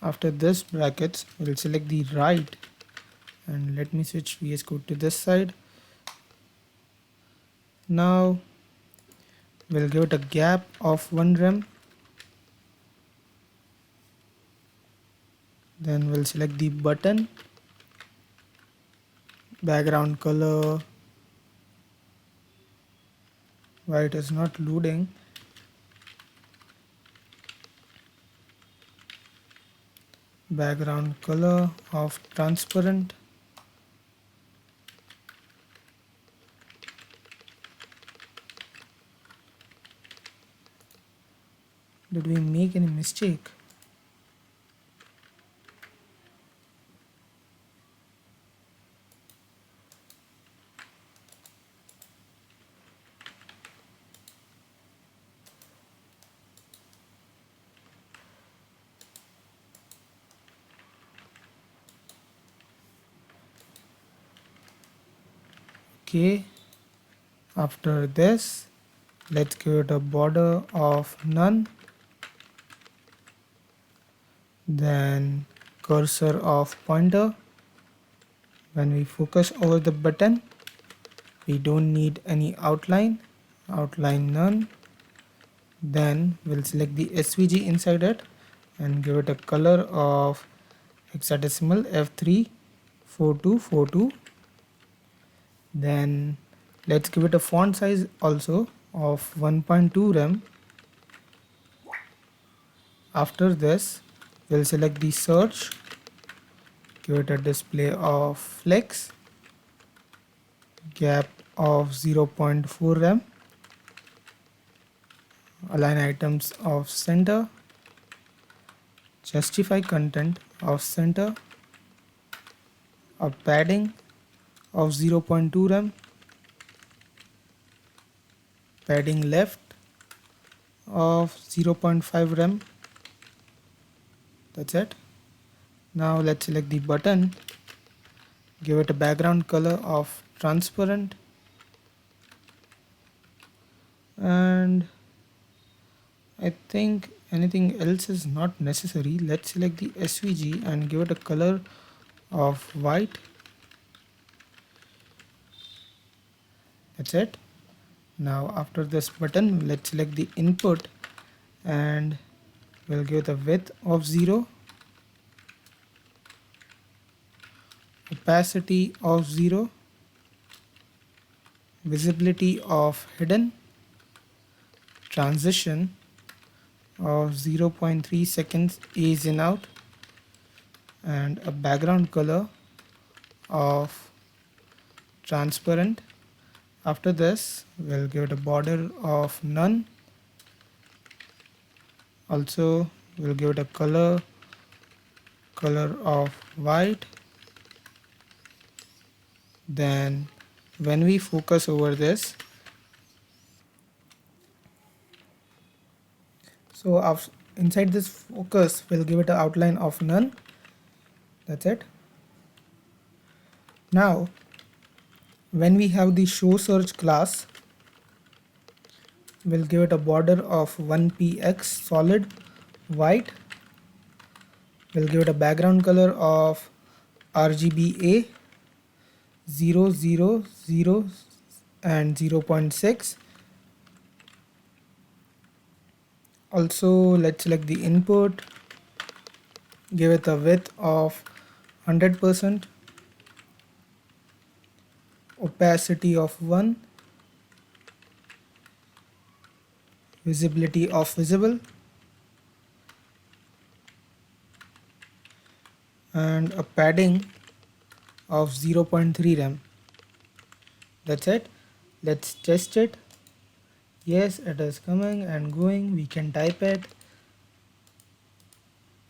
after this brackets, we'll select the right and let me switch VS Code to this side. Now we'll give it a gap of 1 rem. Then we'll select the button, background color. Why it is not loading? background color of transparent. Did we make any mistake? Okay, after this, let's give it a border of none, then cursor of pointer. When we focus over the button, we don't need any outline, outline none. Then we'll select the SVG inside it and give it a color of hexadecimal F34242. Then let's give it a font size also of 1.2 rem. After this, we'll select the search, give it a display of flex, gap of 0.4 rem, align items of center, justify content of center, a padding of 0.2 rem, padding left of 0.5 rem. That's it. Now let's select the button, give it a background color of transparent, and I think anything else is not necessary. Let's select the SVG and give it a color of white. That's it. Now after this button, let's select the input and we'll give it a width of 0, opacity of 0, visibility of hidden, transition of 0.3 seconds is in out, and a background color of transparent. After this, we'll give it a border of none. Also, we'll give it a color of white. Then when we focus over this, so inside this focus, we'll give it an outline of none. That's it. Now, when we have the show search class, we'll give it a border of 1px solid white. We'll give it a background color of RGBA 0, 0, 0 and 0.6. Also, let's select the input, give it a width of 100%, opacity of 1, visibility of visible, and a padding of 0.3 rem. That's it. Let's test it. Yes, it is coming and going. We can type it.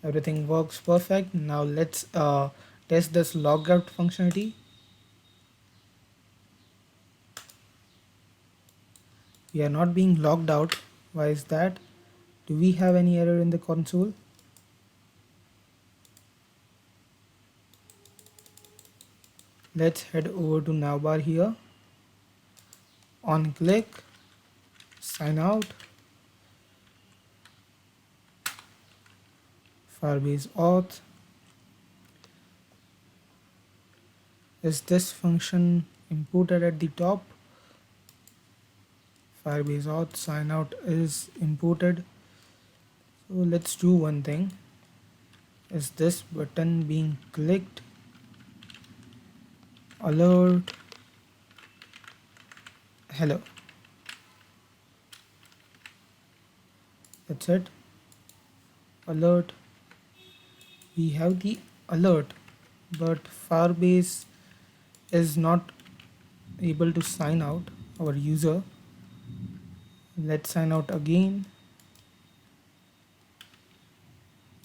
Everything works perfect. Now let's test this logout functionality. We are not being logged out. Why is that? Do we have any error in the console? Let's head over to navbar here. On click, sign out, Firebase auth. Is this function imported at the top? Firebase auth sign out is imported. So let's do one thing. Is this button being clicked? Alert. Hello. That's it. Alert. we have the alert, but Firebase is not able to sign out our user. Let's sign out again.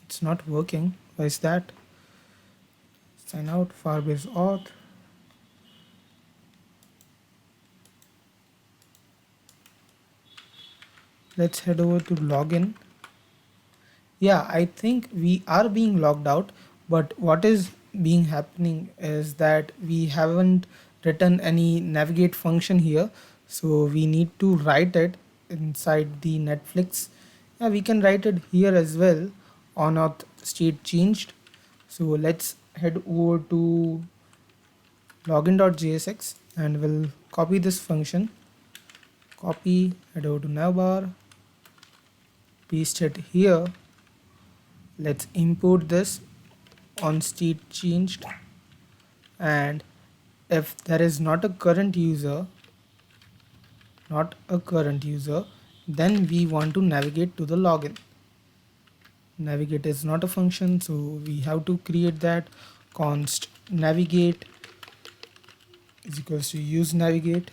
It's not working. Why is that? Sign out, Firebase auth. Let's head over to login. Yeah, I think we are being logged out, but what is being happening is that we haven't written any navigate function here, so we need to write it inside the Netflix. Yeah, we can write it here as well on auth state changed. So let's head over to login.jsx and we'll copy this function. Copy, head over to navbar, paste it here. Let's import this on state changed, and if there is not a current user, then we want to navigate to the login. Navigate is not a function, so we have to create that. Const navigate is equals to use navigate.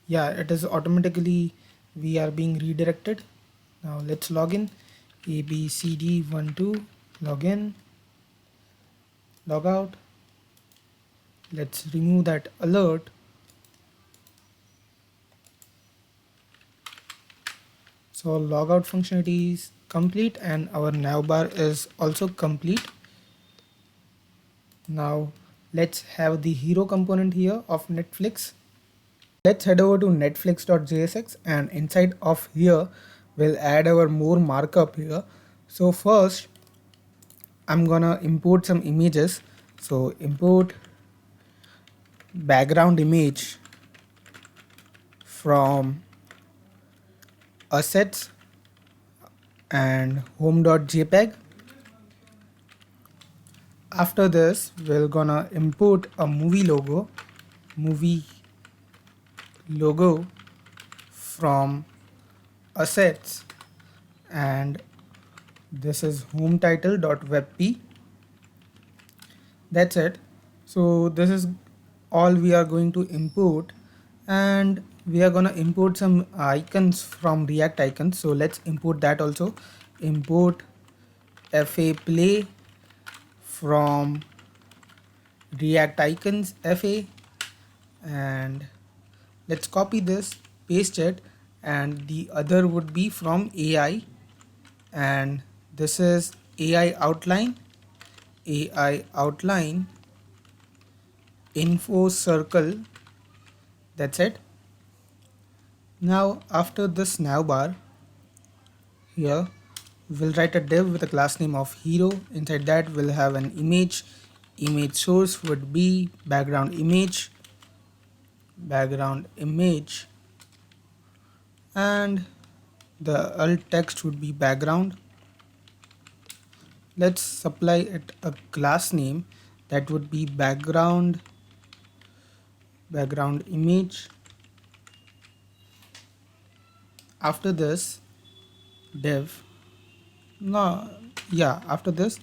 Yeah, it is automatically, we are being redirected. Now let's log in. ABCD12, log in, log out. Let's remove that alert. So logout functionality is complete and our navbar is also complete. Now let's have the hero component here of Netflix. Let's head over to netflix.jsx, and inside of here we'll add our more markup here. So first I'm gonna import some images. So import background image from assets and home.jpg. After this we're gonna import a movie logo from assets, and this is home title.webp. That's it. So this is all we are going to import, and we are going to import some icons from React icons. So let's import that also. Import fa play from React icons fa, and let's copy this, paste it, and the other would be from AI, and this is AI outline info circle. That's it. Now after this navbar here we'll write a div with a class name of hero. Inside that we'll have an image source would be background image, and the alt text would be background. Let's supply it a class name that would be background image. After this div, after this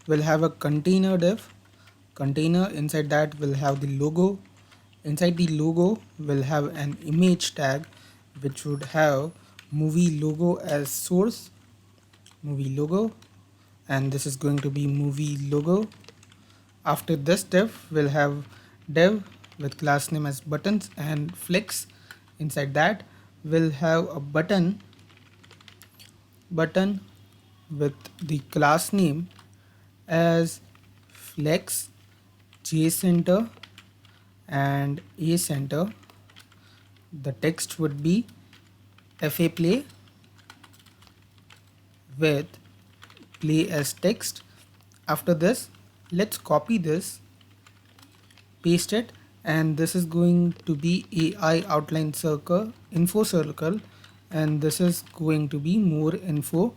we'll have a container div. Inside that we'll have the logo. Inside the logo we'll have an image tag which would have movie logo as source, and this is going to be movie logo. After this div we'll have div with class name as buttons and flex. Inside that we'll have a button with the class name as flex, j center and a center. The text would be fa play with play as text. After this let's copy this, paste it, and this is going to be AI outline circle, info circle, and this is going to be more info.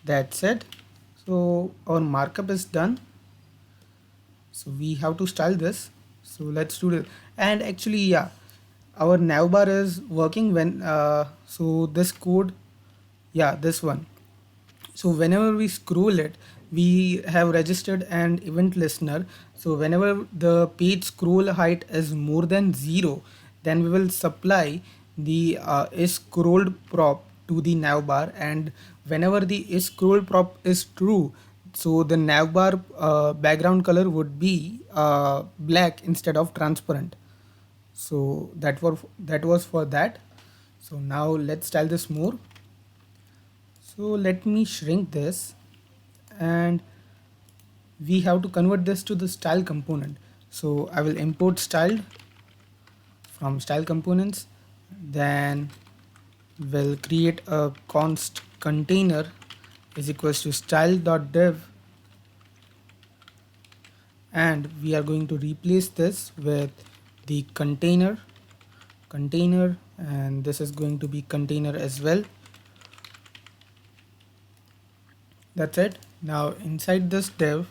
That's it. So our markup is done. So we have to style this. So let's do this. And actually, yeah, our navbar is working when so this code, yeah, this one. So whenever we scroll it, we have registered an event listener. So whenever the page scroll height is more than 0, then we will supply the is scrolled prop to the navbar, and whenever the is scroll prop is true, so the navbar background color would be black instead of transparent. So that was for that. So now let's style this more. So let me shrink this, and we have to convert this to the style component. So I will import styled from style components, then we'll create a const container is equals to style.div, and we are going to replace this with the container, and this is going to be container as well. That's it. Now inside this div,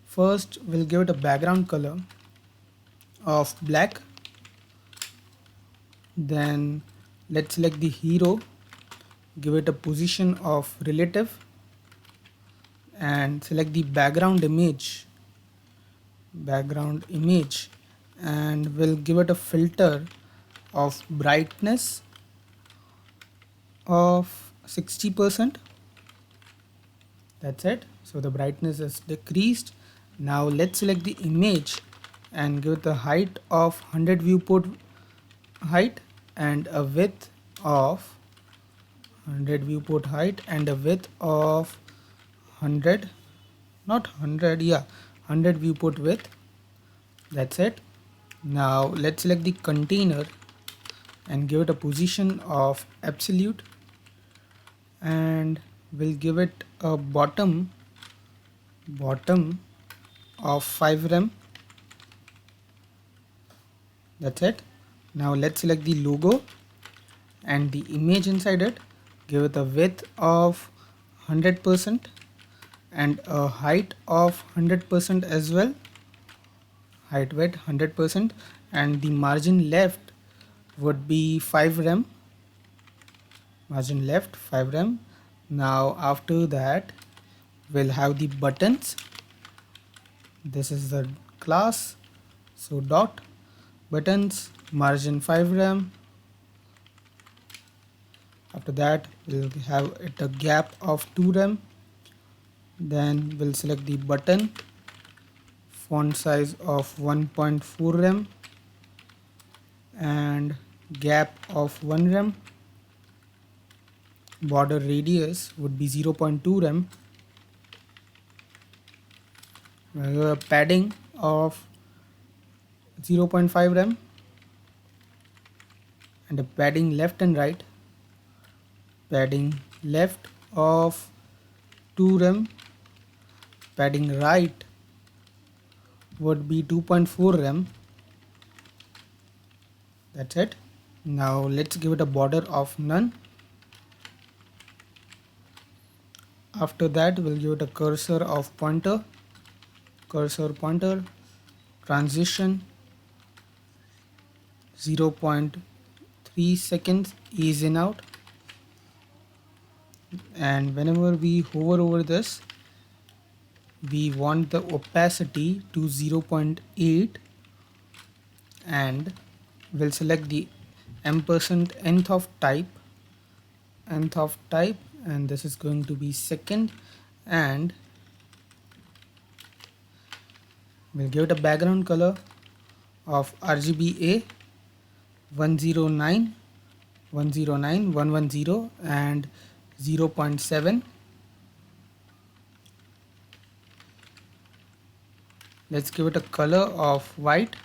first we'll give it a background color of black, then let's select the hero, give it a position of relative, and select the background image, and we'll give it a filter of brightness of 60%. That's it. So the brightness is decreased. Now let's select the image and give it a height of 100 viewport height and a width of 100 viewport height and a width of 100, not 100, yeah, 100 viewport width. That's it. Now let's select the container and give it a position of absolute, and we'll give it a bottom of 5 rem. That's it. Now let's select the logo and the image inside it, give it a width of 100% and a height of 100% as well, height width 100%, and the margin left would be 5 rem, margin left 5 rem. Now after that we'll have the buttons. This is the class, so dot buttons, margin 5 rem. After that we'll have it a gap of 2 rem. Then we'll select the button, font size of 1.4 rem and gap of 1 rem. Border radius would be 0.2 rem. A padding of 0.5 rem and a padding left and right, padding left of 2 rem, padding right would be 2.4 rem. That's it. Now let's give it a border of none. After that we'll give it a cursor of pointer, transition 0.3 seconds, ease in out, and whenever we hover over this, we want the opacity to 0.8, and we'll select the ampersand nth of type, and this is going to be second, and we'll give it a background color of RGBA 109, 110 and 0.7. Let's give it a color of white,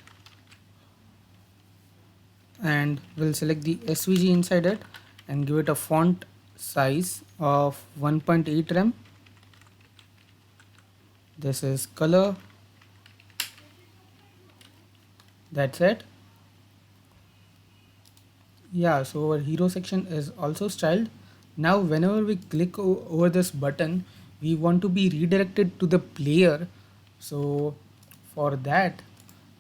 and we'll select the SVG inside it and give it a font size of 1.8 rem. This is color. That's it. Yeah, so our hero section is also styled. Now whenever we click over this button, we want to be redirected to the player. So for that,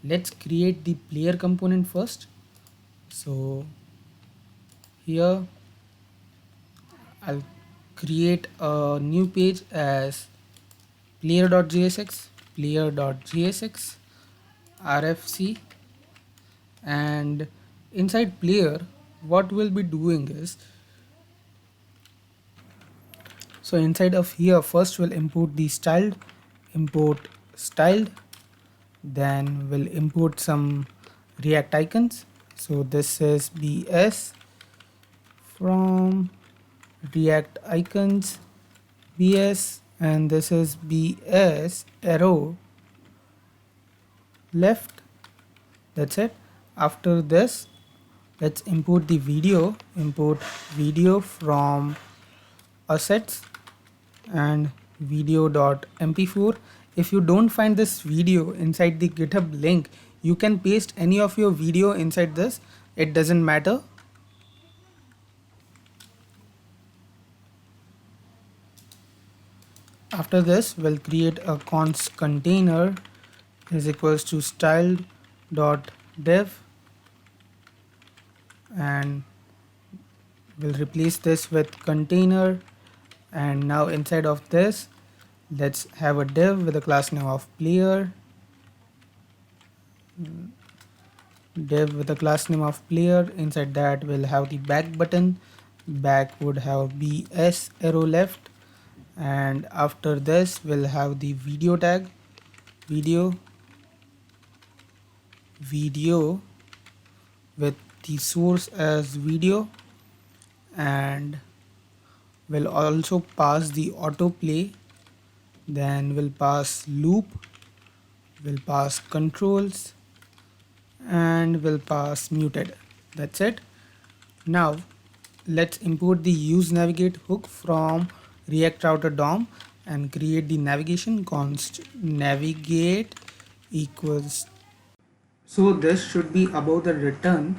let's create the player component first. So So here I'll create a new page as player.jsx, player.jsx, rfc, and inside player what we'll be doing is, so inside of here first we'll import the import styled, then we'll import some React icons. So this is bs from React icons bs, and this is bs arrow left. That's it. After this, let's import the video. Import video from assets and video.mp4. If you don't find this video inside the GitHub link, you can paste any of your video inside this. It doesn't matter. After this, we'll create a const container is equals to styled dot dev, and we'll replace this with container. And now inside of this, let's have a div with a class name of player, div with a class name of player. Inside that we'll have the back button. Back would have bs arrow left, and after this we'll have the video tag, video with the source as video, and we'll also pass the autoplay, then we'll pass loop, we'll pass controls, and we'll pass muted. That's it. Now let's import the use navigate hook from React router DOM and create the navigation const navigate equals. So this should be above the return.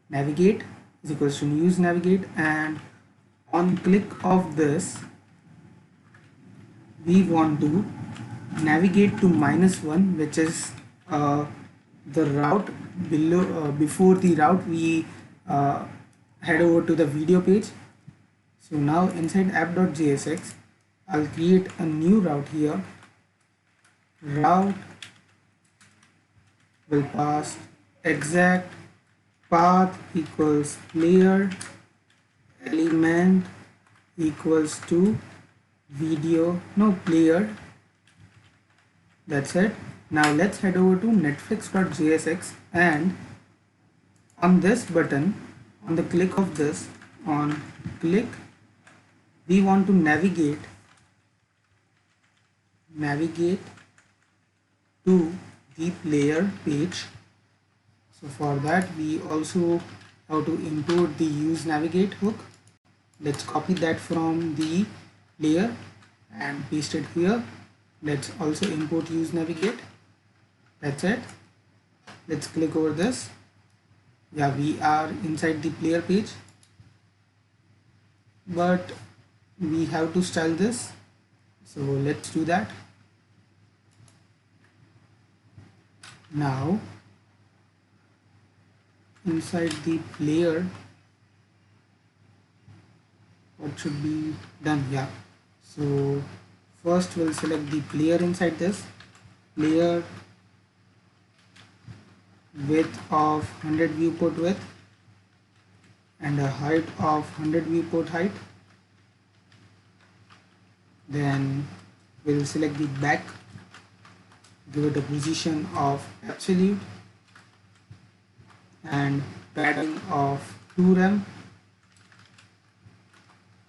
Navigate is equals to use navigate, and on click of this we want to navigate to -1, which is the route below, before the route we head over to the video page. So now inside app.jsx I'll create a new route here. Route will pass exact path equals player element equals to video, no, player. That's it. Now let's head over to netflix.jsx, and on this button, on the click of this, on click, we want to navigate to the player page. So for that we also have to import the use navigate hook. Let's copy that from the player and paste it here. Let's also import use navigate. That's it. Let's click over this. Yeah, we are inside the player page, but we have to style this, so let's do that. Now inside the player, what should be done? Yeah, so first we'll select the player inside this. Player width of 100 viewport width and a height of 100 viewport height. Then we'll select the back, give it a position of absolute and padding of 2 rem,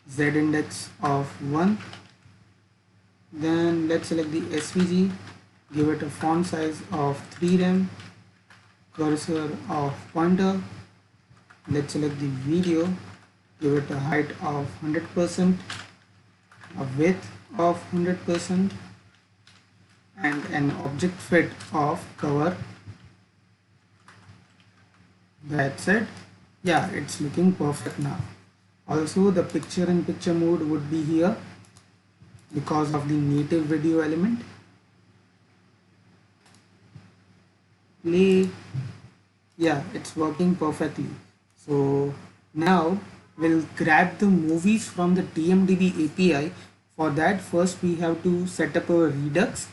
z index of 1. Then let's select the svg, give it a font size of 3 rem, cursor of pointer. Let's select the video, give it a height of 100%, a width of 100%, and an object fit of cover. That's it. Yeah, it's looking perfect now. Also the picture in picture mode would be here because of the native video element. Play. Yeah, it's working perfectly. So now we'll grab the movies from the TMDB API. For that, first we have to set up a Redux,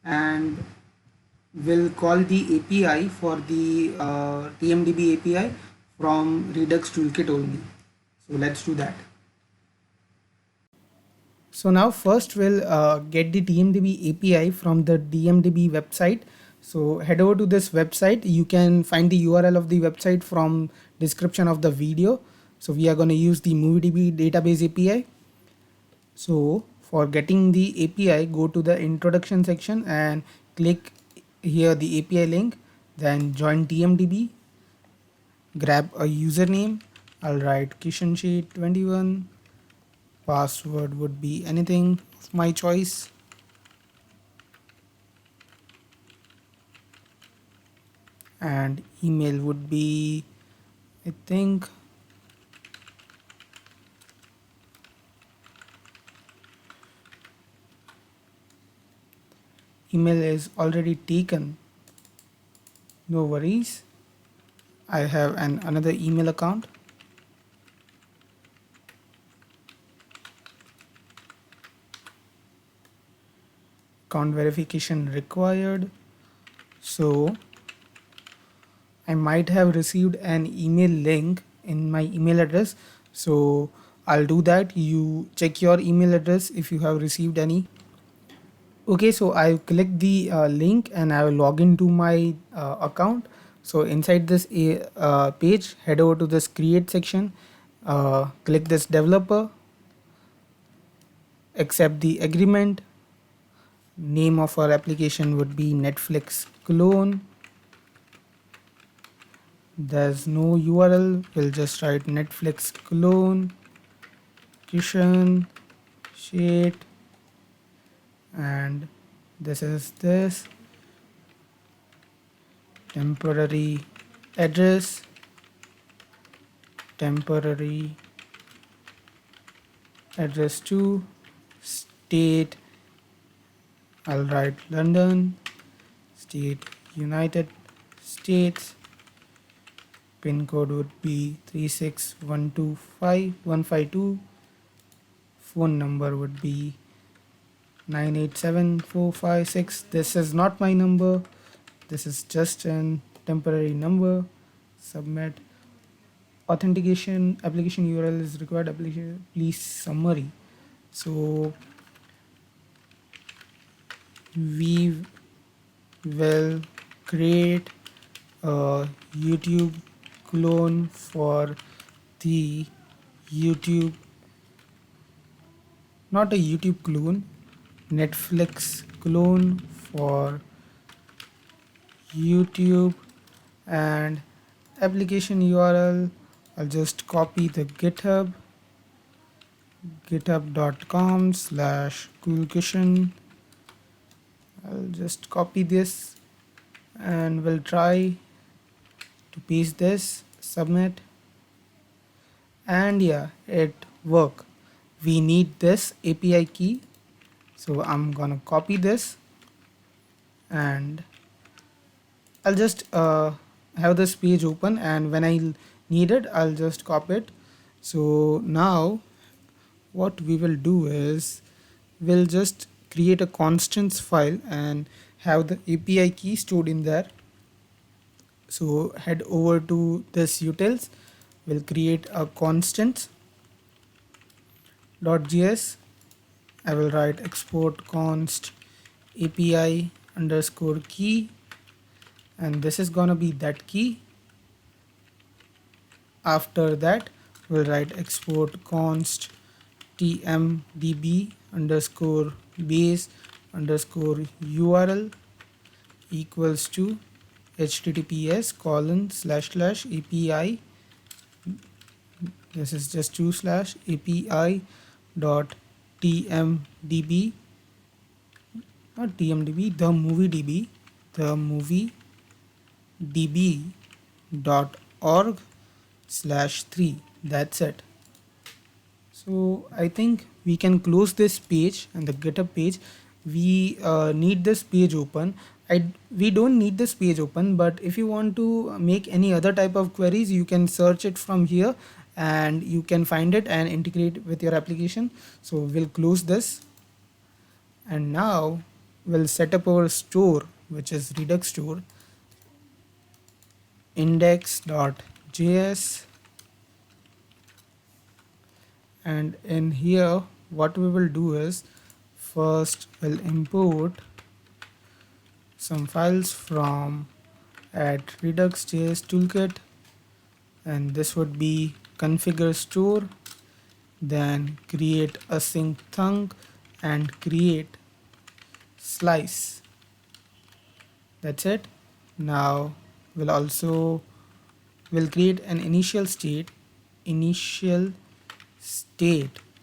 and we'll call the API for the TMDB API from Redux Toolkit only. So let's do that. So now first we'll get the TMDB API from the DMDB website. So head over to this website. You can find the URL of the website from description of the video. So we are going to use the MovieDB database API. So for getting the API, go to the introduction section and click here the API link, then join TMDB, grab a username. I'll write Kishan Sheet 21. Password would be anything of my choice. And email would be, I think, email is already taken. No worries. I have another email account. Account verification required. So I might have received an email link in my email address. So I'll do that. You check your email address if you have received any. Okay, so I click the link and I will log into my account. So inside this page, head over to this create section, click this developer, accept the agreement. Name of our application would be Netflix clone. There's no URL, we'll just write Netflix clone, Kishan, Sheth, and this is this temporary address, temporary address to state. I'll write London, state United States, pin code would be 36125 phone number would be 987456. This is not my number, this is just an temporary number. Submit. Authentication application URL is required. Application please summary. So we will create a YouTube clone for the YouTube, not a YouTube clone, Netflix clone for YouTube, and application URL, I'll just copy the github.com/coolkishan. I'll just copy this and we'll try to paste this, submit, and yeah, it worked. We need this API key, so I'm gonna copy this and I'll just have this page open, and when I need it I'll just copy it. So now what we will do is we'll just create a constants file and have the API key stored in there. So head over to this utils, we'll create a constants.js. I will write export const API underscore key, and this is gonna be that key. After that we'll write export const tmdb underscore base underscore URL equals to https://API. This is just 2/API dot tmdb, not tmdb, the movie db dot org/3. That's it. So I think we can close this page and the GitHub page. We need this page open, We don't need this page open, but if you want to make any other type of queries, you can search it from here and you can find it and integrate with your application. So we'll close this, and now we'll set up our store, which is Redux store index.js, and in here what we will do is first we'll import some files from at Reactjs Toolkit, and this would be configure store, then create async thunk and create slice. That's it. Now we'll create an initial state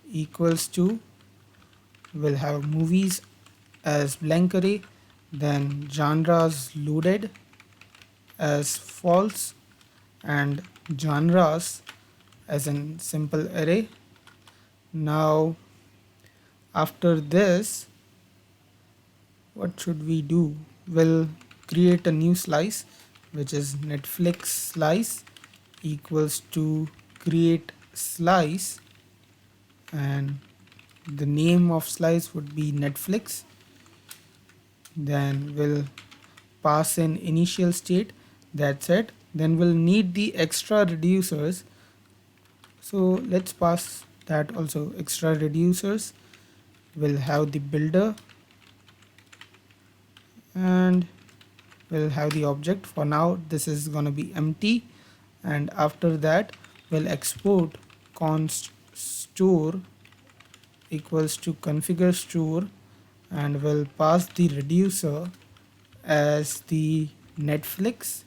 equals to, we'll have movies as blank array, then genres loaded as false, and genres as in simple array. Now after this, what should we do? We'll create a new slice, which is Netflix slice equals to create slice, and the name of slice would be Netflix. Then we'll pass in initial state. That's it. Then we'll need the extra reducers, so let's pass that also. Extra reducers, we'll have the builder and we'll have the object. For now this is going to be empty, and after that we'll export const store equals to configure store, and we'll pass the reducer as the Netflix,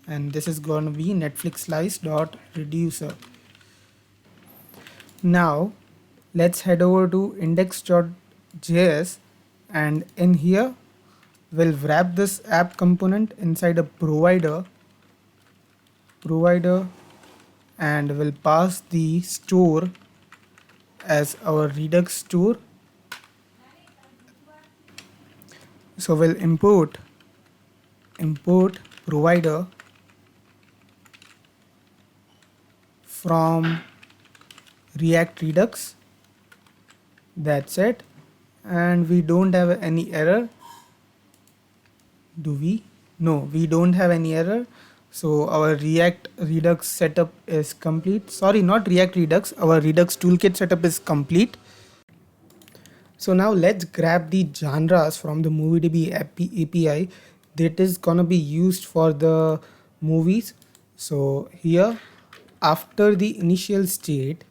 and this is going to be Netflix slice dot reducer. Now let's head over to index.js, and in here we'll wrap this app component inside a provider, and we'll pass the store as our Redux store. So we'll import provider from React Redux. That's it, and we don't have any error. Do we? No, we don't have any error. So our React Redux setup is complete. Sorry, not React Redux, our Redux Toolkit setup is complete. So now let's grab the genres from the MongoDB API that is gonna be used for the movies. So here, after the initial state,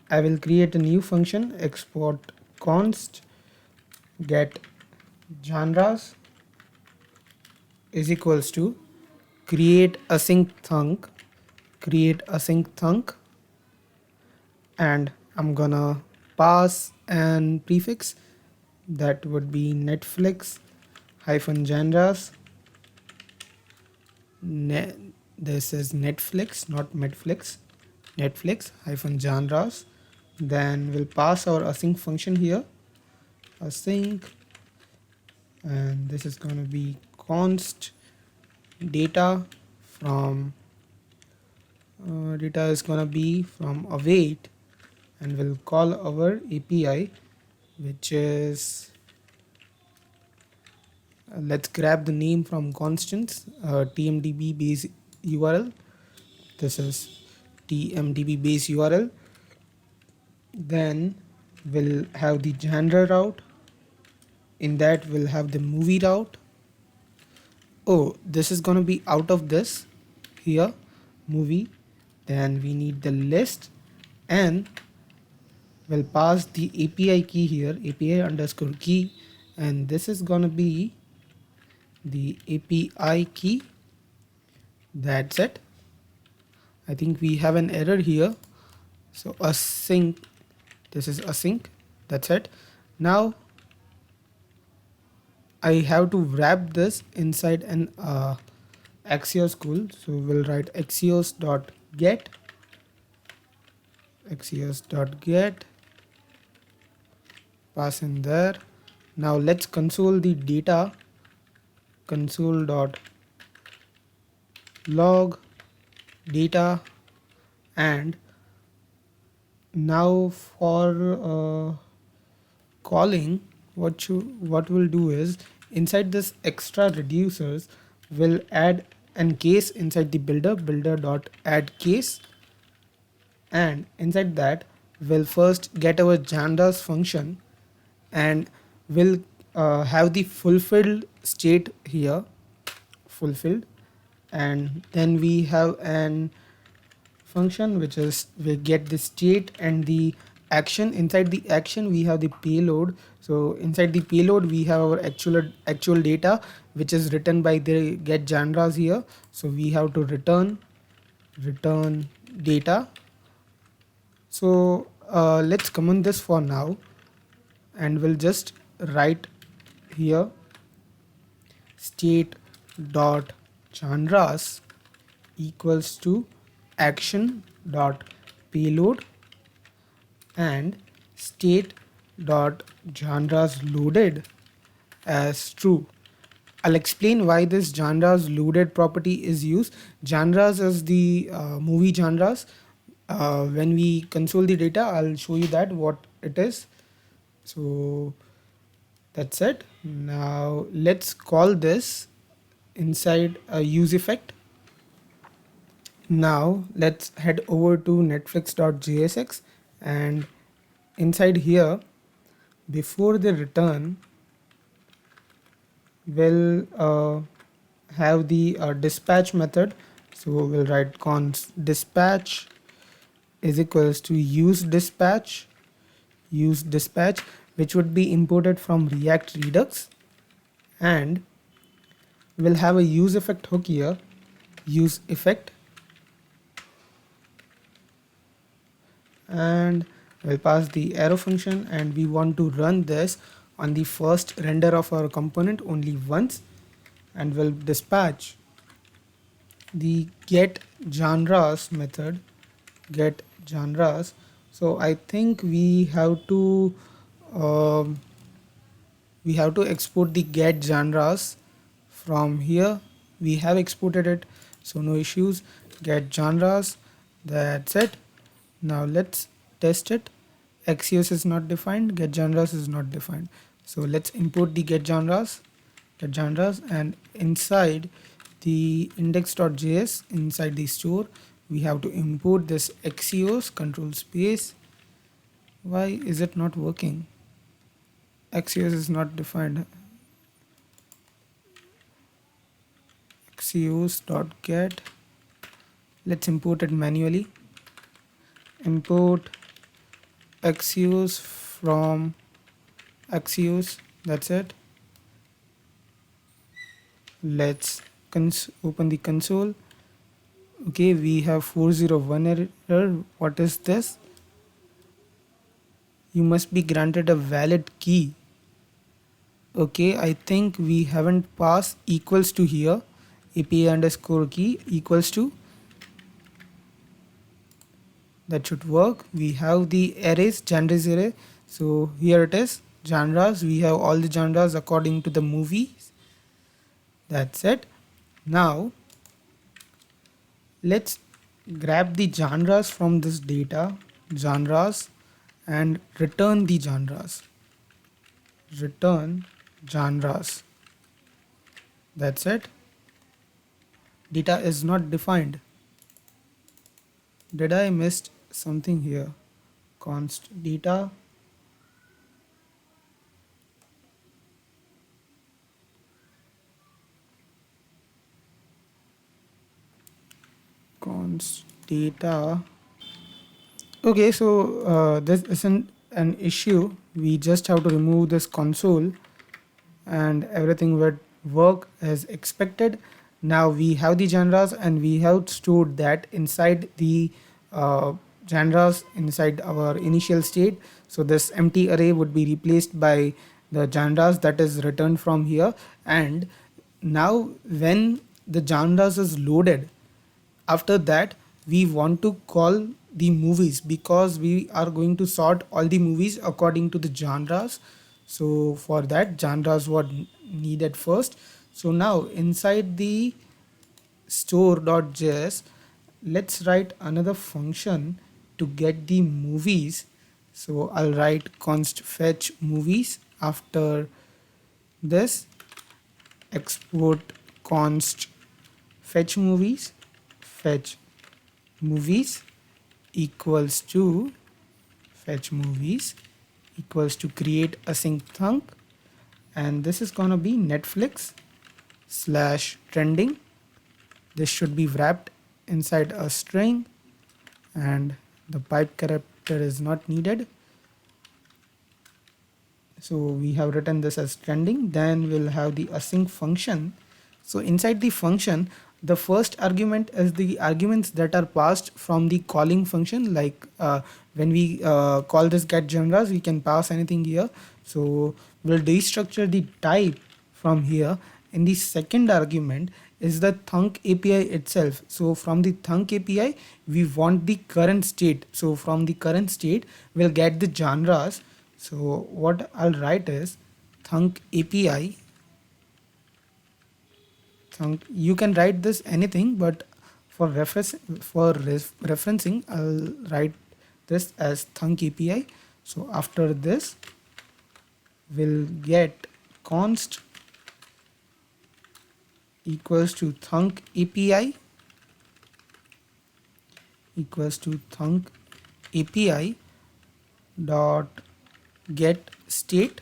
I will create a new function, export const get genres is equals to create async thunk, and I'm gonna pass an prefix that would be Netflix hyphen genres. This is Netflix, not Medflix. Netflix hyphen genres. Then we'll pass our async function here, async, and this is going to be const data from data is going to be from await, and we'll call our API, which is let's grab the name from constants, tmdb base URL. This is tmdb base URL. Then we'll have the genre route. In that we'll have the movie route. Oh, this is going to be out of this here, movie. Then we need the list, and we'll pass the API key here, API underscore key, and this is going to be the API key. That's it. I think we have an error here. So async, this is async. That's it. Now I have to wrap this inside an Axios tool. So we'll write axios.get, pass in there, Now let's console the data, console.log data, and now for calling, what we'll do is inside this extra reducers we'll add an case inside the builder dot add case, and inside that we'll first get our jandas function, and we'll have the fulfilled state here, fulfilled, and then we have an function which is we get the state and the action. Inside the action we have the payload, so inside the payload we have our actual data which is written by the get janras here. So we have to return data. So let's comment this for now, and we'll just write here state dot janras equals to action dot payload and state dot janras loaded as true. I'll explain why this janras loaded property is used. Janras is the movie genres. When we console the data, I'll show you that what it is. So that's it. Now let's call this inside a use effect. Now let's head over to netflix.jsx, and inside here before the return we'll have the dispatch method. So we'll write const dispatch is equals to use dispatch, which would be imported from React Redux, and we'll have a use effect hook here, use effect, and we'll pass the arrow function, and we want to run this on the first render of our component only once, and we'll dispatch the get genres method, get genres. So I think we have to export the get genres from here. We have exported it, so no issues. Get genres, that's it. Now let's test it. Axios is not defined, get genres is not defined. So let's import the get genres, and inside the index.js, inside the store, we have to import this Axios, control space. Why is it not working? Axios is not defined. Axios.get. Let's import it manually. Import Axios from Axios. That's it. Let's open the console. Okay, we have 401 error. What is this? You must be granted a valid key. Okay, I think we haven't passed equals to here. API underscore key equals to. That should work. We have the arrays, genres array. So here it is, genres. We have all the genres according to the movies. That's it. Now let's grab the genres from this data, genres, and return the genres. Return genres. That's it. Data is not defined. Did I missed something here? Const data. Const data. Okay, so this isn't an issue. We just have to remove this console and everything would work as expected. Now we have the genres, and we have stored that inside the genres inside our initial state. So this empty array would be replaced by the genres that is returned from here. And now when the genres is loaded, after that we want to call the movies, because we are going to sort all the movies according to the genres. So for that, genres were needed first. So now inside the store.js, let's write another function to get the movies. So I'll write const fetch movies. After this, export const fetch movies, fetch movies equals to fetch movies equals to create async thunk, and this is gonna be Netflix slash trending. This should be wrapped inside a string, and the pipe character is not needed. So we have written this as trending. Then we'll have the async function. So inside the function, the first argument is the arguments that are passed from the calling function. Like when we call this get genres, we can pass anything here. So we'll destructure the type from here. In the second argument is the thunk API itself. So from the thunk API, we want the current state. So from the current state, we'll get the genres. So what I'll write is thunk API. Thunk, you can write this anything, but for referencing, I'll write this as thunk API. So after this, we'll get const equals to thunk API equals to thunk API dot get state.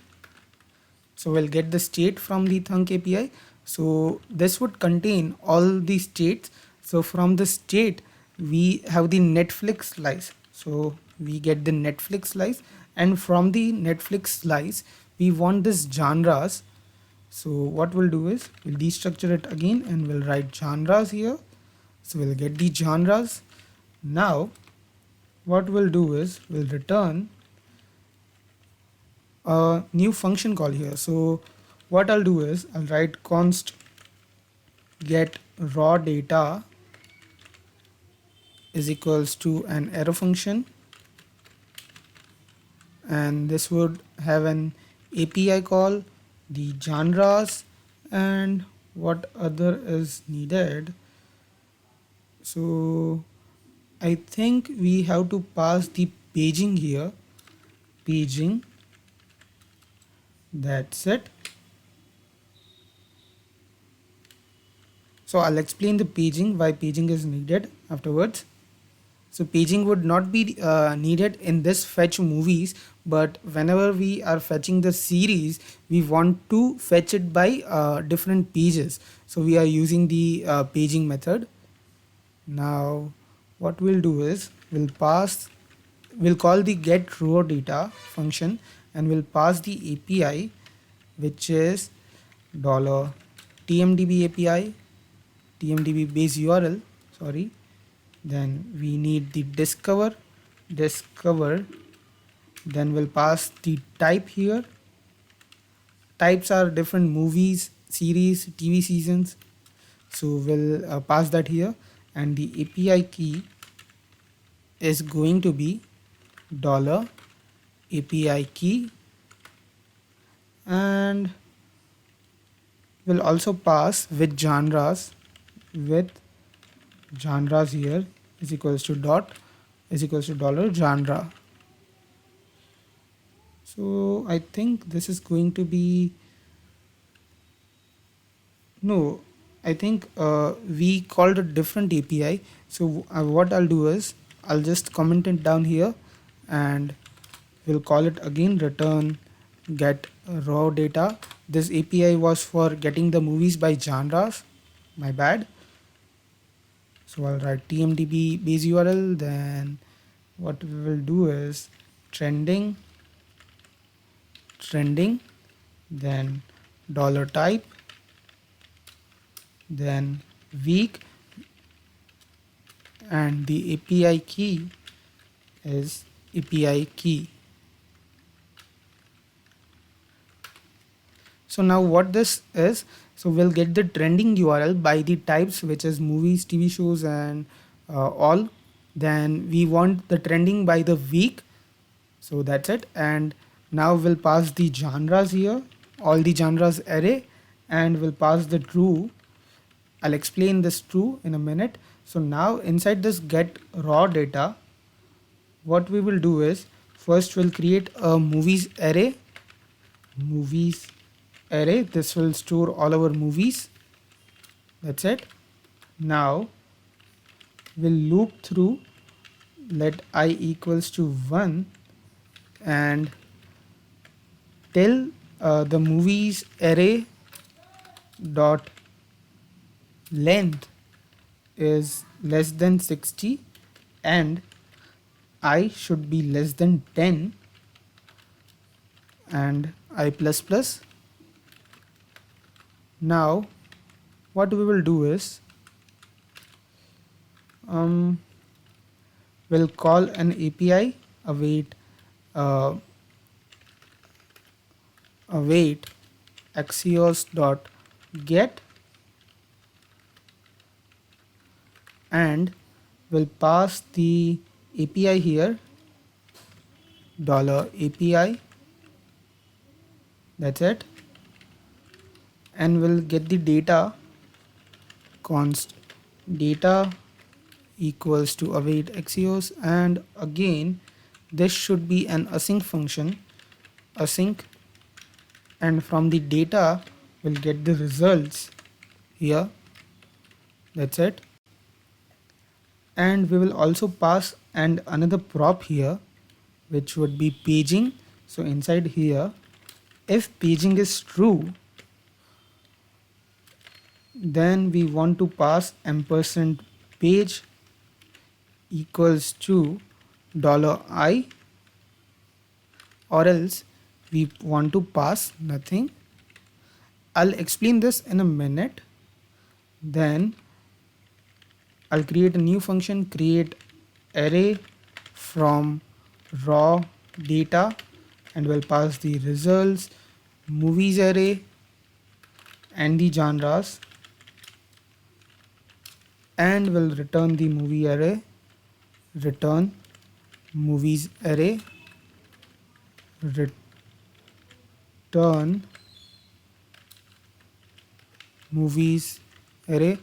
So we'll get the state from the thunk API. So this would contain all the states. So from the state, we have the Netflix slice. So we get the Netflix slice, and from the Netflix slice, we want this genres. So what we'll do is we'll destructure it again and we'll write genres here. So we'll get the genres. Now what we'll do is we'll return a new function call here. So what I'll do is I'll write const get raw data is equals to an arrow function, and this would have an API call, the genres, and what other is needed. So I think we have to pass the paging here, paging. That's it. So I'll explain the paging, why paging is needed afterwards. So paging would not be needed in this fetch movies, but whenever we are fetching the series, we want to fetch it by different pages. So we are using the paging method. Now what we'll do is we'll call the get raw data function, and we'll pass the API, which is $tmdb API, tmdb base URL, sorry. Then we need the discover, then we'll pass the type here. Types are different movies, series, TV seasons. So we'll pass that here, and the API key is going to be $API key, and we'll also pass with genres here is equals to dollar genre. So I think this is going to be no, I think we called a different API. So what I'll do is I'll just comment it down here, and we'll call it again return get raw data. This API was for getting the movies by genres, my bad. So I'll write tmdb base URL, then what we will do is trending, then $type, then week, and the API key is API key. So now what this is, so we'll get the trending URL by the types, which is movies, TV shows, and all. Then we want the trending by the week. So that's it. And Now we'll pass the genres here, all the genres array, and we'll pass the true. I'll explain this true in a minute. So now inside this get raw data, what we will do is first we'll create a movies array. This will store all our movies. That's it. Now we'll loop through, let I equals to 1, and tell the movies array dot length is less than 60 and I should be less than 10 and I plus plus. Now what we will do is we'll call an API await axios dot get, and we'll pass the API here $API. That's it. And we'll get the data const data equals to await axios, and again this should be an async function, async, and from the data we'll get the results here. That's it. And we will also pass and another prop here which would be paging. So inside here, if paging is true, then we want to pass ampersand page equals to $I, or else we want to pass nothing. I'll explain this in a minute. Then I'll create a new function, create array from raw data, and we'll pass the results, movies array, and the genres, and we'll return the movie array, return movies array, return movies array.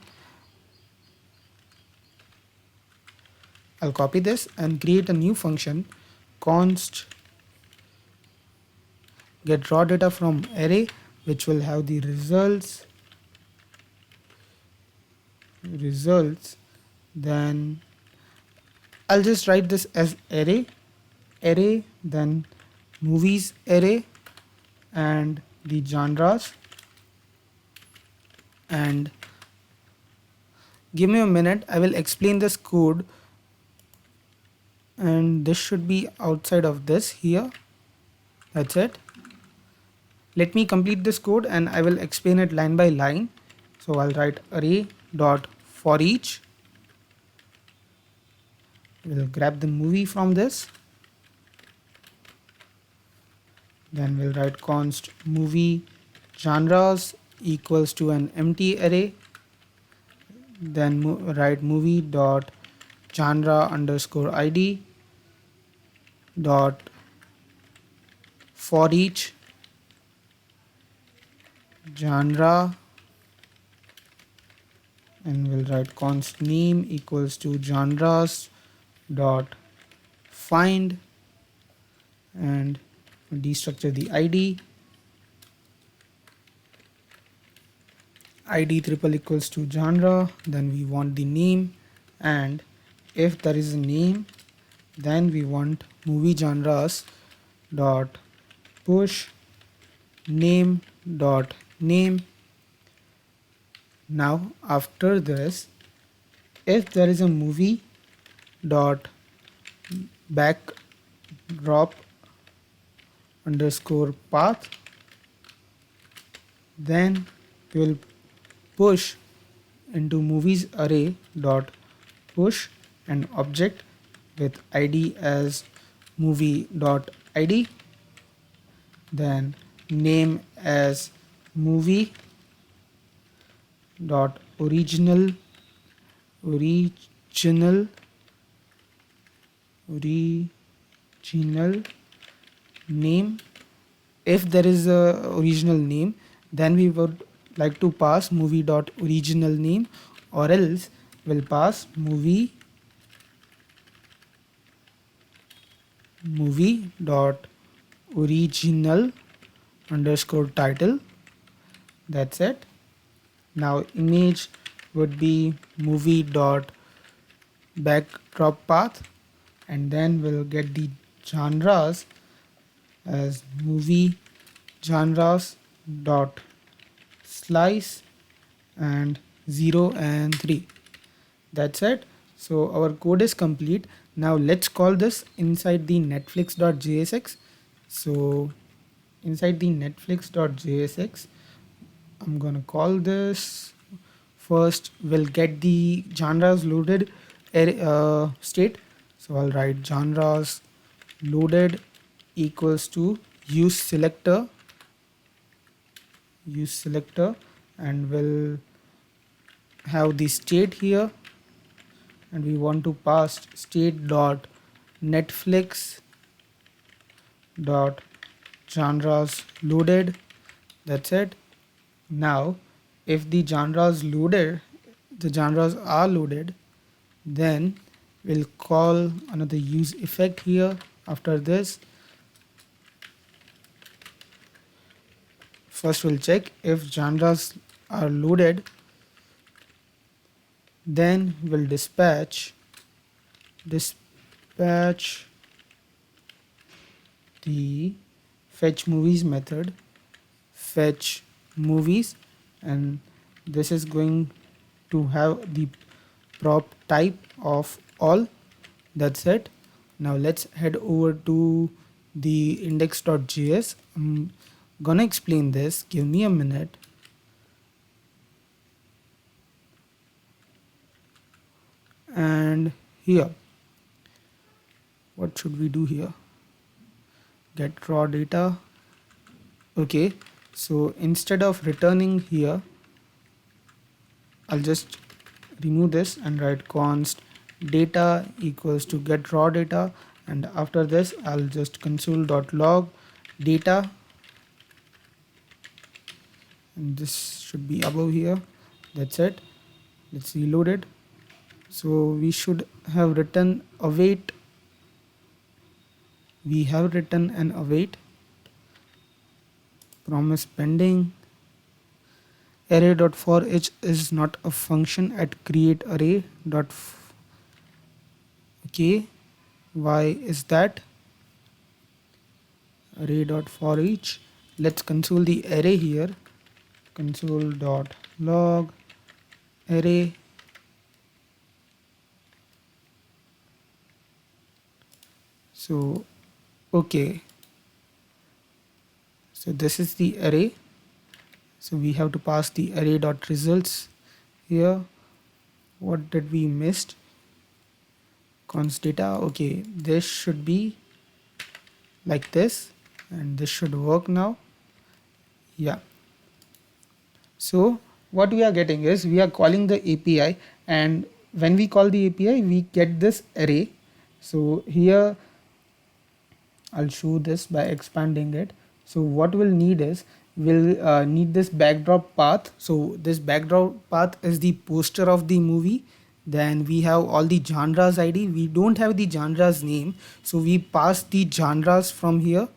I'll copy this and create a new function, const get raw data from array, which will have the results. Then I'll just write this as array, then movies array, and the genres. And give me a minute, I will explain this code, and this should be outside of this here. That's it. Let me complete this code and I will explain it line by line. So I'll write array dot for each. We'll grab the movie from this. Then we'll write const movie genres equals to an empty array. Then write movie dot genre underscore id dot for each genre, and we'll write const name equals to genres dot find, and destructure the id triple equals to genre. Then we want the name, and if there is a name, then we want movie genres dot push name dot name. Now after this, if there is a movie dot backdrop underscore path, then we will push into movies array dot push an object with id as movie dot id, then name as movie dot original name, if there is a original name, then we would like to pass movie dot original name, or else we'll pass movie dot original underscore title. That's it. Now image would be movie dot backdrop path, and then we'll get the genres as movie genres dot slice and 0 and 3. That's it. So our code is complete. Now let's call this inside the netflix.jsx. So inside the netflix.jsx, I'm gonna call this. First we'll get the genres loaded state. So I'll write genres loaded equals to use selector, and we'll have the state here, and we want to pass state dot netflix dot genres loaded. That's it. Now if the genres are loaded, then we'll call another use effect here. After this, first we'll check if genres are loaded, then we'll dispatch the fetch movies method, fetch movies, and this is going to have the prop type of all. That's it. Now let's head over to the index.js. I'm gonna explain this. Give me a minute. And here, what should we do here? Get raw data. Okay, so instead of returning here, I'll just remove this and write const data equals to get raw data, and after this I'll just console.log data, and this should be above here. That's it. Let's reload it. So we should have written await. We have written an await, promise pending. Array.forEach is not a function at create array dot. Okay, why is that? Array.forEach. Let's console the array here. Console.log array. So okay, so this is the array. So we have to pass the array dot results here. What did we missed? Const data. Okay, this should be like this, and this should work now. Yeah. So what we are getting is we are calling the API, and when we call the API, we get this array. So here I'll show this by expanding it. So what we'll need is we'll need this backdrop path. So this backdrop path is the poster of the movie. Then we have all the genres ID. We don't have the genres name, so we pass the genres from here.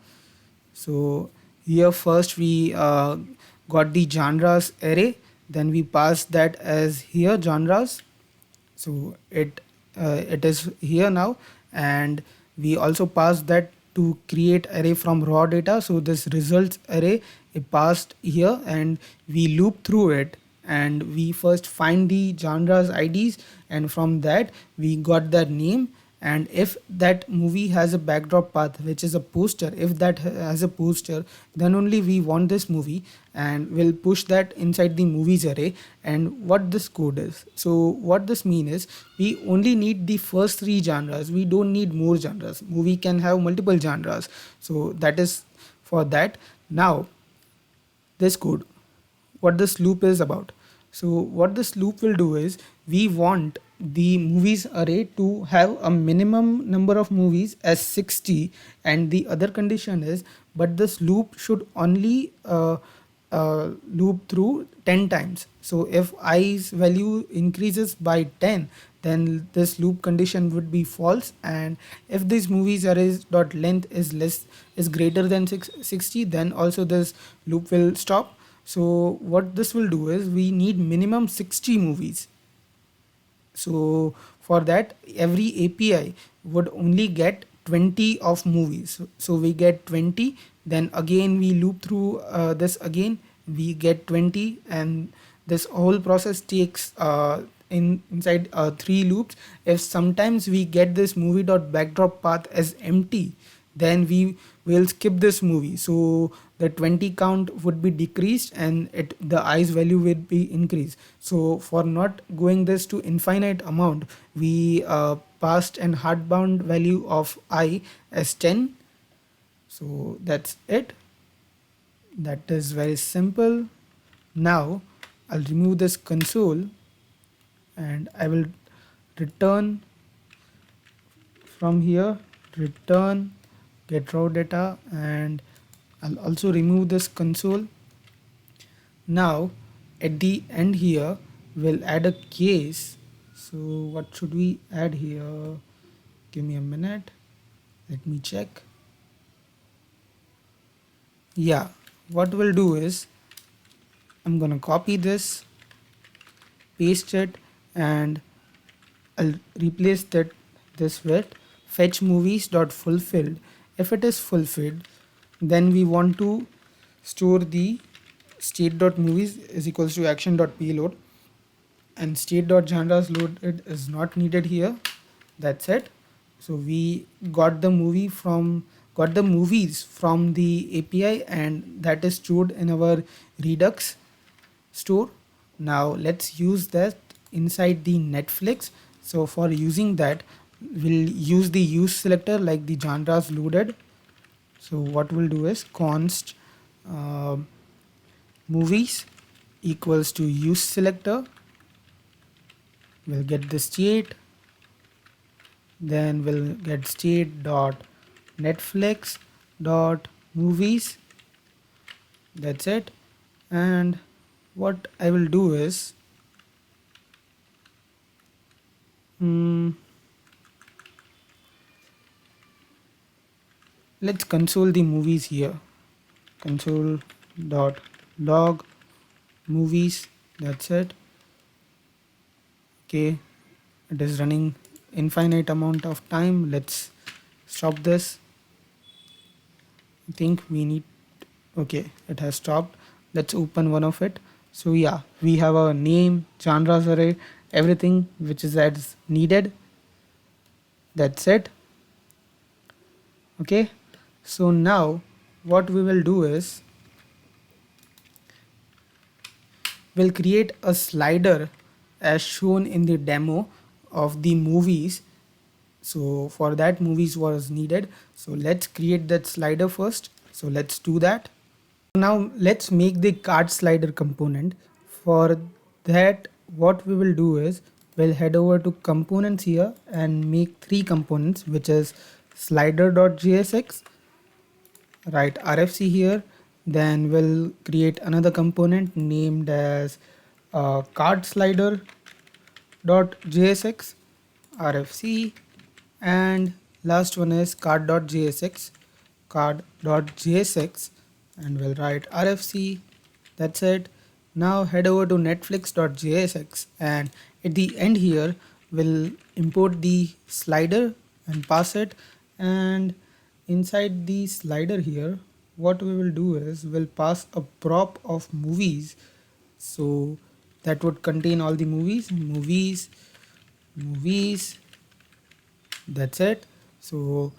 So here first we got the genres array, then we pass that as here genres. So it is here now, and we also pass that to create array from raw data. So this results array is passed here, and we loop through it, and we first find the genres IDs, and from that we got their name. And if that movie has a backdrop path, which is a poster, if that has a poster, then only we want this movie, and we'll push that inside the movies array. And what this code is, so what this mean is we only need the first 3 genres. We don't need more genres. Movie can have multiple genres, so that is for that. Now this code, what this loop is about. So what this loop will do is we want the movies array to have a minimum number of movies as 60, and the other condition is but this loop should only loop through 10 times. So if i's value increases by 10, then this loop condition would be false, and if this movies arrays dot length is greater than 60, then also this loop will stop. So what this will do is we need minimum 60 movies. So for that every API would only get 20 of movies. So we get 20, then again we loop through this again, we get 20, and this whole process takes inside 3 loops. If sometimes we get this movie dot backdrop path as empty, then we will skip this movie, so the 20 count would be decreased and the i's value will be increased. So for not going this to infinite amount, we passed an hardbound value of I as 10. So that's it. That is very simple. Now I'll remove this console and I will return from here, return get raw data, and I'll also remove this console. Now at the end here we'll add a case. So what should we add here? Give me a minute, let me check. Yeah, what we'll do is I'm gonna copy this, paste it, and I'll replace this with fetch movies dot fulfilled. If it is fulfilled, then we want to store the state dot movies is equals to action dot payload, and state dot genres loaded is not needed here. That's it. So we got the movies from the API, and that is stored in our Redux store. Now let's use that inside the Netflix. So for using that, we'll use the use selector like the genres loaded. So what we'll do is const movies equals to use selector. We'll get the state, then we'll get state dot Netflix dot movies. That's it. And what I will do is let's console the movies here. Console dot log movies. That's it. Okay, it is running infinite amount of time. Let's stop this. I think we need, okay, it has stopped. Let's open one of it. So yeah, we have a name, genres array, everything which is as needed. That's it. Okay, so now what we will do is we'll create a slider as shown in the demo of the movies. So for that, movies was needed. So let's create that slider first. So let's do that. Now let's make the card slider component. For that, what we will do is we'll head over to components here and make 3 components, which is slider.jsx, write RFC here. Then we'll create another component named as card slider dot jsx RFC, and last one is card.jsx and we'll write RFC. That's it. Now head over to netflix.jsx, and at the end here we'll import the slider and pass it, and inside the slider here what we will do is we'll pass a prop of movies. So that would contain all the movies. That's it. So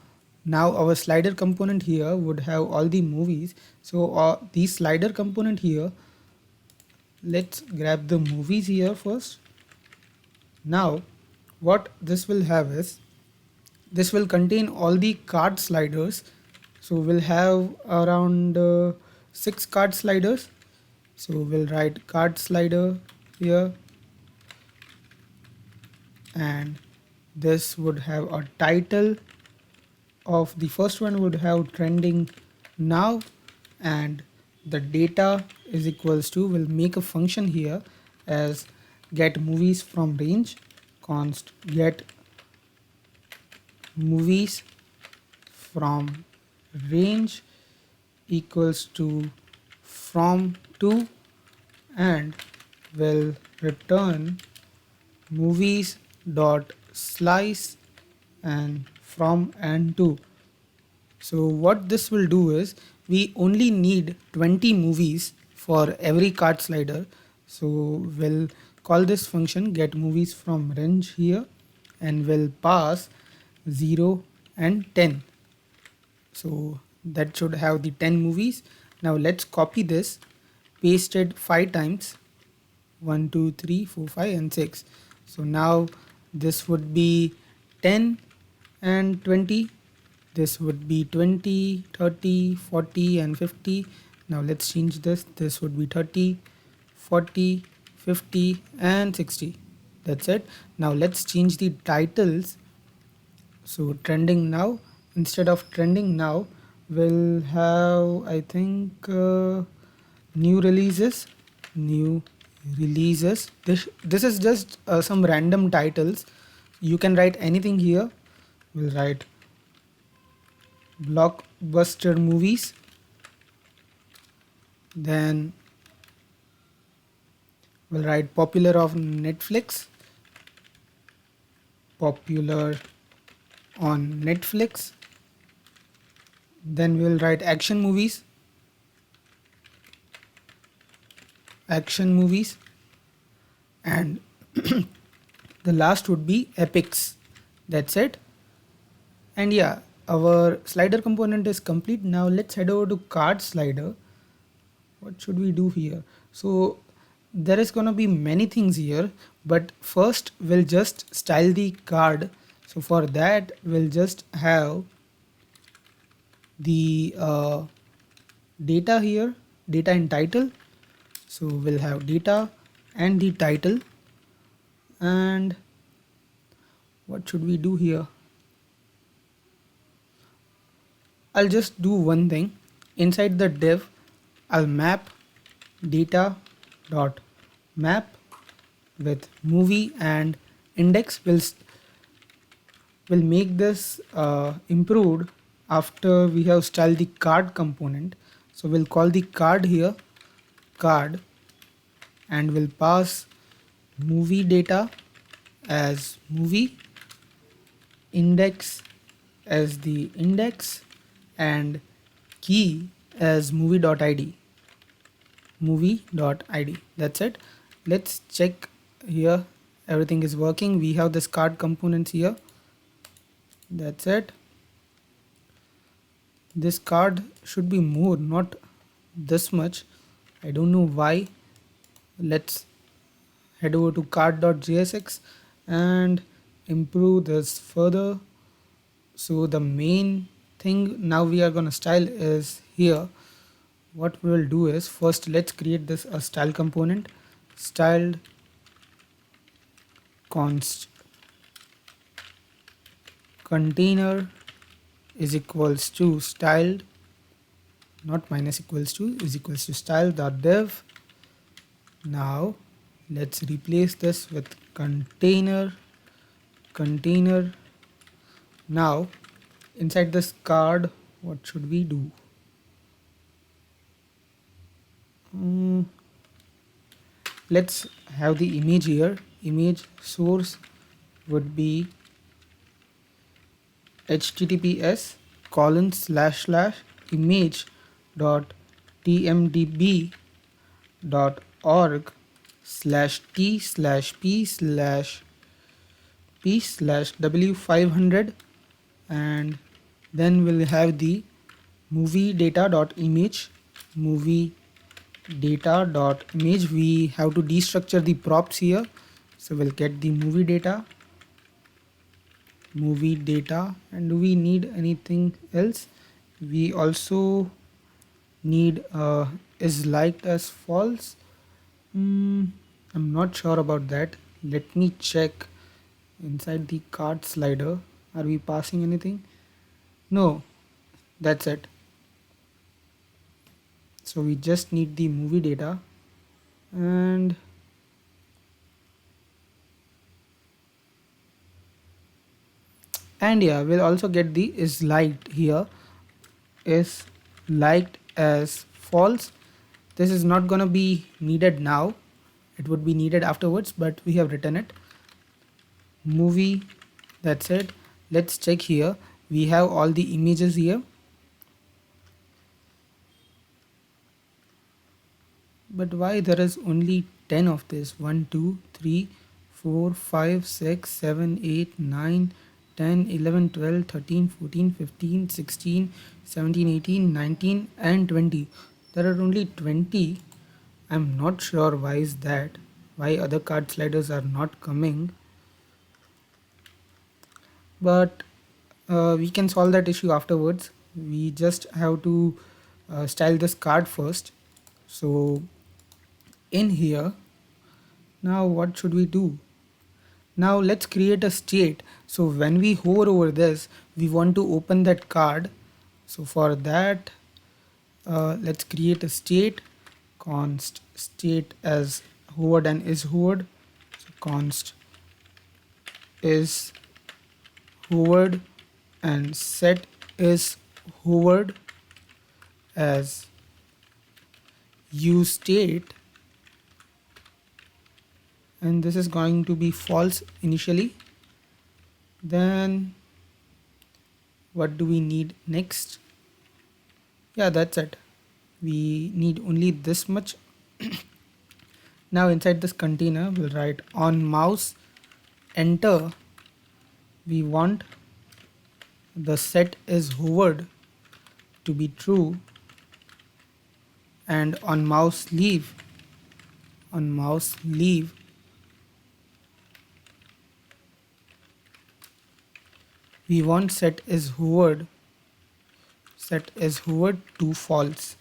now our slider component here would have all the movies. So the slider component here, let's grab the movies here first. Now what this will have is this will contain all the card sliders. So we'll have around 6 card sliders. So we'll write card slider here, and this would have a title of the first one would have trending now, and the data is equals to, will make a function here as get movies from range, const get movies from range equals to from to, and will return movies dot slice and from and to. So what this will do is, we only need 20 movies for every cart slider. So we'll call this function get movies from range here, and we'll pass 0 and 10. So that should have the 10 movies. Now let's copy this, paste it 5 times, 1 2 3 4 5 and 6. So now this would be 10 and 20. This would be 20, 30, 40 and 50. Now let's change this. This would be 30, 40, 50 and 60. That's it. Now let's change the titles. So trending now, instead of trending now, we'll have, I think, new releases. New releases. This is just some random titles. You can write anything here. We'll write blockbuster movies, then we'll write popular of Netflix, popular on Netflix, then we'll write action movies, action movies, and the last would be epics. That's it. And yeah, our slider component is complete. Now let's head over to card slider. What should we do here? So there is gonna be many things here, but first we'll just style the card. So for that we'll just have the data here, data and title. So we'll have data and the title. And what should we do here? I'll just do one thing. Inside the div, I'll map data dot map with movie and index. Will make this improved after we have styled the card component. So we'll call the card here card, and we'll pass movie data as movie, index as the index, and key as movie.id. That's it. Let's check here. Everything is working. We have this card components here. That's it. This card should be more, not this much. I don't know why. Let's head over to card.jsx and improve this further. So the main thing now we are going to style is here. What we will do is, first let's create this a style component. Styled const container is equals to styled, not minus equals to, is equals to style.div. Now let's replace this with container. Now inside this card, what should we do? Let's have the image here. Image source would be https://image.tmdb.org/t/p/w500, and then we'll have the movie data.image. We have to destructure the props here, so we'll get the movie data, and do we need anything else? We also need is liked as false. I'm not sure about that. Let me check inside the card slider. Are we passing anything? No, that's it. So we just need the movie data, and yeah, we'll also get the is liked here, is liked as false. This is not gonna be needed now, it would be needed afterwards, but we have written it. Movie, that's it. Let's check here. We have all the images here, but why there is only 10 of this? 1 2 3 4 5 6 7 8 9 10 11 12 13 14 15 16 17 18 19 and 20. There are only 20. I'm not sure why is that, why other card sliders are not coming, but we can solve that issue afterwards. We just have to style this card first. So in here, now what should we do? Now let's create a state. So when we hover over this, we want to open that card. So for that, let's create a state, const state as hovered and is hovered. So const is hovered and set is hovered as use state, and this is going to be false initially. Then what do we need next? Yeah, that's it. We need only this much. Now inside this container we'll write on mouse enter, we want the set is hovered to be true, and on mouse leave we want set is hovered to false.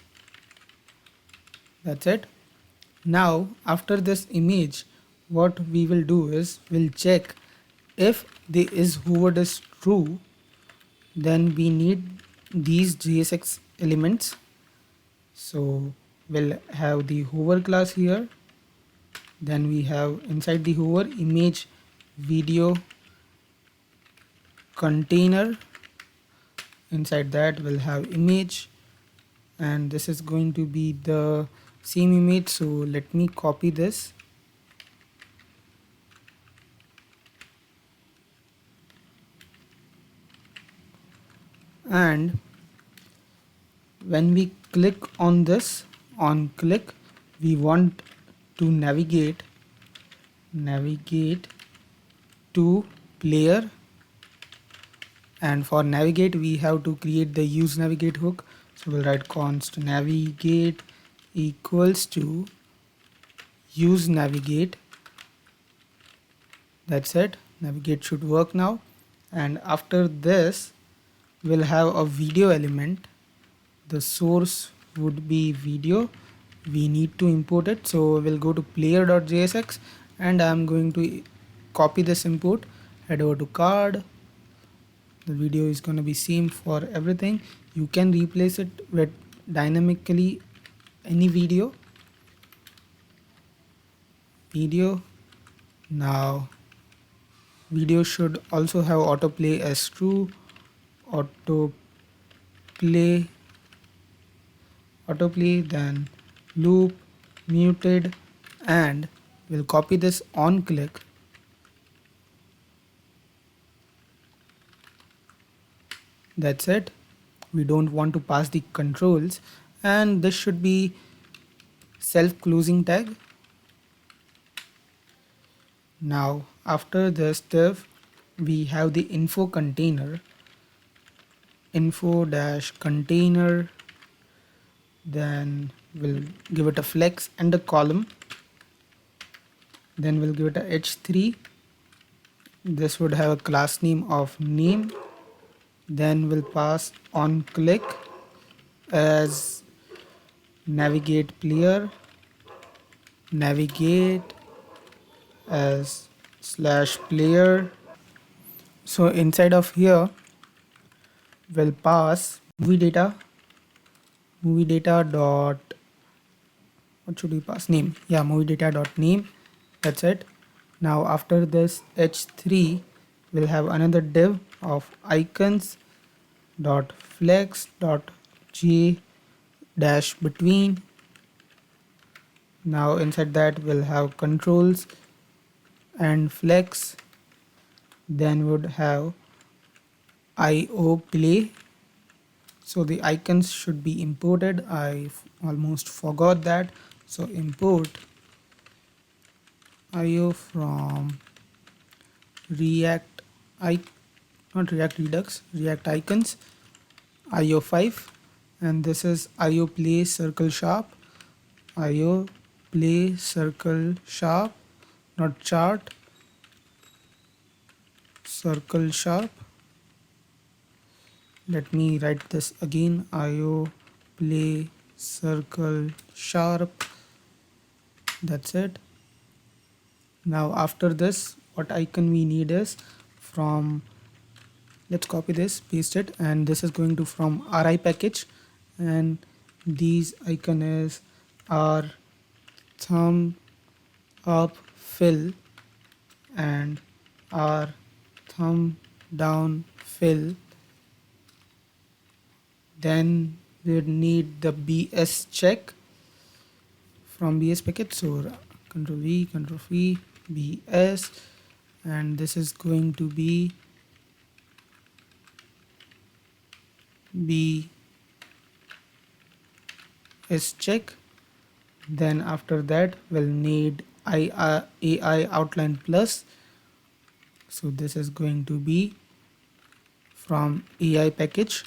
That's it. Now after this image, what we will do is we'll check if the is hovered is true, then we need these JSX elements. So we'll have the hover class here, then we have inside the hover image video container, inside that we'll have image, and this is going to be the same image. So let me copy this, and when we click on this, on click, we want to navigate to player, and for navigate we have to create the use navigate hook. So we'll write const navigate equals to use navigate. That's it, navigate should work now. And after this we'll have a video element, the source would be video, we need to import it. So we'll go to player.jsx, and I'm going to copy this import, head over to card. The video is going to be same for everything. You can replace it with dynamically any video. Now video should also have autoplay as true, autoplay, then loop, muted, and we'll copy this on click. That's it. We don't want to pass the controls, and this should be self-closing tag. Now after this div, we have the info container, info dash container, then we'll give it a flex and a column, then we'll give it a h3. This would have a class name of name, then we'll pass on click as navigate player, navigate as slash player. So inside of here we'll pass movie data dot, what should we pass, name, yeah, movie data dot name. That's it. Now after this h3 we'll have another div of icons dot flex dot j dash between. Now inside that we'll have controls and flex, then would have IO play. So the icons should be imported. I almost forgot that. So import IO from React not React Redux, React icons IO5, and this is IO play circle sharp, IO play circle sharp, not chart, circle sharp. Let me write this again, IO play circle sharp. That's it. Now after this, what icon we need is from, let's copy this, paste it, and this is going to from RI package, and these icon is our thumb up fill and our thumb down fill. Then we would need the BS check from BS package. So Control V, Control V, BS, and this is going to be BS check. Then after that we'll need AI outline plus. So this is going to be from AI package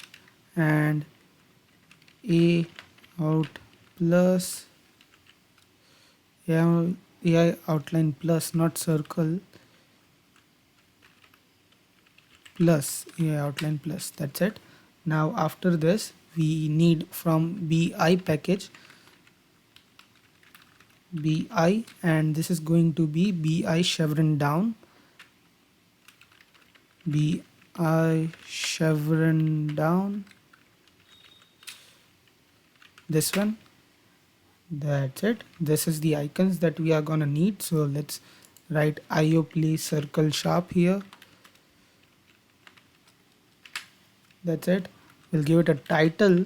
and A out plus, yeah, AI outline plus, not circle, plus AI outline plus. That's it. Now after this we need from BI package BI, and this is going to be BI chevron down, BI chevron down, this one. That's it. This is the icons that we are gonna need. So let's write IO play circle sharp here. That's it. We'll give it a title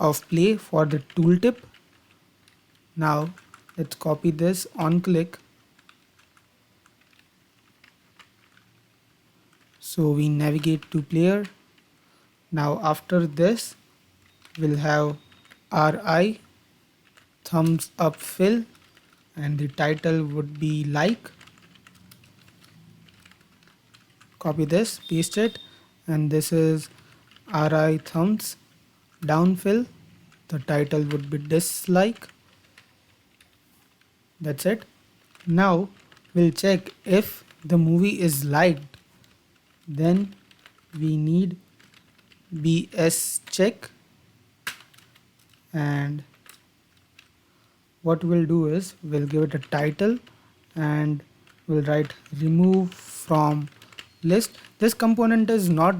of play for the tooltip. Now let's copy this, on click. So we navigate to player. Now after this we'll have RI thumbs up fill, and the title would be like. Copy this, paste it, and this is RI thumbs down fill. The title would be dislike. That's it. Now we'll check if the movie is liked. Then we need BS check, and what we'll do is we'll give it a title and we'll write remove from list. This component is not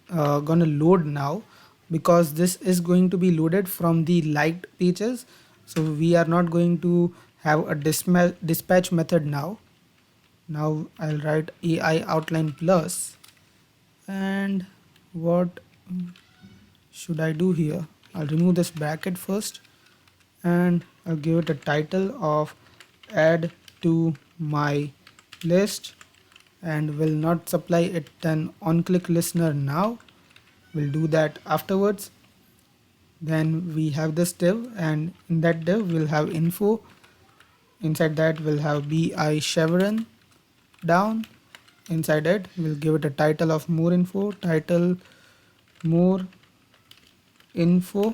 gonna load now because this is going to be loaded from the liked pages. So we are not going to have a dispatch method now. Now I'll write AI outline plus, and what should I do here? I'll remove this bracket first and I'll give it a title of add to my list, and will not supply it an on click listener now. We'll do that afterwards. Then we have this div, and in that div we'll have info. Inside that we'll have BI chevron down. Inside it we'll give it a title of more info, title more info.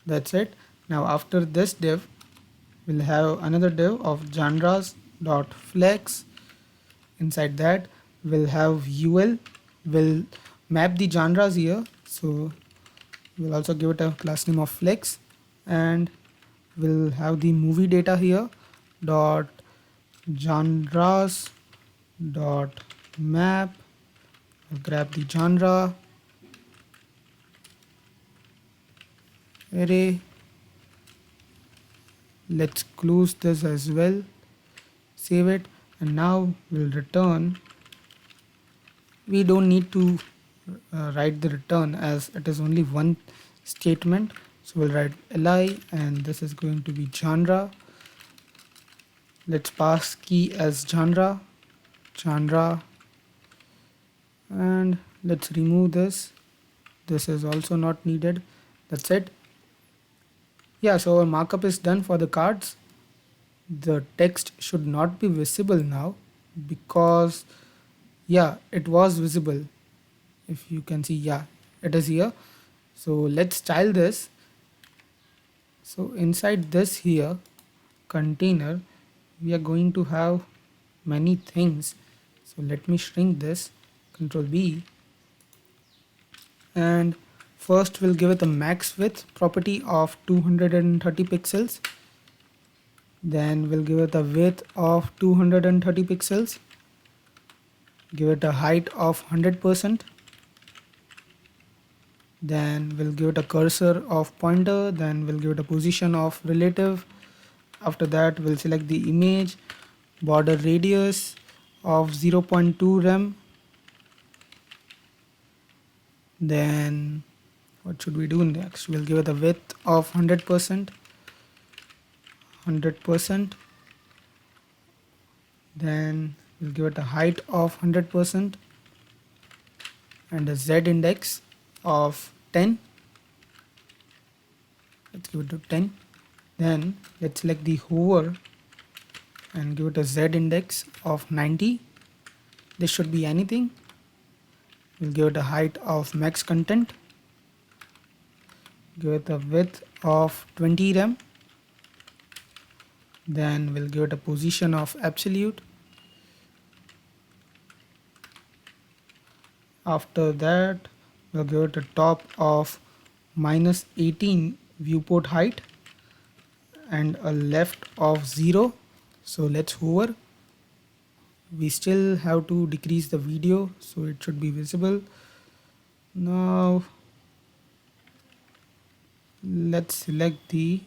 That's it. Now after this div we'll have another div of genres dot flex. Inside that we'll have UL. We'll map the genres here, so we'll also give it a class name of flex, and we'll have the movie data here dot genres dot map. I'll grab the genre array. Let's close this as well, save it, and now we'll return. We don't need to write the return as it is only one statement, so we'll write li, and this is going to be genre. Let's pass key as genre, and let's remove this. This is also not needed. That's it. Yeah, so our markup is done for the cards. The text should not be visible now because yeah, it was visible. If you can see, yeah, it is here. So let's style this. So inside this here container, we are going to have many things. So let me shrink this, Control B, and first we'll give it a max width property of 230 pixels. Then we'll give it a width of 230 pixels. Give it a height of 100%. Then we'll give it a cursor of pointer. Then we'll give it a position of relative. After that, we'll select the image, border radius of 0.2 rem. Then what should we do next? We'll give it a width of 100%. Then we'll give it a height of 100% and a z index of 10. Let's give it to 10. Then let's select the hover and give it a z index of 90. This should be anything. We'll give it a height of max content. Give it a width of 20 rem. Then we'll give it a position of absolute. After that, we'll give it a top of -18 viewport height and a left of 0. So let's hover. We still have to decrease the video so it should be visible. Now let's select the,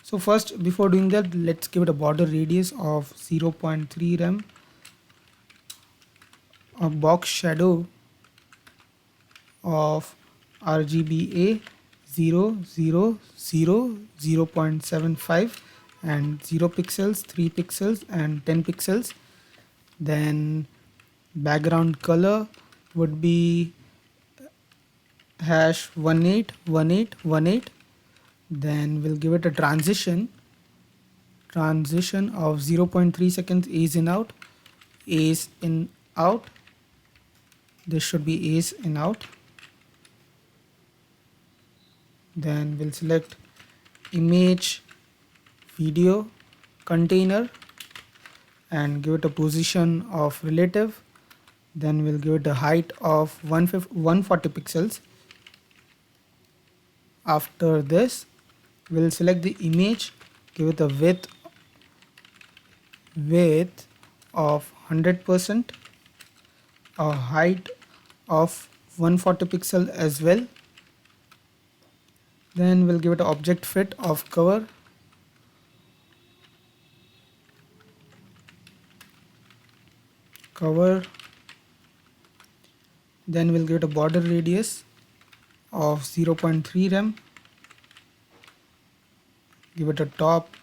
so first before doing that, let's give it a border radius of 0.3 rem, a box shadow of RGBA 0, 0, 0, 0.75 and 0 pixels, 3 pixels and 10 pixels. Then background color would be #181818. Then we'll give it a transition of 0.3 seconds, is in out. This should be is in out. Then we'll select image video container and give it a position of relative. Then we'll give it a height of 140 pixels. After this, we'll select the image, give it a width of 100%, a height of 140 pixel as well. Then we'll give it an object fit of cover. Then we'll give it a border radius of 0.3 rem. Give it a top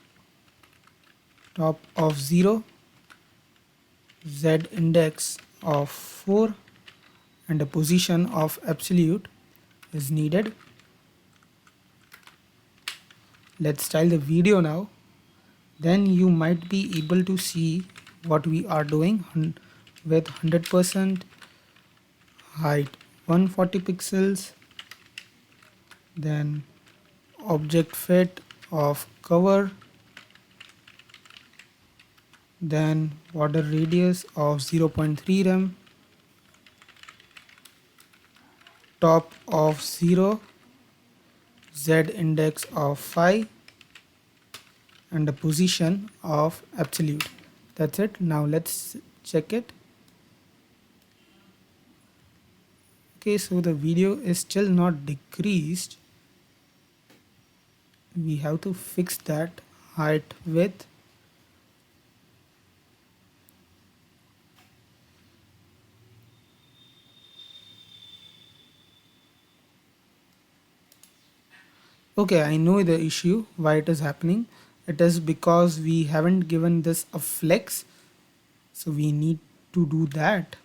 of 0, z index of 4 and a position of absolute is needed. Let's style the video now. Then you might be able to see what we are doing with 100%, height 140 pixels, then object fit of cover, then border radius of 0.3 rem, top of 0, z index of 5 and a position of absolute. That's it. Now let's check it. Okay, so the video is still not decreased. We have to fix that height width. Okay, I know the issue why it is happening. It is because we haven't given this a flex, so we need to do that,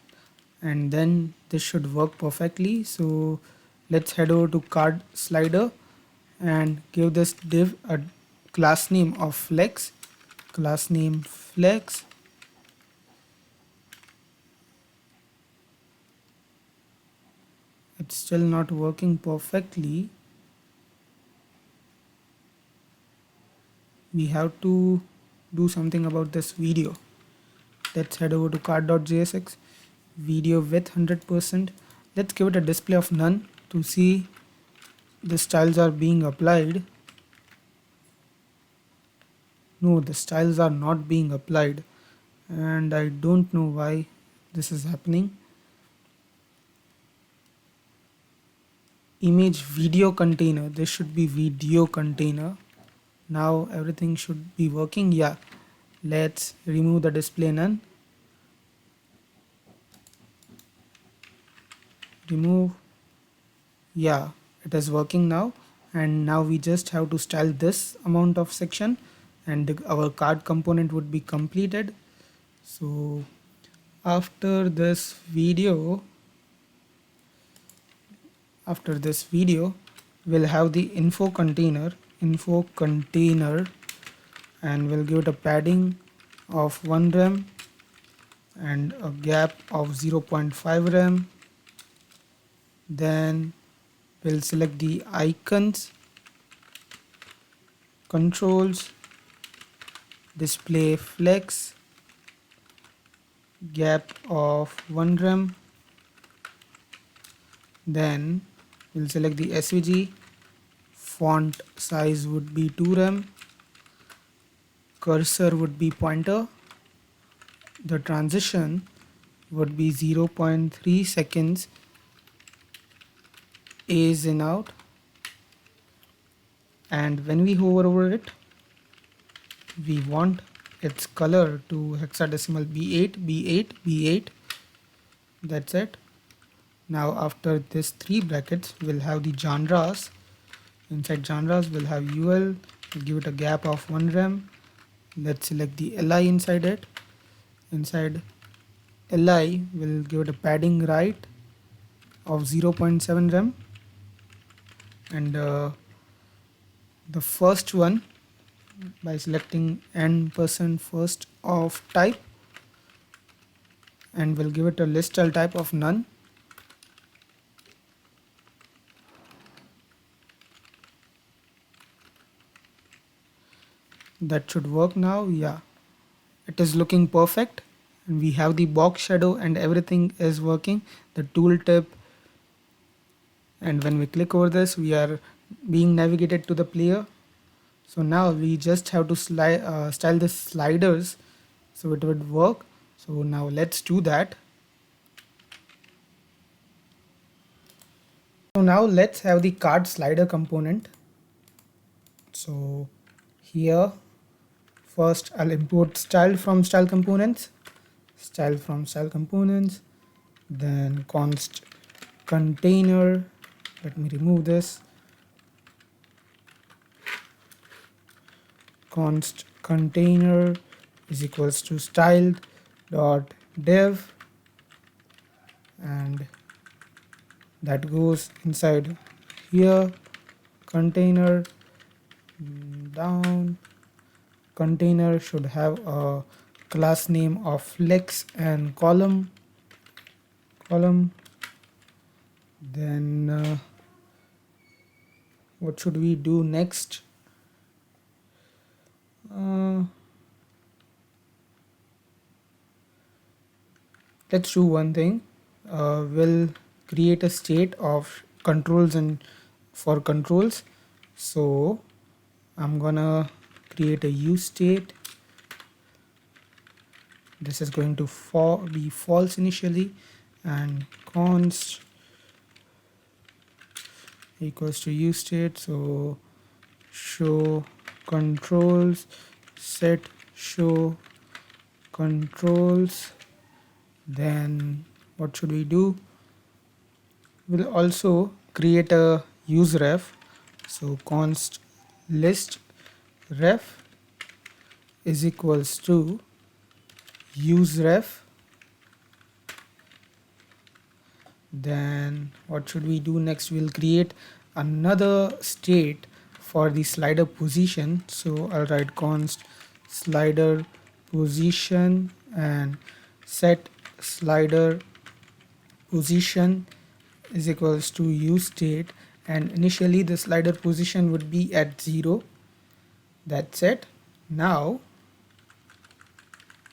and then this should work perfectly. So let's head over to card slider and give this div a class name of flex, class name flex. It's still not working perfectly. We have to do something about this video. Let's head over to card.jsx, video width 100%. Let's give it a display of none to see the styles are being applied. No, the styles are not being applied, and I don't know why this is happening. Image video container, this should be video container. Now everything should be working. Yeah, let's remove the display none, remove. Yeah, it is working now, and now we just have to style this amount of section, and our card component would be completed. So after this video we'll have the info container, and we'll give it a padding of 1 rem and a gap of 0.5 rem. Then we'll select the icons, controls, display flex, gap of 1 rem. Then we'll select the SVG, font size would be 2 rem, cursor would be pointer, the transition would be 0.3 seconds, is in out, and when we hover over it, we want its color to hexadecimal B8. That's it. Now after this 3 brackets, we'll have the genres. Inside genres, we'll have UL, we'll give it a gap of 1 rem. Let's select the LI inside it. Inside LI, we'll give it a padding right of 0.7 rem. And the first one, by selecting n% first of type, and we'll give it a list style type of none. That should work now. Yeah, it is looking perfect, and we have the box shadow and everything is working, the tooltip, and when we click over this, we are being navigated to the player. So now we just have to style the sliders so it would work. So now let's do that. So now let's have the card slider component. So here first I'll import style from style components, then const container. Let me remove this. Const container is equals to style dot div, and that goes inside here. Container down. Container should have a class name of flex and column. Then what should we do next? Let's do one thing. We'll create a state of controls and for controls. So I'm gonna create a use state, this is going to be false initially, and const equals to useState. So show controls, set show controls. Then what should we do? We'll also create a use ref. So const list ref is equals to use ref. Then what should we do next? We'll create another state for the slider position. So I'll write const slider position and set slider position is equals to use state, and initially the slider position would be at 0. That's it. Now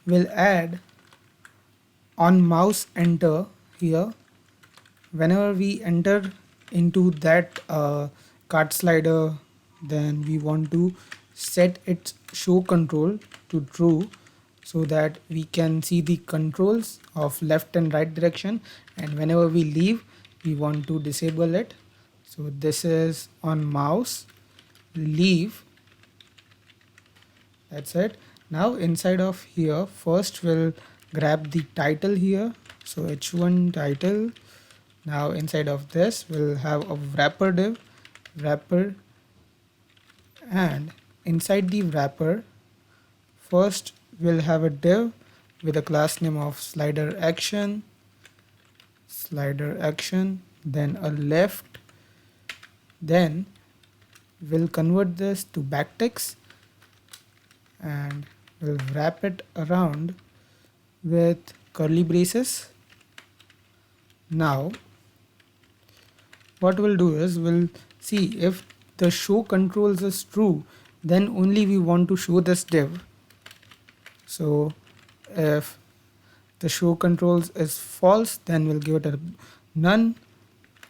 we'll add on mouse enter here. Whenever we enter into that cart slider, then we want to set its show control to true, so that we can see the controls of left and right direction, and whenever we leave we want to disable it. So this is on mouse leave. That's it. Now inside of here, first we'll grab the title here, so h1 title. Now inside of this we'll have a wrapper div, wrapper, and inside the wrapper first we'll have a div with a class name of slider action, then a left. Then we'll convert this to backticks and we'll wrap it around with curly braces. Now what we'll do is we'll see if the show controls is true, then only we want to show this div. So if the show controls is false, then we'll give it a none,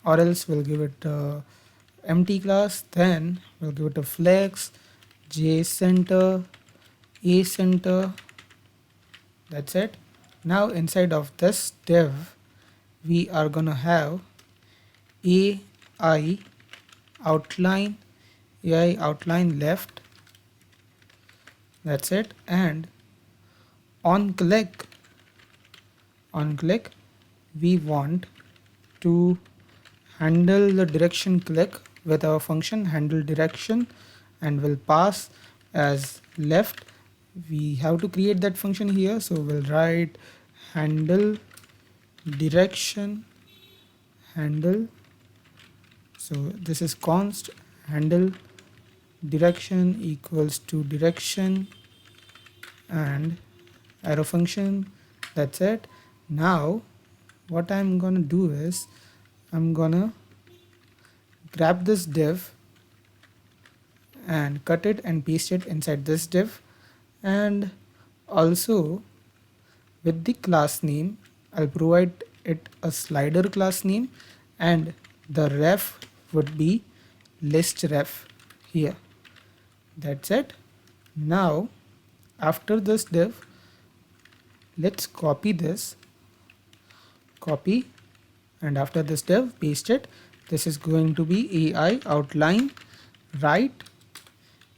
or else we'll give it a empty class. Then we'll give it a flex, j center, a center. That's it. Now inside of this div we are gonna have AI outline left. That's it. And on click we want to handle the direction click with our function handle direction, and we'll pass as left. We have to create that function here, so we'll write handle direction handle. So this is const handle direction equals to direction and arrow function. That's it. Now what I'm gonna do is I'm gonna grab this div and cut it and paste it inside this div, and also with the class name I'll provide it a slider class name, and the ref would be list ref here. That's it. Now after this div, let's copy this, and after this div paste it. This is going to be AI outline right,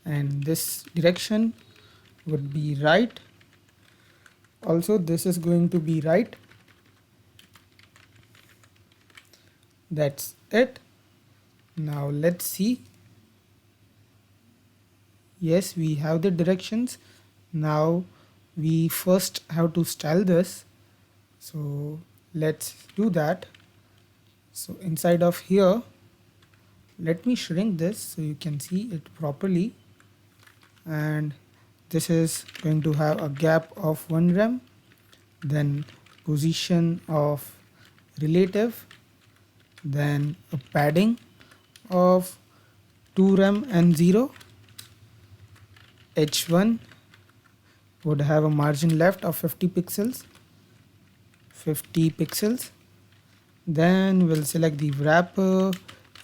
and this direction would be right. Also this is going to be right. That's it. Now let's see. Yes, we have the directions. Now we first have to style this, so let's do that. So inside of here, let me shrink this so you can see it properly, and this is going to have a gap of 1 rem, then position of relative, then a padding of 2 rem and 0. H1 would have a margin left of 50 pixels. Then we'll select the wrapper.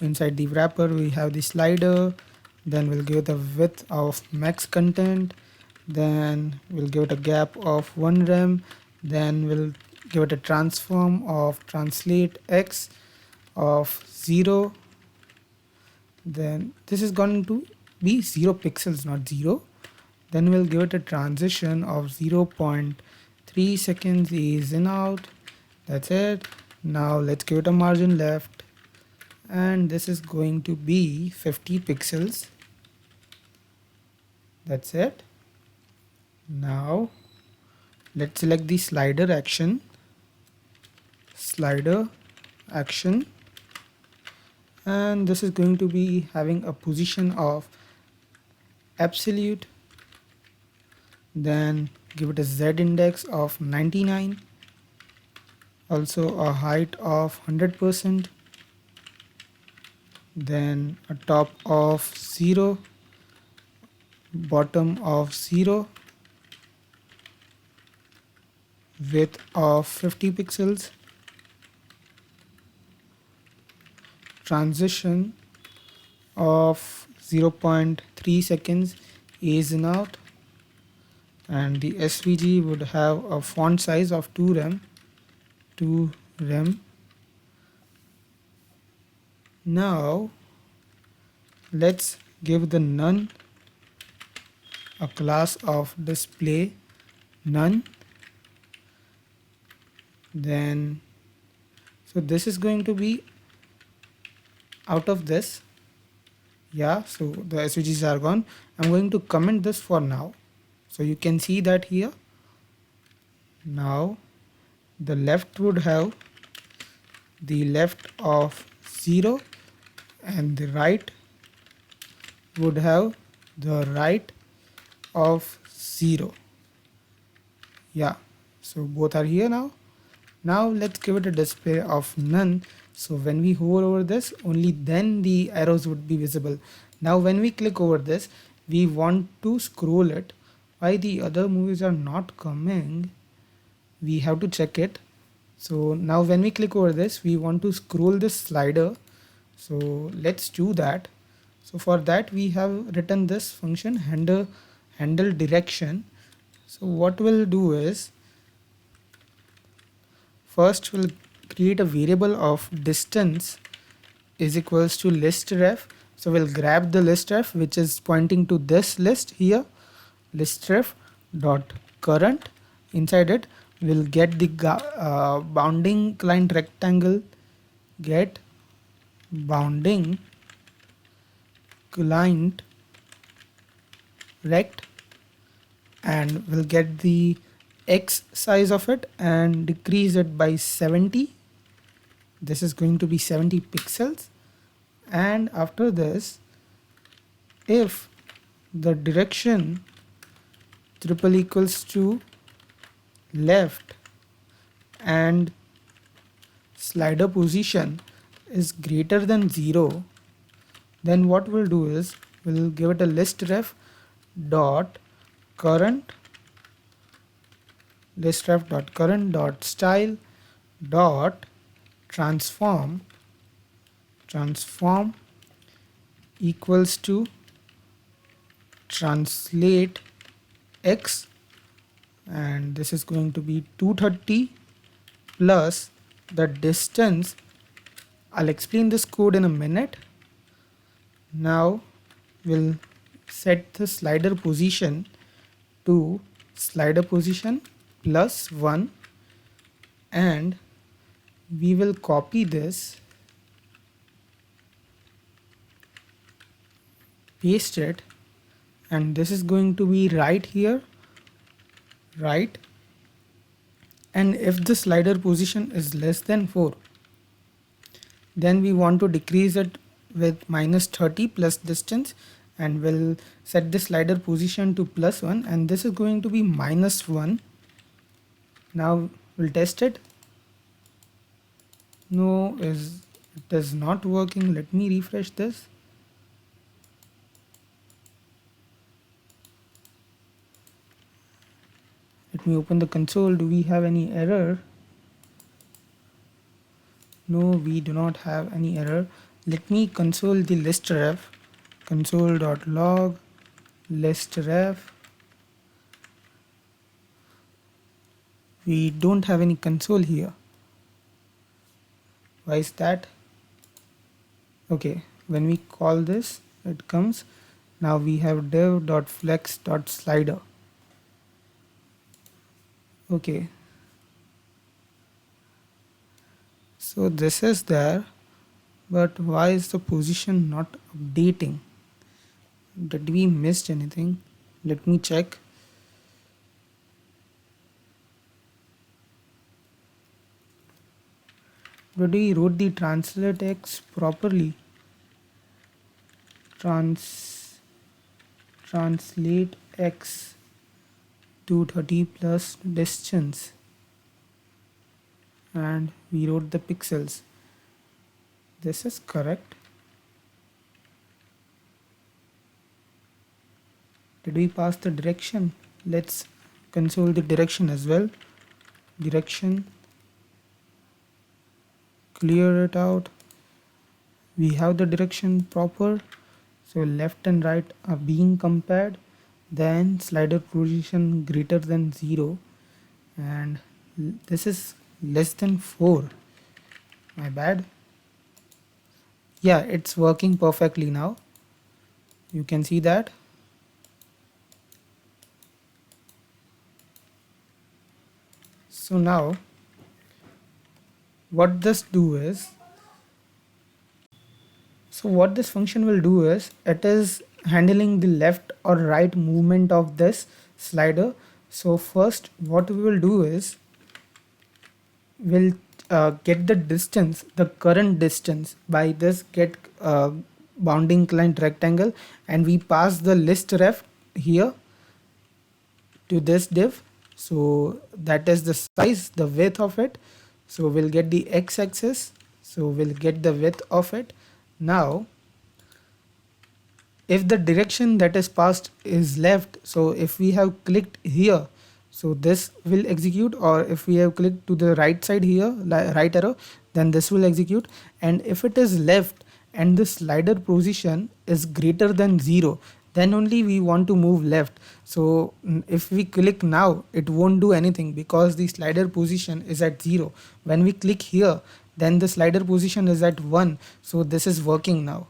Inside the wrapper we have the slider. Then we'll give the width of max content. then we'll give it a gap of 1 rem, then we'll give it a transform of translate x of 0, then this is going to be 0 pixels, not 0. Then we'll give it a transition of 0.3 seconds is in out. That's it. Now let's give it a margin left, and this is going to be 50 pixels. That's it. Now let's select the slider action, and this is going to be having a position of absolute, then give it a z index of 99, also a height of 100%, then a top of 0, bottom of 0, width of 50 pixels, transition of 0.3 seconds is in out, and the SVG would have a font size of 2 rem. Now let's give the none a class of display none. Then so this is going to be out of this. Yeah, so the SVGs are gone. I'm going to comment this for now, so you can see that here. Now the left would have the left of 0, and the right would have the right of 0. Yeah, so both are here now. Now let's give it a display of none. So when we hover over this, only then the arrows would be visible. Now when we click over this, we want to scroll it. Why the other movies are not coming? We have to check it. So now when we click over this, we want to scroll this slider. So let's do that. So for that we have written this function handle direction. So what we'll do is, first we'll create a variable of distance is equals to list ref. So we'll grab the list ref which is pointing to this list here, list ref dot current. Inside it we'll get the bounding client rectangle, get bounding client rect, and we'll get the x size of it and decrease it by 70. This is going to be 70 pixels. And after this, if the direction triple equals to left and slider position is greater than 0, then what we'll do is we'll give it a list ref dot current, list ref dot current dot style dot transform equals to translate x, and this is going to be 230 plus the distance. I'll explain this code in a minute. Now we'll set the slider position to slider position plus 1, and we will copy this, paste it, and this is going to be right here, right, and if the slider position is less than 4, then we want to decrease it with -30 plus distance, and we'll set the slider position to +1, and this is going to be -1. Now we'll test it. No, it is not working. Let me refresh this. Let me open the console. Do we have any error? No, we do not have any error. Let me console the list ref, console.log list ref, we don't have any console here. Why is that? Okay, when we call this, it comes. Now we have div.flex.slider. Okay, so this is there, but why is the position not updating? Did we missed anything? Let me check. Did we wrote the translate x properly? Translate x to 30 plus distance, and we wrote the pixels. This is correct. Did we pass the direction? Let's console the direction as well. Direction, clear it out. We have the direction proper, so left and right are being compared. Then slider position greater than 0, and this is less than 4. My bad. Yeah, it's working perfectly now. You can see that. So now what this function will do is it is handling the left or right movement of this slider. So first what we will do is we'll get the distance, the current distance, by this get bounding client rectangle, and we pass the list ref here to this div. So that is the size, the width of it. So we'll get the x-axis, so we'll get the width of it. Now if the direction that is passed is left, so if we have clicked here, so this will execute, or if we have clicked to the right side here, right arrow, then this will execute. And if it is left and the slider position is greater than 0, then only we want to move left. So if we click now, it won't do anything because the slider position is at 0. When we click here, then the slider position is at 1. So this is working now.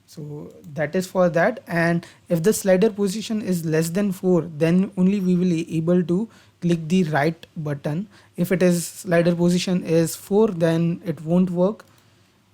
So that is for that. And if the slider position is less than 4, then only we will be able to click the right button. If it is slider position is 4, then it won't work.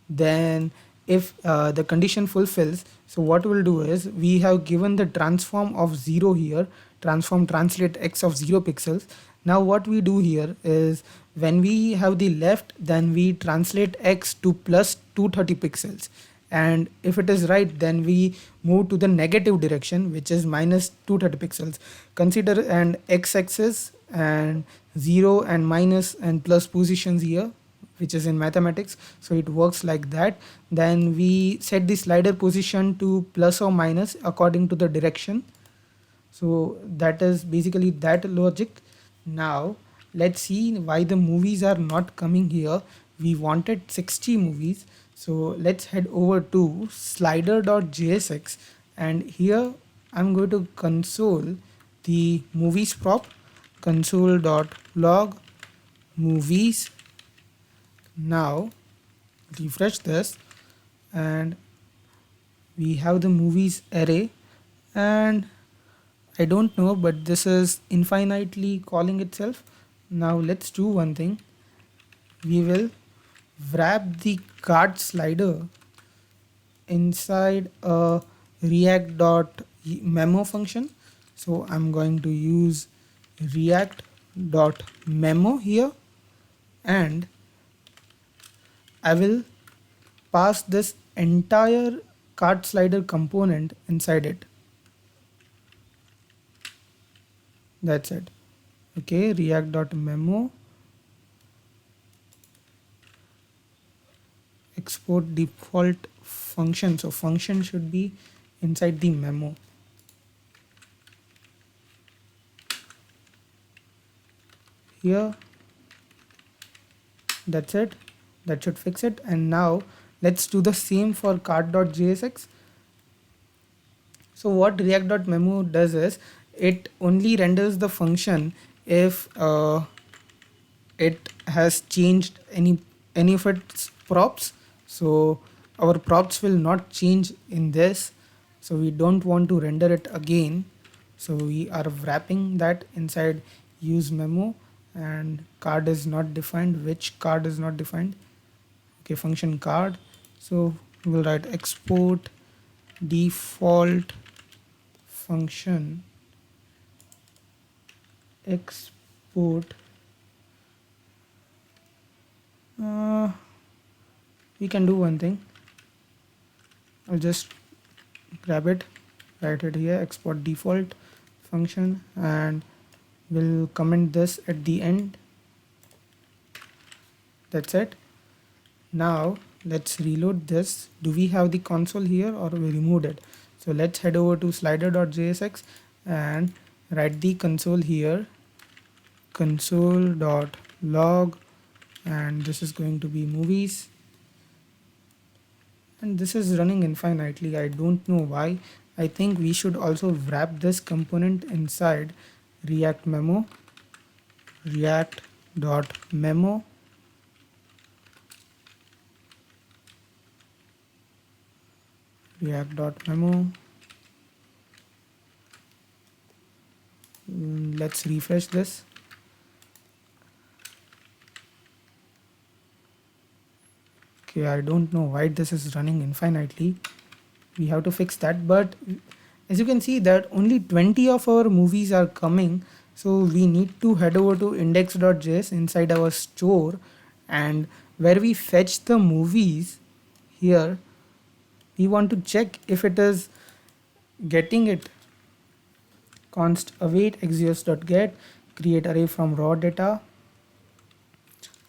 Then if the condition fulfills, so what we'll do is we have given the transform of 0 here, transform translate x of 0 pixels. Now what we do here is when we have the left, then we translate x to plus 230 pixels. And if it is right, then we move to the negative direction, which is minus 230 pixels. Consider an x-axis and 0 and minus and plus positions here, which is in mathematics. So it works like that. Then we set the slider position to plus or minus according to the direction. So that is basically that logic. Now let's see why the movies are not coming here. We wanted 60 movies. So let's head over to slider.jsx, and here I'm going to console the movies prop, console.log movies. Now refresh this and we have the movies array, and I don't know, but this is infinitely calling itself. Now let's do one thing. We will wrap the cart slider inside a react.memo function. So I'm going to use react.memo here, and I will pass this entire cart slider component inside it. That's it. Okay, react.memo, export default function. So function should be inside the memo. Here, that's it. That should fix it. And now let's do the same for cart.jsx. So what react.memo does is it only renders the function if it has changed any of its props. So our props will not change in this, so we don't want to render it again. So we are wrapping that inside use memo, and card is not defined. Which card is not defined? Okay, function card. So we'll write export default function export. uh, we can do one thing. I'll just grab it, write it here, export default function, and we'll comment this at the end. That's it. Now let's reload this. Do we have the console here or we removed it? So let's head over to slider.jsx and write the console here, console.log, and this is going to be movies, and this is running infinitely. I don't know why. I think we should also wrap this component inside react memo, react.memo, react.memo. Let's refresh this. Okay, I don't know why this is running infinitely. We have to fix that, but as you can see that only 20 of our movies are coming, so we need to head over to index.js inside our store, and where we fetch the movies here, we want to check if it is getting it. Const await exeos.get create array from raw data.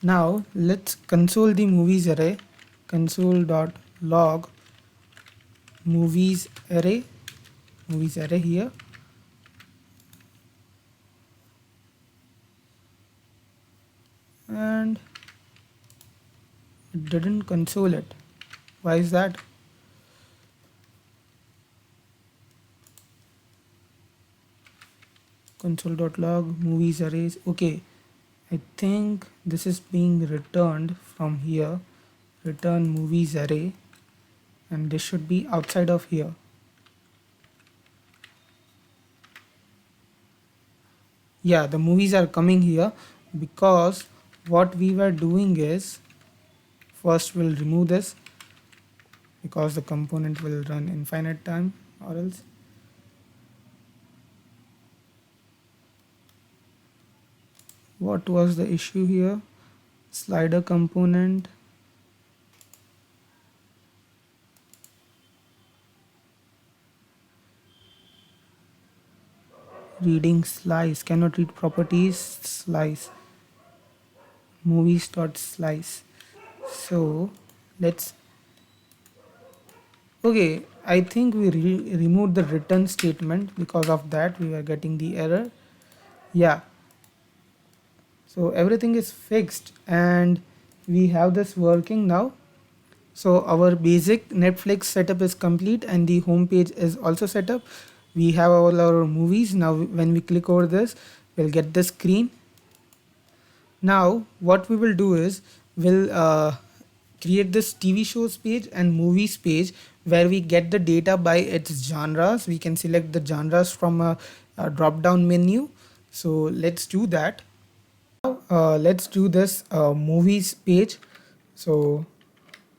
Now let's console the movies array, console.log movies array here, and it didn't console it. Why is that? Console.log movies arrays. Okay, I think this is being returned from here, return movies array, and this should be outside of here. Yeah, the movies are coming here because what we were doing is, first we'll remove this because the component will run infinite time or else. What was the issue here? Slider component. Reading slice, cannot read properties, slice, movies.slice. So let's, okay, I think we removed the return statement, because of that we were getting the error. Yeah, so everything is fixed and we have this working now. So our basic Netflix setup is complete and the home page is also set up. We have all our movies. Now when we click over this, we'll get the screen. Now what we will do is we'll create this TV shows page and movies page where we get the data by its genres. We can select the genres from a drop down menu. So let's do that. Now let's do this movies page. So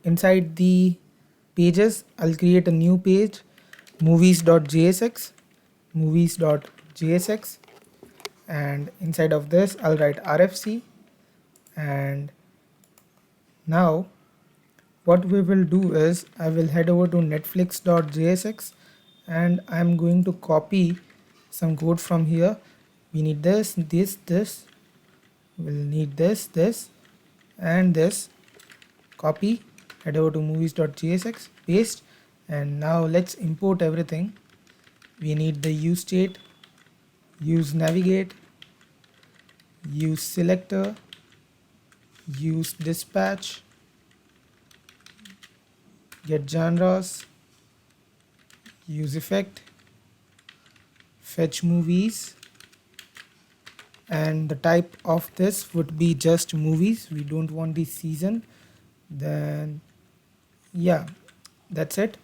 inside the pages, I'll create a new page, movies.jsx, movies.jsx, and inside of this I'll write RFC. And now what we will do is I will head over to netflix.jsx and I'm going to copy some code from here. We need this, we'll need this, and this. Copy, head over to movies.jsx, paste, and now let's import everything. We need the use state, use navigate, use selector, use dispatch, get genres, use effect, fetch movies, and the type of this would be just movies. We don't want the season. Then yeah, that's it.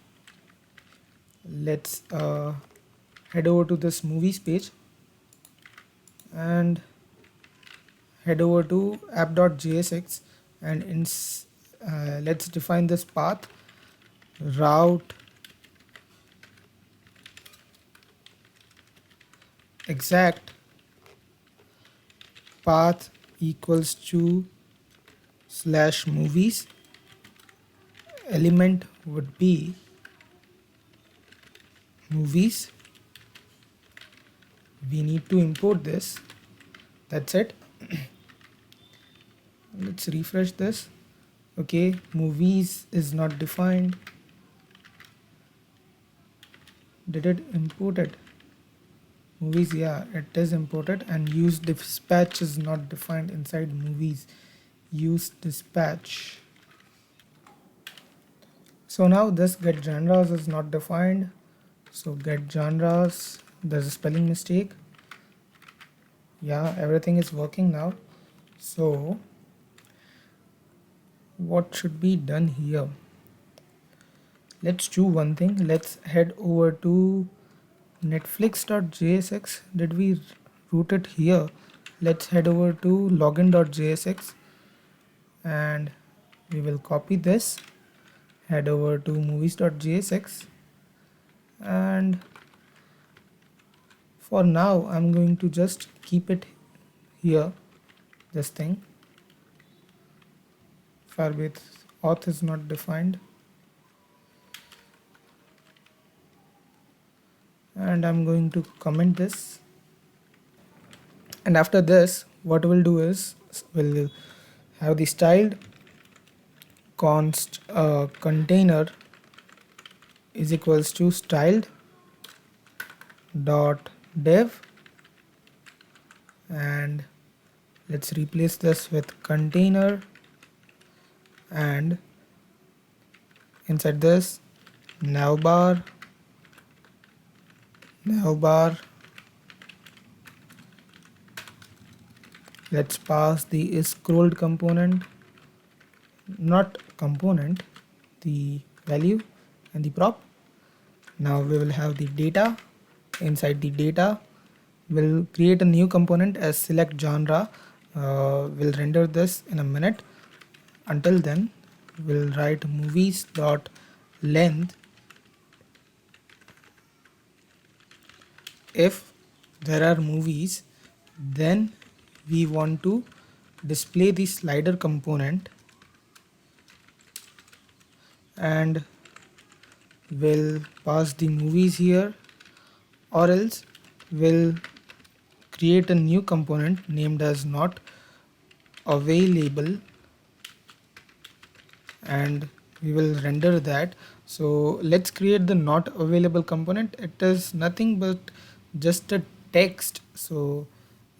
Let's head over to this movies page and head over to app.jsx, and let's define this path route exact path equals to slash movies. Element would be movies. We need to import this. That's it. Let's refresh this. Okay, movies is not defined. Did it import it? Movies, yeah, it is imported, and use dispatch is not defined inside movies. Use dispatch. So now this get genres is not defined. So get genres, there's a spelling mistake. Yeah, everything is working now. So what should be done here? Let's do one thing. Let's head over to netflix.jsx. Did we route it here? Let's head over to login.jsx and we will copy this, head over to movies.jsx, and for now I'm going to just keep it here, this thing. Firebase auth is not defined, and I'm going to comment this, and after this what we'll do is we'll have the styled const container is equals to styled dot dev, and let's replace this with container, and inside this navbar let's pass the scrolled component, not component, the value and the prop. Now we will have the data. Inside the data we'll create a new component as select genre. We'll render this in a minute. Until then we'll write movies dot length if there are movies, then we want to display the slider component, and we'll pass the movies here, or else we'll create a new component named as not available, and we will render that. So let's create the not available component. It is nothing but just a text. So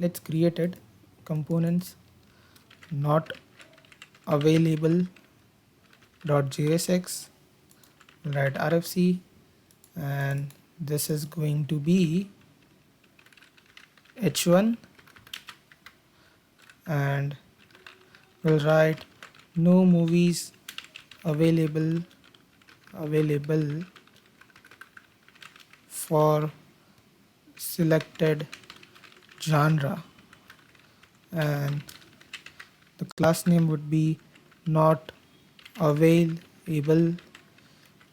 let's create it. Components not available dot jsx, write rfc, and this is going to be h1, and we'll write no movies available for selected genre, and the class name would be not available.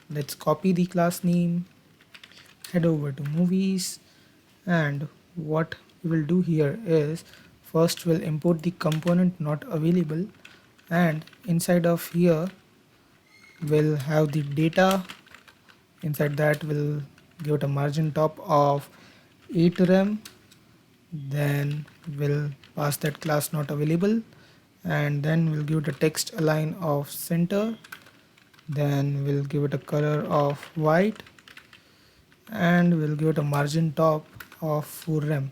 Let's copy the class name, head over to movies, and what we will do here is first we'll import the component not available, and inside of here we'll have the data. Inside that we'll give it a margin top of 8 rem, then we'll pass that class not available, and then we'll give it a text align of center, then we'll give it a color of white, and we'll give it a margin top of 4 rem.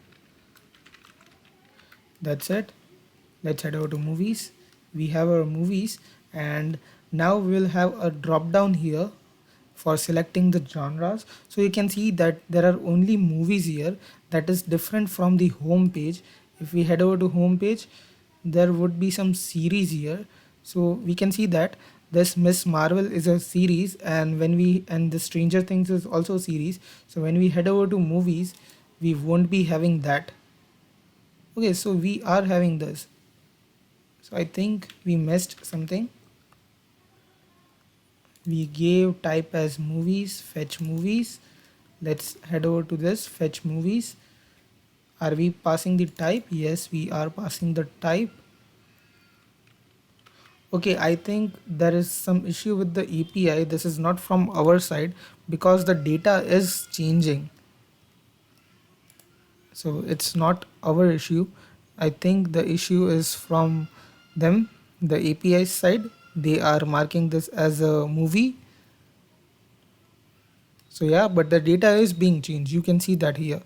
That's it. Let's head over to movies. We have our movies, and now we'll have a drop down here for selecting the genres. So you can see that there are only movies here. That is different from the home page. If we head over to home page, there would be some series here. So we can see that this Miss Marvel is a series, and the Stranger Things is also a series. So when we head over to movies, we won't be having that. Okay, so we are having this. So I think we missed something. We gave type as movies, fetch movies. Let's head over to this fetch movies. Are we passing the type? Yes, we are passing the type. Okay, I think there is some issue with the API. This is not from our side because the data is changing. So it's not our issue. I think the issue is from them, the API side. They are marking this as a movie. So yeah, but the data is being changed. You can see that here.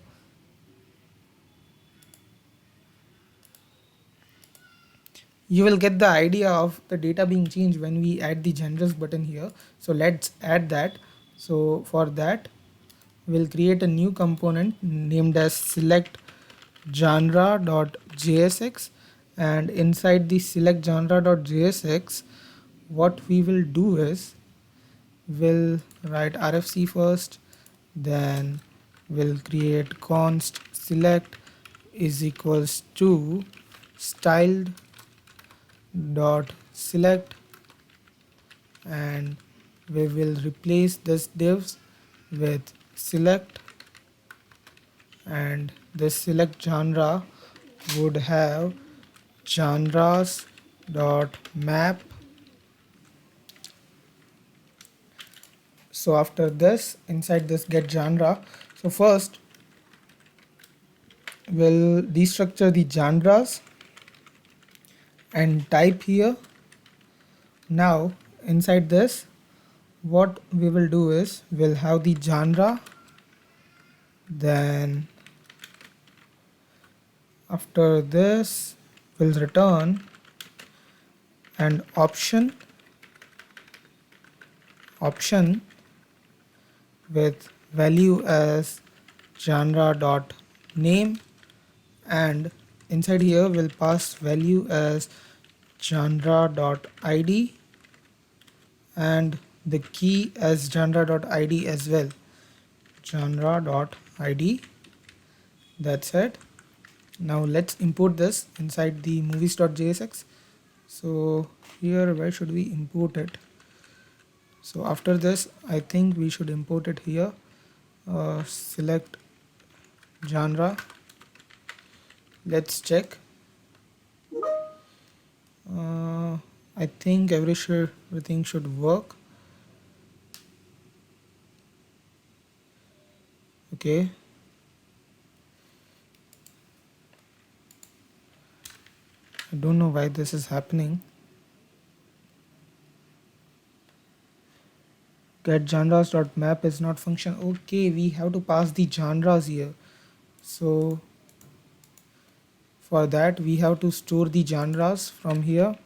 You will get the idea of the data being changed when we add the genres button here. So let's add that. So for that, we'll create a new component named as select genre.jsx, and inside the select genre.jsx, what we will do is we'll write RFC first, then we'll create const select is equals to styled dot select, and we will replace this divs with select, and this select genre would have genres dot map. So after this, inside this get genre, so first we'll destructure the genres and type here. Now inside this, what we will do is we'll have the genre, then after this we'll return an option with value as genre dot name, and inside here we'll pass value as genre dot id and the key as genre dot id as well, genre dot id. That's it. Now let's import this inside the movies.jsx. So here, where should we import it? So after this, I think we should import it here. Select genre. Let's check. I think everything should work. Okay. I don't know why this is happening. Get genres.map is not function. Okay, we have to pass the genres here. So for that we have to store the genres from here.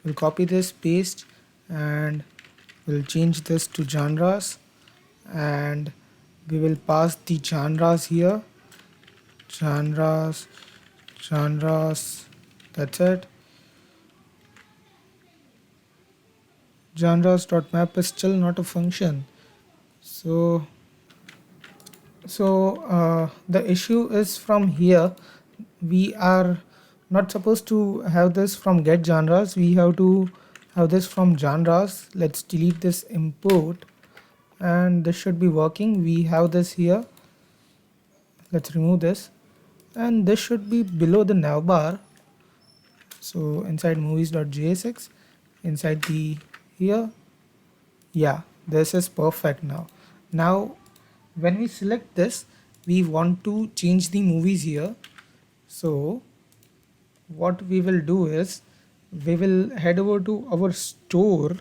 We'll copy this, paste, and we'll change this to genres, and we will pass the genres here. Genres, that's it. Genres.map is still not a function. So the issue is from here. We are not supposed to have this from get genres. We have to have this from genres. Let's delete this import, and this should be working. We have this here. Let's remove this, and this should be below the navbar. So inside movies.jsx, inside the here, yeah, this is perfect now. Now when we select this, we want to change the movies here. So what we will do is we will head over to our store,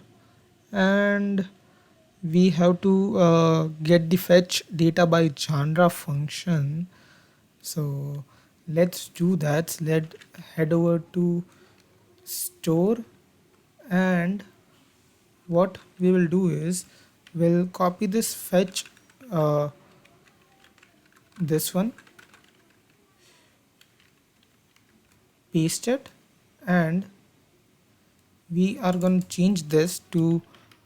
and we have to get the fetch data by genre function. So let's do that. Let's head over to store, and what we will do is we'll copy this fetch, this one, paste it, and we are going to change this to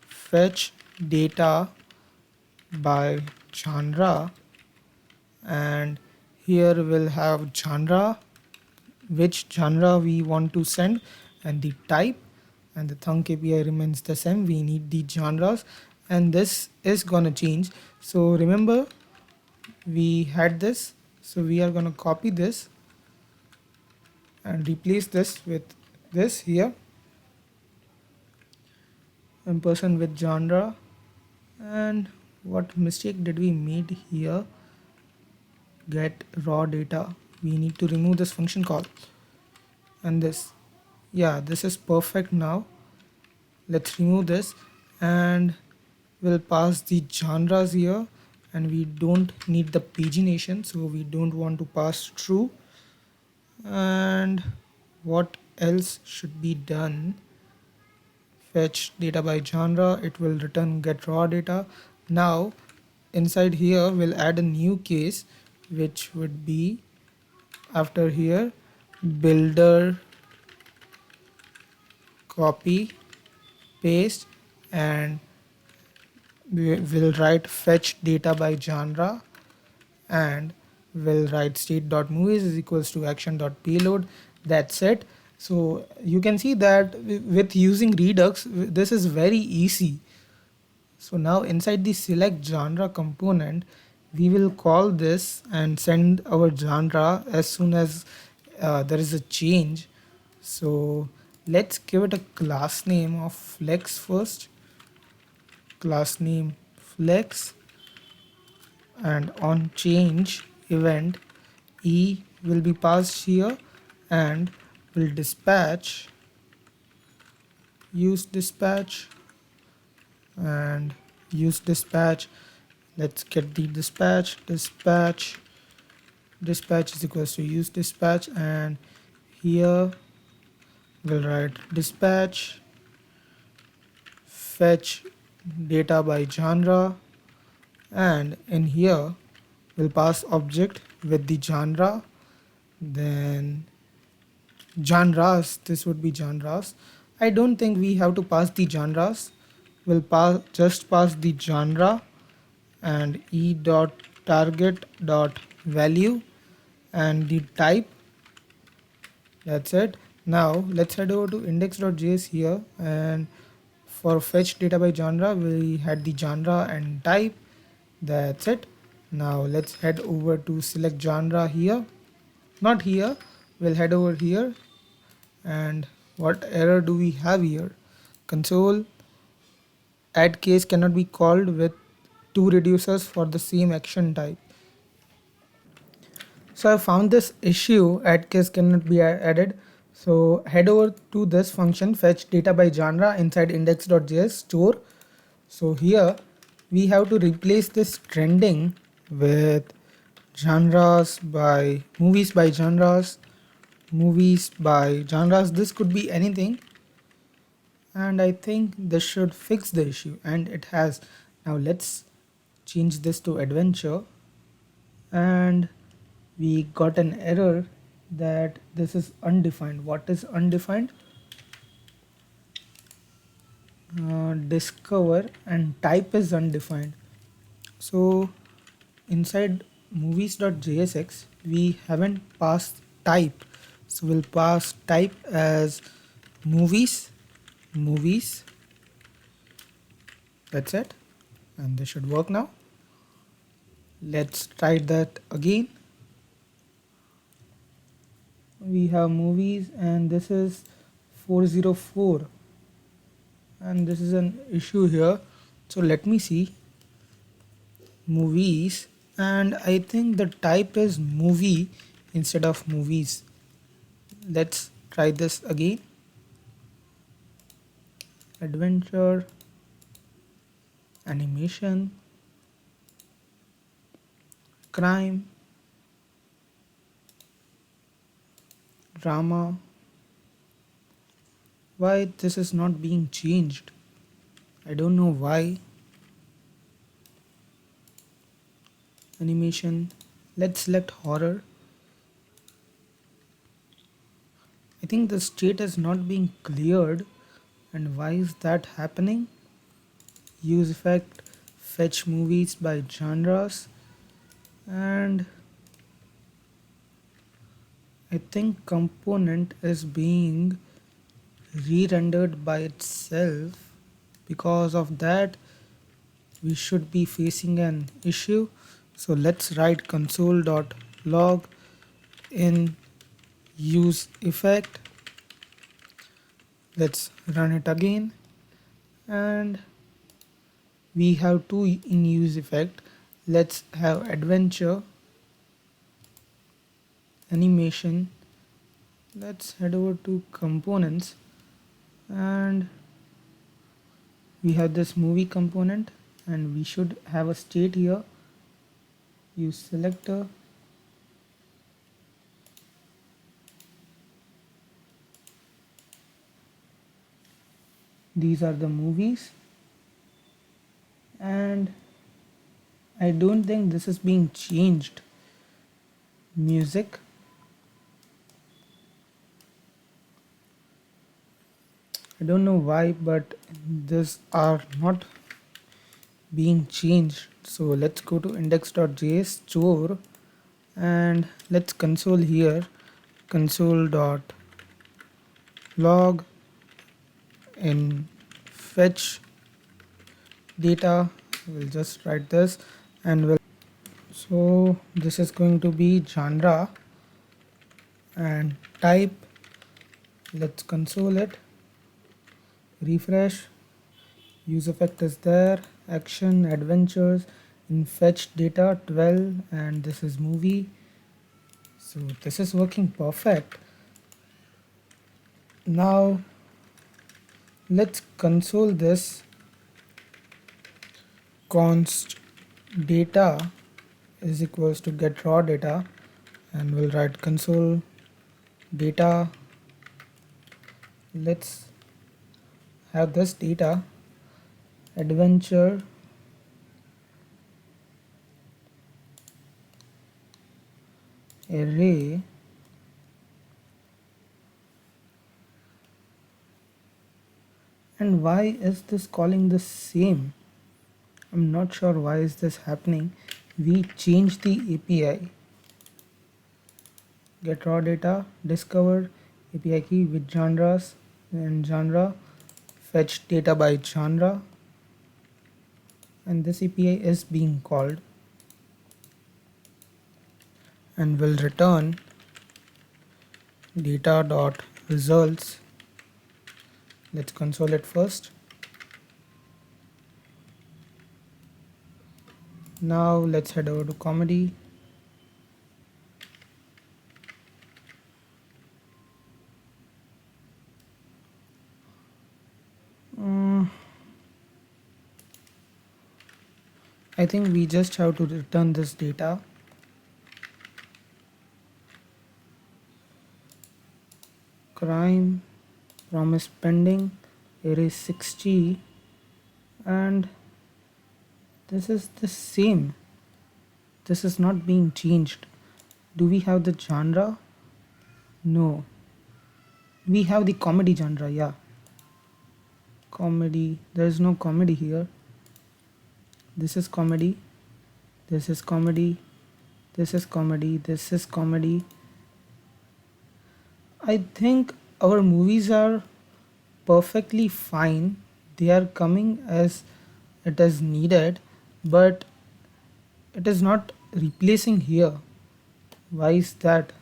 fetch data by genre, and here we'll have genre, which genre we want to send, and the type, and the thunk API remains the same. We need the genres, and this is gonna change. So remember we had this, so we are gonna copy this and replace this with this here, ampersand with genre. And what mistake did we made here? Get raw data. We need to remove this function call, and this, yeah, this is perfect now. Let's remove this, and we'll pass the genres here, and we don't need the pagination, so we don't want to pass true. And what else should be done? Fetch data by genre, it will return get raw data. Now inside here we'll add a new case, which would be after here builder copy paste, and we will write fetch data by genre, and we'll write state.movies is equals to action.payload. That's it. So you can see that with using Redux, this is very easy. So now inside the select genre component, we will call this and send our genre as soon as there is a change. So let's give it a class name of flex first. Class name flex, and on change event e will be passed here, and will dispatch use dispatch, and use dispatch. Let's get the dispatch is equals to use dispatch, and here we'll write dispatch fetch data by genre, and in here we'll pass object with the genre, then genres, this would be genres. I don't think we have to pass the genres. We'll just pass the genre, and e dot target dot value, and the type. That's it. Now let's head over to index.js here, and for fetch data by genre we had the genre and type. That's it. Now let's head over to select genre here, not here, we'll head over here. And what error do we have here? Console add case cannot be called with two reducers for the same action type. So I found this issue, add case cannot be added. So head over to this function fetch data by genre inside index.js store. So here we have to replace this trending with genres by movies by genres, movies by genres. This could be anything, and I think this should fix the issue, and it has. Now let's change this to adventure, and we got an error that this is undefined. What is undefined? Discover, and type is undefined. So inside movies.jsx we haven't passed type, so we'll pass type as movies. That's it, and this should work now. Let's try that again. We have movies, and this is 404, and this is an issue here. So let me see movies, and I think the type is movie instead of movies. Let's try this again. Adventure, animation, crime, drama. Why this is not being changed? I don't know why. Animation, let's select horror. I think the state is not being cleared. And why is that happening? Use effect, fetch movies by genres, and I think component is being re-rendered by itself. Because of that, we should be facing an issue. So let's write console.log in use effect. Let's run it again, and we have two in use effect. Let's have adventure, animation. Let's head over to components, and we have this movie component, and we should have a state here. Use selector, these are the movies, and I don't think this is being changed. Music, I don't know why, but these are not being changed. So let's go to index.js store, and let's console here console.log in fetch data. We'll just write this, and so this is going to be genre and type. Let's console it, refresh. Use effect is there, action, adventures, in fetch data 12, and this is movie. So this is working perfect. Now let's console this const data is equals to get raw data, and we'll write console data. Let's have this data adventure array and why is this calling the same? I'm not sure why is this happening. We change the API, get raw data, discover API key with genres and genre, fetch data by genre, and this API is being called, and will return data dot results. Let's console it first. Now let's head over to comedy. I think we just have to return this data. Crime, promise pending, array 60, and this is the same. This is not being changed. Do we have the genre? No. We have the comedy genre, yeah. Comedy, there is no comedy here. This is comedy, this is comedy, this is comedy, this is comedy. I think our movies are perfectly fine. They are coming as it is needed, but it is not replacing here. Why is that?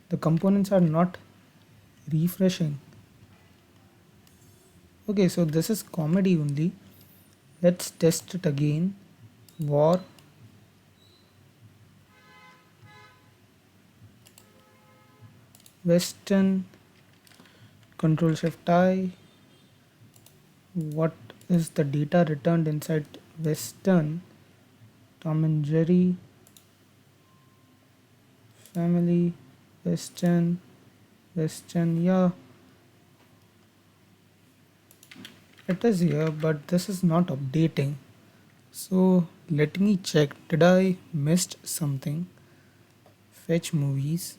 The components are not refreshing. Okay, so this is comedy only. Let's test it again. War, Western, Control Shift I. What is the data returned inside Western? Tom and Jerry, family, Western, yeah. It is here, but this is not updating. So let me check. Did I missed something? Fetch movies.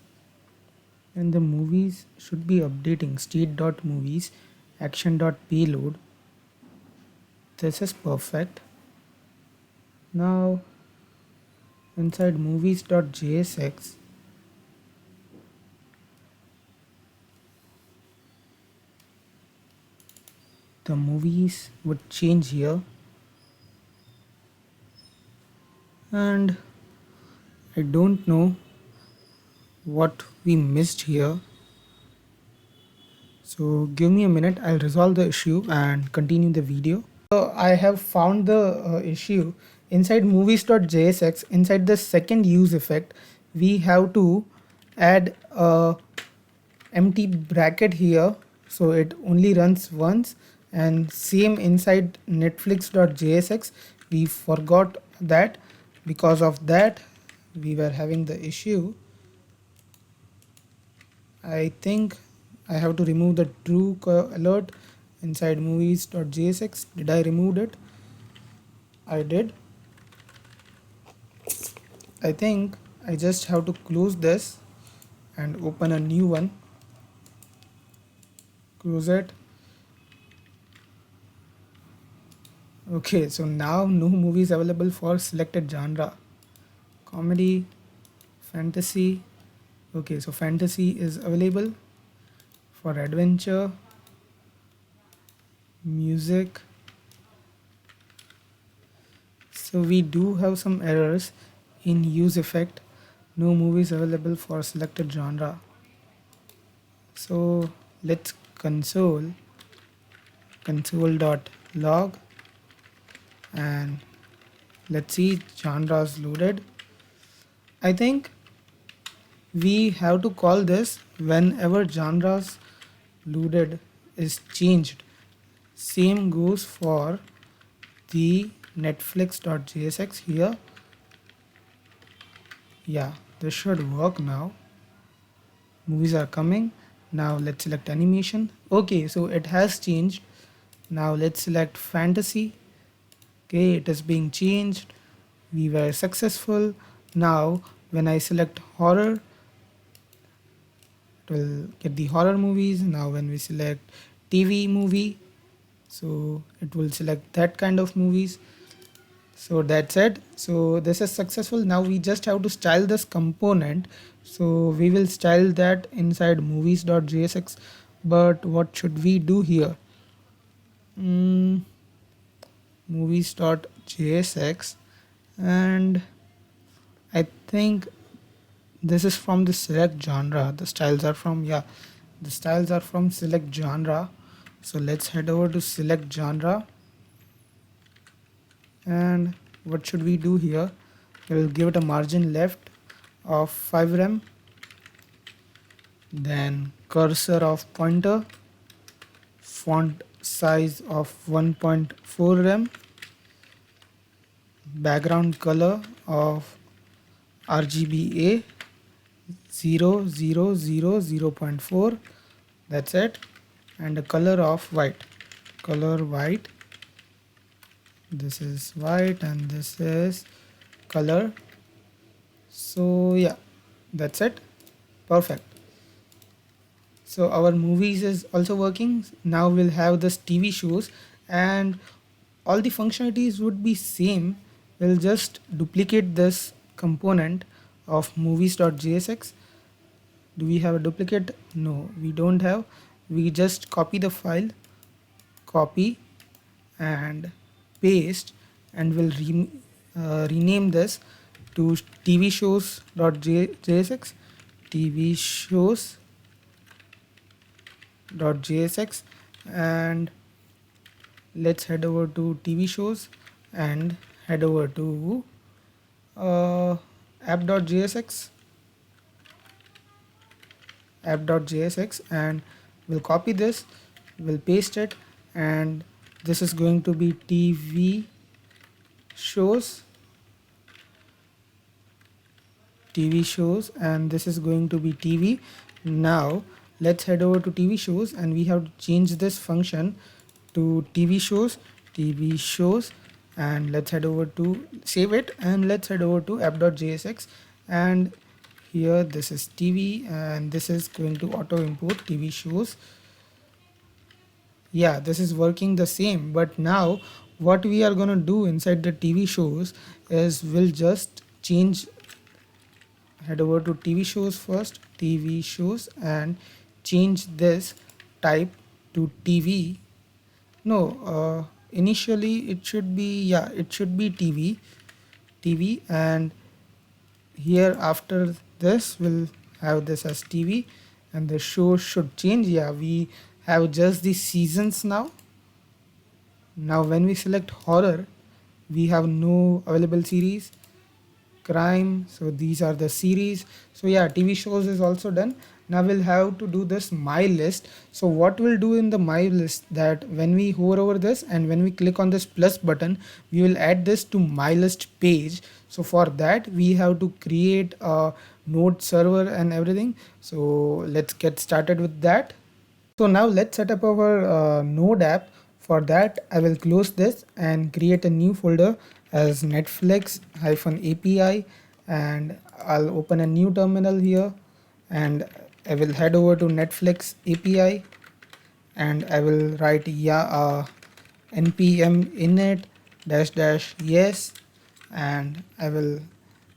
and the movies should be updating state.movies action.payload. This is perfect. Now inside movies.jsx, the movies would change here, and I don't know what we missed here. So give me a minute, I'll resolve the issue and continue the video. So I have found the issue inside movies.jsx. Inside the second use effect, we have to add a empty bracket here, so it only runs once, and same inside netflix.jsx we forgot that. Because of that we were having the issue. I think I have to remove the true alert inside movies.jsx. Did I remove it? I did. I think I just have to close this and open a new one. Close it. Okay, so now no movies available for selected genre. Comedy, fantasy. Okay, so fantasy is available. For adventure, music. So we do have some errors in use effect. No movies available for selected genre. So let's console.log and let's see genres loaded. I think we have to call this whenever genres loaded is changed. Same goes for the netflix.jsx here. Yeah, this should work now. Movies are coming. Now let's select animation. Okay, so it has changed. Now let's select fantasy. Okay, it is being changed. We were successful. Now when I select horror, it will get the horror movies. Now when we select TV movie, so it will select that kind of movies. So that's it. So this is successful. Now we just have to style this component. So we will style that inside movies.jsx. But what should we do here? Movies.jsx, and I think this is from the select genre. The styles are from, yeah, the styles are from select genre. So let's head over to select genre. And what should we do here? We'll give it a margin left of 5 rem, then cursor of pointer, font size of 1.4 rem, background color of RGBA 0.4. That's it. And a color of white, color white. This is white and this is color. So yeah, that's it. Perfect. So our movies is also working. Now we'll have this TV shows and all the functionalities would be same. We'll just duplicate this component of movies.jsx. Do we have a duplicate? No, we don't have. We just copy the file, copy and paste, and we'll rename this to TV shows.jsx, TV shows.jsx, and let's head over to TV shows and head over to app.jsx, and we'll copy this, we'll paste it, and this is going to be TV shows, and this is going to be TV. Now let's head over to TV shows and we have to change this function to TV shows, and let's head over to save it, and let's head over to app.jsx, and here this is TV, and this is going to auto import TV shows. Yeah, this is working the same, but now what we are going to do inside the TV shows is we'll just change, head over to TV shows first, TV shows, and change this type to TV. No, initially it should be, yeah, it should be TV, and here after this we'll have this as TV, and the show should change. Yeah, we have just the seasons now. Now when we select horror, we have no available series. Crime, so these are the series. So yeah, TV shows is also done. Now we'll have to do this my list. So what we'll do in the my list, that when we hover over this and when we click on this plus button, we will add this to my list page. So for that we have to create a node server and everything. So let's get started with that. So now let's set up our Node app. For that, I will close this and create a new folder as Netflix-API, and I'll open a new terminal here, and I will head over to Netflix API, and I will write npm init dash dash yes, and I will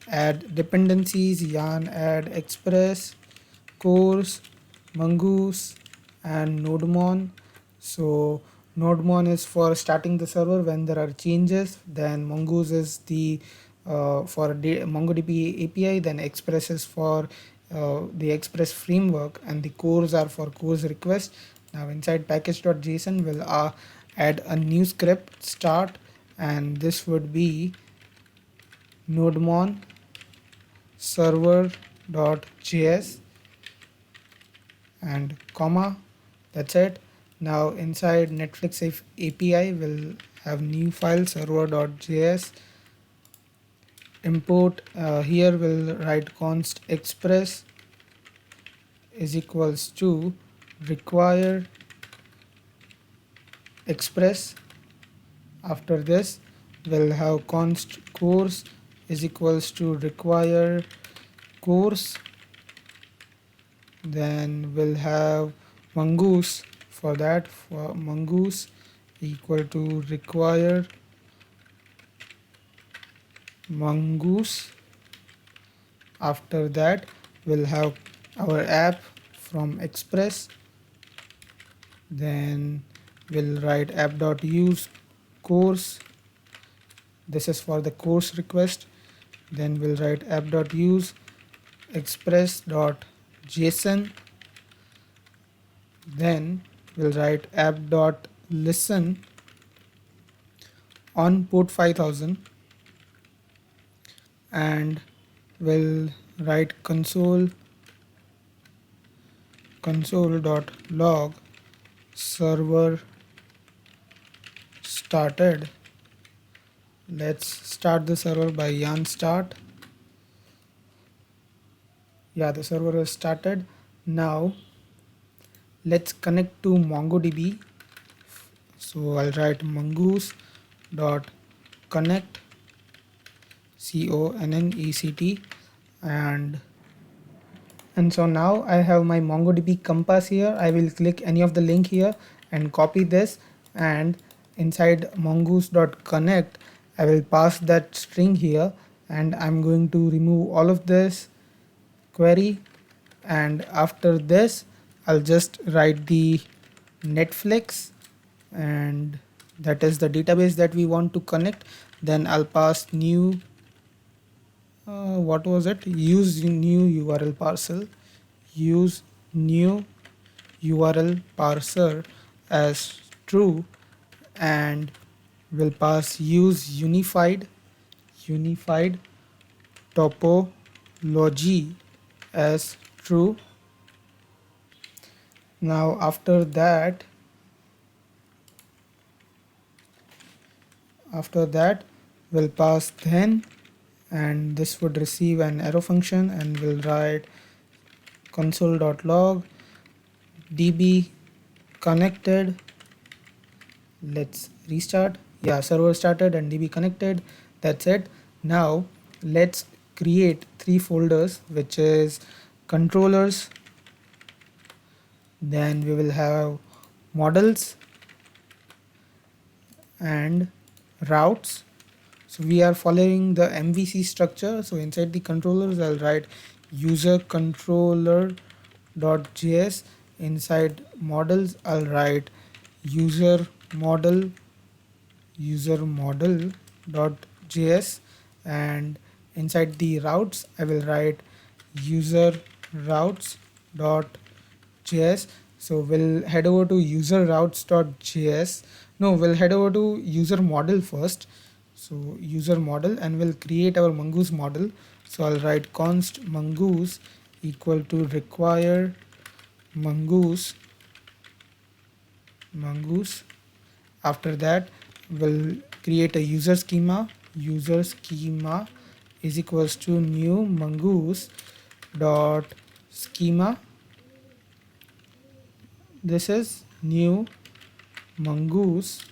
add dependencies, yarn add express, course, mongoose, and nodemon. So nodemon is for starting the server when there are changes, then mongoose is the for MongoDB API, then express is for the express framework, and the cores are for cores request. Now inside package.json we'll add a new script start, and this would be nodemon server.js and comma. That's it. Now inside Netflix API we'll have new file server.js import. Here we'll write const express is equals to require express. After this we'll have const course is equals to require course. Then we'll have mongoose. For that, for mongoose equal to require mongoose. After that we'll have our app from express. Then we'll write app.use course. This is for the course request. Then we'll write app.use express.json. Then we'll write app.listen on port 5000, and we'll write console.log server started. Let's start the server by yarn start. Yeah, the server is started. Now let's connect to MongoDB. So I'll write mongoose dot connect connect, and so now I have my MongoDB compass here. I will click any of the link here and copy this, and inside mongoose.connect I will pass that string here, and I'm going to remove all of this query, and after this I'll just write the Netflix, and that is the database that we want to connect. Then I'll pass new what was it, use new URL parser, use new URL parser as true, and we'll pass use unified topology as true. Now after that we'll pass then, and this would receive an arrow function, and we'll write console.log db connected. Let's restart. Yeah, server started and db connected. That's it. Now let's create three folders, which is controllers, then we will have models and routes. So we are following the MVC structure. So inside the controllers, I'll write user controller.js. Inside models, I'll write user model.js, and inside the routes, I will write user routes.js. So we'll head over to user routes.js. No, we'll head over to user model first. So user model, and we'll create our mongoose model. So I'll write const mongoose equal to require mongoose. After that, we'll create a user schema. User schema is equals to new mongoose dot schema. This is new mongoose.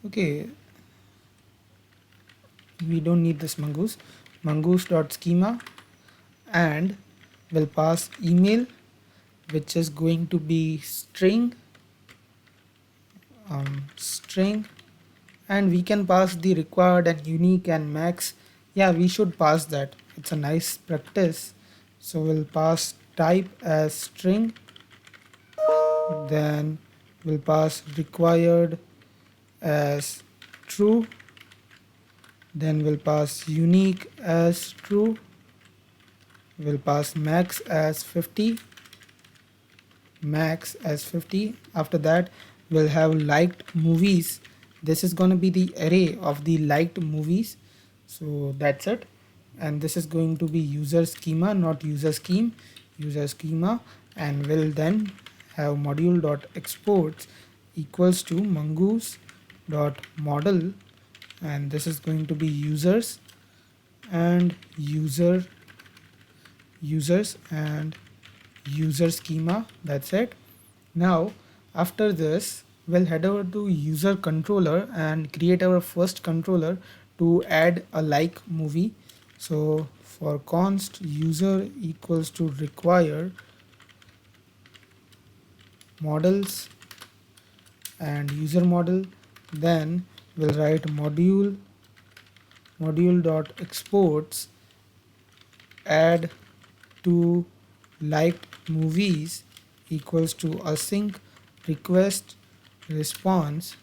Okay, we don't need this mongoose dot schema, and we'll pass email, which is going to be string, and we can pass the required and unique and max. Yeah, we should pass that. It's a nice practice. So we'll pass type as string, then we'll pass required as true, then we'll pass unique as true, we'll pass max as 50. After that, we'll have liked movies. This is going to be the array of the liked movies. So that's it. And this is going to be user schema, not user schema. And we'll then have module.exports equals to mongoose.model, and this is going to be users and users and user schema. That's it. Now after this, we'll head over to user controller and create our first controller to add a like movie. So for const user equals to require models and user model, then we'll write module.exports add to liked movies equals to async request response,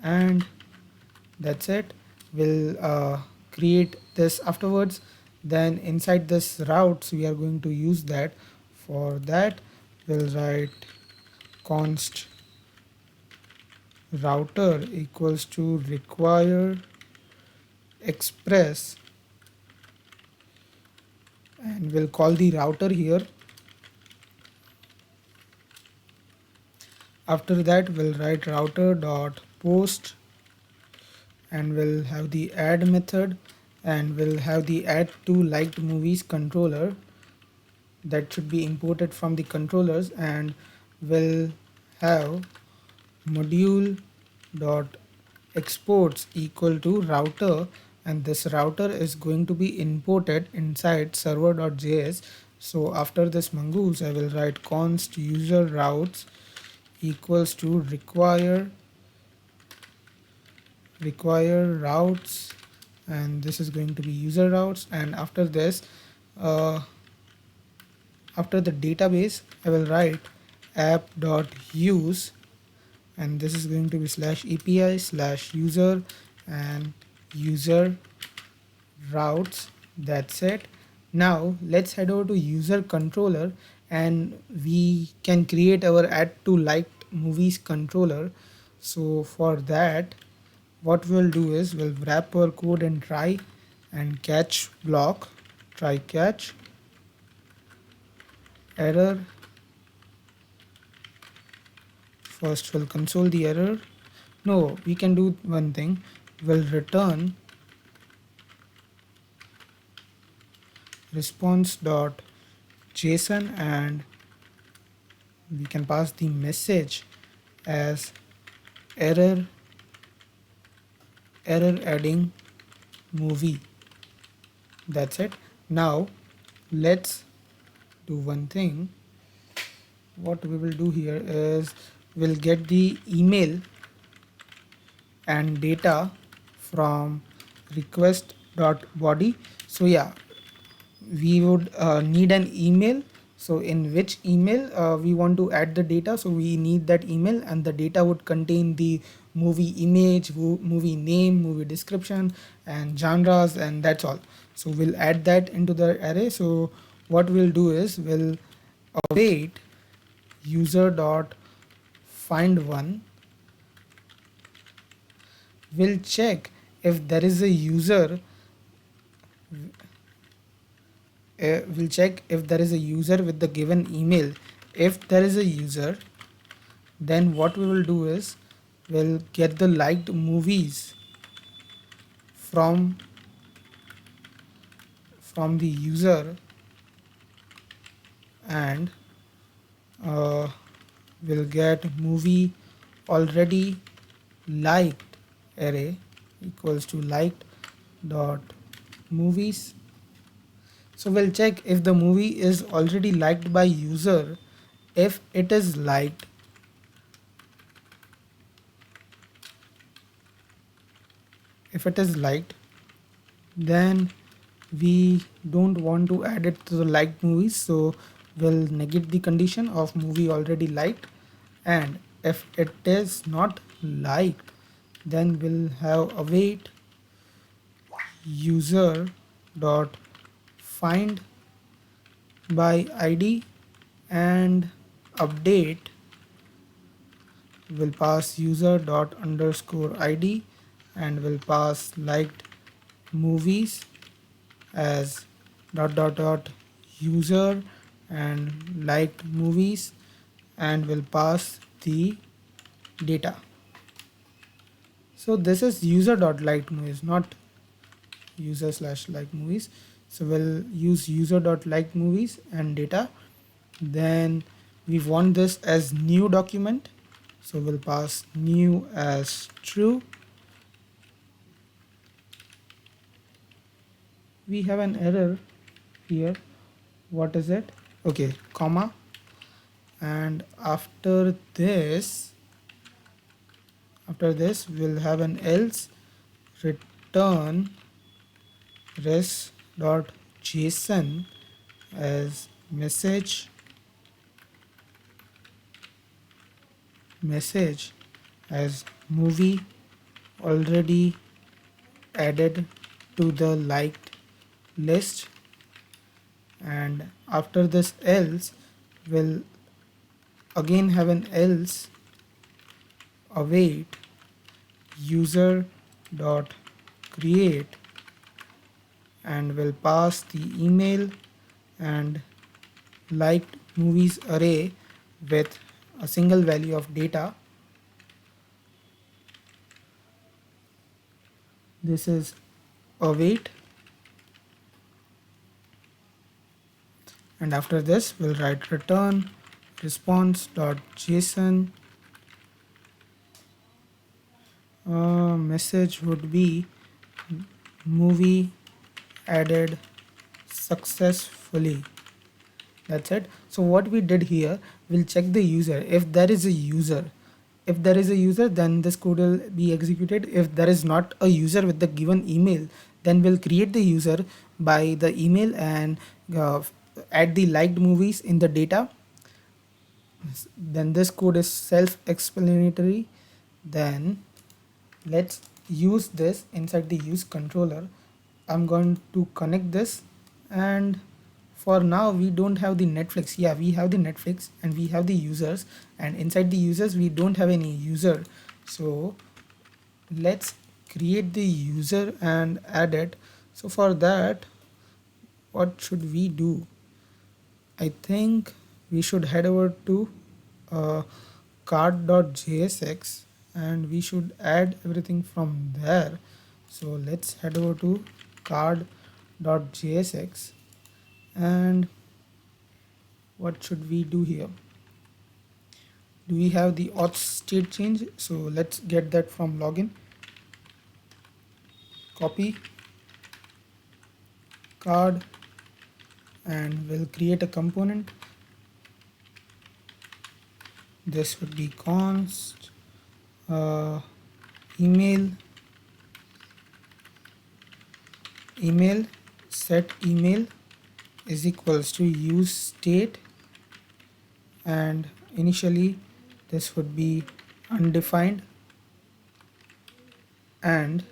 and that's it. We'll create this afterwards. Then inside this routes, we are going to use that. For that, we'll write const router equals to require express, and we'll call the router here. After that, we'll write router dot post, and we'll have the add method, and we'll have the add to liked movies controller that should be imported from the controllers, and we'll have module dot exports equal to router, and this router is going to be imported inside server.js. So after this mongoose, I will write const user routes equals to require routes, and this is going to be user routes. And after this, after the database, I will write app.use, and this is going to be /API/user and user routes. That's it. Now let's head over to user controller, and we can create our add to liked movies controller. So for that, what we'll do is we'll wrap our code in try and catch block. Try catch error. First we'll console the error. No, we can do one thing. We'll return response.json, and we can pass the message as error adding movie. That's it. Now let's do one thing. What we will do here is we'll get the email and data from request.body. So yeah, we would need an email. So in which email we want to add the data, so we need that email, and the data would contain the movie image, movie name, movie description, and genres, and that's all. So we'll add that into the array. So what we'll do is we'll await user dot find one. We'll check if there is a user. We'll check if there is a user with the given email. If there is a user, then what we will do is we'll get the liked movies from the user, and we'll get movie already liked array equals to liked dot movies. So we'll check if the movie is already liked by user. If it is liked, then we don't want to add it to the liked movies, so we'll negate the condition of movie already liked. And if it is not liked, then we'll have await user dot find by id, and update will pass user dot underscore id, and will pass liked movies as dot dot dot user and liked movies, and will pass the data. So this is user dot liked movies, not user slash liked movies. So we'll use user dot liked movies and data. Then we want this as new document, so we'll pass new as true. We have an error here. What is it? Okay, comma, and after this we'll have an else. Return res.json as message as movie already added to the liked list. And after this else, we'll again have an else await user dot create, and will pass the email and liked movies array with a single value of data. This is await, and after this we'll write return response.json. Message would be movie added successfully. That's it. So what we did here, we'll check the user. If there is a user, then this code will be executed. If there is not a user with the given email, then we'll create the user by the email and add the liked movies in the data. Then this code is self-explanatory. Then let's use this inside the use controller. I'm going to connect this, and for now we don't have the Netflix. Yeah, we have the Netflix and we have the users, and inside the users we don't have any user. So let's create the user and add it. So for that, what should we do? I think we should head over to card.jsx, and we should add everything from there. So let's head over to card.jsx, and what should we do here? Do we have the auth state change? So let's get that from login. Copy card, and we'll create a component. This would be const email set email is equals to use state, and initially this would be undefined, and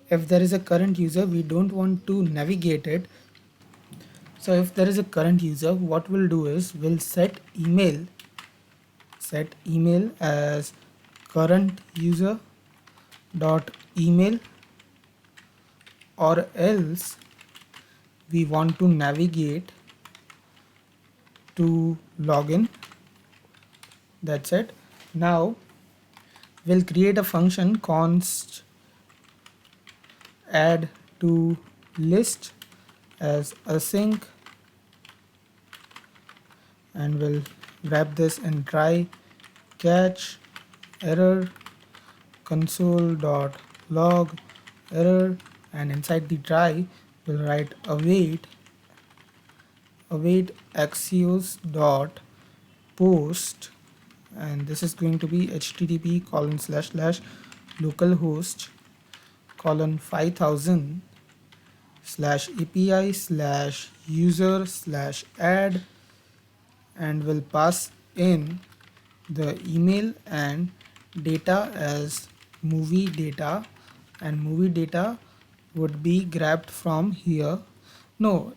if there is a current user we don't want to navigate it. So if there is a current user, what we'll do is we'll set email as current user dot email, or else we want to navigate to login. That's it. Now we'll create a function const add to list as async, and we'll wrap this in try catch error console.log error, and inside the try we'll write await axios dot post, and this is going to be http://localhost:/API/user/add, and we'll pass in the email and data as movie data, and movie data would be grabbed from here. No,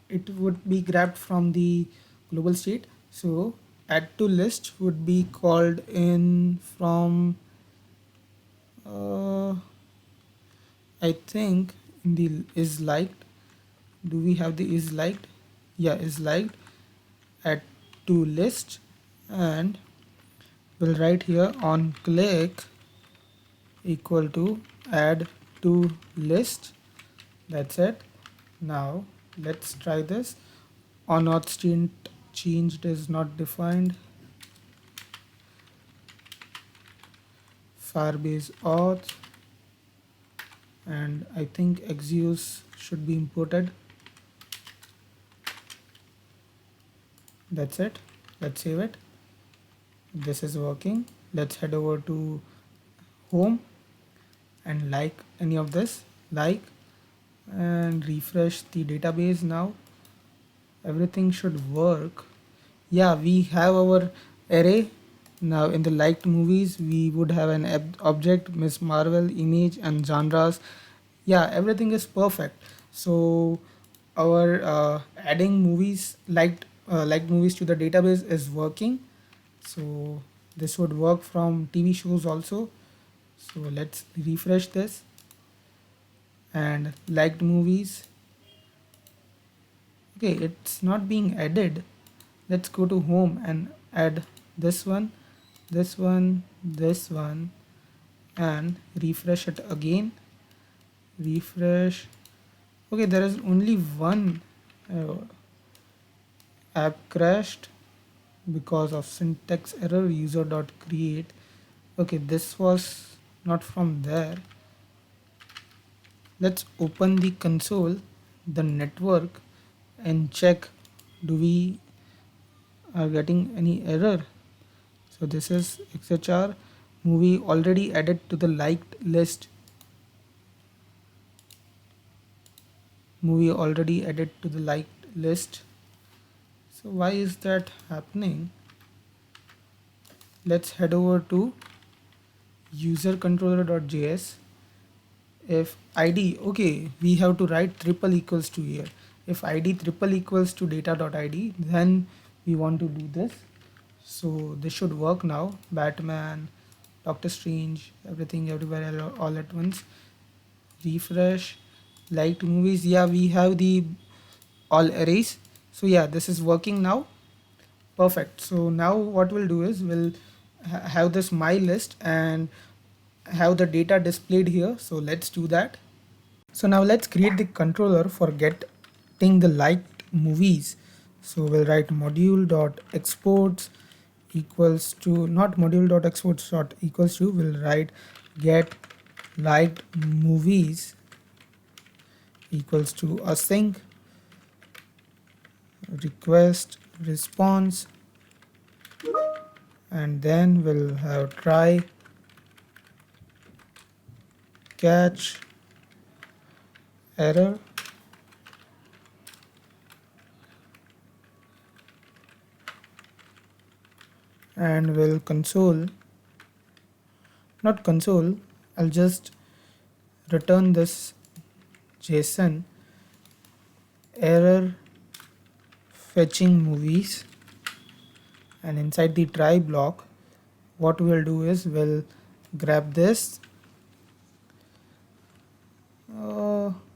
it would be grabbed from the global state. So add to list would be called in from I think in the is liked. Do we have the is liked? Yeah, is liked. Add to list, and we'll write here on click equal to add to list. That's it. Now let's try this. On auth state changed is not defined. Firebase auth, and I think Axios should be imported. That's it. Let's save it. This is working. Let's head over to home and like any of this, like, and refresh the database. Now everything should work. Yeah, we have our array. Now in the liked movies we would have an object, Miss Marvel, image, and genres. Yeah, everything is perfect. So our adding movies liked movies to the database is working. So this would work from TV shows also. So let's refresh this, and liked movies. Okay, it's not being added. Let's go to home and add this one, this one, this one, and refresh it again. Refresh. Okay, there is only one app crashed because of syntax error user.create. Okay, this was not from there. Let's open the console, the network, and check do we are getting any error. So this is XHR movie already added to the liked list. Movie already added to the liked list. So why is that happening? Let's head over to user controller.js. If id, okay, we have to write triple equals to here. If id triple equals to data.id, then we want to do this. So this should work now. Batman, Doctor Strange, everything everywhere all at once. Refresh. Liked movies, yeah, we have the all arrays. So yeah, this is working now. Perfect. So now what we'll do is we'll have this my list and have the data displayed here. So let's do that. So now let's create the controller for getting the liked movies. So we'll write module.exports equals to, not module.exports dot equals to, we'll write get liked movies equals to async request response, and then we'll have try catch error, and we'll not console, I'll just return this JSON error fetching movies, and inside the try block what we'll do is we'll grab this,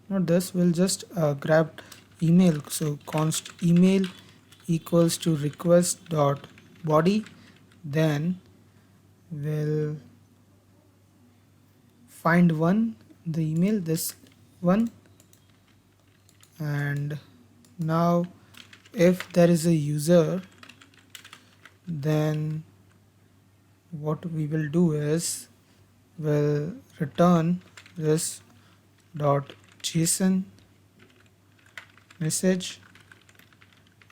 not this, we'll just grab email, so const email equals to request dot body, then we'll find the email, this one, and now if there is a user, then what we will do is we'll return this dot JSON message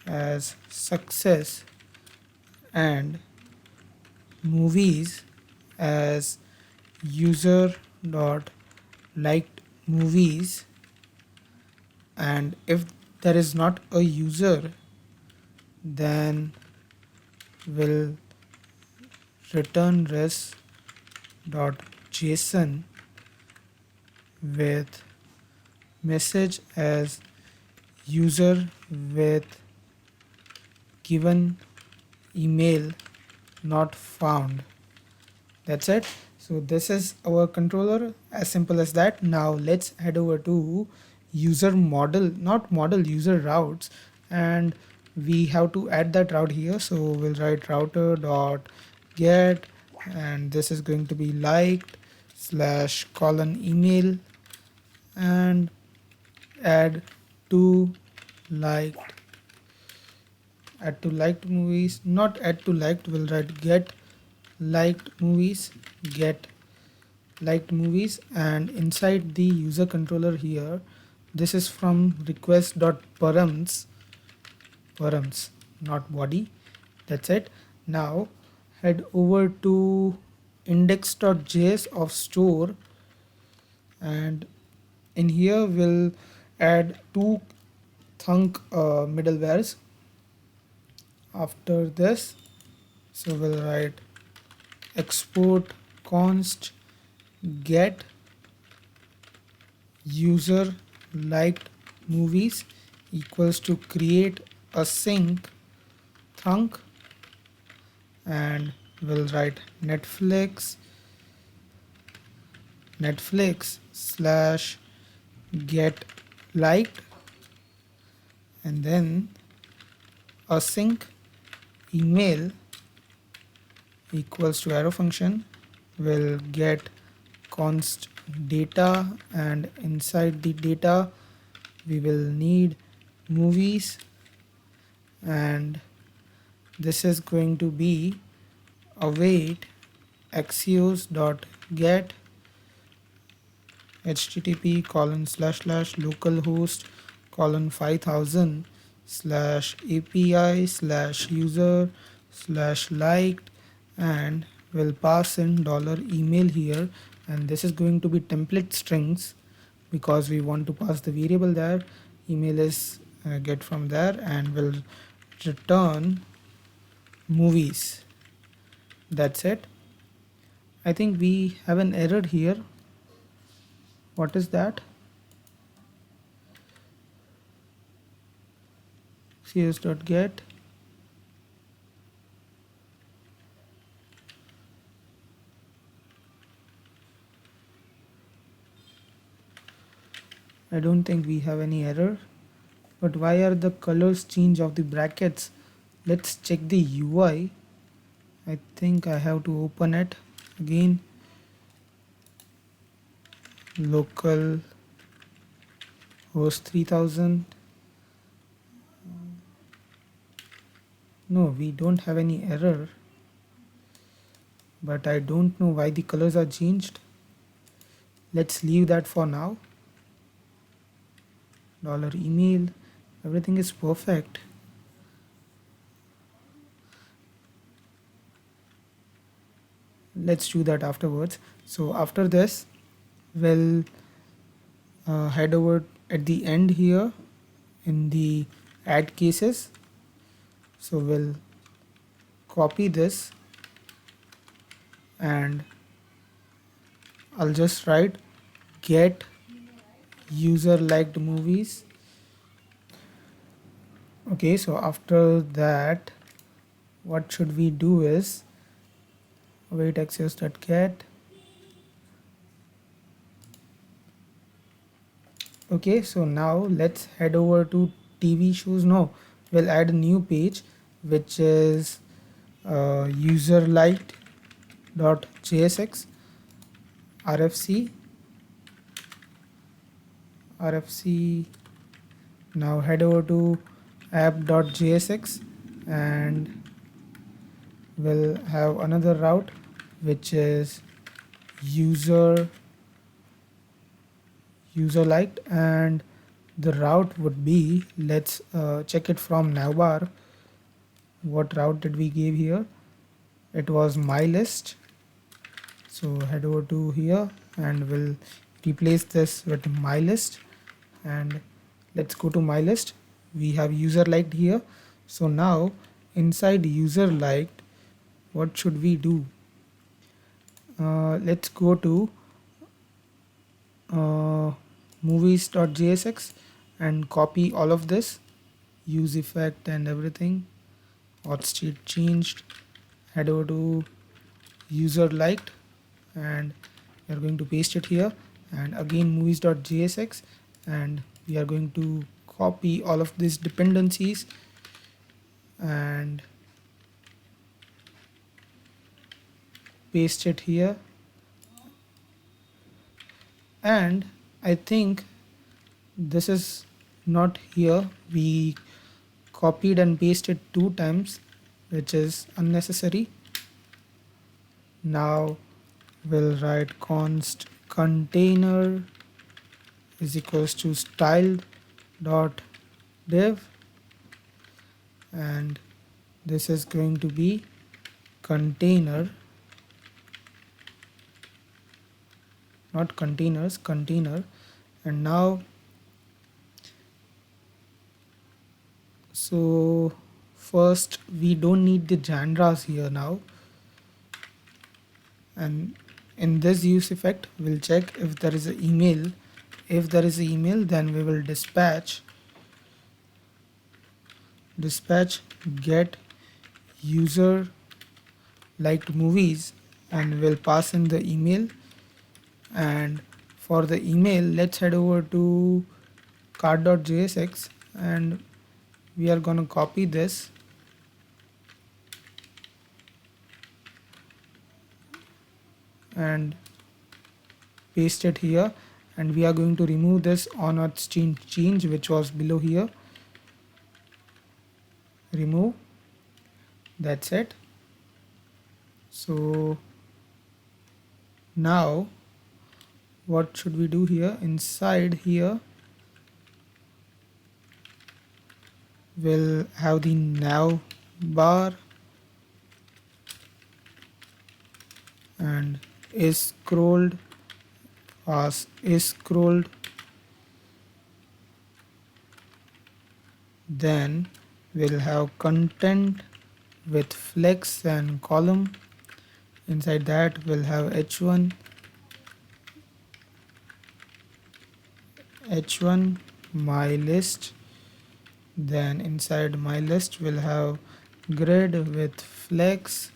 as success and movies as user dot liked movies, and if there is not a user, then we'll return res dot JSON with message as user with given email not found. That's it. So this is our controller, as simple as that. Now let's head over to user model, not model, user routes, and we have to add that route here. So we'll write router dot get, and this is going to be liked slash colon email, and add to liked, add to liked movies, not add to liked, we'll write get liked movies, get liked movies, and inside the user controller here, this is from request.params, not body. That's it. Now head over to index.js of store, and in here we'll add two thunk middlewares after this. So we'll write export const get user liked movies equals to create async thunk, and we'll write Netflix slash get liked, and then async email equals to arrow function, will get const data, and inside the data we will need movies, and this is going to be await axios dot get http colon slash slash localhost colon 5000 slash api slash user slash liked, and we'll pass in dollar email here, and this is going to be template strings because we want to pass the variable there. Email is get from there, and we'll return movies. That's it. I think we have an error here. What is that? cs.get I don't think we have any error, but why are the colors change of the brackets? Let's check the UI. I think I have to open it again. Local host 3000. No, we don't have any error, but I don't know why the colors are changed. Let's leave that for now. $email, everything is perfect. Let's do that afterwards. So after this, we'll head over at the end here in the add cases. So we'll copy this and I'll just write get user liked movies. Okay, so after that, what should we do is await access.get. Okay, so now let's head over to TV shows. No, we'll add a new page which is user liked dot jsx rfc. Now head over to app.jsx and we'll have another route which is user liked, and the route would be, let's check it from navbar. What route did we give here? It was my list. So head over to here and we'll replace this with my list, and let's go to my list. We have user liked here. So now inside user liked, what should we do? Let's go to movies.jsx and copy all of this, use effect and everything, auth state changed. Head over to user liked and we are going to paste it here, and again movies.jsx, and we are going to copy all of these dependencies and paste it here. And I think this is not here, we copied and pasted 2 times, which is unnecessary. Now we'll write const container is equals to styled dot div, and this is going to be container, not containers, container. And now, so first we don't need the genres here now, and in this use effect we'll check if there is an email. If there is an email, then we will dispatch get user liked movies, and we'll pass in the email. And for the email, let's head over to card.jsx and we are going to copy this and paste it here, and we are going to remove this on auth change which was below here. Remove. That's it. So now what should we do here? Inside here we'll have the nav bar and is scrolled as is scrolled. Then we'll have content with flex and column. Inside that we'll have h1 my list. Then inside my list we'll have grid with flex.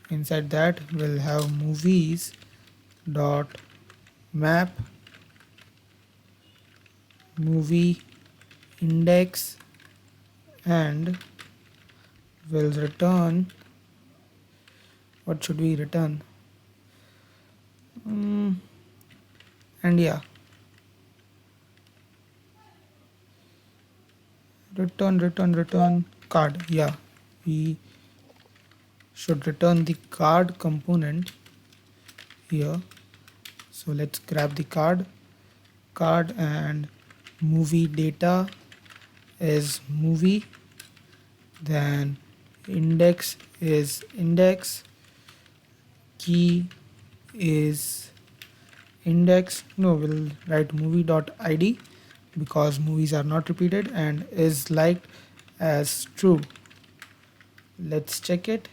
Inside that we'll have movies dot map movie index, and we'll return, what should we return? And yeah, return card. Yeah, we should return the card component here. So let's grab the card card, and movie data is movie, then index is index, key is index. No, we'll write movie.id because movies are not repeated, and is liked as true. Let's check it.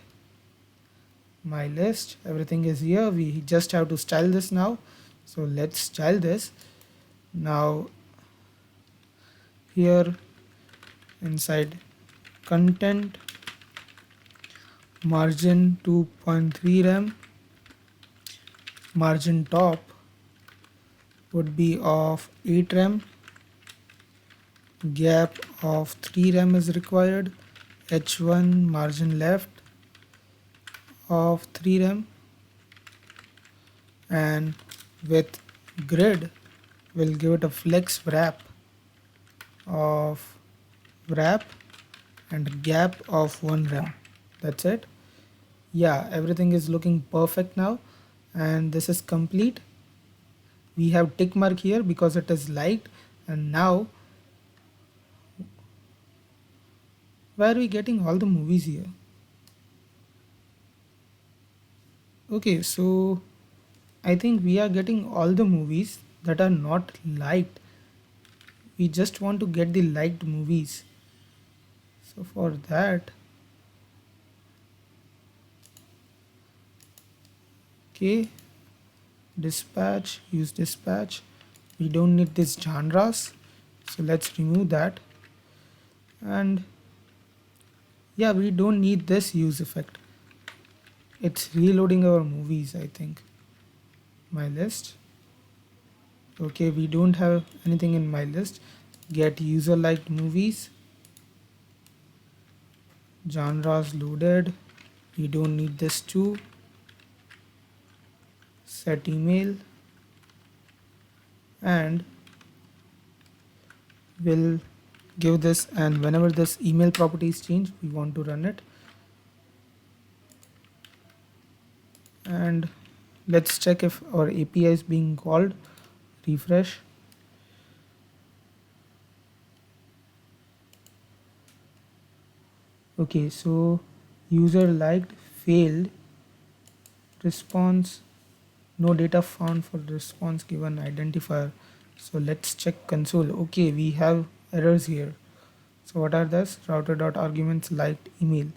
My list, everything is here. We just have to style this now. So let's style this. Now here inside content, margin 2.3 rem, margin top would be of 8 rem, gap of 3 rem is required, h1 margin left of 3 rem, and with grid we'll give it a flex wrap and gap of 1 rem. That's it. Yeah, everything is looking perfect now, and this is complete. We have tick mark here because it is liked. And now where are we getting all the movies here? Okay, so I think we are getting all the movies that are not liked. We just want to get the liked movies. So for that, okay, dispatch, use dispatch. We don't need this genres, so let's remove that. And yeah, we don't need this use effect. It's reloading our movies, I think. My list. Okay, we don't have anything in my list. Get user liked movies. Genres loaded. We don't need this too. Set email. And we'll give this, and whenever this email properties change, we want to run it. And let's check if our API is being called. Refresh. Okay, so user liked, failed, response, no data found for response given identifier. So let's check console. Okay, we have errors here. So what are those? Router.arguments liked email.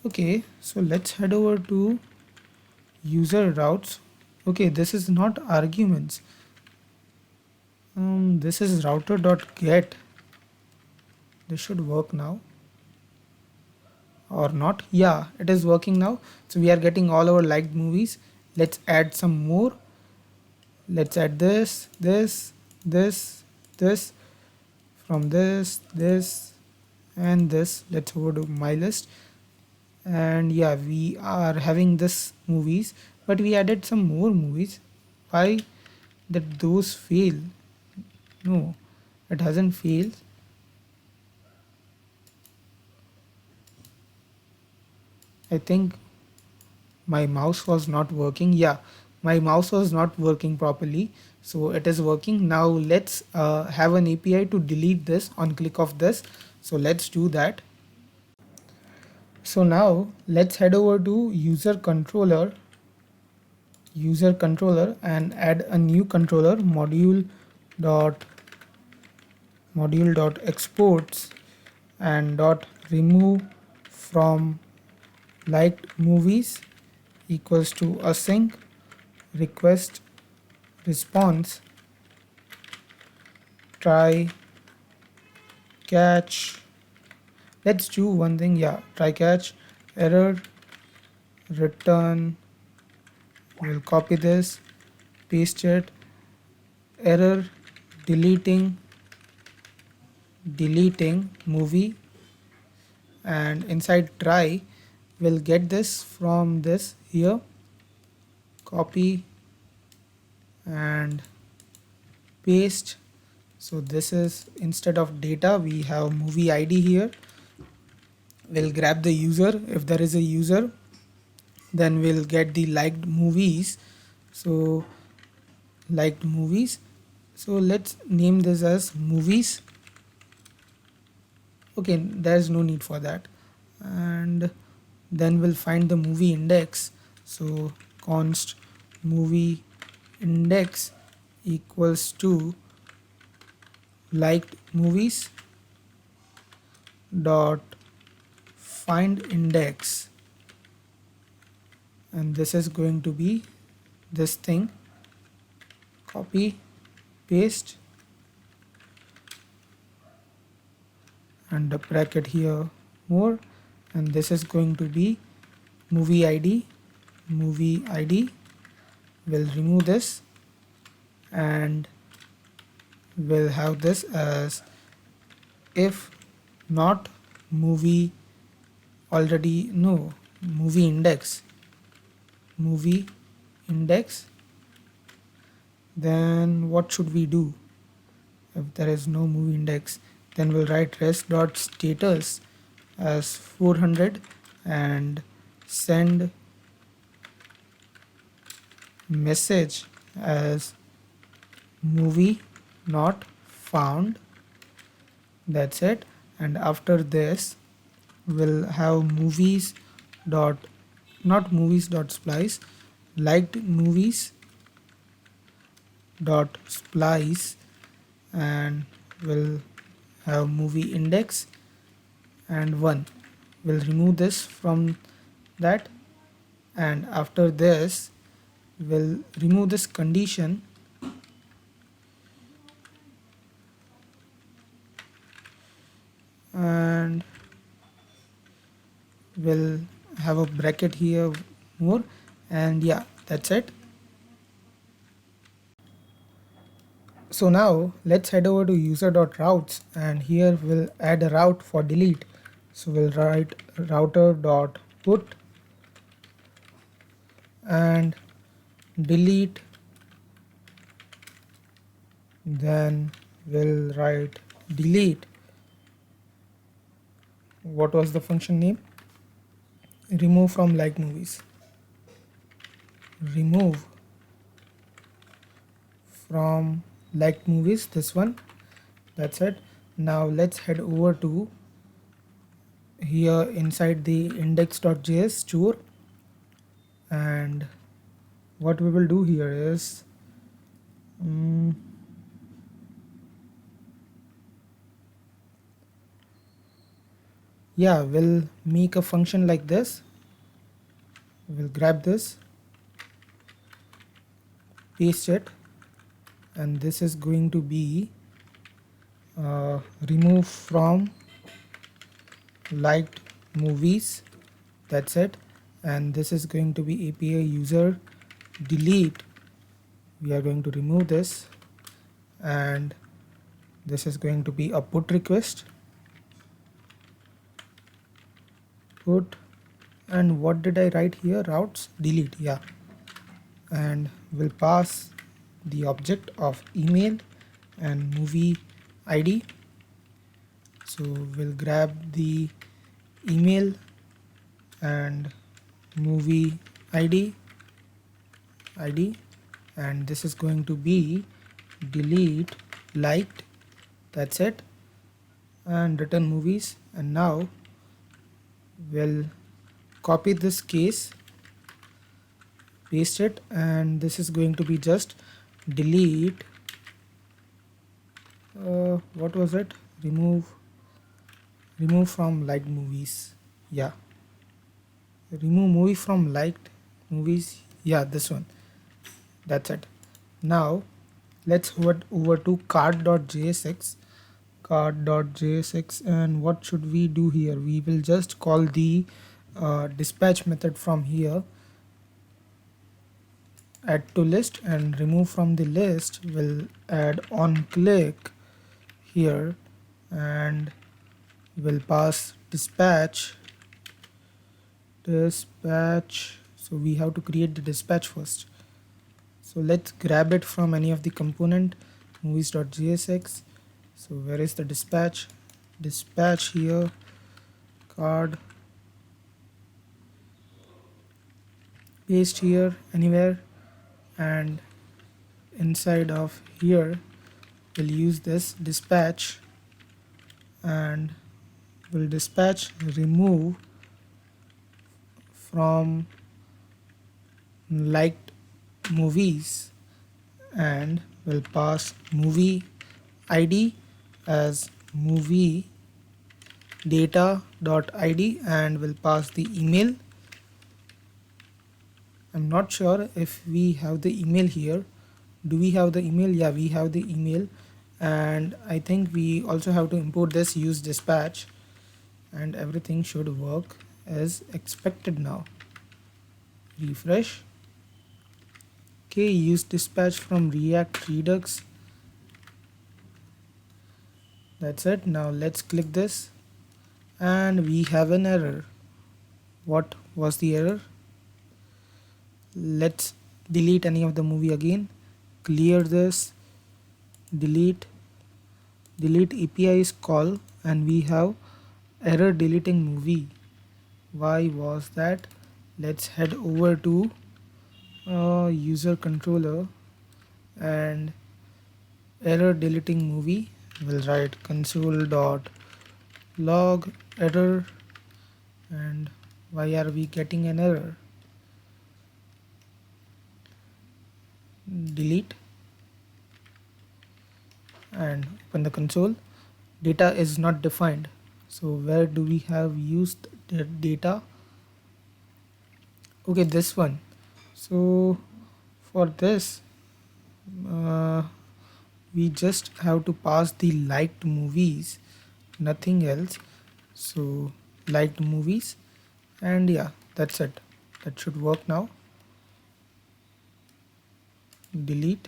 Okay, so let's head over to user routes. Okay, this is not arguments. This is router.get. This should work now. Or not. Yeah, it is working now. So we are getting all our liked movies. Let's add some more. Let's add this, from this, and this. Let's go to my list. And yeah, we are having this movies, but we added some more movies. Why did those fail? No, it hasn't failed. I think my mouse was not working. Yeah, my mouse was not working properly, so it is working now. Let's have an API to delete this on click of this. So let's do that. So now let's head over to user controller and add a new controller, module.exports and .remove from liked movies equals to async request response try catch. Let's do one thing. Yeah, try catch error return. We'll copy this, paste it, error deleting movie, and inside try we'll get this from this here, copy and paste. So this is, instead of data we have movie ID here. We'll grab the user if there is a user, then we'll get the liked movies. So liked movies. So let's name this as movies. Okay, there's no need for that. And then we'll find the movie index. So const movie index equals to liked movies dot find index, and this is going to be this thing. Copy, paste, and the bracket here more, and this is going to be movie ID. Movie ID will remove this, and we'll have this as if not movie already no movie index. Then what should we do? If there is no movie index, then we'll write rest.status as 400 and send message as movie not found. That's it. And after this we'll have movies dot not movies dot splice, liked movies dot splice, and we'll have movie index and 1. We'll remove this from that, and after this we'll remove this condition and we'll have a bracket here more, and yeah, that's it. So now let's head over to user.routes, and here we'll add a route for delete. So we'll write router.put and delete, then we'll write delete. What was the function name? Remove from like movies. Remove from liked movies, this one. That's it. Now let's head over to here inside the index.js store, and what we will do here is yeah, we'll make a function like this. We'll grab this, paste it, and this is going to be remove from liked movies. That's it. And this is going to be API user delete. We are going to remove this, and this is going to be a put request. Put, and what did I write here? Routes delete, yeah. And we'll pass the object of email and movie ID. So we'll grab the email and movie ID, and this is going to be delete liked. That's it. And return movies. And now we'll copy this case, paste it, and this is going to be just delete what was it? Remove from liked movies. Yeah, remove movie from liked movies. Yeah, this one. That's it. Now let's head over to card.jsx, and what should we do here? We will just call the dispatch method from here, add to list, and remove from the list. We'll add on click here, and we'll pass dispatch. So we have to create the dispatch first. So let's grab it from any of the component, movies.jsx. So where is the dispatch? Dispatch here, card, paste here anywhere, and inside of here we'll use this dispatch, and we'll dispatch remove from liked movies, and we'll pass movie id as movie data.id, and we'll pass the email. I'm not sure if we have the email here. Do we have the email? Yeah, we have the email. And I think we also have to import this use dispatch, and everything should work as expected now. Refresh. Okay, use dispatch from React Redux. That's it. Now let's click this, and we have an error. What was the error? Let's delete any of the movie again. Clear this, delete API is call, and we have error deleting movie. Why was that? Let's head over to user controller and error deleting movie. We'll write console.log error, and why are we getting an error? Delete and open the console. Data is not defined. So where do we have used the data? Okay, this one. So for this we just have to pass the liked movies, nothing else. So liked movies, and yeah, that's it. That should work now. Delete,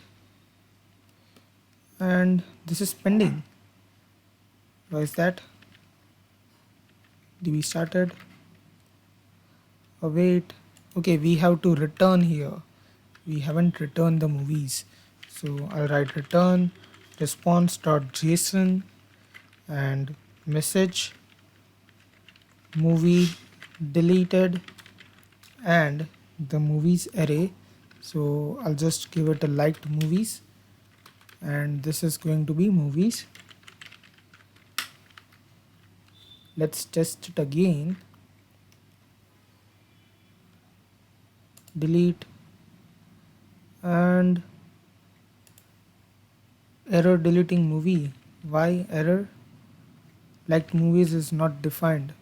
and this is pending. Why is that? We started. Wait. Okay, we have to return here. We haven't returned the movies, so I'll write return response.json and message movie deleted and the movies array. So I'll just give it a liked movies, and this is going to be movies. Let's test it again. Delete and error deleting movie. Why error? Liked movies is not defined.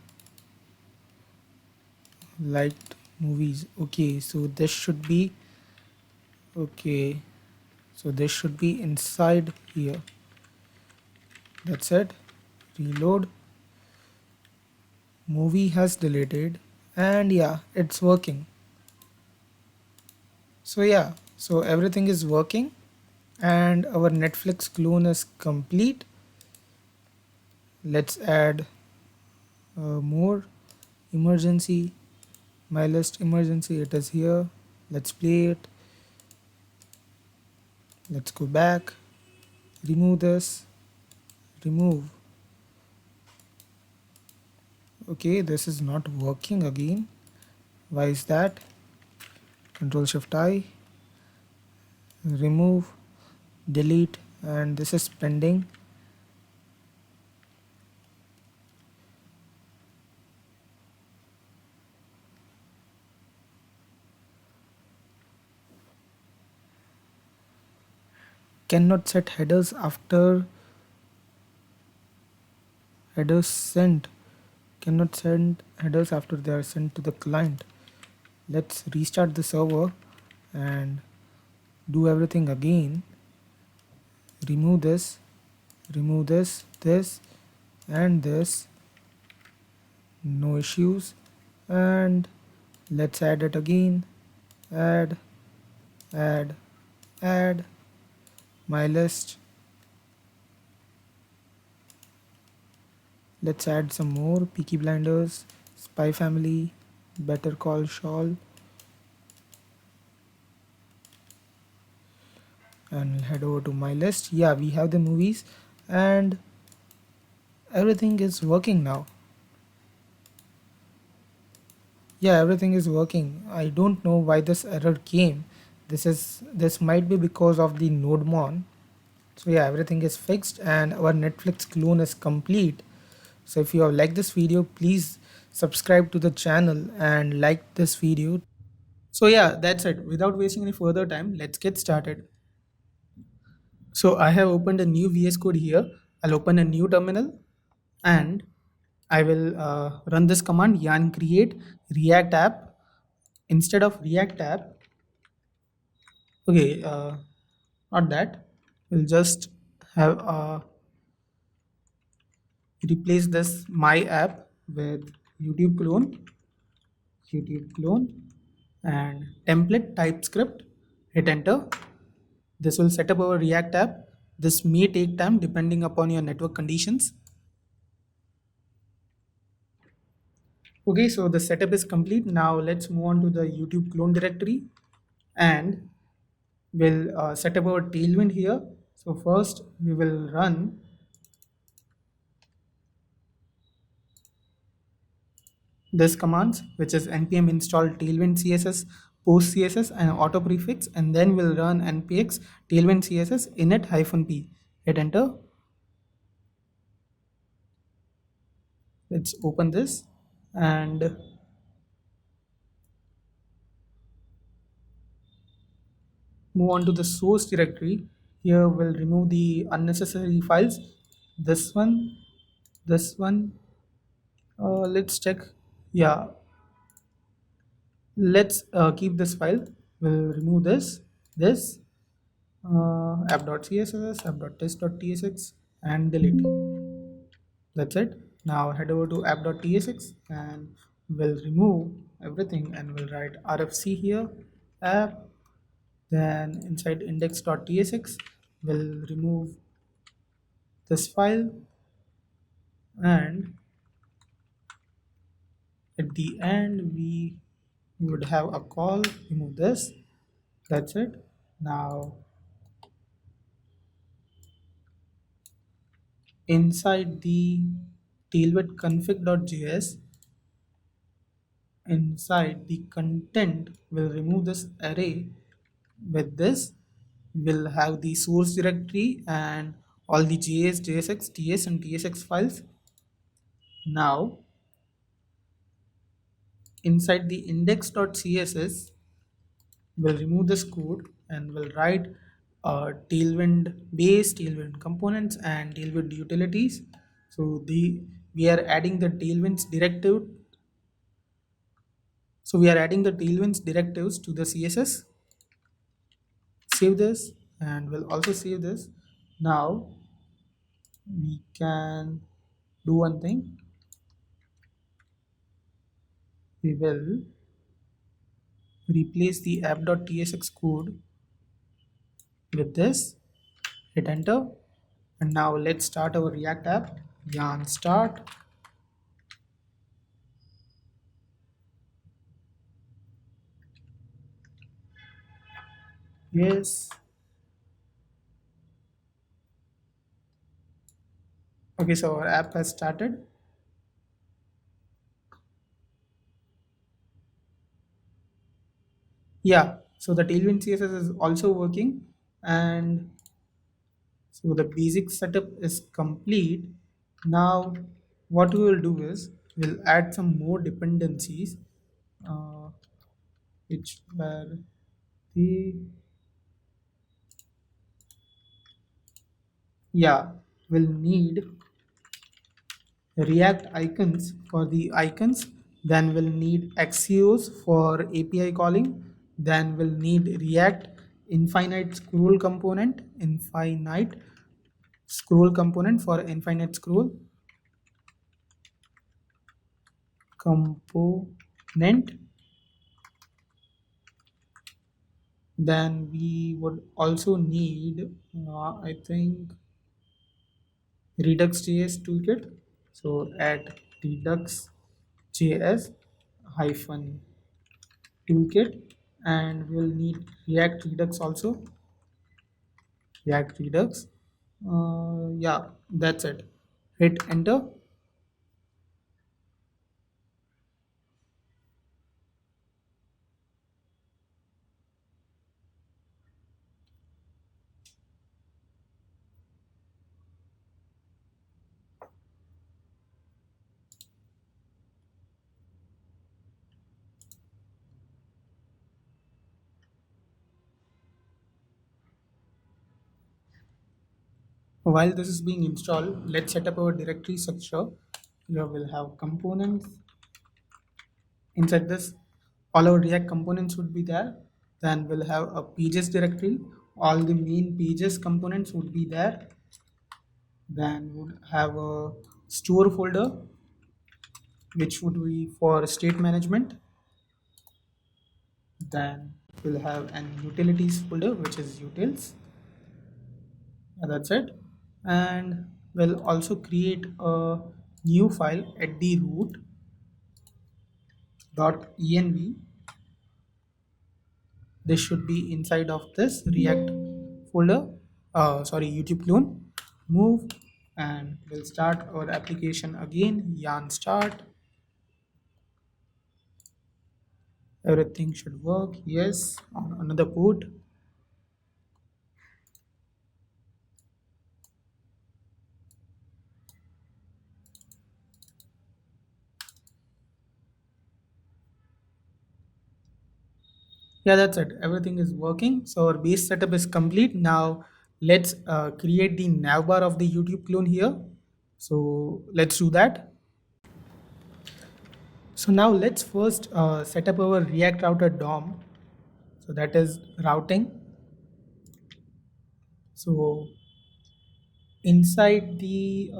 Liked movies. Okay, so this should be okay. So this should be inside here. That's it. Reload. Movie has deleted, and yeah, it's working. So yeah, so everything is working, and our Netflix clone is complete. Let's add more emergency. My list emergency, it is here. Let's play it. Let's go back. Remove this. Remove. Okay, this is not working again. Why is that? Control Shift I. Remove, delete, and this is pending. Cannot set headers after headers sent. Cannot send headers after they are sent to the client. Let's restart the server and do everything again. Remove this, this, and this. No issues. And let's add it again. Add, my list. Let's add some more. Peaky Blinders, Spy Family, Better Call Saul, and head over to my list. Yeah, we have the movies, and everything is working now. Yeah, everything is working. I don't know why this error came. This might be because of the nodemon. So yeah, everything is fixed and our Netflix clone is complete. So if you have liked this video, please subscribe to the channel and like this video. So yeah, that's it. Without wasting any further time, let's get started. So I have opened a new VS Code here. I'll open a new terminal and I will run this command yarn create React app. Instead of React app, okay, not that. We'll just have replace this my app with YouTube clone, YouTube clone, and template TypeScript. Hit enter. This will set up our React app. This may take time depending upon your network conditions. Okay, so the setup is complete. Now let's move on to the YouTube clone directory and we'll set up our Tailwind here. So first we will run this commands, which is npm install Tailwind CSS, post CSS and auto prefix, and then we'll run npx Tailwind CSS init -p. Hit enter. Let's open this and move on to the source directory. Here we'll remove the unnecessary files. This one, this one. Let's check. Yeah, let's keep this file. We'll remove this app.css, app.test.tsx, and delete. That's it. Now head over to app.tsx and we'll remove everything and we'll write rfc here, app. Then inside index.tsx, we'll remove this file and at the end we would have a call, remove this. That's it. Now inside the tailwind config.js, inside the content, we'll remove this array. With this, we'll have the source directory and all the js, jsx, ts and tsx files. Now inside the index.css, we'll remove this code and we'll write tailwind base, tailwind components and tailwind utilities. So we are adding the tailwinds directive. So we are adding the tailwinds directives to the css. Save this and we'll also save this. Now we can do one thing. We will replace the app.tsx code with this. Hit enter. And now let's start our React app. Yarn start. Yes. Okay, so our app has started. Yeah, so the Tailwind CSS is also working, and so the basic setup is complete. Now, what we will do is we'll add some more dependencies, uh, which were the yeah, we'll need React icons for the icons, then we'll need Axios for API calling, then we'll need React infinite scroll component for infinite scroll component. Then we would also need, I think, Redux.js toolkit. So add Redux.js hyphen toolkit, and we'll need React Redux also. React Redux. Yeah, that's it. Hit enter. While this is being installed, let's set up our directory structure. Here we'll have components. Inside this, all our React components would be there. Then we'll have a pages directory. All the main pages components would be there. Then we'll have a store folder, which would be for state management. Then we'll have an utilities folder, which is utils. That's it. And we'll also create a new file at the root .env. This should be inside of this React folder, YouTube clone. Move, and we'll start our application again. Yarn start. Everything should work. Yes, on another port. Yeah, that's it. Everything is working. So our base setup is complete. Now let's create the navbar of the YouTube clone here. So let's do that. So now let's first set up our React router DOM. So that is routing. So inside the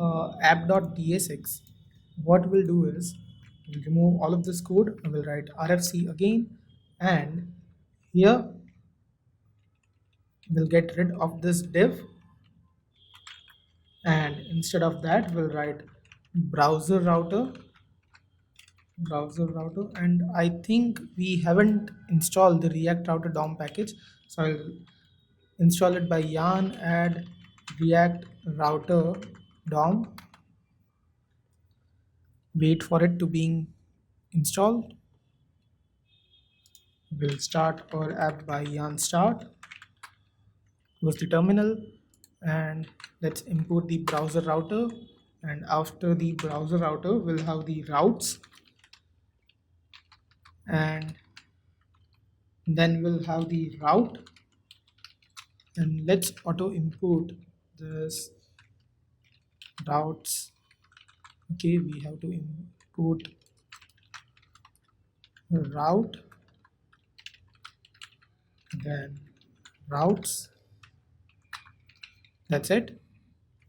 app.tsx, what we'll do is we'll remove all of this code. I will write RFC again, and here we'll get rid of this div, and instead of that we'll write browser router and I think we haven't installed the React router DOM package, so I'll install it by yarn add React router DOM. Wait for it to being installed. We'll start our app by yarn start. Close the terminal, and let's import the browser router. And after the browser router, we'll have the routes, and then we'll have the route. And let's auto import this routes. Okay, we have to import route, then routes. That's it.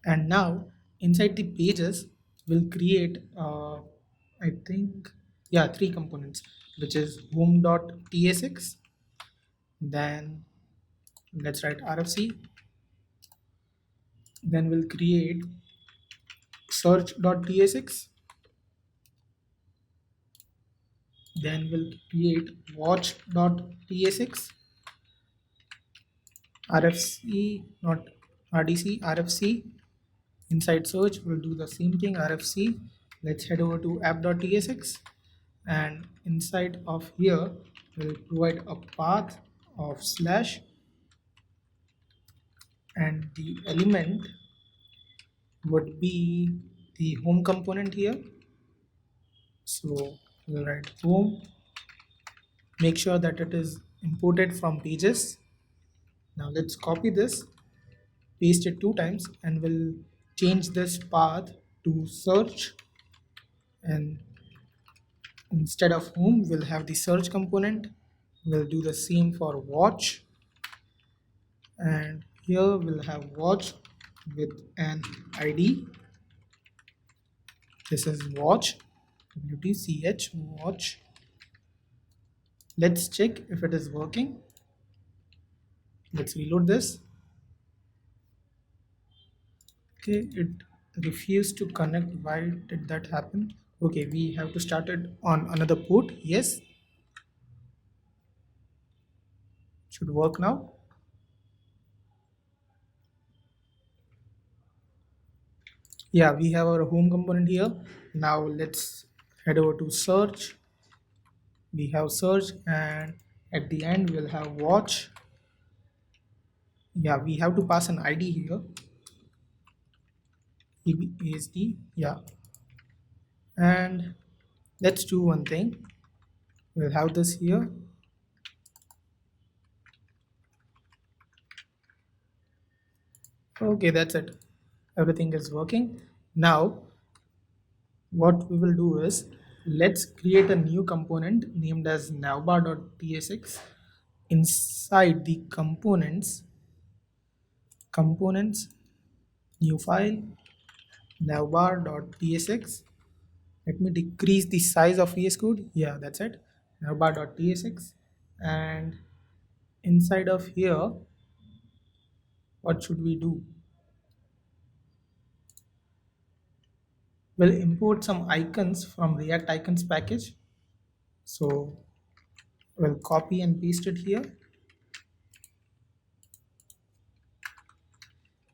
And now inside the pages we'll create I think, yeah, three components, which is home.tsx. Then let's write RFC. Then we'll create search.tsx. Then we'll create watch.tsx. RFC, not RDC, RFC. Inside search, we'll do the same thing, RFC. Let's head over to app.tsx, and inside of here, we'll provide a path of slash, and the element would be the home component here. So we'll write home. Make sure that it is imported from pages. Now let's copy this, paste it 2 times, and we'll change this path to search, and instead of home we'll have the search component. We'll do the same for watch, and here we'll have watch with an ID. This is watch, WTCH watch. Let's check if it is working. Let's reload this. Okay, it refused to connect. Why did that happen? Okay, we have to start it on another port. Yes, should work now. Yeah, we have our home component here. Now let's head over to search. We have search, and at the end we'll have watch. Yeah, we have to pass an ID here. EBASD, yeah. And let's do one thing. We'll have this here. Okay, that's it. everything is working. Now what we will do is, let's create a new component named as navbar.tsx. Inside the components, new file, navbar.tsx. Let me decrease the size of VS Code. Yeah, that's it. Navbar.tsx. And inside of here, what should we do? We'll import some icons from React Icons package. So we'll copy and paste it here.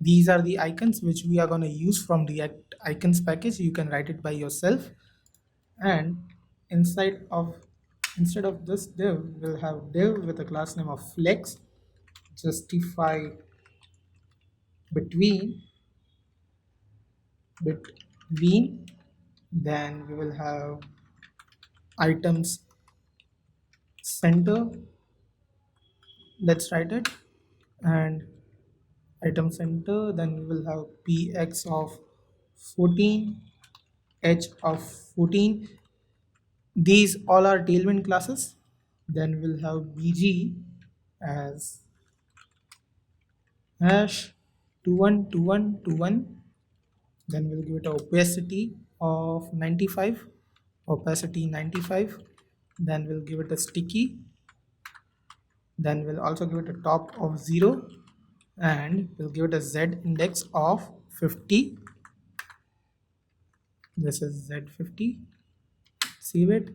These are the icons which we are going to use from React Icons package. You can write it by yourself. And inside of instead of this div, we'll have div with a class name of flex, justify between, then we will have items center. Let's write it. And item center, then we will have px of 14, h of 14. These all are Tailwind classes. Then we'll have bg as hash 212121. Then we'll give it a opacity of 95, opacity 95. Then we'll give it a sticky. Then we'll also give it a top of 0, and we'll give it a z index of 50. This is z50. Save it.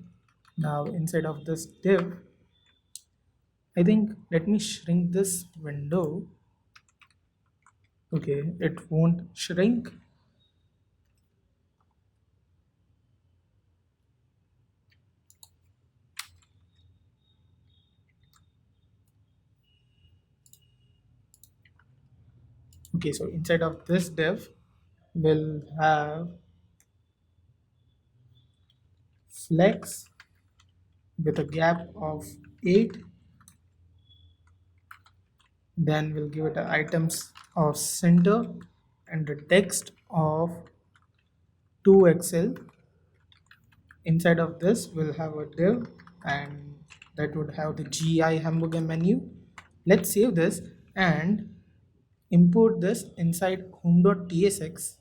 Now inside of this div, I think, let me shrink this window. Okay, it won't shrink. Okay, so inside of this div, we'll have flex with a gap of 8. Then we'll give it a items of center and the text of 2xl. Inside of this, we'll have a div, and that would have the GI hamburger menu. Let's save this and import this inside home.tsx.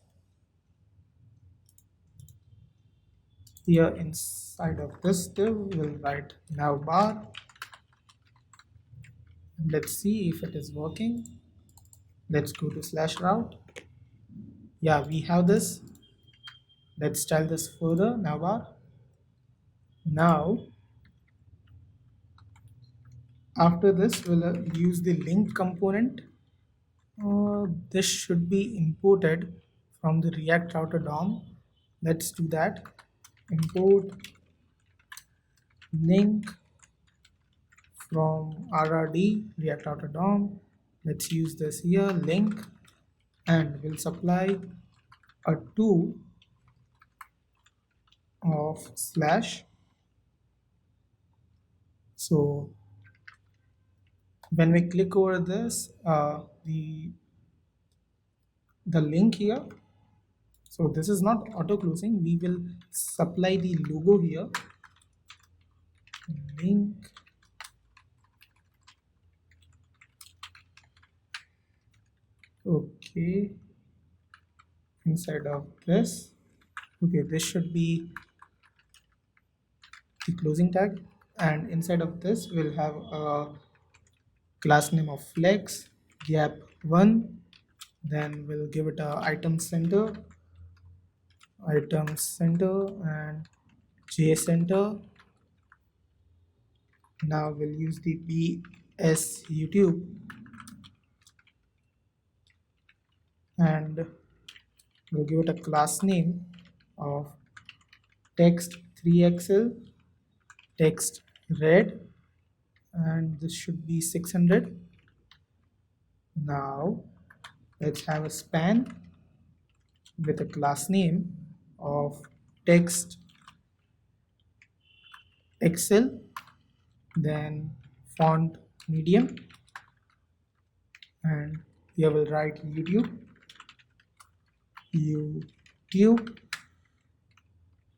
Here inside of this div, we'll write navbar. Let's see if it is working. Let's go to /route. Yeah, we have this. Let's style this further, navbar. Now, after this, we'll use the link component. This should be imported from the React Router DOM. Let's do that. Import link from RRD, React Router DOM. Let's use this here, link, and we'll supply a 2 of slash. So when we click over this, the link here, so this is not auto closing, we will supply the logo here, link, okay, inside of this, okay, this should be the closing tag, and inside of this we'll have a class name of flex, gap 1. Then we'll give it a item center, and JCenter. Now we'll use the BS YouTube, and we'll give it a class name of text 3xl, text red, and this should be 600. Now let's have a span with a class name of text xl, then font medium, and here we'll write YouTube. YouTube.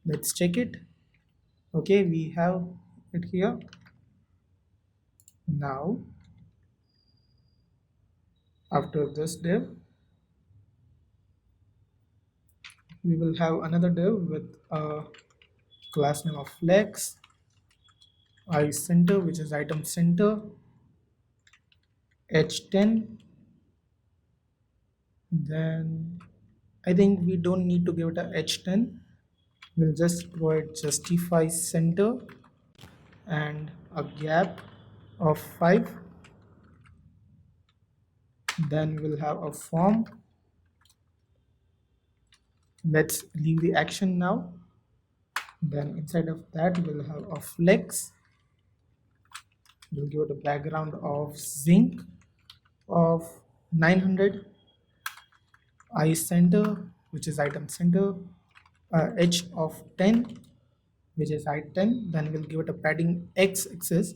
Let's check it. Okay, we have it here. Now, after this div, we will have another div with a class name of flex, I center, which is item center, h10. Then I think we don't need to give it a h10. We'll just provide justify center and a gap of 5. Then we'll have a form. Let's leave the action now. Then inside of that we'll have a flex. We'll give it a background of zinc of 900, I center, which is item center, h of 10, which is height 10. Then we'll give it a padding x axis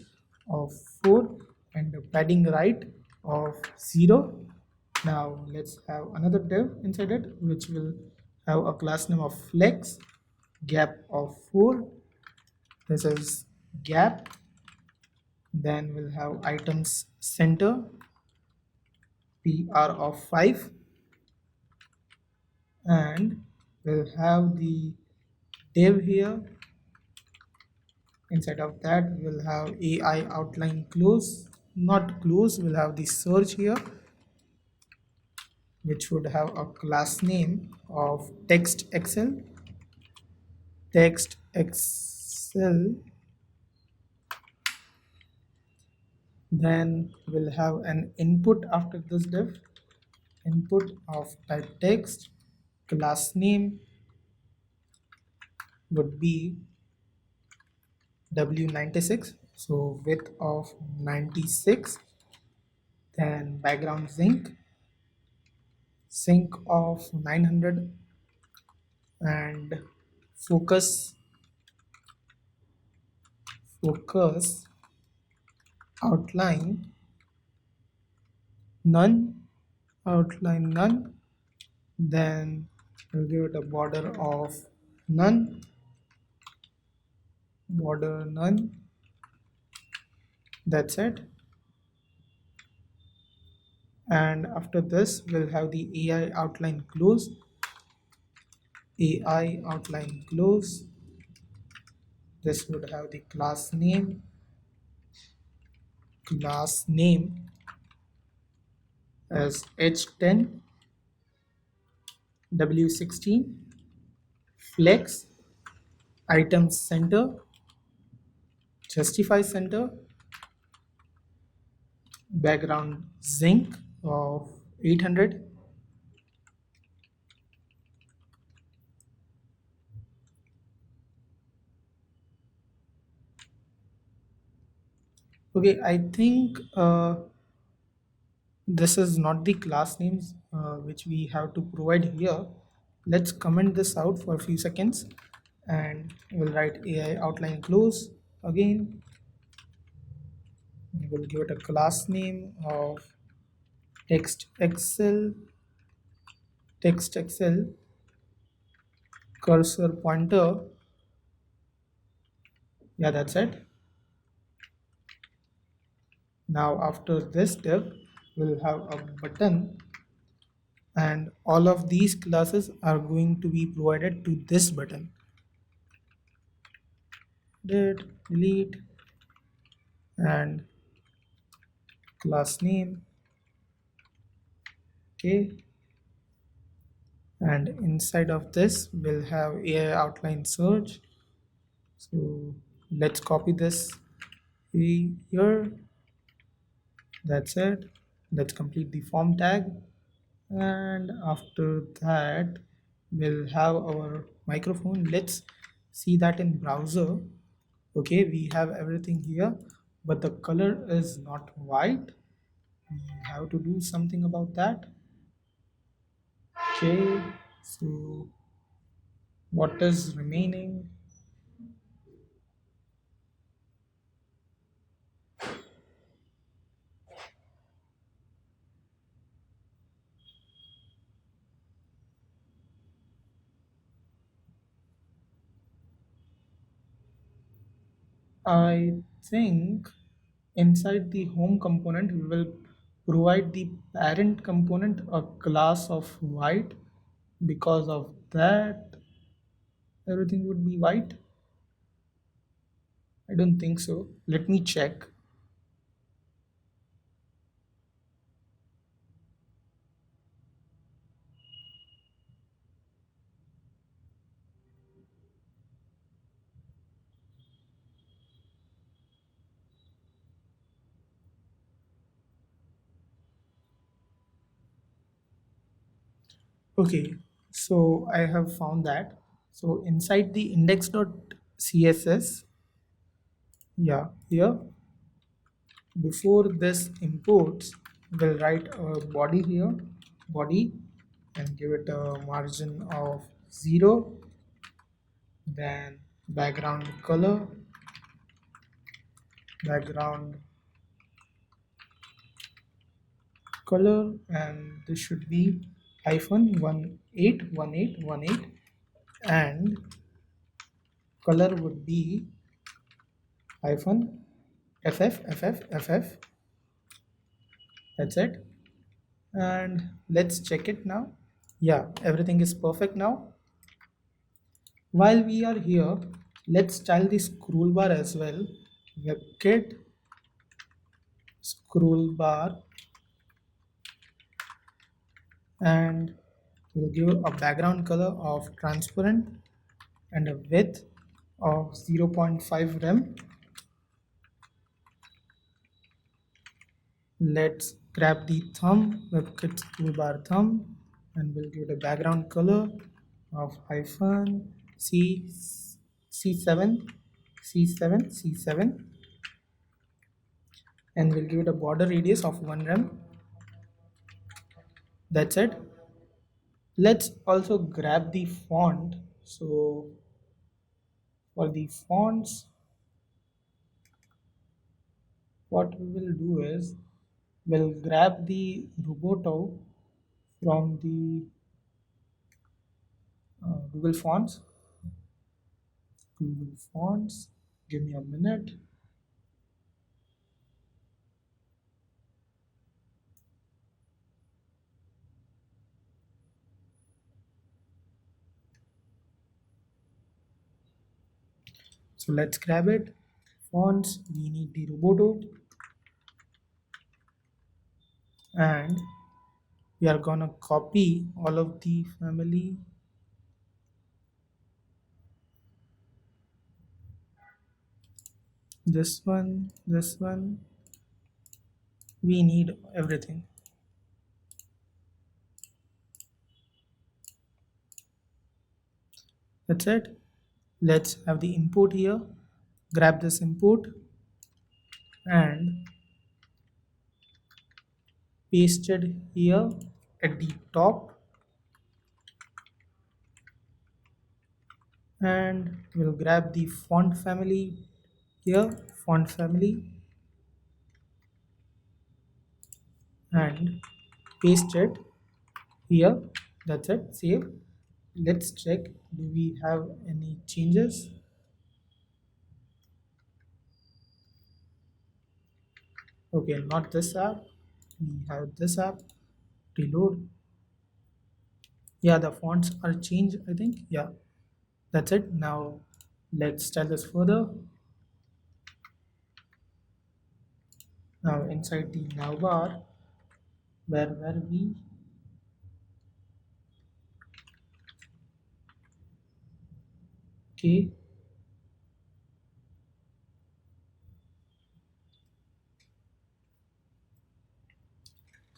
of 4 and a padding right of 0. Now let's have another div inside it, which will have a class name of flex, gap of 4. This is gap. Then we'll have items center, PR of 5, and we'll have the div here. Inside of that we'll have AI outline close, not close, we'll have the search here, which would have a class name of text excel. Then we'll have an input after this div, input of type text. Class name would be w96, so width of 96. Then background sync of 900, and focus outline none, outline none. Then we'll give it a border of none, border none. That's it. And after this we'll have the AI outline close, AI outline close. This would have the class name as h10, w16, flex, items center, justify center, background zinc of 800. Okay, I think this is not the class names which we have to provide here. Let's comment this out for a few seconds and we'll write AI outline close again. We will give it a class name of text excel, cursor pointer. Yeah, that's it. Now after this div we'll have a button, and all of these classes are going to be provided to this button. Delete and class name. Okay, and inside of this we'll have AI outline search. So let's copy this here. That's it. Let's complete the form tag, and after that we'll have our microphone. Let's see that in browser. Okay, we have everything here, but the color is not white. We have to do something about that. Okay, so what is remaining? I think inside the home component, we will provide the parent component a class of white. Because of that, everything would be white. I don't think so. Let me check. Okay, so I have found that. So inside the index.css, yeah, here before this imports, we'll write a body here, body, and give it a margin of 0, then background color, and this should be hyphen 181818, and color would be hyphen ff. That's it. And let's check it now. Yeah, everything is perfect now. While we are here, let's style the scroll bar as well. WebKit scroll bar, and we'll give a background color of transparent and a width of 0.5 rem. Let's grab the thumb, WebKit toolbar thumb, and we'll give it a background color of hyphen C7, C7, and we'll give it a border radius of 1 rem. That's it. Let's also grab the font. So for the fonts, what we will do is we'll grab the Roboto from the Google Fonts. Google Fonts. Give me a minute. So let's grab it. Fonts, we need the Roboto, and we are gonna copy all of the family. This one, we need everything. That's it. Let's have the import here. Grab this import and paste it here at the top, and we'll grab the font family here, font family, and paste it here. That's it. Save. Let's check, do we have any changes? Okay, not this app, we have this app. Reload. Yeah, the fonts are changed, I think. Yeah, that's it. Now let's style this further. Now inside the navbar, where were we? Okay,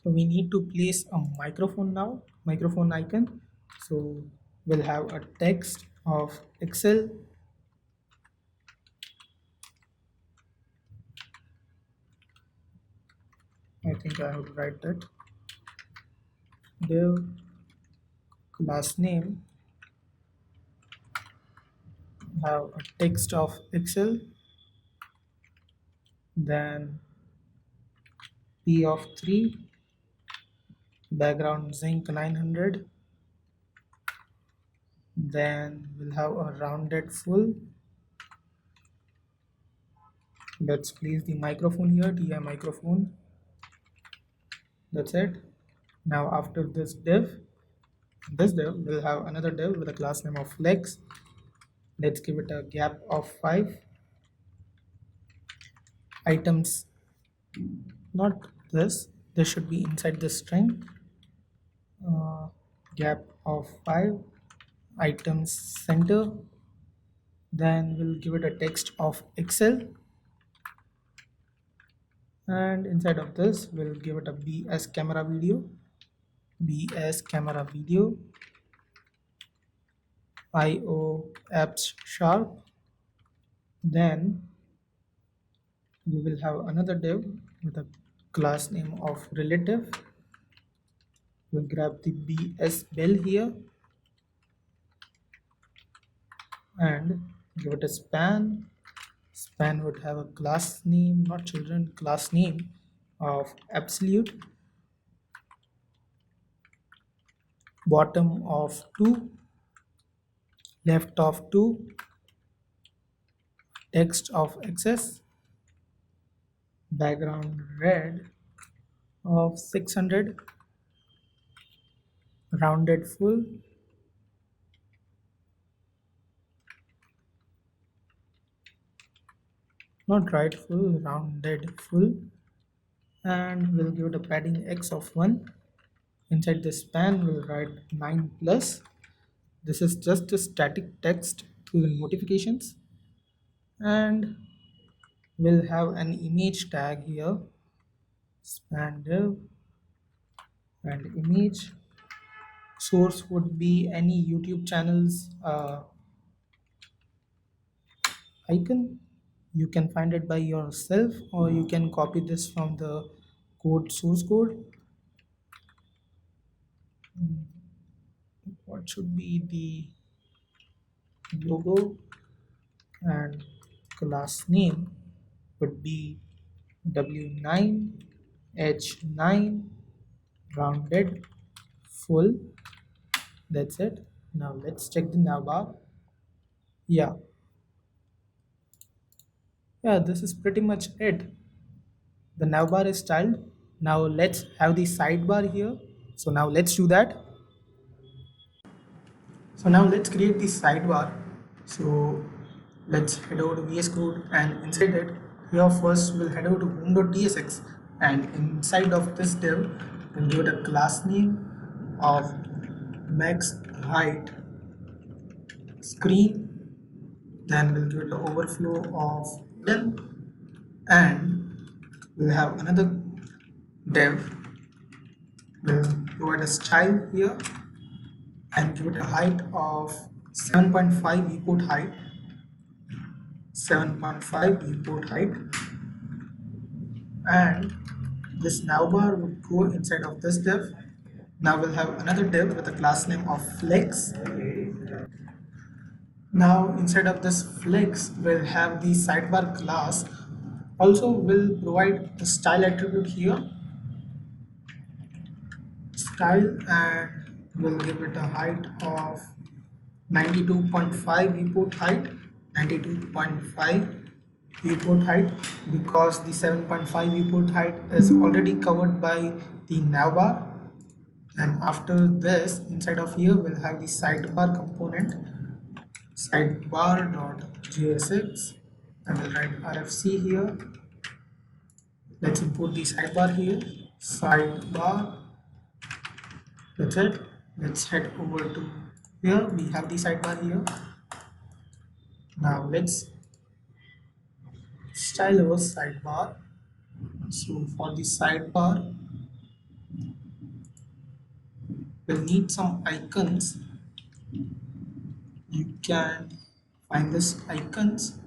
so we need to place a microphone now, microphone icon. So we'll have a text of Excel. I think I have to write that. Div class name, have a text of Excel, then P of 3, background zinc 900, then we'll have a rounded full, Let's place the microphone here, TI microphone. That's it. Now after this div will have another div with a class name of flex. Let's give it a gap of 5 items. Not this should be inside the string. Gap of 5 items center. Then we'll give it a text of Excel, and inside of this we'll give it a BS camera video, BS camera video, IO apps sharp. Then we will have another div with a class name of relative. We'll grab the BS bell here and give it a span. Span would have a class name, not children, class name of absolute, bottom of 2, left of 2, text of access, background red of 600, rounded full, not right full, rounded full, and we'll give it a padding x of 1. Inside the span we'll write 9 plus. This is just a static text to the notifications, and we'll have an image tag here, span div and image. Source would be any YouTube channels icon. You can find it by yourself, or you can copy this from the source code. What should be the logo, and class name would be W9 H9 rounded full. That's it. Now let's check the navbar. Yeah, this is pretty much it. The navbar is styled. Now let's have the sidebar here. So now let's do that. So now let's create the sidebar. So let's head over to VS Code, and inside it, here first we'll head over to home.tsx, and inside of this div we'll give it a class name of max height screen. Then we'll give it the overflow of 10, and we'll have another div. We'll provide a style here and give it a height of 7.5 viewport height, 7.5 viewport height, and this navbar would go inside of this div. Now we'll have another div with a class name of flex. Now inside of this flex we'll have the sidebar class. Also we'll provide the style attribute here, style, and we'll give it a height of 92.5 viewport height, 92.5 viewport height, because the 7.5 viewport height is already covered by the navbar. And after this, inside of here we'll have the sidebar component, sidebar.jsx, and we'll write RFC here. Let's import the sidebar here, sidebar. That's it. Let's head over to here. We have the sidebar here. Now let's style our sidebar. So for the sidebar we'll need some icons. You can find this icons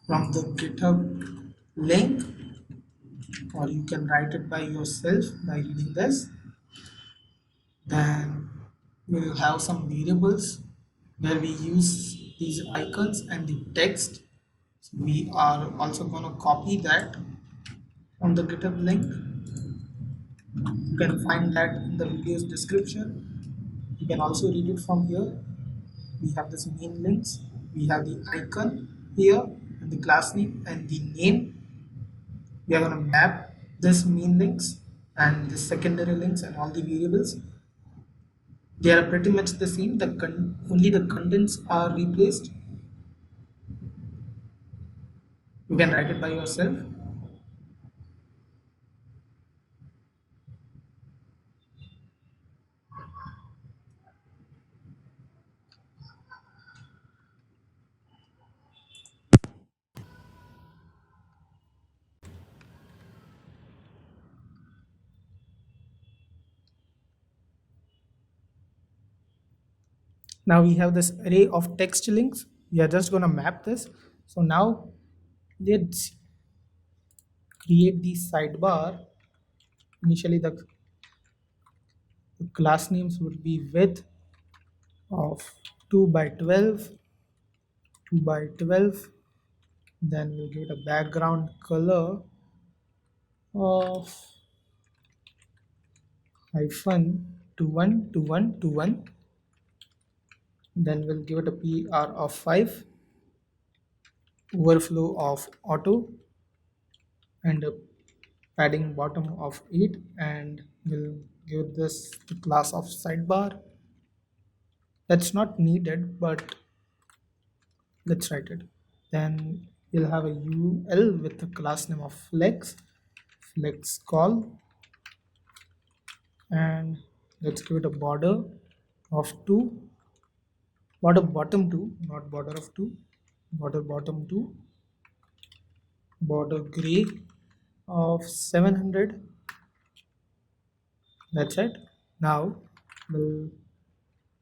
from the GitHub link, or you can write it by yourself by reading this. Then we'll have some variables where we use these icons and the text. So we are also going to copy that from the GitHub link. You can find that in the video's description. You can also read it from here. We have this main links. We have the icon here and the class name and the name. We are going to map this main links and the secondary links and all the variables. They are pretty much the same. Only the contents are replaced. You can write it by yourself. Now we have this array of text links. We are just going to map this. So now let's create the sidebar. Initially the class names would be width of 2 by 12, 2 by 12. Then we'll give it a background color of hyphen to 1 to 1 to 1. Then we'll give it a PR of 5, overflow of auto, and a padding bottom of 8, and we'll give this the class of sidebar. That's not needed, but let's write it. Then we'll have a UL with the class name of flex call, and let's give it a border of 2, border bottom 2, not border of 2, border bottom 2, border gray of 700. That's it. Now we'll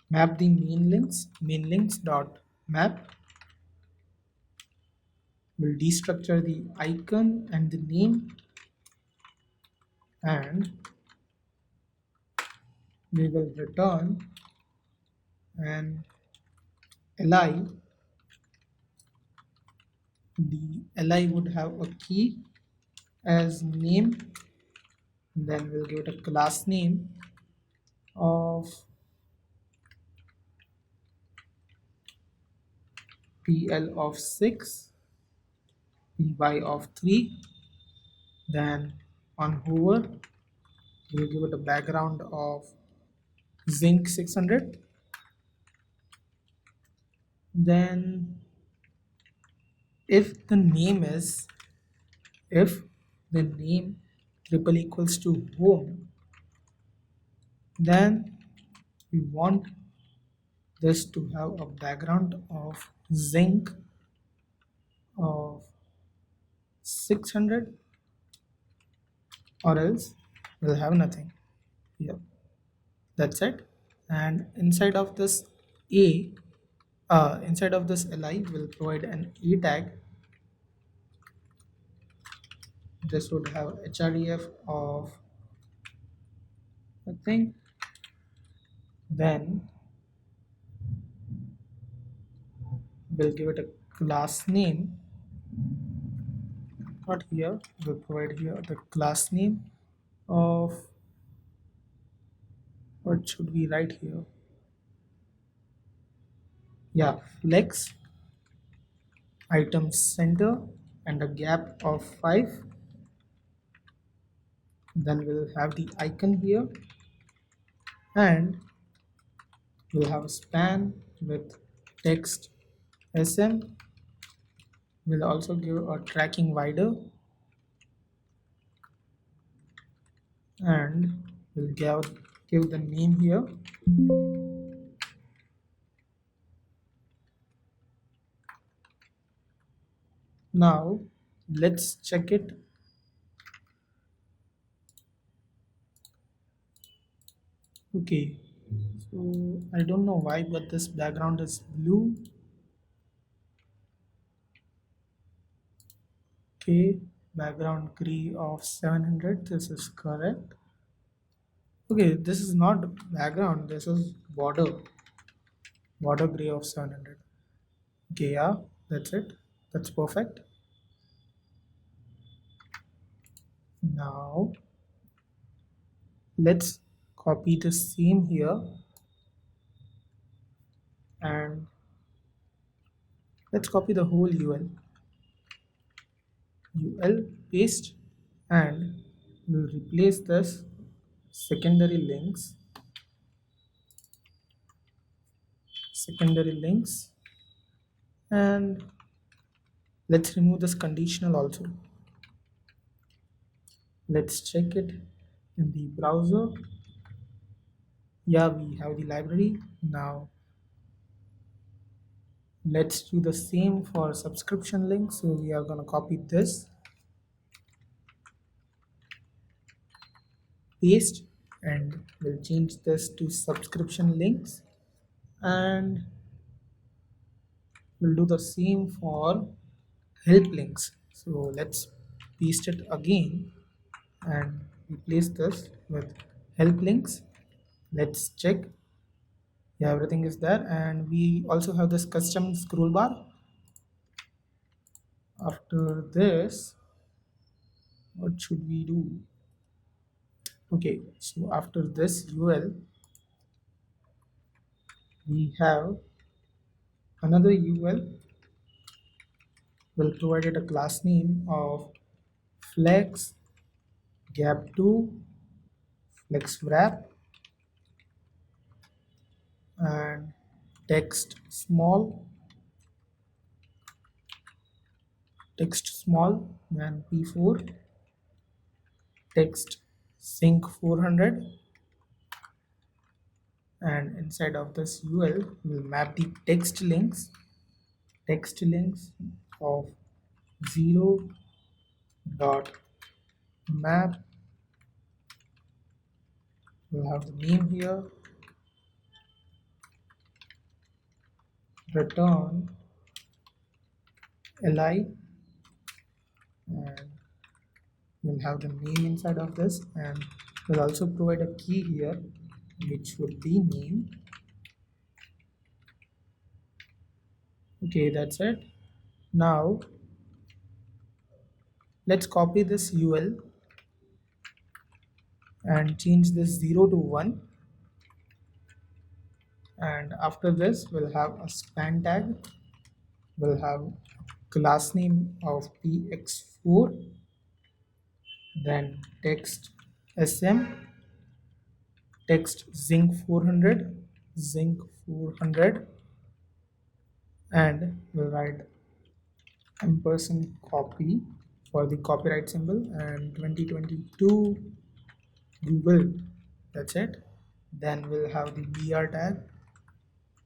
map the main links dot map. We'll destructure the icon and the name, and we will return an li. The li would have a key as name. Then we'll give it a class name of pl of 6, py of 3. Then on hover, we'll give it a background of zinc 600. Then if the name is, if the name triple equals to home, then we want this to have a background of zinc of 600, or else we'll have nothing here. That's it. And a inside of this li, we'll provide an a tag. This would have href of a thing. Then we'll give it a class name, not here, we'll provide here the class name of, what should we write here? Yeah, flex item center and a gap of 5. Then we'll have the icon here, and we'll have a span with text sm. We'll also give a tracking wider, and we'll give the name here. Now let's check it. Okay, so I don't know why, but this background is blue. Okay, background gray of 700, this is correct. Okay, this is not background, this is border gray of 700. Okay, yeah, that's it. That's perfect. Now let's copy the same here, and let's copy the whole ul paste. and we'll replace this secondary links, and let's remove this conditional also. Let's check it in the browser. Yeah, we have the library. Now let's do the same for subscription links. So we are going to copy this, paste, and we'll change this to subscription links, and we'll do the same for help links. So let's paste it again and replace this with help links. Let's check. Yeah, everything is there, and we also have this custom scroll bar. After this, what should we do? Okay, so after this UL, we have another UL. Will provide it a class name of flex gap2 flex wrap and text small, then p4 text sync 400, and inside of this UL we'll map the text links of 0 dot map. We'll have the name here, return li, and we'll have the name inside of this, and we'll also provide a key here which would be name. Okay, that's it. Now let's copy this UL and change this 0 to 1, and after this we'll have a span tag. We'll have class name of px4, then text sm, text zinc400, and we'll write ampersand copy for the copyright symbol, and 2022 Google. That's it. Then we'll have the br tag.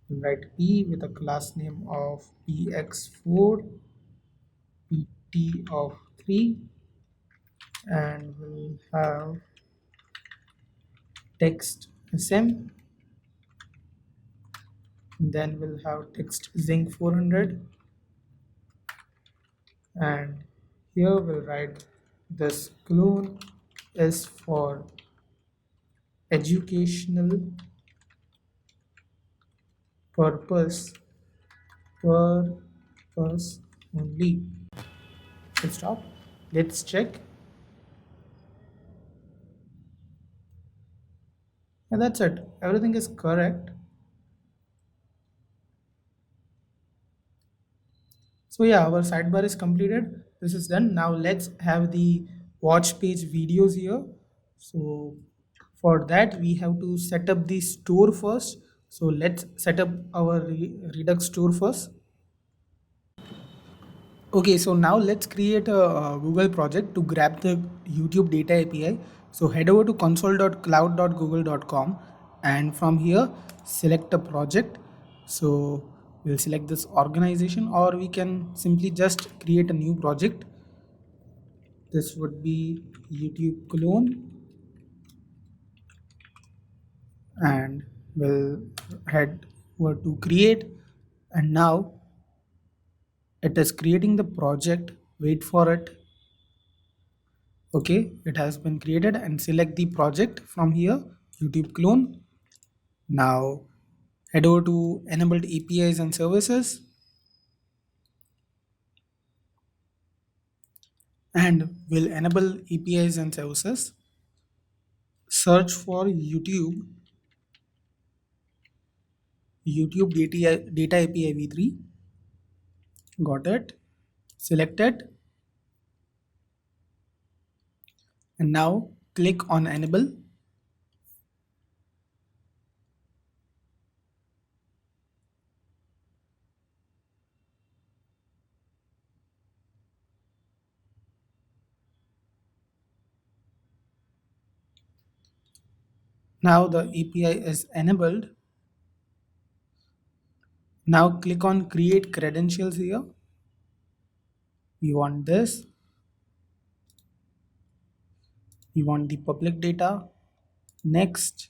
We'll write p with a class name of px4, pt of 3, and we'll have text sm, then we'll have text zinc400, and here we'll write this clone is for educational purpose only. Full stop. Let's check. And that's it. Everything is correct. So yeah, our sidebar is completed. This is done. Now let's have the watch page videos here. So for that we have to set up the store first. So let's set up our Redux store first. Okay, so now let's create a Google project to grab the YouTube data API. So head over to console.cloud.google.com, and from here select a project. So we'll select this organization, or we can simply just create a new project. This would be YouTube clone, and we'll head over to create, and now it is creating the project. Wait for it. Okay, it has been created, and select the project from here, YouTube clone. Now head over to enabled APIs and services, and we'll enable APIs and services. Search for YouTube data API v3. Got it. Select it. And now click on enable. Now the API is enabled. Now click on create credentials here. We want this. We want the public data. Next.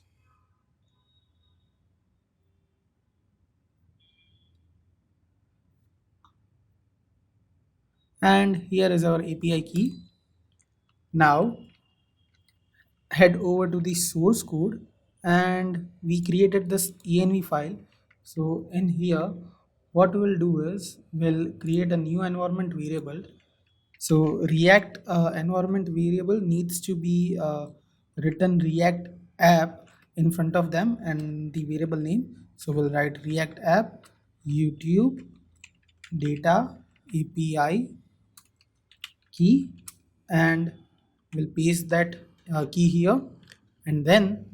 And here is our API key. Now head over to the source code and we created this env file. So in here what we'll do is we'll create a new environment variable. So React environment variable needs to be written React app in front of them and the variable name. So we'll write React app YouTube data API key and we'll paste that key here, and then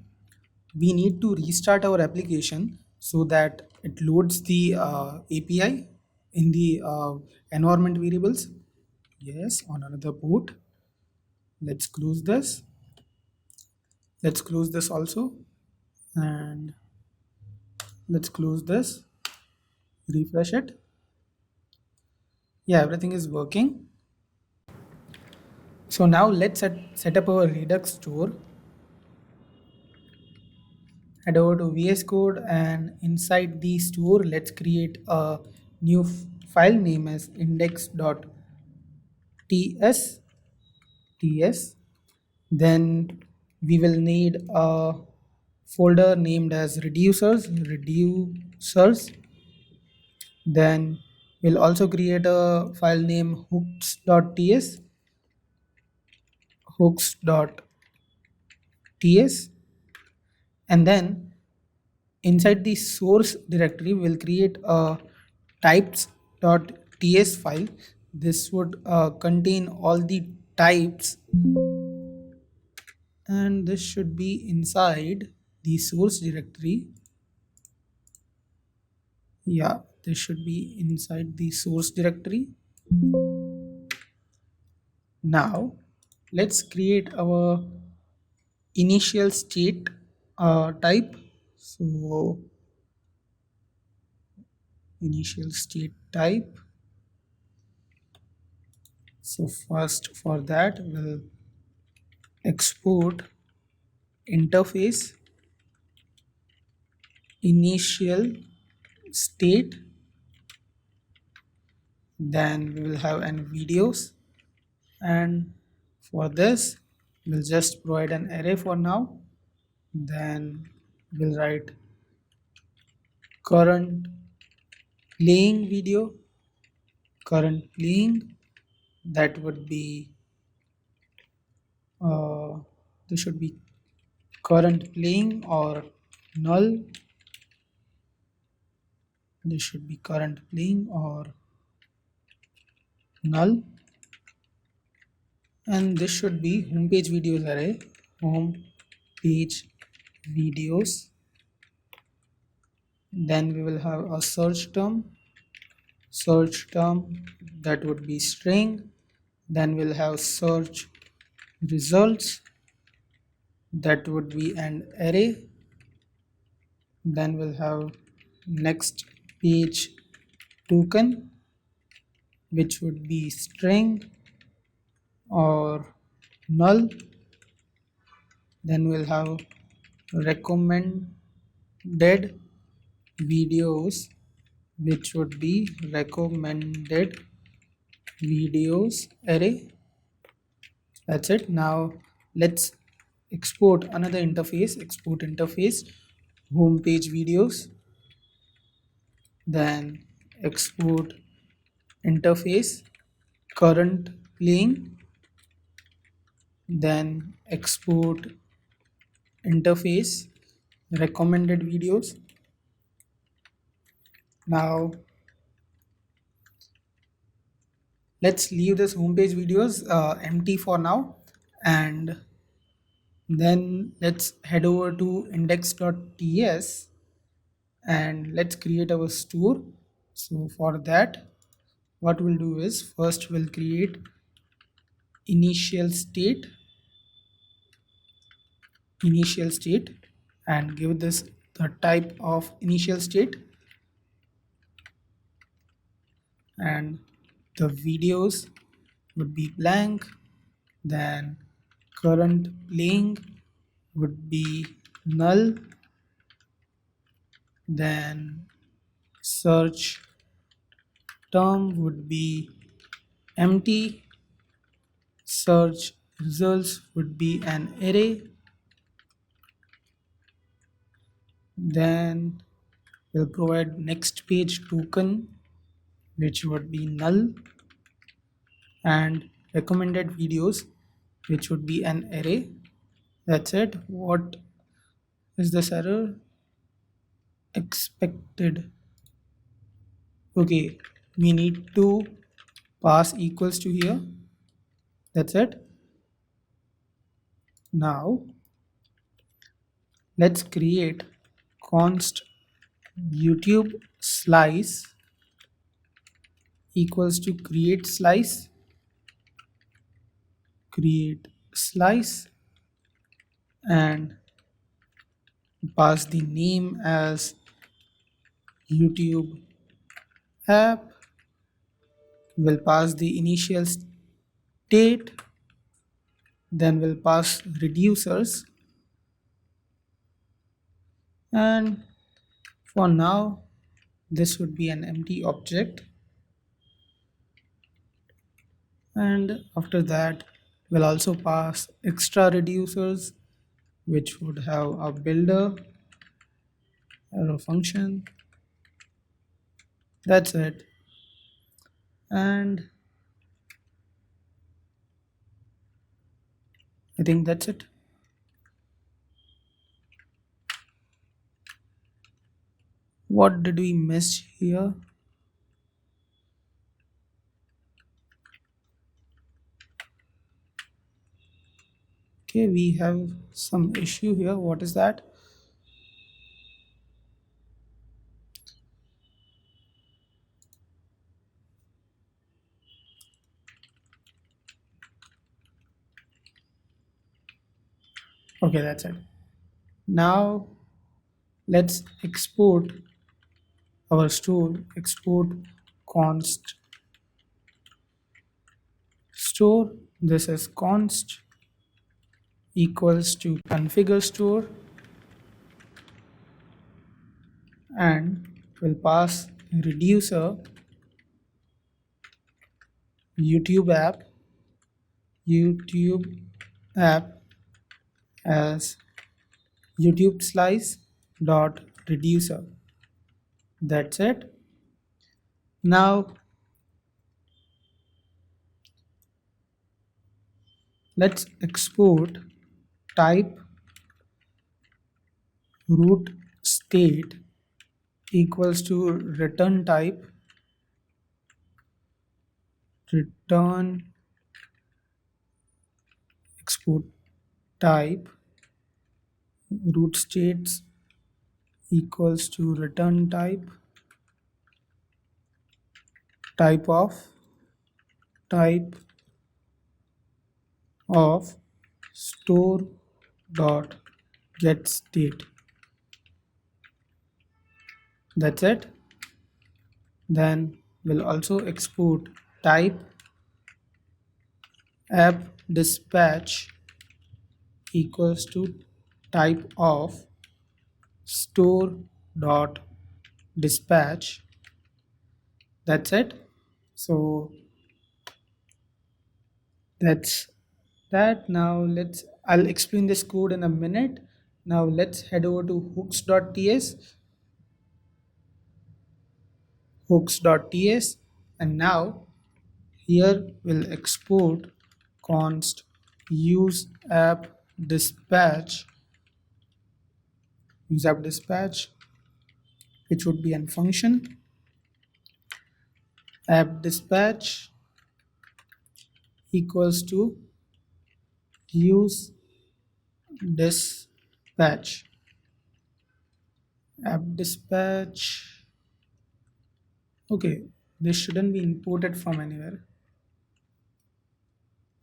we need to restart our application so that it loads the API in the environment variables. Yes, on another port. Let's close this. Let's close this also, and let's close this. Refresh it. Yeah, everything is working. So now let's set up our Redux store. Head over to VS Code and inside the store, let's create a new file name as index.ts. Then we will need a folder named as reducers. Then we'll also create a file name hooks.ts, and then inside the source directory we'll create a types.ts file. This would contain all the types, and this should be inside the source directory. Yeah, this should be inside the source directory. Now let's create our initial state type. So initial state type. So first for that we'll export interface initial state, then we will have an videos, and for this we'll just provide an array for now. Then we'll write current playing video, current playing, that would be uh, this should be current playing or null. This should be current playing or null, and this should be home page videos array, home page videos. Then we will have a search term that would be string. Then we'll have search results, that would be an array. Then we'll have next page token, which would be string or null. Then we'll have recommended videos, which would be recommended videos array. That's it. Now let's export another interface. Export interface home page videos, then export interface current playing, then export interface recommended videos. Now let's leave this homepage videos empty for now, And then let's head over to index.ts and let's create our store. So for that, what we'll do is first we'll create initial state initial state and give this the type of initial state, and the videos would be blank. Then current playing would be null. Then search term would be empty. Search results would be an array. Then we'll provide next page token, which would be null, and recommended videos, which would be an array. That's it. What is this error? Expected. Okay, we need to pass equals to here. That's it. Now let's create const YouTube slice equals to create slice, and pass the name as YouTube app. We'll pass the initial state, then we'll pass reducers, and for now this would be an empty object. And after that we'll also pass extra reducers, which would have a builder arrow function. That's it. And I think that's it. What did we miss here? Okay, we have some issue here. What is that? Okay, that's it. Now let's export our store. Export const store. This is const equals to configure store, and we'll pass reducer YouTube app as YouTube slice dot reducer. That's it. Now let's export type root state equals to return type return export type root states equals to return type type of store dot get state. That's it. Then we'll also export type app dispatch equals to type of store dot dispatch. That's it. So that's that. Now I'll explain this code in a minute. Now let's head over to hooks.ts, and now here we'll export const use app dispatch which would be a function. App dispatch equals to use dispatch, app dispatch. Okay, this shouldn't be imported from anywhere.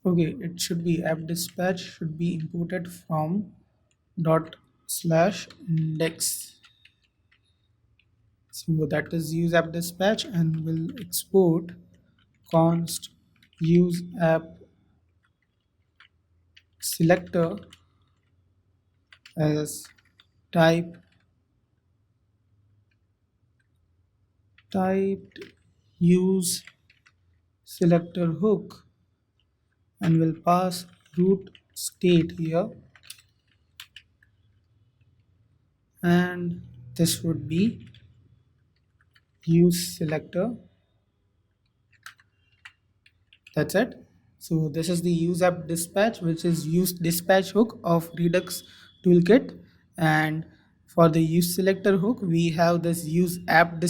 Okay, it should be app dispatch should be imported from dot slash index. So that is use app dispatch, and will export const use app selector as type typed use selector hook, and will pass root state here, and this would be use selector. That's it. So this is the use app dispatch, which is use dispatch hook of Redux Toolkit. And for the use selector hook, we have this use app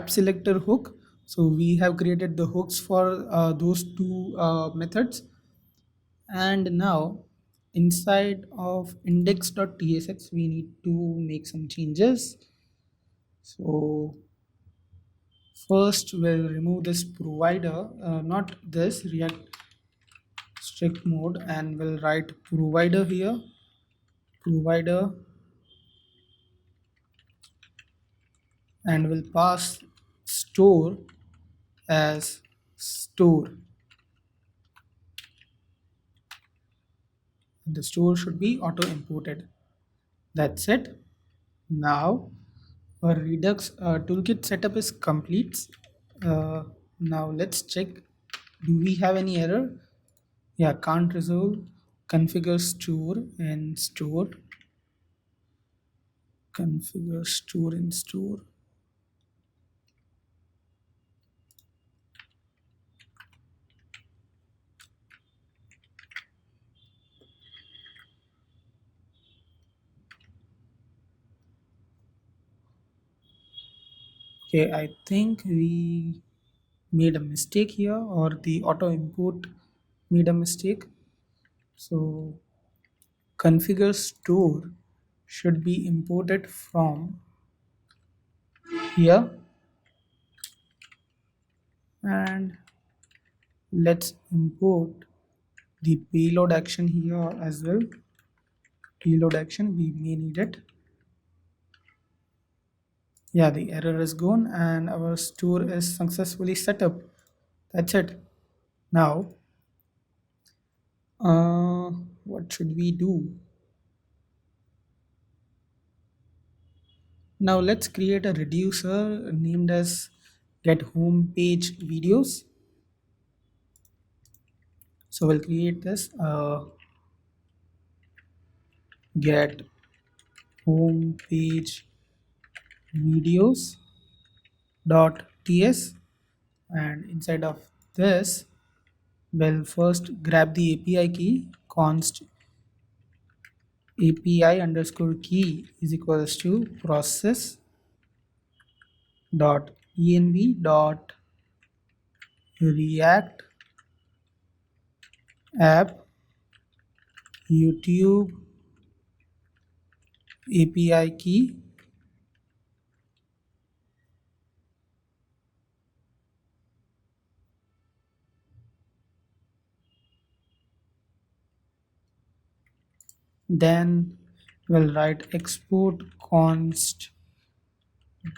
selector hook. So we have created the hooks for those two methods. And now inside of index.tsx, we need to make some changes. So first we'll remove this provider, not this React strict mode, and we'll write provider here, provider, and we'll pass store as store. The store should be auto imported. That's it. Now our Redux toolkit setup is complete. Uh, Now let's check. Do we have any error? Yeah, can't resolve. Configure store and store. Configure store and store. Okay, I think we made a mistake here, or the auto import made a mistake. So configure store should be imported from here, and let's import the payload action here as well. Payload action, we may need it. Yeah, the error is gone and our store is successfully set up. That's it. Now what should we do? Now let's create a reducer named as get home page videos. So we'll create this get home page videos dot ts, and inside of this we'll first grab the API key const API underscore key is equals to process dot env dot react app YouTube API key, then we'll write export const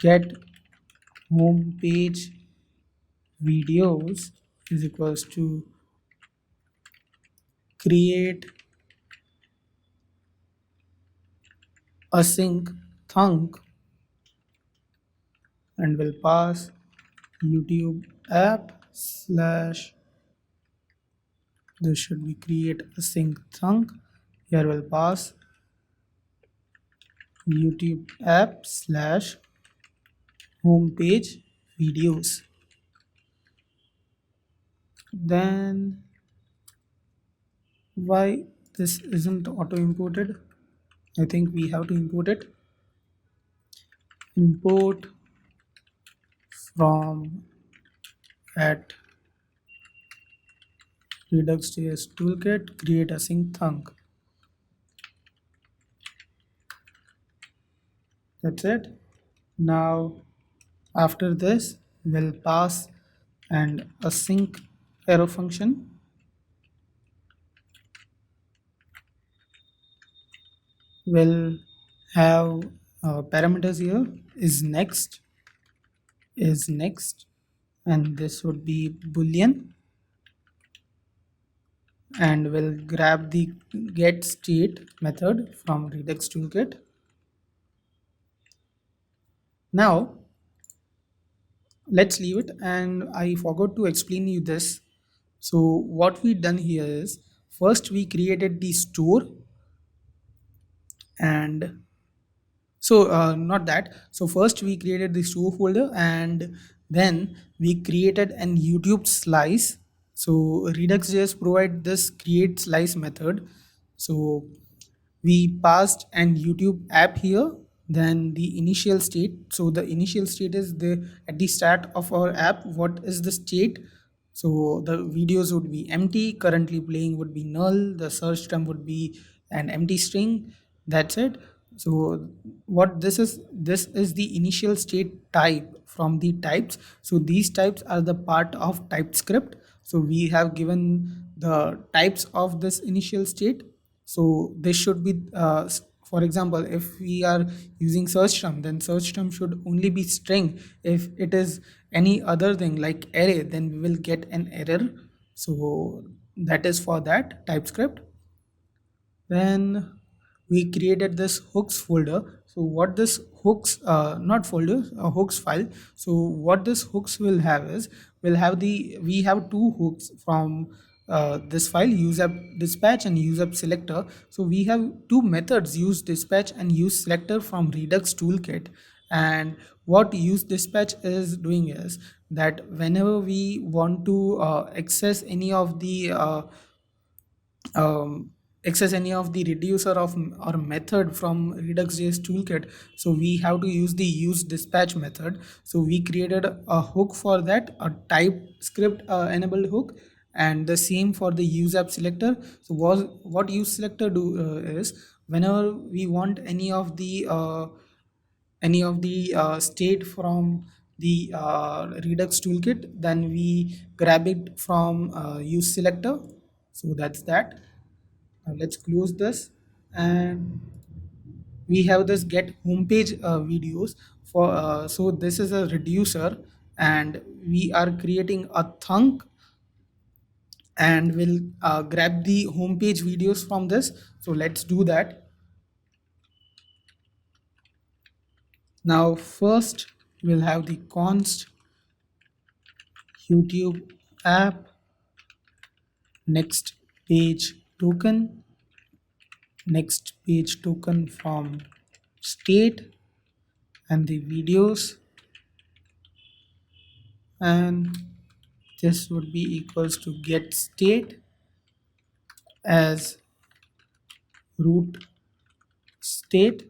get home page videos is equals to create async thunk, and we'll pass YouTube app slash, this should be create async thunk. Here we'll pass YouTube app slash homepage videos. Then why this isn't auto imported? I think we have to import it. Import from at Redux.js toolkit, create async thunk. That's it. Now after this, we'll pass an async arrow function. We'll have parameters here is next, and this would be boolean, and we'll grab the get state method from Redux Toolkit. Now let's leave it, and I forgot to explain you this. So what we done here is, first we created the store, and not that. So first we created the store folder, and then we created an YouTube slice. So Redux.js provide this create slice method. So we passed an YouTube app here, then the initial state. So the initial state is the at the start of our app, what is the state. So the videos would be empty, currently playing would be null, the search term would be an empty string. That's it. So what this is the initial state type from the types. So these types are the part of Typescript. So we have given the types of this initial state. So this should be for example, if we are using search term, then search term should only be string. If it is any other thing like array, then we will get an error. So that is for that Typescript. Then we created this hooks folder. So what this hooks not folder, a hooks file. So what this hooks will have is, we have two hooks from this file, use app dispatch and use app selector. So we have two methods, use dispatch and use selector from Redux Toolkit. And what use dispatch is doing is that whenever we want to access any of the reducer of or method from Redux.js toolkit, so we have to use the use dispatch method. So we created a hook for that, a TypeScript enabled hook, and the same for the use app selector. So what use selector do is, whenever we want any of the state from the Redux toolkit, then we grab it from use selector. So that's that. Now let's close this, and we have this get homepage videos for so this is a reducer, and we are creating a thunk, and we'll grab the homepage videos from this. So let's do that. Now first we'll have the const YouTube app next page token, next page token from state, and the videos, and this would be equals to get state as root state.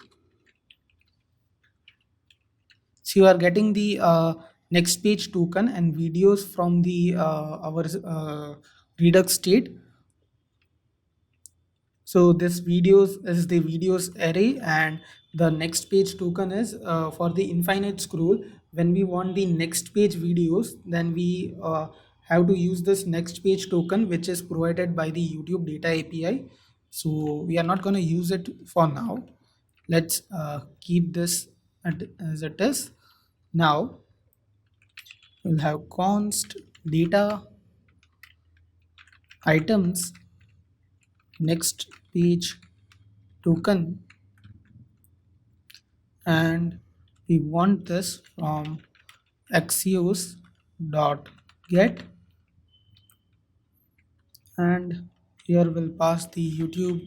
So you are getting the next page token and videos from the our Redux state. So this videos is the videos array, and the next page token is for the infinite scroll. When we want the next page videos, then we have to use this next page token, which is provided by the YouTube data API. So we are not going to use it for now. Let's keep this as it is. Now we'll have const data items next page token, and we want this from axios dot get, and here we'll pass the YouTube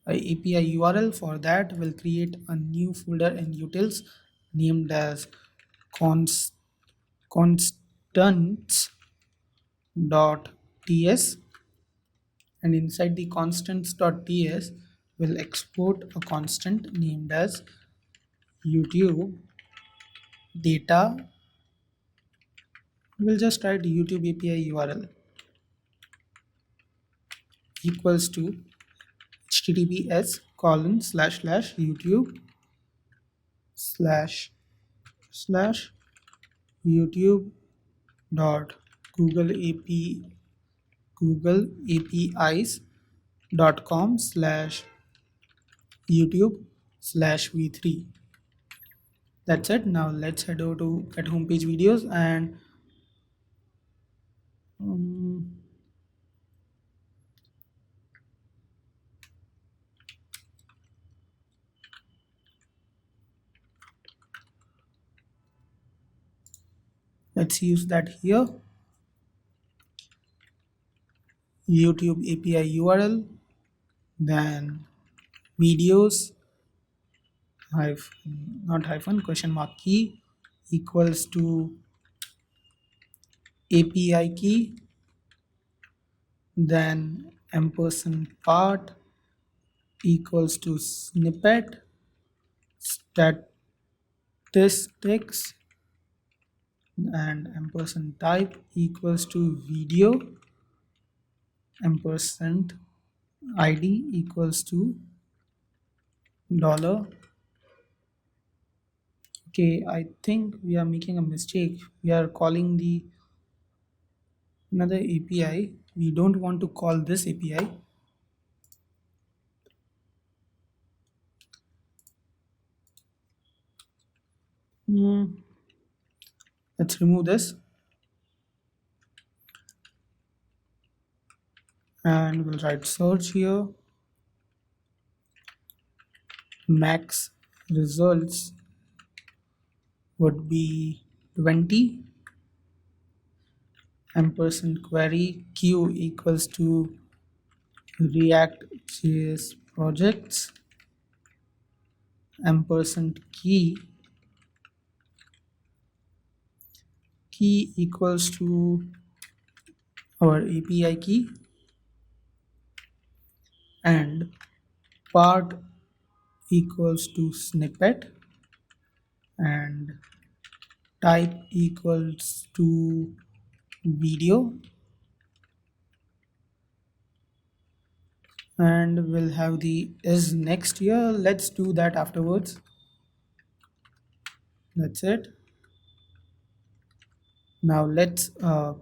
API URL. For that, we'll create a new folder in utils named as const constants dot ts, and inside the constants.ts we'll export a constant named as YouTube data. We'll just write YouTube API URL. equals to https colon slash slash youtube slash slash youtube dot google ap google apis dot com slash youtube slash v3. That's it. Now let's head over to get homepage videos and um, let's use that here. YouTube API URL, then videos hyphen not hyphen question mark key equals to API key, then ampersand part equals to snippet statistics, and ampersand type equals to video, ampersand id equals to dollar. Okay, I think we are making a mistake. We are calling the another API. We don't want to call this API. Let's remove this and we'll write search here. Max results would be 20, ampersand query q equals to Reactjs Projects, ampersand key equals to our API key, and part equals to snippet, and type equals to video, and we'll have the is next here. Let's do that afterwards. That's it. Now let's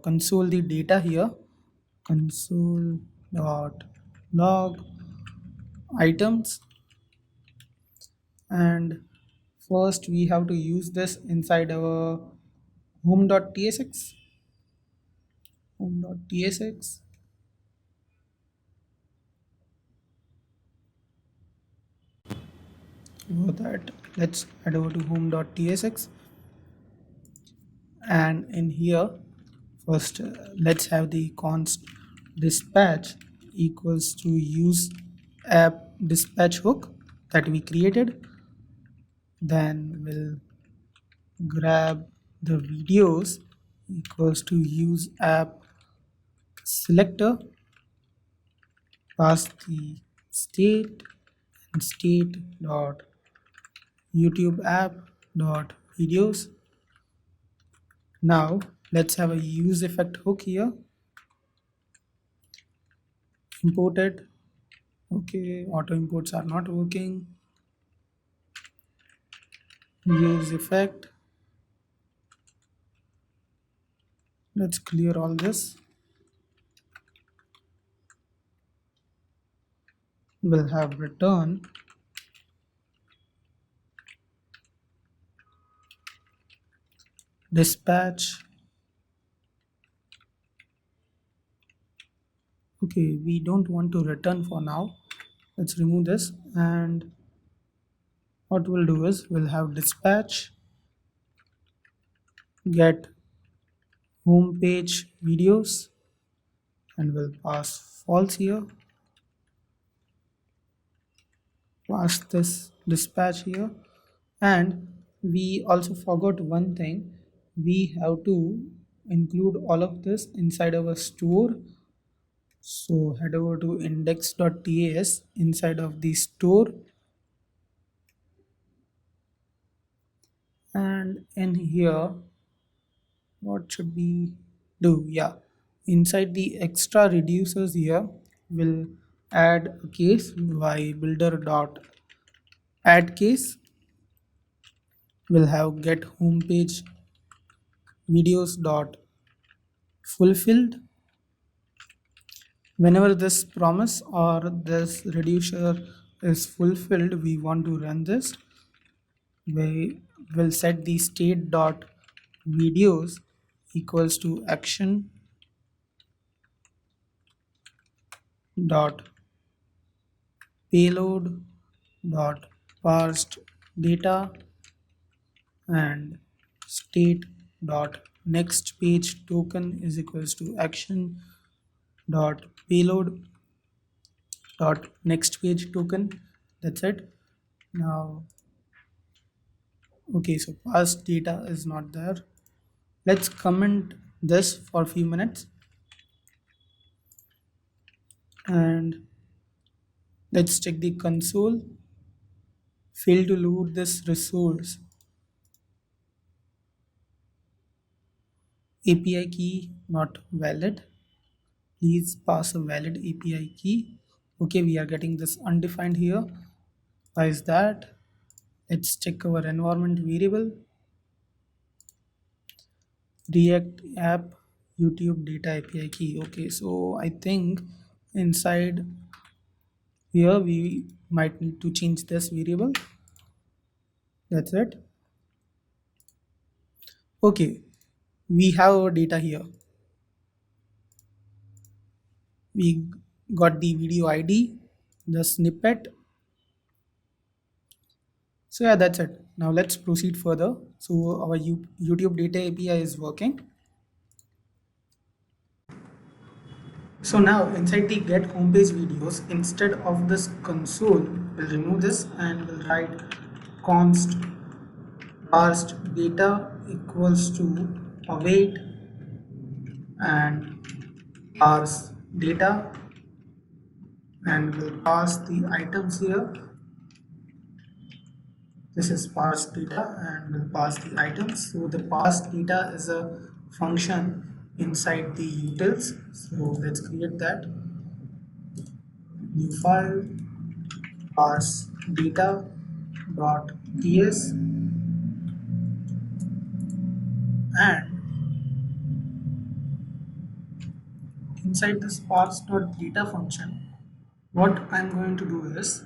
console the data here. Console dot log items, and first we have to use this inside our home.tsx. Home.tsx. For that, let's head over to home.tsx, and in here first let's have the const dispatch equals to use app dispatch hook that we created. Then we'll grab the videos equals to use app selector, pass the state, and state dot youtube app dot videos. Now let's have a use effect hook here. Import it. Okay, auto imports are not working. Use effect. Let's clear all this. We'll have return dispatch. Okay, we don't want to return for now. Let's remove this, and what we'll do is we'll have dispatch get home page videos, and we'll pass false here. Pass this dispatch here, and we also forgot one thing. We have to include all of this inside our store. So head over to index.tas inside of the store, and in here what should we do? Yeah, inside the extra reducers here We'll add a case by builder dot add case. We'll have get homepage videos dot fulfilled. Whenever this promise or this reducer is fulfilled, we want to run this. We will set the state dot videos equals to action dot payload dot parsed data and state dot next page token is equals to action dot payload dot next page token. That's it. Now, okay, so past data is not there. Let's comment this for a few minutes and let's check the console. Fail to load this resource. API key not valid. Please pass a valid API key. Okay, we are getting this undefined here. Why is that? Let's check our environment variable. React app YouTube data API key. Okay, so I think inside here we might need to change this variable. That's it. Okay, we have our data here. We got the video ID, the snippet. So yeah, that's it. Now let's proceed further. So our YouTube data API is working. So now inside the get homepage videos, instead of this console, we'll remove this and we'll write const parsed data equals to await and parse data, and we'll pass the items here. This is parsed data and we'll pass the items. So the parsed data is a function inside the utils. So let's create that. New file parse data dot ts, and inside this parse dot data function, what I'm going to do is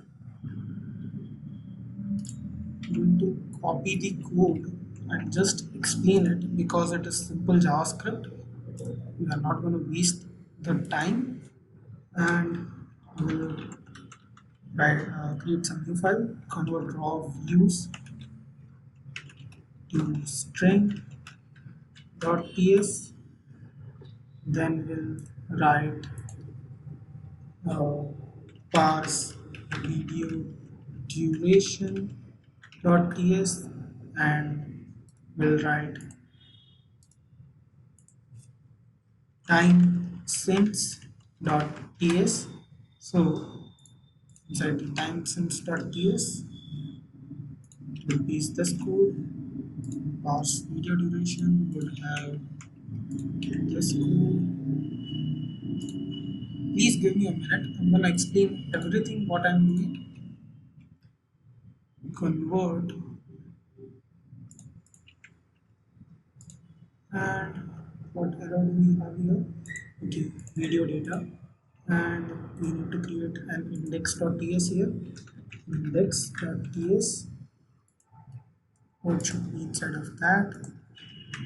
I'm going to copy the code and just explain it because it is simple JavaScript. We are not going to waste the time, and we'll create some new file, convert raw views to string dot ts, then we'll write uh, parse video duration dot ts, and we'll write time since dot ts. So inside the time since dot ts, we'll paste this code. Parse video duration will have this code. Please give me a minute. I'm gonna explain everything what I'm doing. Convert, and what error do we have here? Okay, video data, and we need to create an index.ts here. Index.ts. What should be inside of that?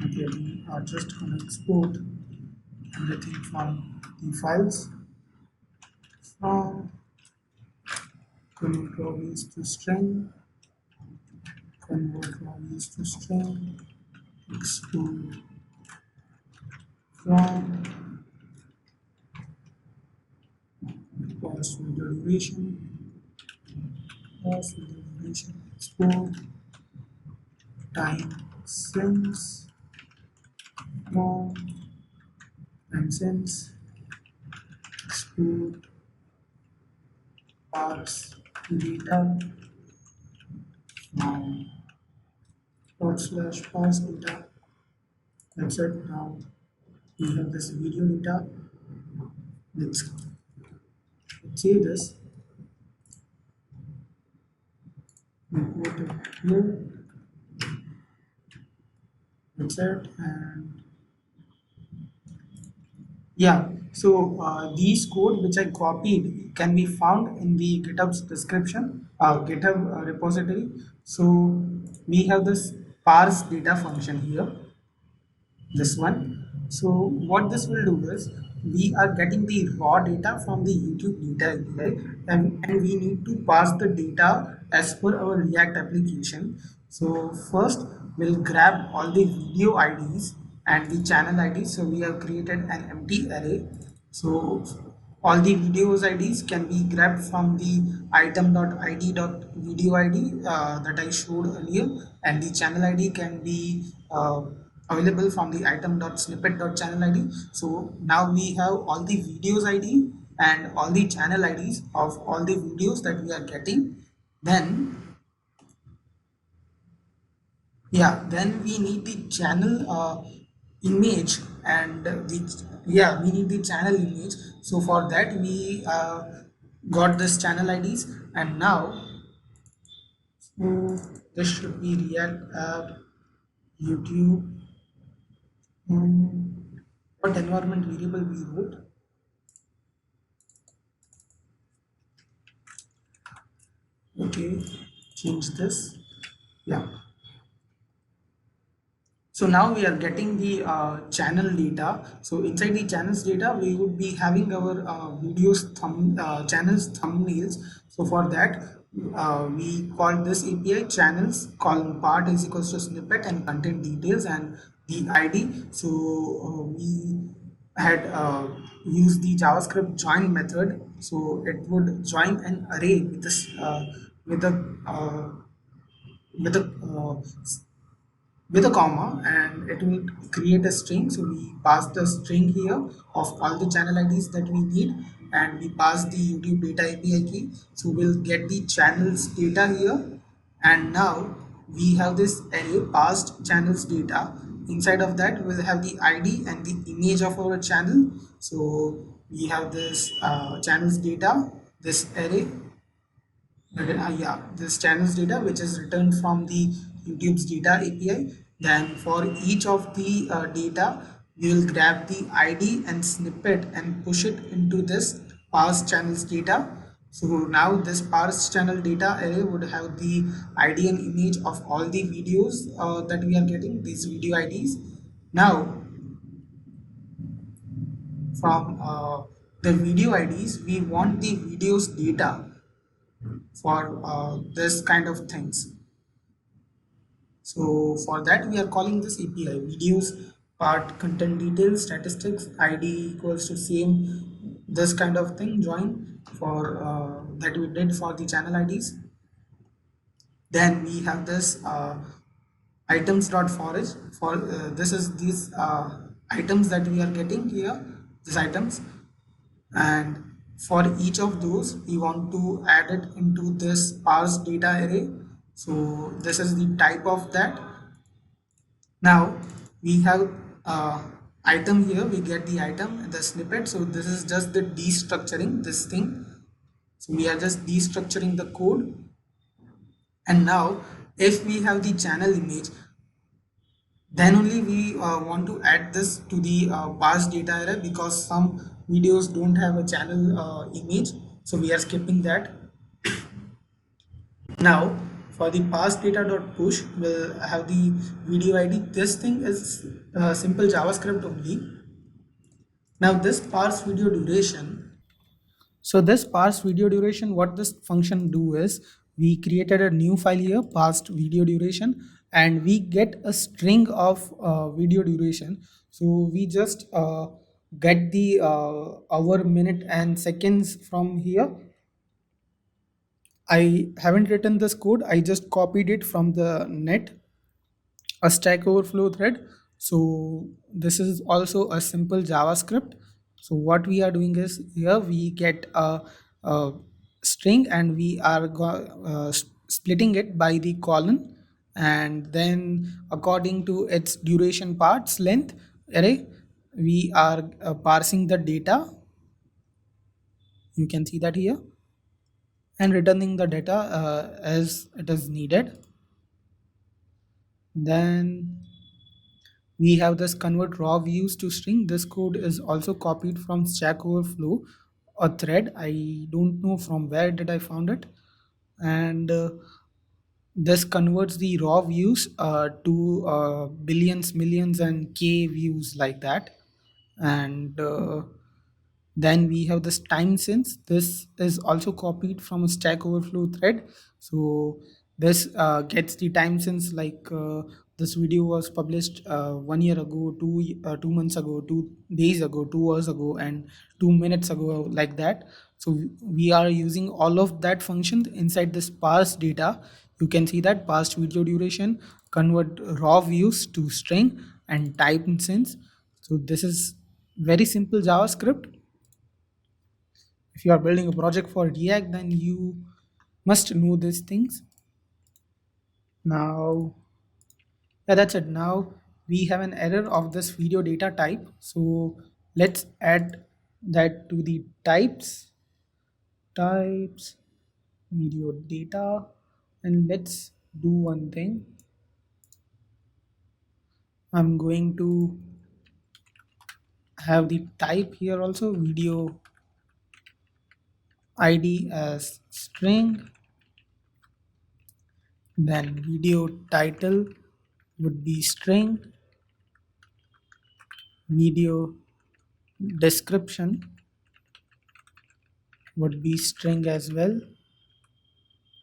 Okay, we are just gonna export everything from the files, from convert values to string, convert values to string, export from pause video duration, pause video duration, export time since from time since, export parse data from /parse data. That's it. Now we have this video data. Let's see this, import it here, that's it, and yeah, so these code which I copied can be found in the GitHub's description, GitHub repository. So we have this parse data function here, this one. So what this will do is we are getting the raw data from the YouTube data API, and we need to pass the data as per our React application. So first we'll grab all the video IDs and the channel IDs. So we have created an empty array. So all the videos IDs can be grabbed from the item.id.video ID that I showed earlier, and the channel ID can be available from the item.snippet.channel ID. So now we have all the videos ID and all the channel IDs of all the videos that we are getting. Then yeah, then we need the channel image, and we need the channel image. So for that we got this channel IDs, and now so this should be React app YouTube. What environment variable we wrote? Okay, change this. Yeah. So now we are getting the channel data. So inside the channels data, we would be having our channels thumbnails. So for that, we call this API channels column part is equals to snippet and content details and the ID. So we had used the JavaScript join method. So it would join an array with this with a uh, with a with a comma, and it will create a string. So we pass the string here of all the channel IDs that we need, and we pass the YouTube data API key. So we'll get the channels data here, and now we have this array passed channels data. Inside of that we'll have the ID and the image of our channel. So we have this channels data, this array, yeah, this channels data which is returned from the YouTube's data API. Then for each of the data, we will grab the ID and snippet and push it into this parse channels data. So now this parse channel data array would have the ID and image of all the videos that we are getting, these video IDs. Now from the video IDs, we want the videos data for this kind of things. So for that we are calling this API videos part content details statistics ID equals to same, this kind of thing join for that we did for the channel IDs. Then we have this items dot forage for this is these items that we are getting here, these items, and for each of those we want to add it into this parse data array. So this is the type of that. Now we have item here, we get the item and the snippet. So this is just the destructuring this thing. So we are just destructuring the code. And now if we have the channel image, then only we want to add this to the parse data array, because some videos don't have a channel image. So we are skipping that. Now for the parse data dot push, we'll have the video ID. This thing is simple JavaScript only. Now this parse video duration. So this parse video duration, what this function do is we created a new file here, parsed video duration, and we get a string of video duration. So we just get the hour, minute, and seconds from here. I haven't written this code, I just copied it from the net, a Stack Overflow thread. So this is also a simple JavaScript. So what we are doing is here we get a string, and we are splitting it by the colon, and then according to its duration parts length array, we are parsing the data. You can see that here, and returning the data as it is needed. Then we have this convert raw views to string. This code is also copied from Stack Overflow, a thread. I don't know from where did I found it. And this converts the raw views to billions, millions, and k views like that. And then we have this time sense. This is also copied from a Stack Overflow thread. So this gets the time sense, like this video was published 1 year ago, 2 months ago, 2 days ago, 2 hours ago, and 2 minutes ago, like that. So we are using all of that function inside this parse data. You can see that past video duration, convert raw views to string, and type sense. So this is very simple JavaScript. If you are building a project for React, then you must know these things. Now, yeah, that's it. Now we have an error of this video data type. So let's add that to the types video data, and let's do one thing. I'm going to have the type here also, video ID as string, then video title would be string, video description would be string as well.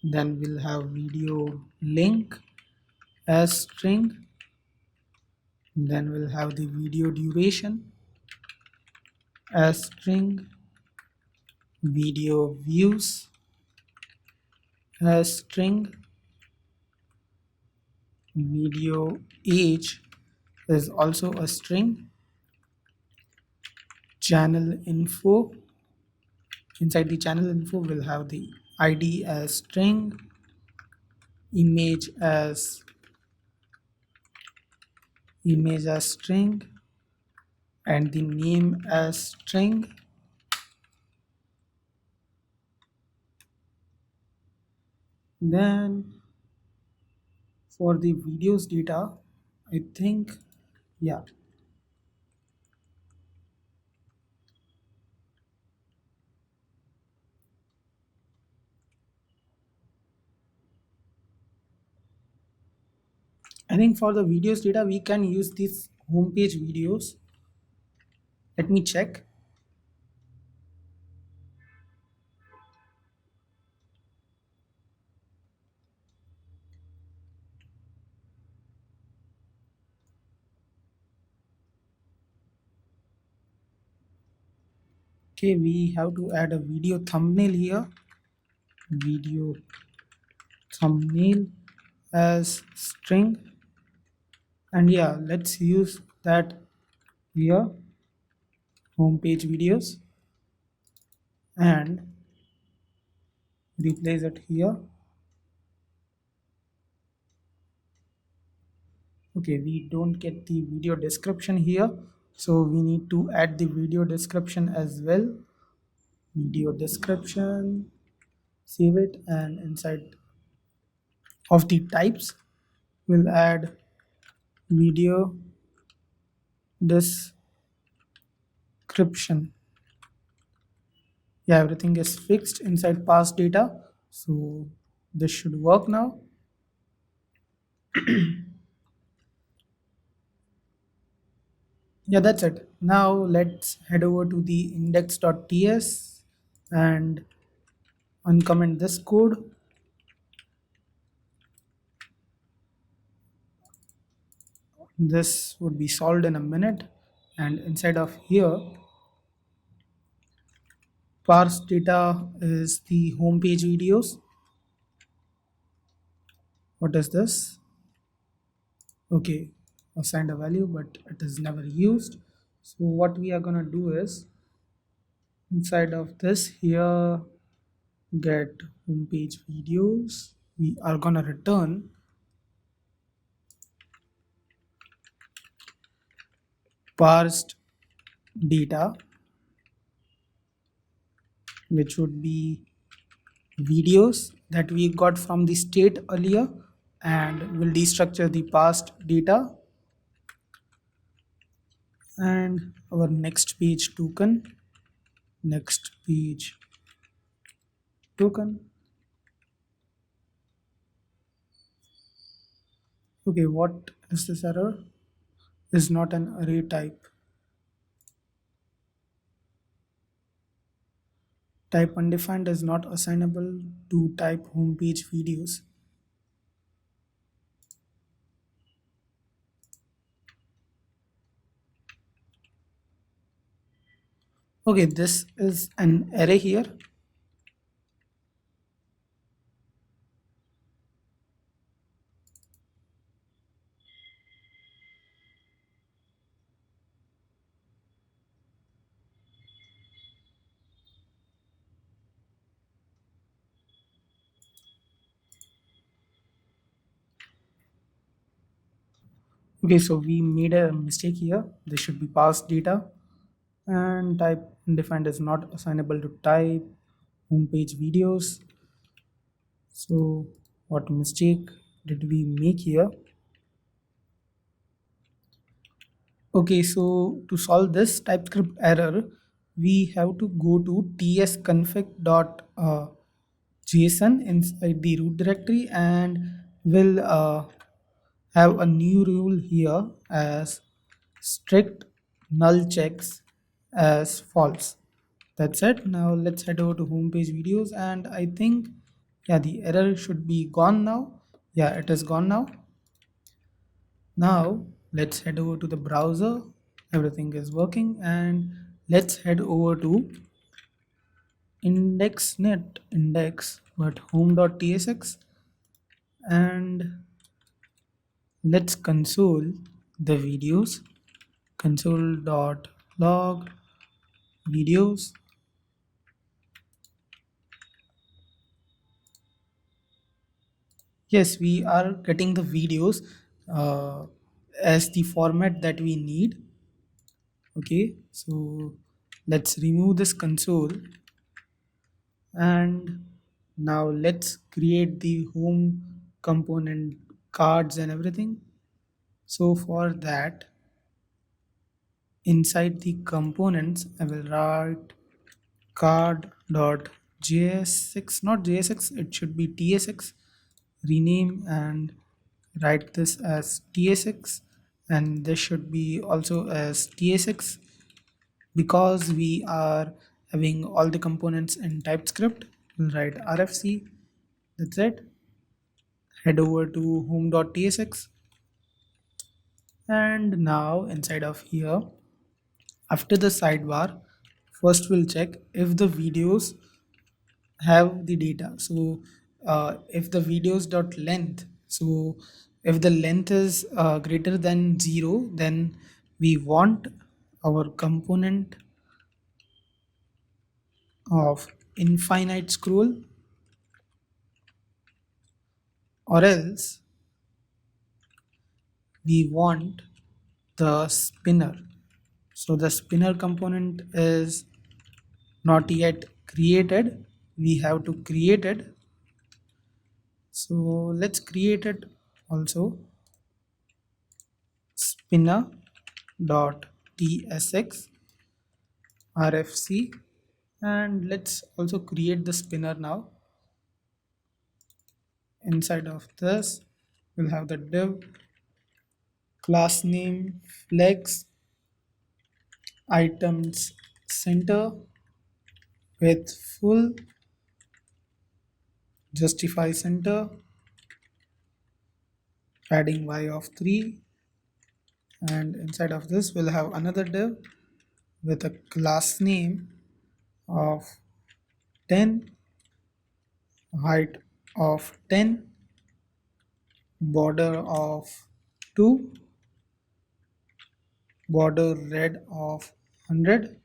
Then we'll have video link as string. Then we'll have the video duration as string, video views as string, video age is also a string, channel info. Inside the channel info, we'll have the ID as string, image as string, and the name as string. Then for the videos data, I think, yeah, I think for the videos data we can use these homepage videos. Let me check. Okay, we have to add a video thumbnail here, video thumbnail as string, and yeah, let's use that here, homepage videos, and replace it here. Okay, we don't get the video description here, so we need to add the video description as well. Video description, save it, and inside of the types we'll add video description. Yeah, everything is fixed inside past data, so this should work now. Yeah, that's it. Now let's head over to the index.ts and uncomment this code. This would be solved in a minute, and inside of here, parse data is the homepage videos. What is this? Okay, assigned a value, but it is never used. So what we are gonna do is, inside of this here, get homepage videos, we are gonna return parsed data which would be videos that we got from the state earlier, and will destructure the past data. And our next page token, next page token. Okay, what is this error? Is not an array type. Type undefined is not assignable to type homepage videos. Okay, this is an array here. Okay, so we made a mistake here. This should be past data, and type undefined is not assignable to type homepage videos. So what mistake did we make here? Okay, so to solve this TypeScript error, we have to go to tsconfig.json inside the root directory, and we'll have a new rule here as strict null checks as false. That's it. Now let's head over to homepage videos, and I think, yeah, the error should be gone now. Yeah, it is gone now. Now let's head over to the browser. Everything is working, and let's head over to IndexNet index but home.tsx, and let's console the videos. Console.log videos. Yes, we are getting the videos uh, as the format that we need. Okay, so let's remove this console, and now let's create the home component cards and everything. So for that, inside the components, I will write card.jsx, not jsx, it should be tsx. Rename and write this as tsx, and this should be also as tsx because we are having all the components in TypeScript. We'll write rfc. That's it. Head over to home.tsx, and now inside of here, after the sidebar, first we'll check if the videos have the data. So if the videos dot length, so if the length is greater than 0, then we want our component of infinite scroll, or else we want the spinner. So the spinner component is not yet created. We have to create it. So let's create it also. Spinner dot tsx rfc, and let's also create the spinner now. Inside of this, we'll have the div class name flex items center with full justify center, padding y of 3, and inside of this we'll have another div with a class name of 10, height of 10, border of 2, border red of 100,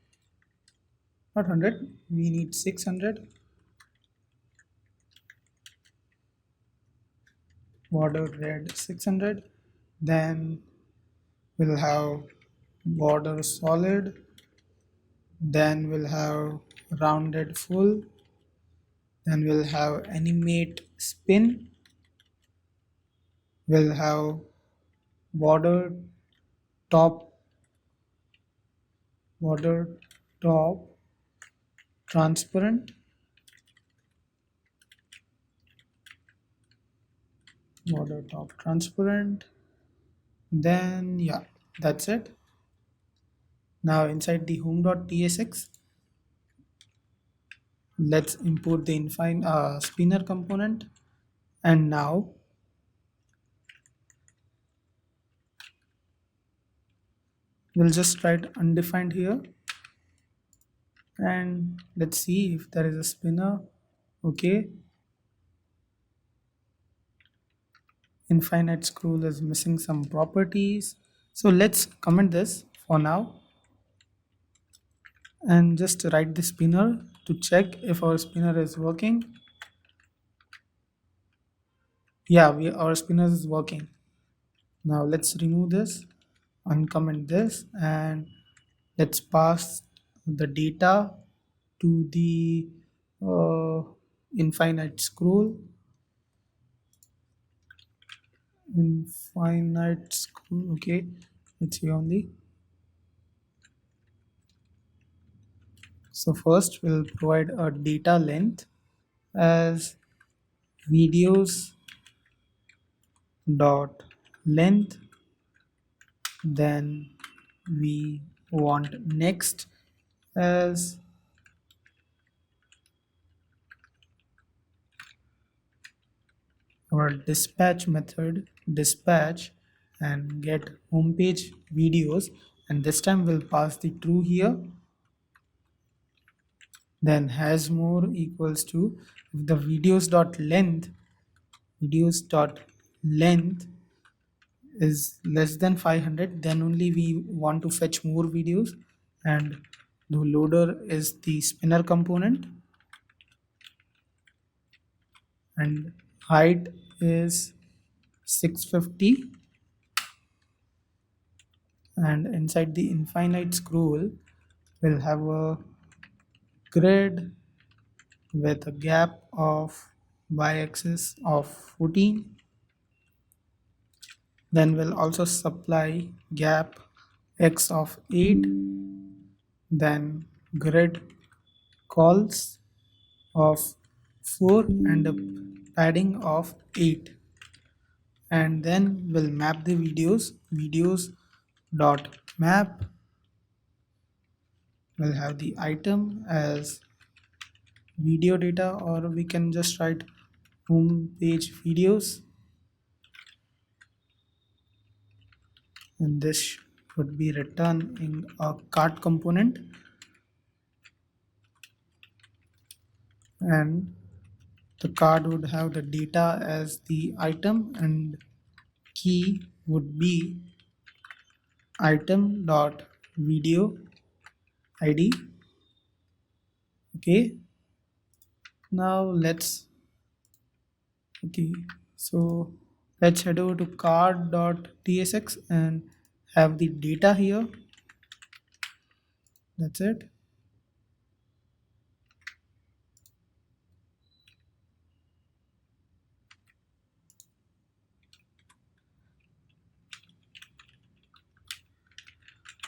not 100, we need 600, border red 600. Then we'll have border solid then we'll have rounded full, then we'll have animate spin, we'll have border top, border top transparent, border top transparent, then yeah, that's it. Now inside the home.tsx, let's import the spinner component, and now we'll just write undefined here, and let's see if there is a spinner. Okay, infinite scroll is missing some properties, so let's comment this for now and just write the spinner to check if our spinner is working. Yeah, our spinner is working. Now let's remove this, uncomment this, and let's pass the data to the uh, infinite scroll. Infinite scroll, okay, let's see only. So first we'll provide a data length as videos dot length, then we want next as our dispatch method, dispatch, and get homepage videos, and this time we'll pass the true here. Then has more equals to, if the videos dot length is less than 500, then only we want to fetch more videos, and the loader is the spinner component, and height is 650, and inside the infinite scroll we'll have a grid with a gap of y-axis of 14, then we'll also supply gap x of 8, then grid calls of 4 and a padding of 8, and then we'll map the videos dot map will have the item as video data, or we can just write home page videos, and this would be returned in a cart component, and the card would have the data as the item, and key would be item dot video id. Okay, now okay, so let's head over to card.tsx and have the data here. That's it.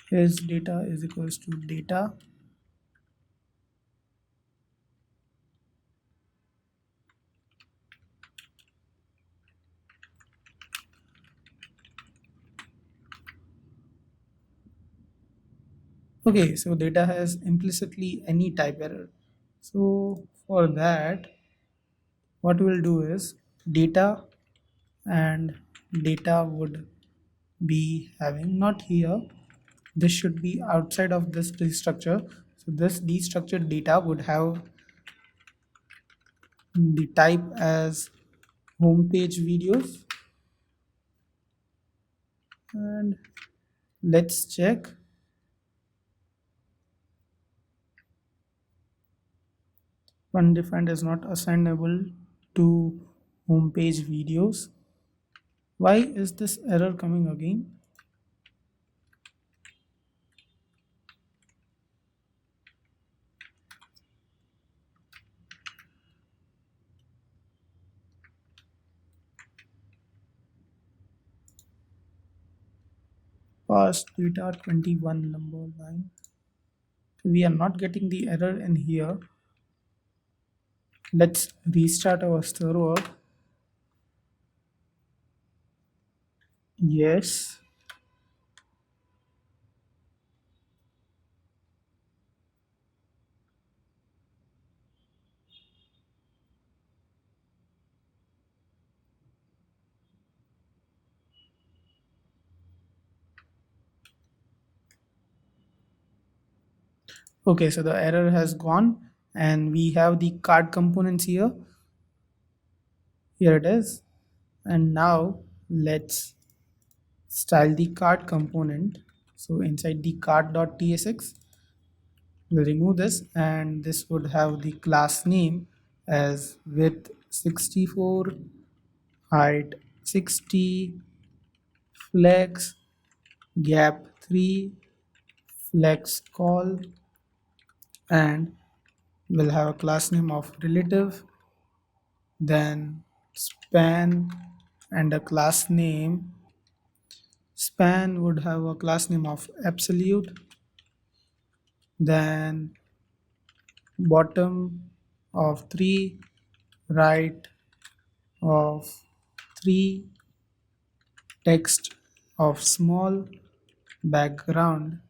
Here's data is equals to data. Okay, so data has implicitly any type error. So for that, what we'll do is data, and data would be having not here. This should be outside of this destructure. So this destructured data would have the type as homepage videos, and let's check. Undefined is not assignable to homepage videos. Why is this error coming again? past data 21 number line. We are not getting the error in here. Let's restart our server. Yes. Okay, so the error has gone and we have the card components here. Here it is. And now let's style the card component. So inside the card.tsx, we'll remove this and this would have the class name as width 64, height 60, flex, gap 3, flex call, and we'll have a class name of relative, then span and a class name. Span would have a class name of absolute, then bottom of 3, right of 3, text of small, background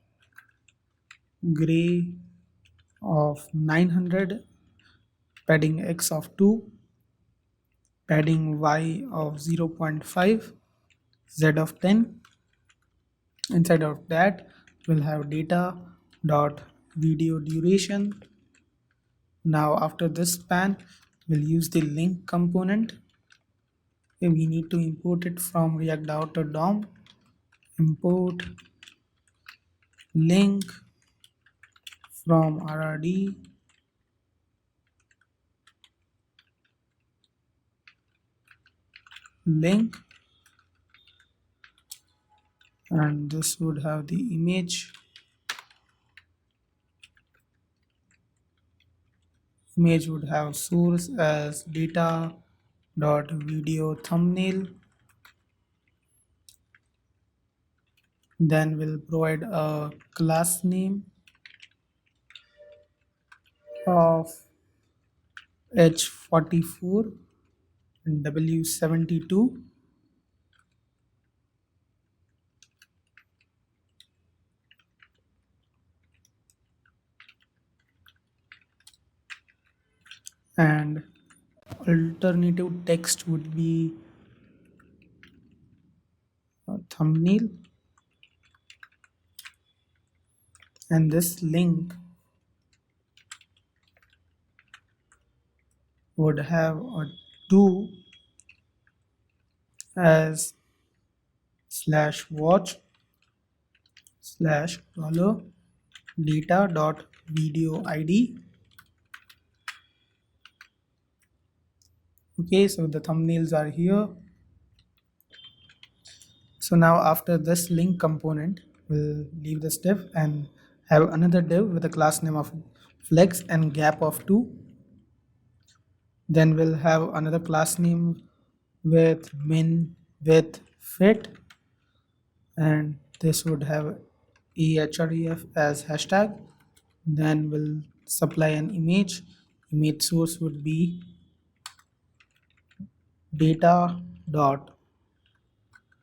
gray of 900, padding x of 2, padding y of 0.5, z of 10. Inside of that we'll have data dot video duration. Now after this span we'll use the link component. We need to import it from React.dom. Import link from RRD, link, and this would have the image. Image would have source as data dot video thumbnail. Then we'll provide a class name of H44 and W72. And alternative text would be a thumbnail, and this link would have a do as slash watch slash dollar data dot video id. Okay, so the thumbnails are here. So now after this link component, we'll leave this div and have another div with a class name of flex and gap of 2. Then we'll have another class name with min, width, fit, and this would have ehref as hashtag. Then we'll supply an image. Image source would be data dot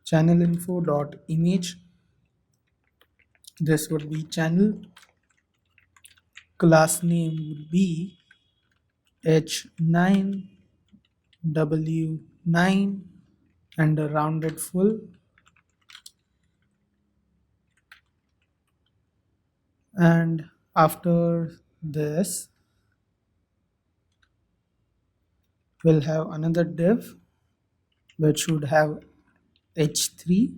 channel info dot image. This would be channel. Class name would be h9 w9 and a rounded full. And after this we'll have another div which would have h3,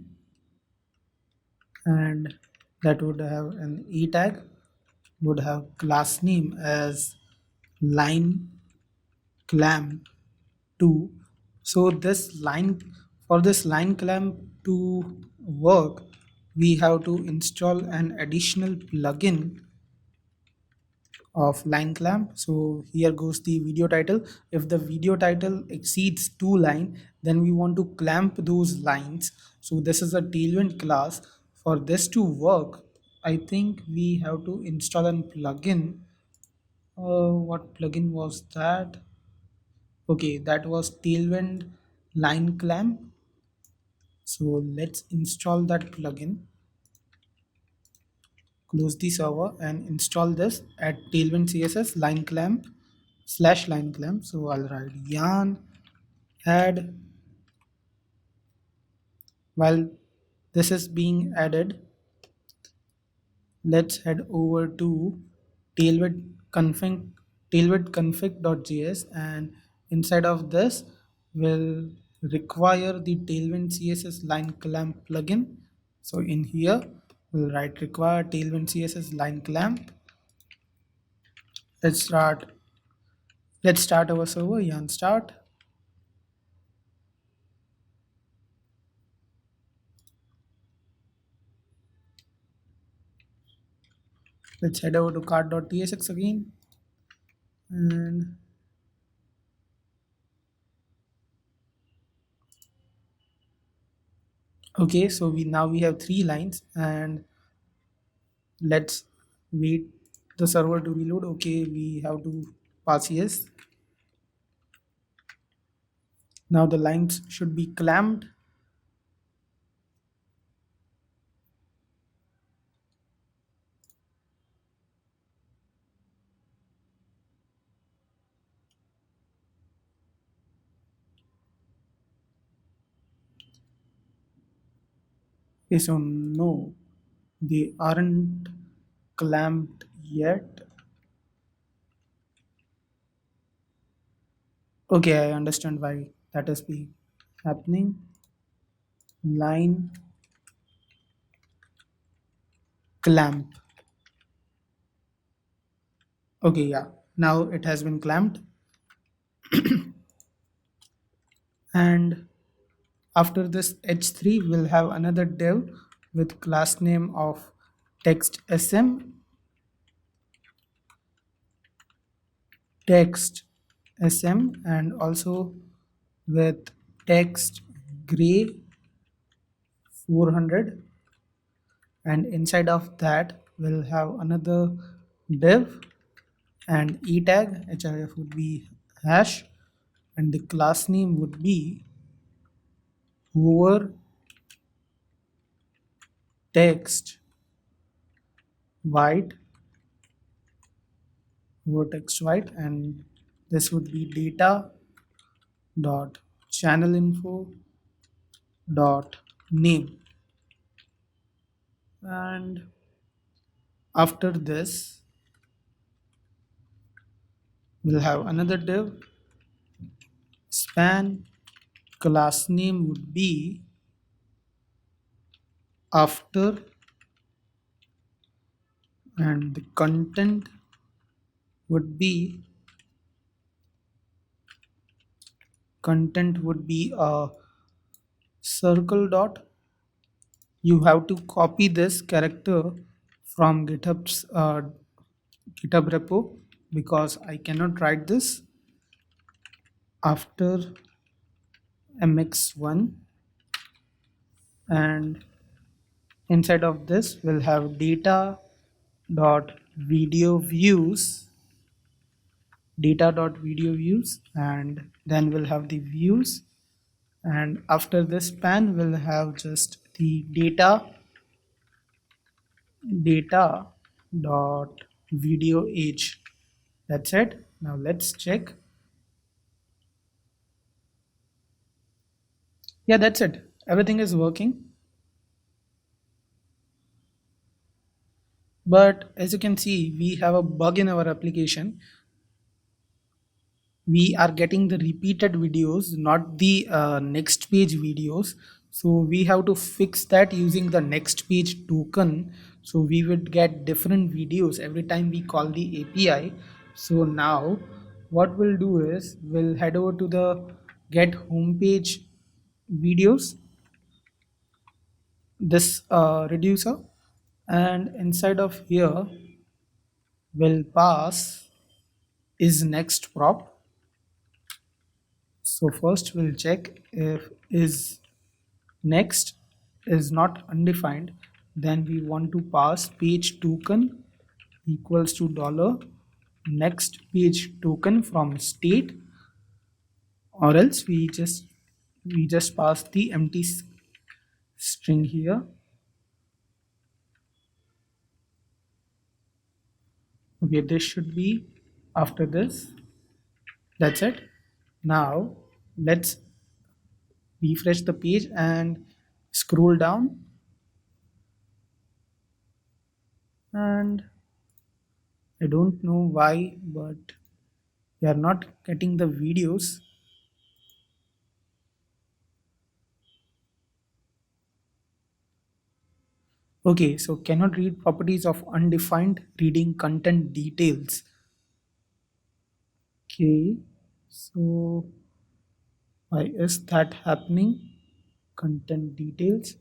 and that would have an e tag, would have class name as line clamp 2. So this line, for this line clamp to work, we have to install an additional plugin of line clamp. So here goes the video title. If the video title exceeds 2 lines, then we want to clamp those lines. So this is a Tailwind class For this to work, I think we have to install a plugin. What plugin was that? Okay, that was Tailwind line clamp. So let's install that plugin, close the server and install this at Tailwind CSS line clamp slash line clamp. So I'll write yarn add. While this is being added, let's head over to tailwind config tailwind config.js, and inside of this will require the tailwind css line clamp plugin. So in here we'll write require tailwind css line clamp. Let's start let's start our server, yarn start. Let's head over to cart.tsx again, and okay, so we have three lines, and let's wait the server to reload. Okay, we have to pass yes. Now the lines should be clamped. Okay, so no, they aren't clamped yet. Okay, I understand why that is be happening. Line clamp. Okay, yeah, now it has been clamped. And after this h3 we'll have another div with class name of text sm, text sm, and also with text gray 400, and inside of that we'll have another div and e tag href would be hash, and the class name would be over text white, over text white, and this would be data dot channel info dot name. And after this we'll have another div span, class name would be after, and the content would be a circle dot. You have to copy this character from github repo, because I cannot write this. After mx1, and inside of this we'll have data dot video views, and then we'll have the views, and after this span we'll have just the data dot video age. That's it. Now let's check. Yeah, that's it, everything is working. But as you can see, we have a bug in our application. We are getting the repeated videos, not the next page videos. So we have to fix that using the next page token. So we would get different videos every time we call the API. So now what we'll do is we'll head over to the get homepage videos, this reducer, and inside of here we'll pass is next prop. So first we'll check if is next is not undefined. Then we want to pass page token equals to dollar next page token from state, or else we just pass the empty string here. Okay, this should be after this. That's it. Now let's refresh the page and scroll down, and I don't know why, but we are not getting the videos. Okay, so cannot read properties of undefined reading content details. Okay, so why is that happening? Content details.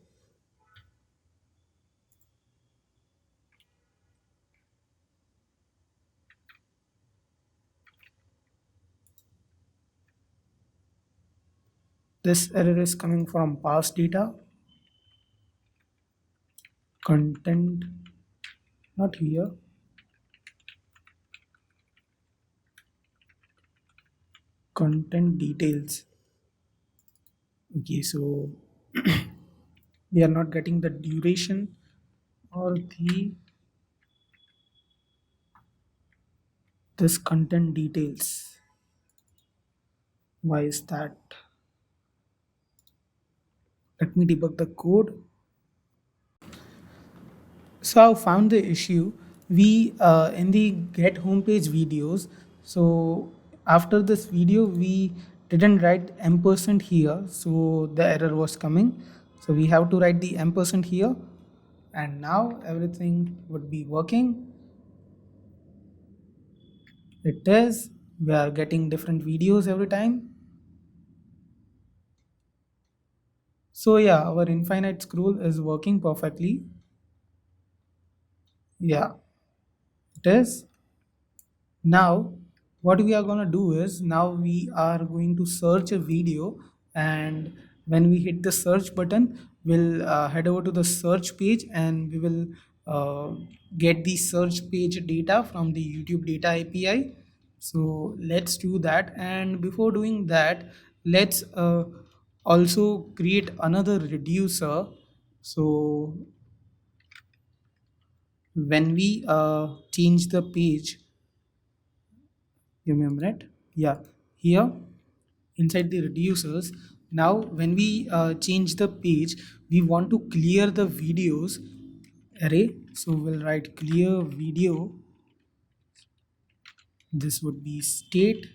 This error is coming from past data. Content, not here. Content details. Okay, so we are not getting the duration or the this content details. Why is that? Let me debug the code. So I found the issue. We in the get homepage videos. So after this video, we didn't write ampersand here, so the error was coming. So we have to write the ampersand here, and now everything would be working. It is. We are getting different videos every time. So yeah, our infinite scroll is working perfectly. Yeah, it is. Now what we are going to do is, now we are going to search a video, and when we hit the search button, we'll head over to the search page, and we will get the search page data from the YouTube data API. So let's do that, and before doing that, let's also create another reducer. So when we change the page, give me a minute. Yeah, here inside the reducers, now when we change the page, we want to clear the videos array. So we'll write clear video. This would be state,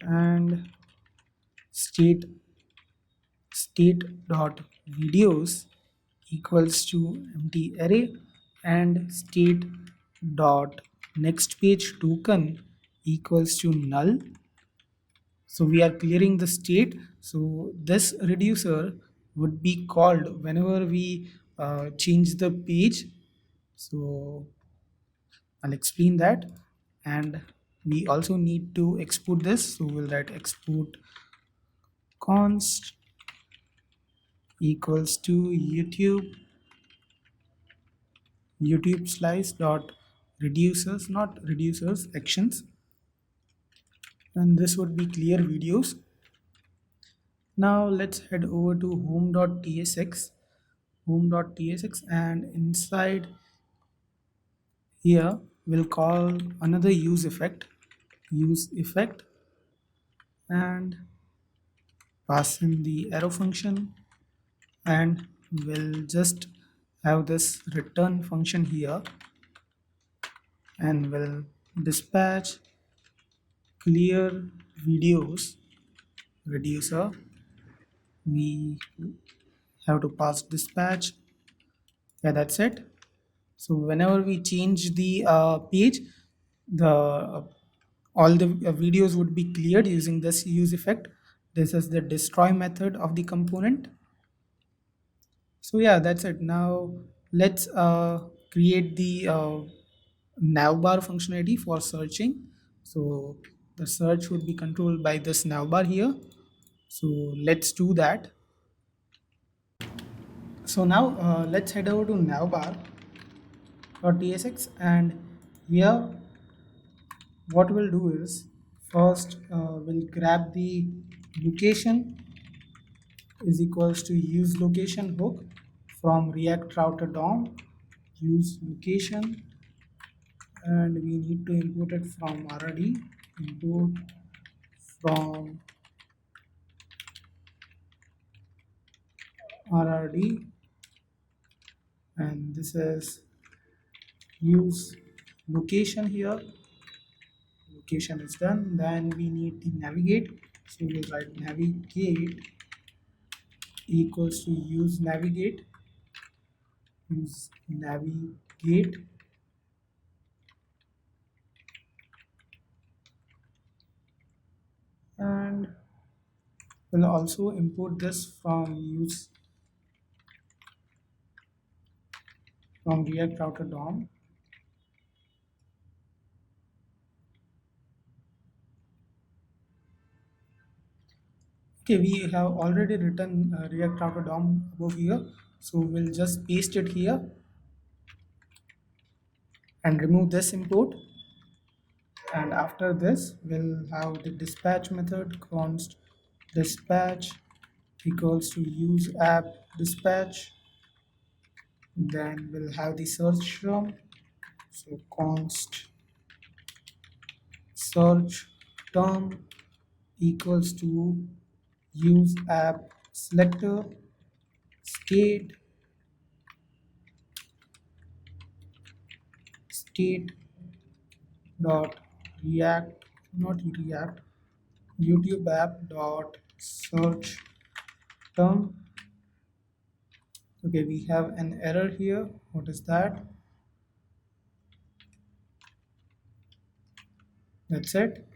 and state dot videos equals to empty array, and state dot next page token equals to null. So we are clearing the state. So this reducer would be called whenever we change the page. So I'll explain that, and we also need to export this. So we'll write export const equals to YouTube slice dot reducers, not reducers, actions, and this would be clear videos. Now let's head over to home.tsx, and inside here we'll call another use effect, and pass in the arrow function, and we'll just have this return function here, and we'll dispatch clear videos reducer. We have to pass dispatch. Yeah, that's it. So whenever we change the page, the all the videos would be cleared using this use effect. This is the destroy method of the component. So yeah, that's it. Now let's create the navbar functionality for searching. So the search would be controlled by this navbar here. So let's do that. So now let's head over to navbar.tsx, and here what we'll do is first we'll grab the location is equals to use location hook from React router DOM, use location, and we need to import it from RD, import from RRD, and this is use location here. Location is done. Then we need the navigate. So we'll write navigate equals to use navigate, and we'll also import this from React router DOM. Okay, we have already written React router DOM above here, so we'll just paste it here and remove this import. And after this, we'll have the dispatch method const dispatch equals to use app dispatch. Then we'll have the search term, so const search term equals to use app selector state dot react not react YouTube app dot search term. Okay, we have an error here. What is that? That's it.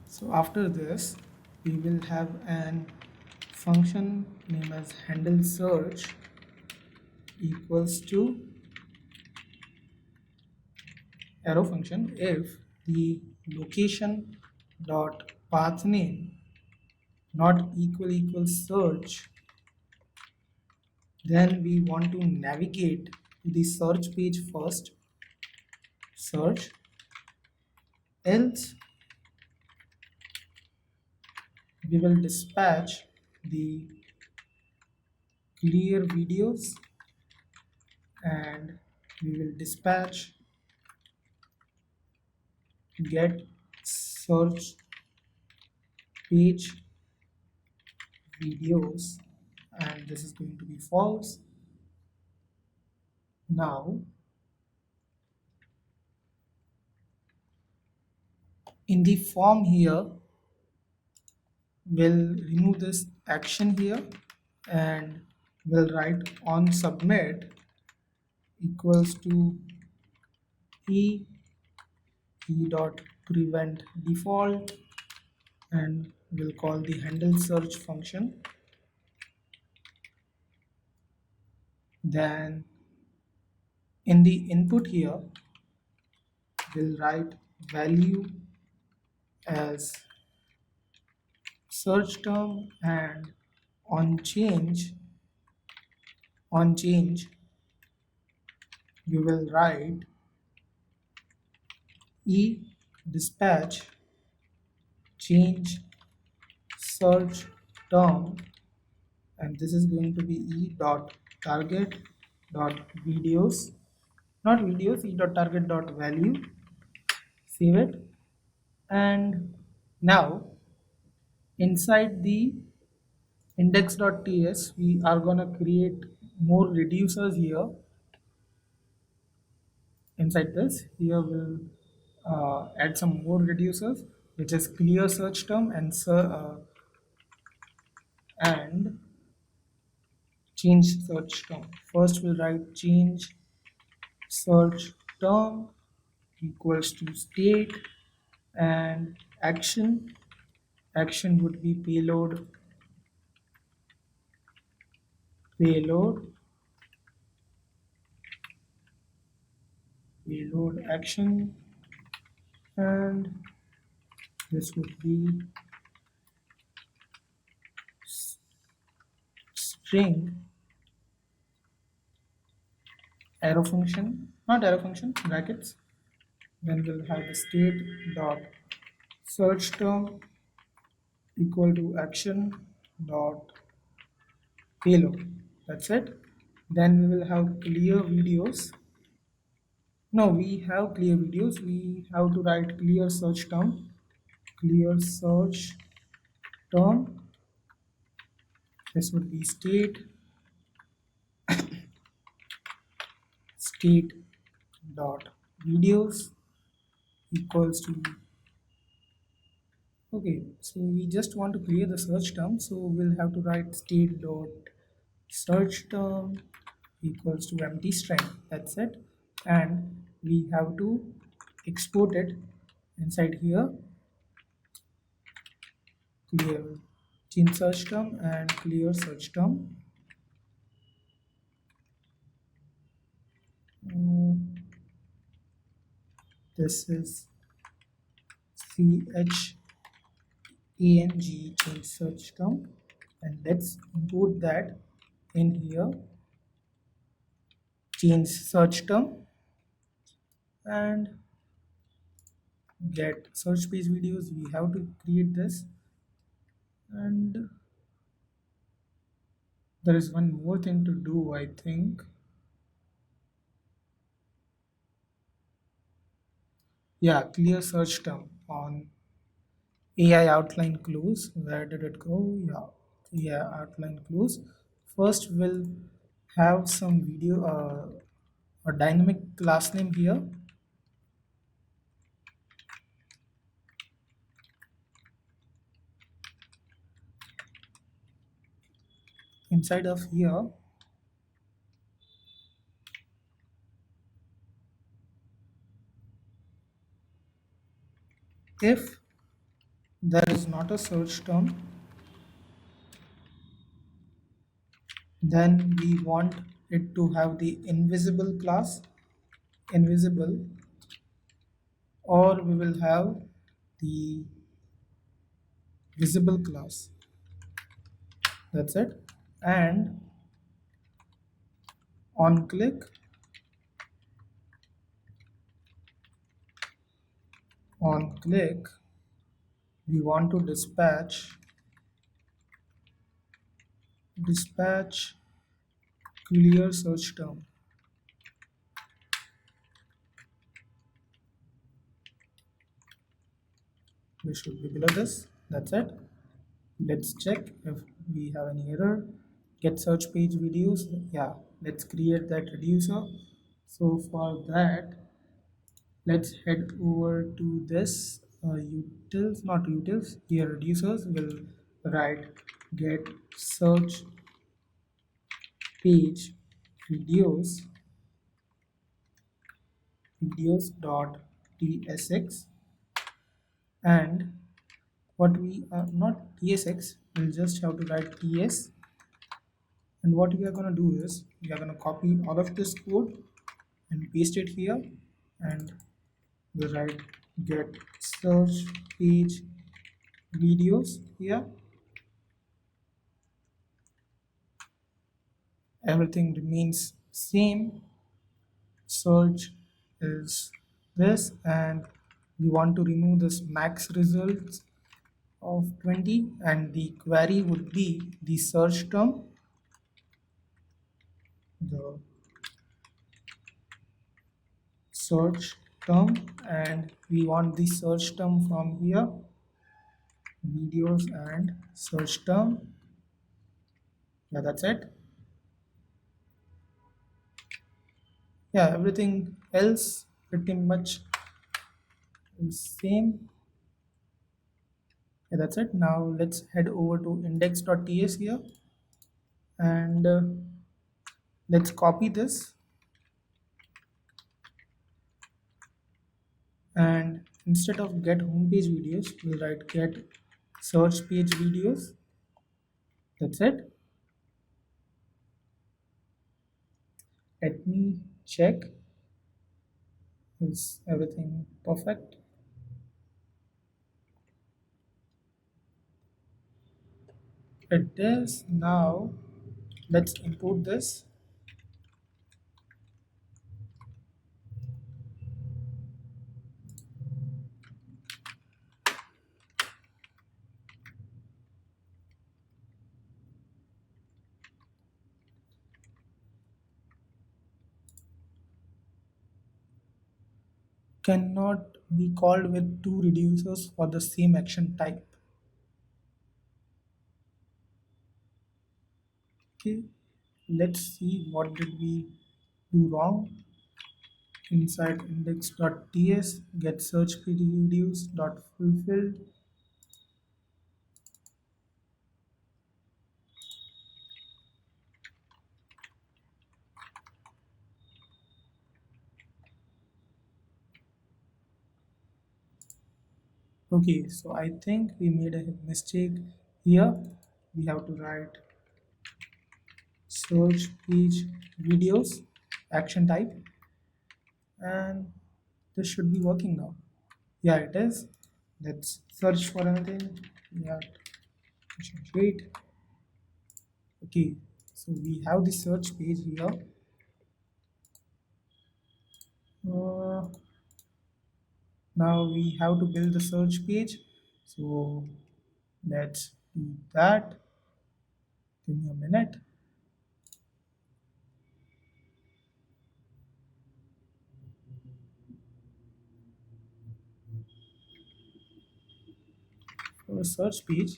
So after this, we will have an function named as handle search equals to arrow function if the location dot path name not equal search, then we want to navigate to the search page first, search, else we will dispatch the clear videos, and we will dispatch get search page videos, and this is going to be false. Now in the form here, we'll remove this action here and we'll write on submit equals to e dot prevent default, and we'll call the handle search function. Then in the input here, we'll write value as search term, and on change we will write e dispatch change search term, and this is going to be e dot target dot videos, not videos, e dot target dot value. Save it. And now inside the index.ts we are going to create more reducers here. Inside this here we'll add some more reducers, which is clear search term and change search term. First we'll write change search term equals to state, and action would be payload action, and this would be string arrow function, not arrow function, brackets. Then we'll have the state dot search term equal to action dot payload. That's it. Then we will have clear videos. No, we have clear videos. We have to write clear search term. Clear search term. This would be state dot videos equals to, okay, so we just want to clear the search term, so we'll have to write state dot search term equals to empty string. That's it. And we have to export it inside here, clear change search term and clear search term. This is chang change search term, and let's import that in here, change search term, and get search page videos. We have to create this, and there is one more thing to do, I think. Yeah, clear search term on AI outline close. Where did it go? Yeah, outline close. First, we'll have some video, a dynamic class name here. Inside of here, if there is not a search term, then we want it to have the invisible class, invisible, or we will have the visible class. That's it. And on click, we want to dispatch clear search term. We should be below this. That's it. Let's check if we have any error. Get search page videos. Yeah, let's create that reducer. So for that, let's head over to this utils, not utils, here reducers. Will write get search page videos dot tsx, and what we are not tsx, we'll just have to write ts. And what we are going to do is we are going to copy all of this code and paste it here, and we write get search page videos here. Everything remains same. Search is this, and we want to remove this max results of 20, and the query would be the search term, the search term, and we want the search term from here, videos and search term. Yeah, that's it. Yeah, everything else pretty much is same. Yeah, that's it. Now let's head over to index.ts here, and let's copy this, and instead of get homepage videos, we'll write get search page videos. That's it. Let me check, is everything perfect? It is. Now Let's import this. Cannot be called with two reducers for the same action type. Okay, let's see what did we do wrong. Inside index.ts get search page reduce dot fulfilled. Okay, so I think we made a mistake here. We have to write search page videos action type, and this should be working now. Yeah, it is. Let's search for anything. Yeah, wait. Okay, so we have the search page here. Uh, Now we have to build the search page. So let's do that. Give me a minute. For a search page,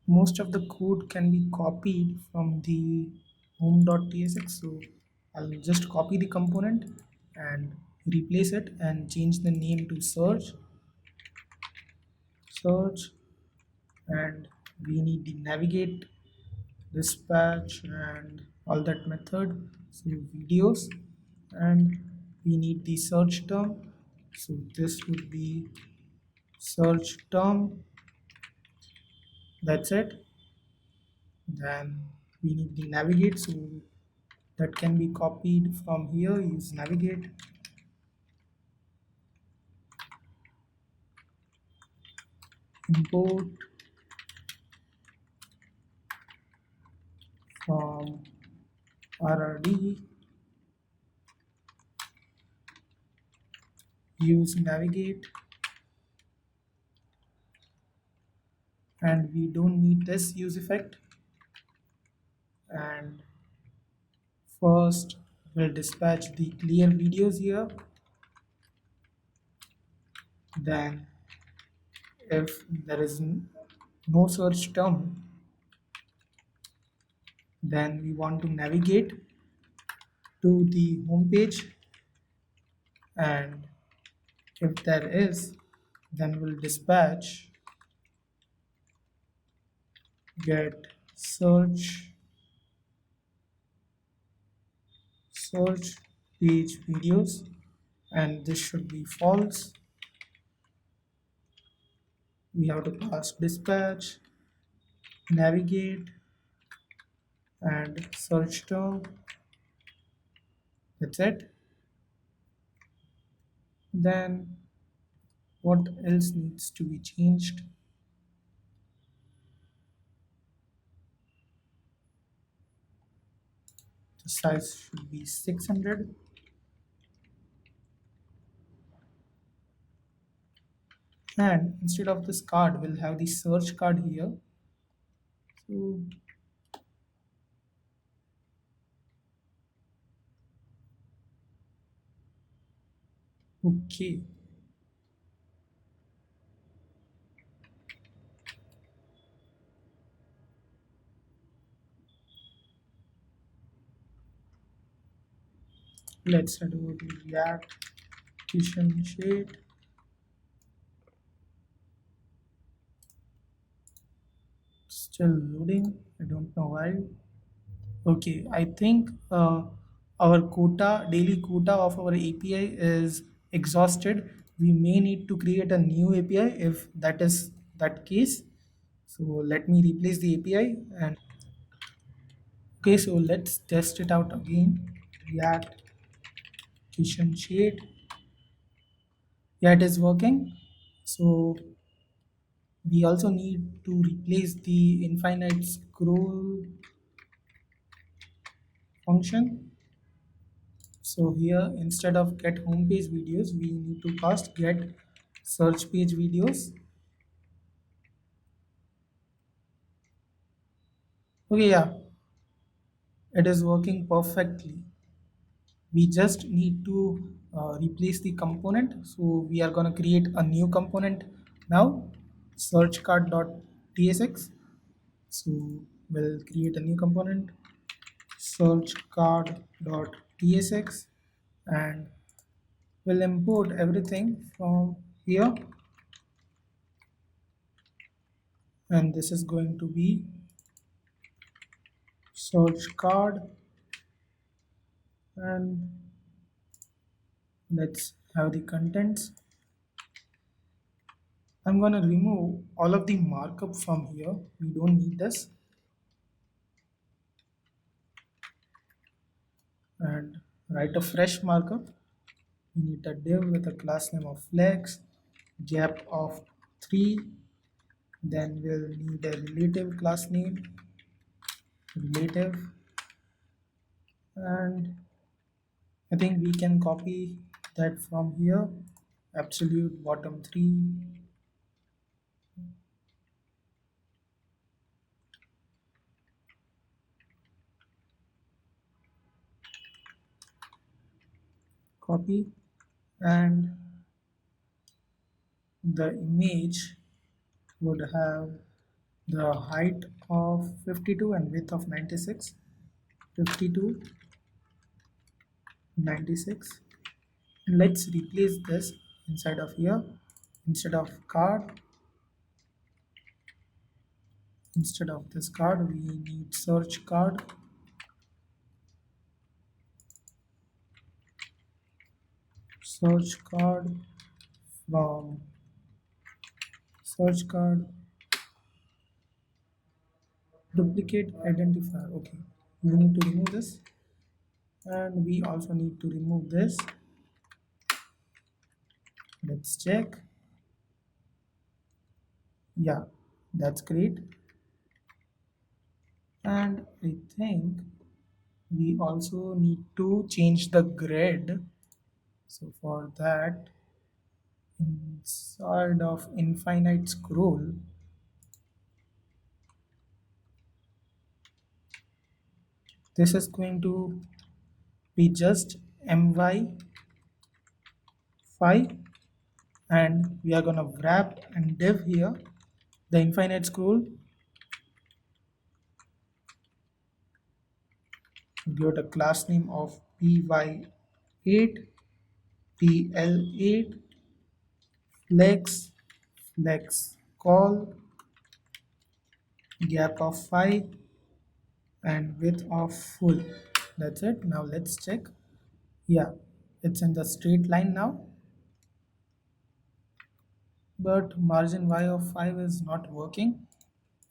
most of the code can be copied from the home.tsx. So I'll just copy the component and replace it and change the name to search, and we need the navigate, dispatch, and all that method. So videos, and we need the search term. So this would be search term. That's it. Then we need the navigate. So that can be copied from here. Use navigate. Import from RRD. Use navigate. And we don't need this use effect. And first we'll dispatch the clear videos here. Then if there is no search term, then we want to navigate to the home page, and if there is, then we'll dispatch get search page videos, and this should be false. We have to pass dispatch, navigate, and search term. That's it. Then what else needs to be changed? The size should be 600. And instead of this card, we'll have the search card here. So okay, let's head over to React, Kishan, Sheth. Still loading. I don't know why. Okay, I think our daily quota of our API is exhausted. We may need to create a new API if that is that case. So let me replace the API. And okay, so let's test it out again. React Kishan Shade. Yeah, it is working. So We also need to replace the infinite scroll function. So here instead of get homepage videos, we need to pass get search page videos. Okay, yeah, it is working perfectly. We just need to replace the component. So we are going to create a new component now, search card.tsx. So we'll create a new component, search card.tsx, and we'll import everything from here. And this is going to be search card, and let's have the contents. I'm going to remove all of the markup from here. We don't need this. And write a fresh markup. We need a div with a class name of flex, gap of 3. Then we'll need a relative class name, relative. And I think we can copy that from here, absolute bottom 3. Copy, and the image would have the height of 52 and width of 96. 52, 96. And let's replace this inside of here. Instead of card, instead of this card, we need search card. Search card from search card, duplicate identifier. Okay, we need to remove this, and we also need to remove this. Let's check. Yeah, that's great. And I think we also need to change the grid. So for that, inside of infinite scroll, this is going to be just my5, and we are going to wrap and div here the infinite scroll. Give it a class name of py8, pl8, flex, flex call, gap of 5, and width of full. That's it. Now let's check. Yeah, it's in the straight line now, but margin y of 5 is not working.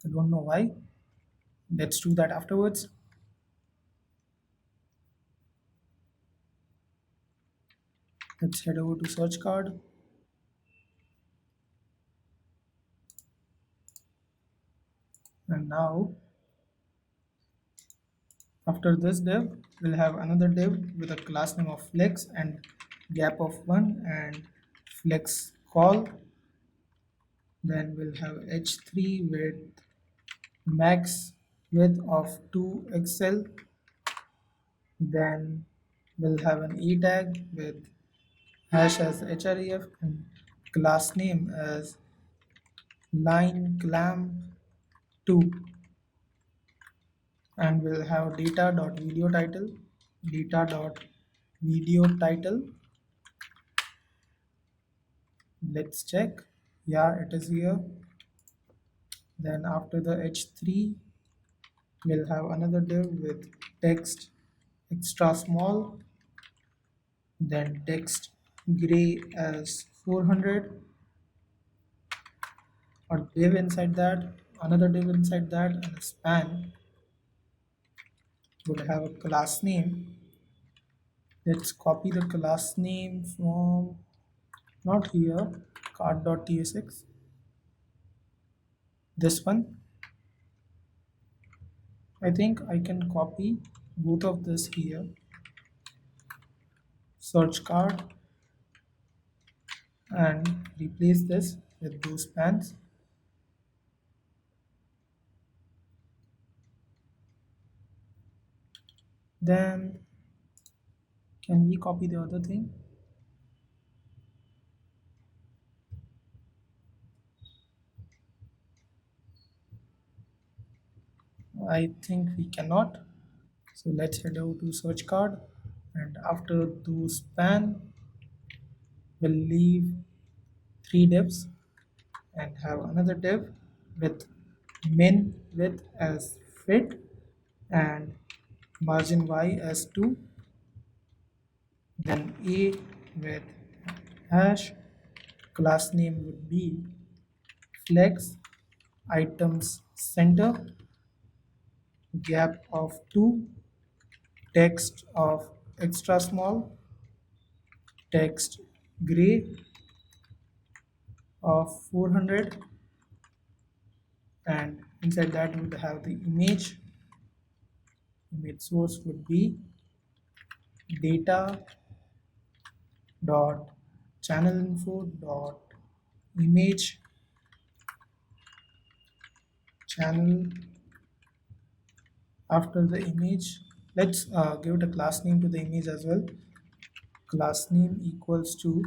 I don't know why. Let's do that afterwards. Let's head over to search card, and now after this div, we'll have another div with a class name of flex and gap of 1 and flex call. Then we'll have h3 with max width of 2xl. Then we'll have an e tag with hash as href and class name as line clamp 2, and we'll have data.video title, data.video title. Let's check. Yeah, it is here. Then after the h3, we'll have another div with text extra small, then text gray as 400, or div inside that, another div inside that, and a span will have a class name. Let's copy the class name from not here, card.tsx. this one. I think I can copy both of this here. Search card and replace this with those pans. Then can we copy the other thing? I think we cannot. So let's head over to search card, and after those span, we'll leave three divs and have another div with min width as fit and margin y as 2, then a with hash, class name would be flex items center, gap of 2, text of extra small, text gray of 400, and inside that we would have the image source would be data dot channel info dot image channel. After the image, let's give it a class name to the image as well. Class name equals to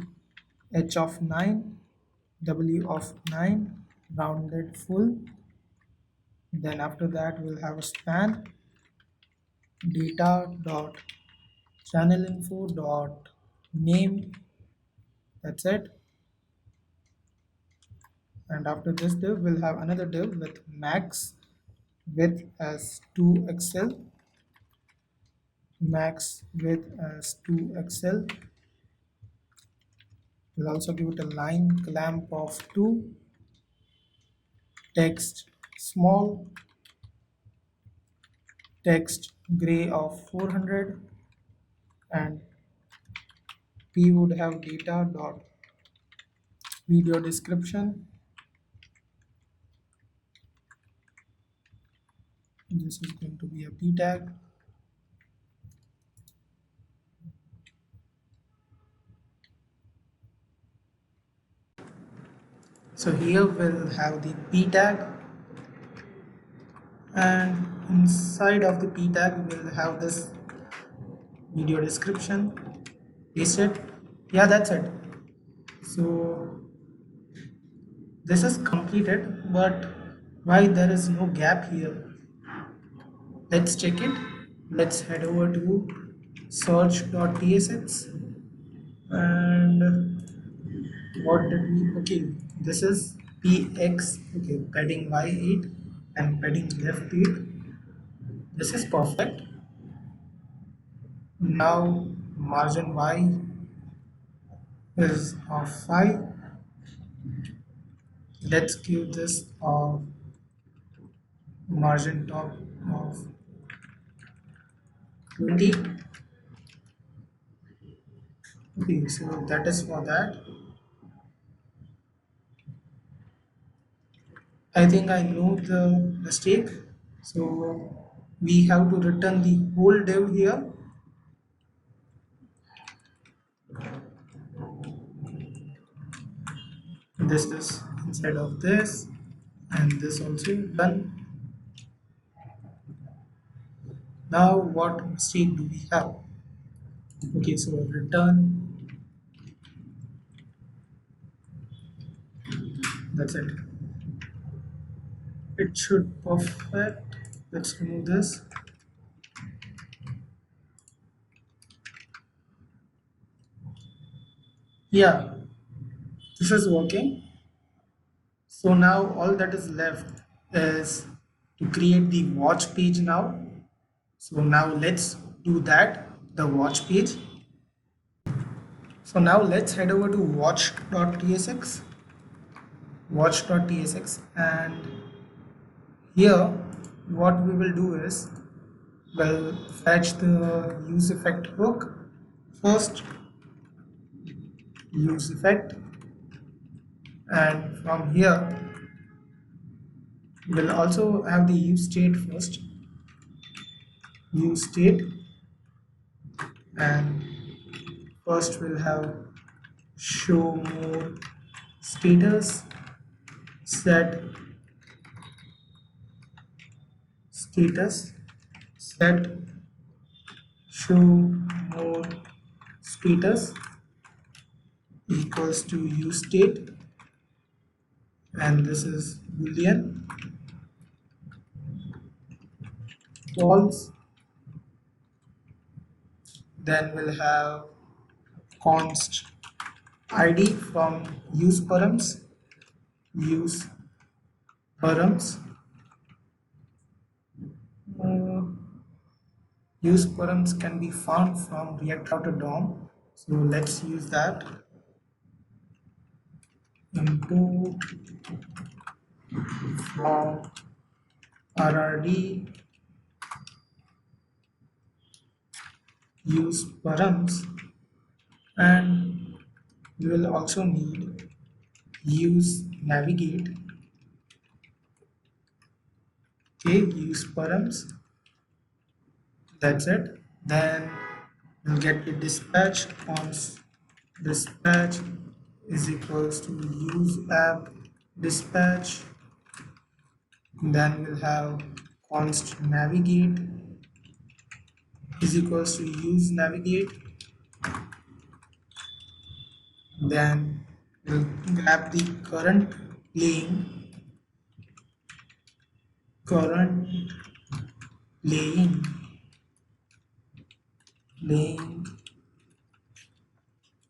h of 9, w of 9, rounded full. Then after that we'll have a span data dot channel info dot name. That's it. And after this div we'll have another div with max width as 2xl, max width as 2xl. We'll also give it a line clamp of 2, text small, text gray of 400, and we would have data dot video description. This is going to be a p tag. So here we'll have the p tag, and inside of the p tag we'll have this video description. Paste it. Yeah, that's it. So this is completed, but why there is no gap here? Let's check it. Let's head over to search.tsx, and what did we, okay, this is px, okay, padding y8 and padding left 8. This is perfect. Now margin y is of 5. Let's give this of margin top of 20. Okay, so that is for that. I think I know the mistake. So we have to return the whole div here. This is inside of this, and this also done. Now what mistake do we have? Okay, so return, that's it. It should perfect. Let's remove this. Yeah, this is working. So now all that is left is to create the watch page now. So now let's do that, the watch page. So now let's head over to watch.tsx, and here what we will do is we'll fetch the use effect hook first, use effect, and from here We'll also have the use state first. Use state, and first we'll have show more status, set status, set show more status equals to use state, and this is boolean false. Then we'll have const id from use params. Use params. Uh, use params can be found from React Router DOM. So let's use that. Import from RRD use params, and we will also need use navigate. Okay, use params. That's it. Then we'll get the dispatch. Const dispatch is equals to use app dispatch. Then we'll have const navigate is equals to use navigate. Then we'll grab the current laying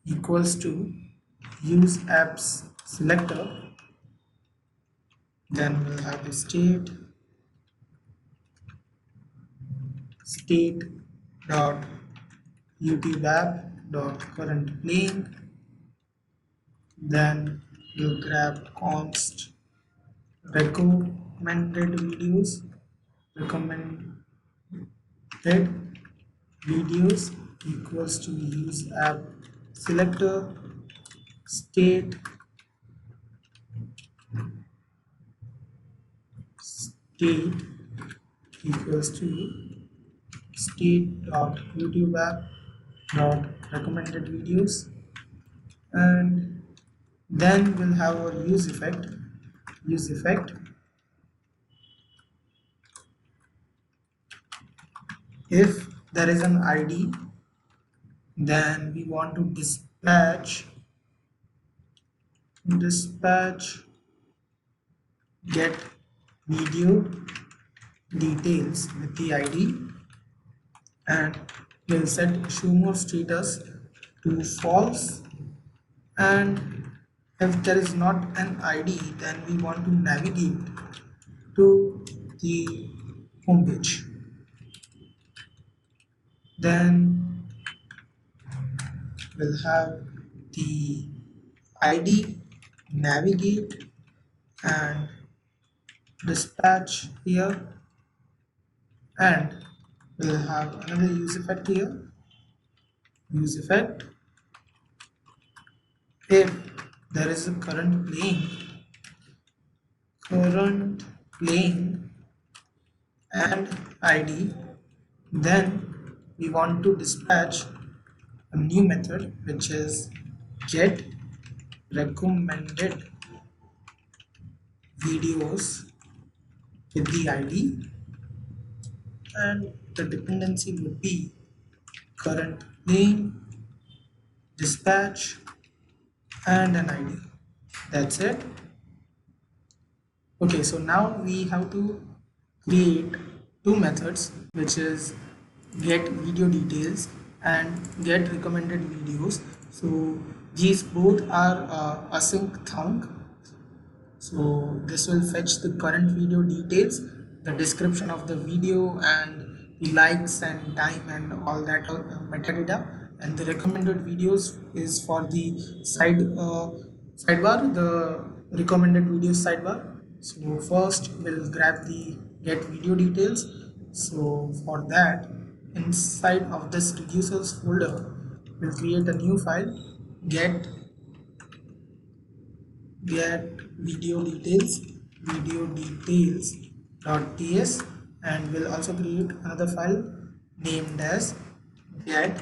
equals to use apps selector. Then we'll have the state dot YouTube app dot current laying. Then we'll grab const recommended videos equals to use app selector. State equals to state dot YouTube app dot recommended videos, and then we'll have our use effect. If there is an ID, then we want to dispatch get video details with the ID, and we'll set show more status to false. And if there is not an ID, then we want to navigate to the home page. Then we'll have the ID, navigate, and dispatch here, and we'll have another use effect here. Use effect. If there is a current playing and ID, then we want to dispatch a new method which is get recommended videos with the ID, and the dependency would be current playing, dispatch, and an ID. That's it. Okay, so now we have to create two methods, which is get video details and get recommended videos. So these both are async thunk. So this will fetch the current video details, the description of the video, and the likes and time and all that metadata. And the recommended videos is for the sidebar, the recommended videos sidebar. So first we'll grab the get video details. So for that, inside of this reducers folder, we'll create a new file, get video details, video details.ts, and we'll also create another file named as get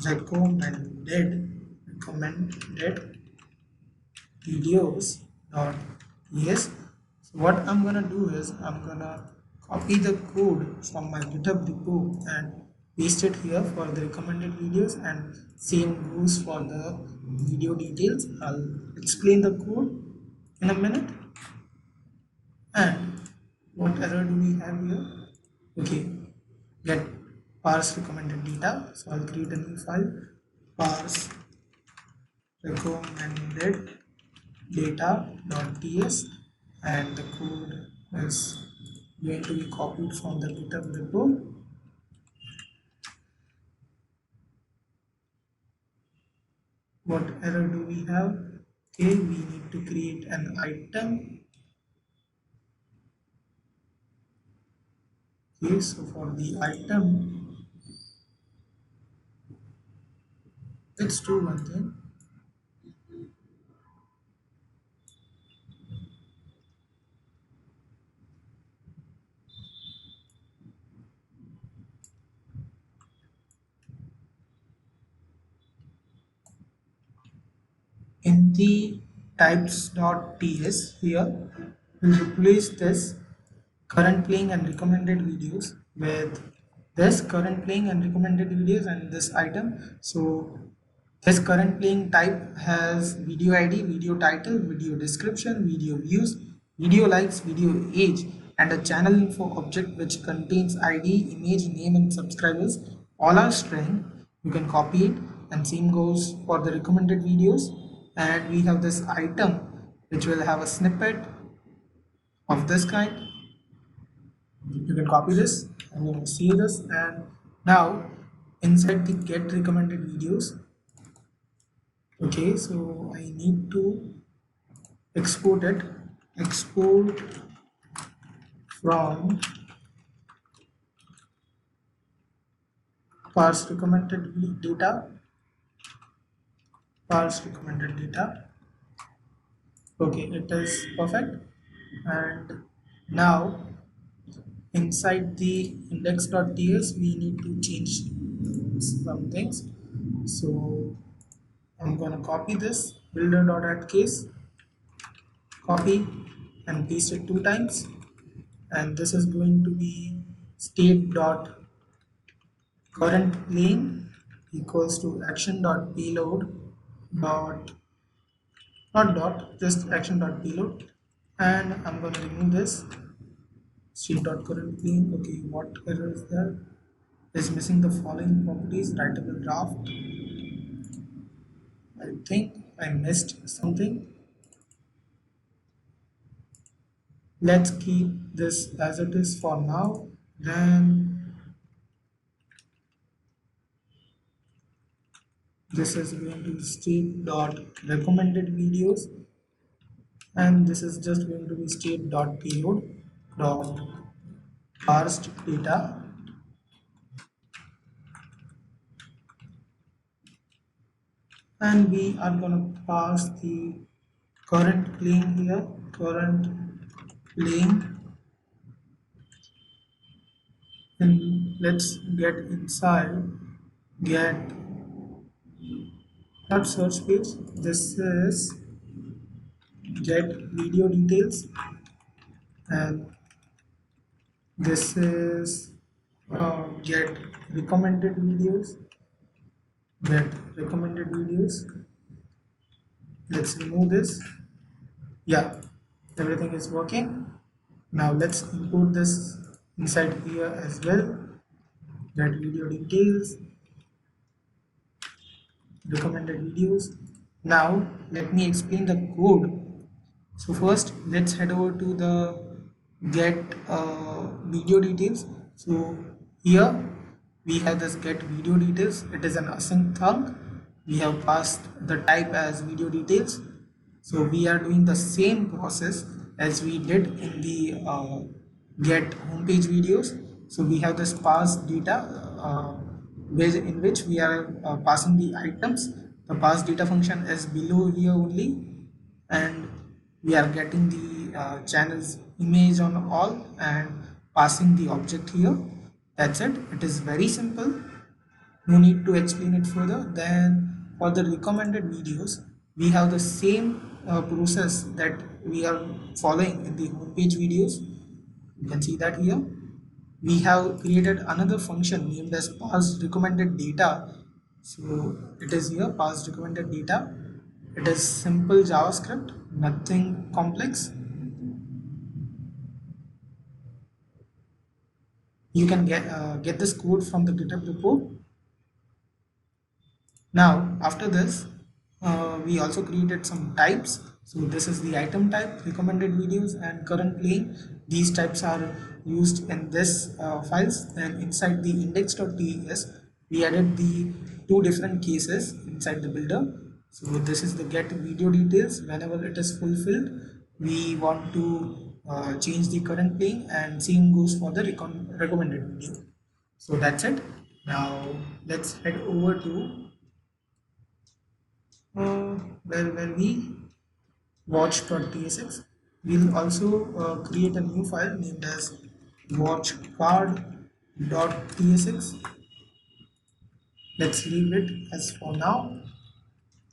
recommended videos.ts. So what I'm gonna do is I'm gonna copy the code from my GitHub repo and paste it here for the recommended videos, and same goes for the video details. I'll explain the code in a minute. And what error do we have here? Okay, get parse recommended data. So I'll create a new file, parse recommended data.ts, and the code is going to be copied from the GitHub repo. What error do we have? Okay, we need to create an item. Okay, so for the item, let's do one thing. In the types.ts here, we'll replace this current playing and recommended videos with this current playing and recommended videos and this item. So this current playing type has video ID, video title, video description, video views, video likes, video age, and a channel info object which contains ID, image, name, and subscribers. All are string. You can copy it, and same goes for the recommended videos. And we have this item which will have a snippet of this kind. You can copy this and you can see this, and now inside the get recommended videos, okay, so I need to export it. Export from parse recommended data, parse recommended data. Okay, it is perfect. And now inside the index.ts we need to change some things. So I'm gonna copy this builder.add case, copy and paste it 2 times, and this is going to be state dot current playing equals to action dot payload dot, not dot, just action dot payload. And I'm going to remove this state dot current playing. Okay, what error is there? Is missing the following properties: writable draft. I think I missed something. Let's keep this as it is for now. Then this is going to be state dot recommended videos, and this is just going to be state dot payload dot parsed data, and we are going to pass the current playing here, current playing, and let's get inside get not search page, this is get video details, and this is get recommended videos, get recommended videos. Let's remove this. Yeah, everything is working. Now let's import this inside here as well. Get video details, recommended videos. Now let me explain the code. So first let's head over to the get video details. So here we have this get video details. It is an async thunk. We have passed the type as video details. So we are doing the same process as we did in the get homepage videos. So we have this parse data in which we are passing the items. The parse data function is below here only, and we are getting the channels image on all and passing the object here. That's it. It is very simple. No need to explain it further. Then for the recommended videos, we have the same process that we are following in the homepage videos. You can see that here. We have created another function named as pass recommended data. So it is here, pass recommended data. It is simple JavaScript, nothing complex. You can get this code from the GitHub repo. Now after this, we also created some types. So this is the item type, recommended videos and current playing. These types are used in this files, and inside the index.ts we added the two different cases inside the builder. So this is the get video details. Whenever it is fulfilled, we want to change the current playing, and same goes for the recommended video. So that's it. Now let's head over to where we watch.tsx. We'll also create a new file named as watchcard.tsx. Let's leave it as for now.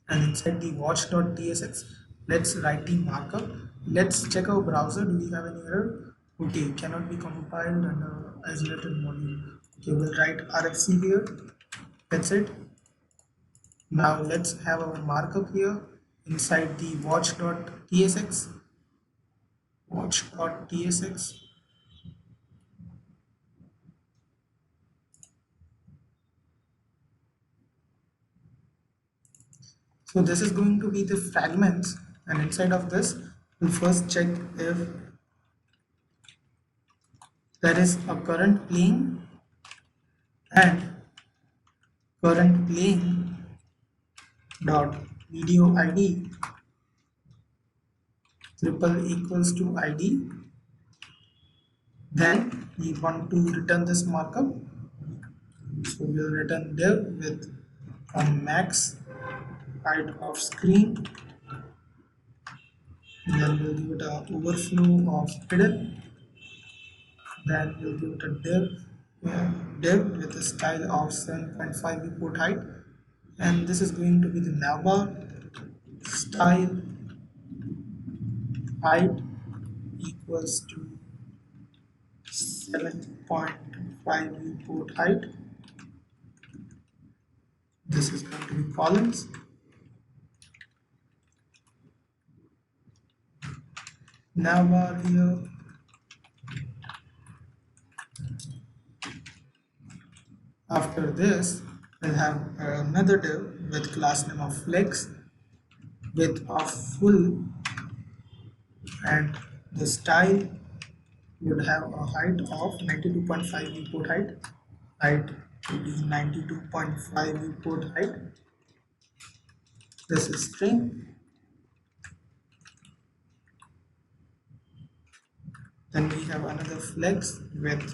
And inside the watch.tsx, let's write the markup. Let's check our browser. Do we have any error? Okay, cannot be compiled under isolated module. Okay, we'll write RFC here. That's it. Now let's have our markup here inside the watch.tsx. Watch.tsx. So this is going to be the fragments, and inside of this we'll first check if there is a current playing, and current playing dot video id triple equals to id. Then we want to return this markup, so we'll return div with a max height of screen. Then we'll give it a overflow of hidden. Then we'll give it a div with a style of 7.5 viewport height, and this is going to be the navbar style height equals to 7.5 viewport height. This is going to be columns. Navbar here. After this, we'll have another div with class name of flex with a full, and the style would have a height of 92.5 viewport height to be 92.5 viewport height. This is string. Then we have another flex with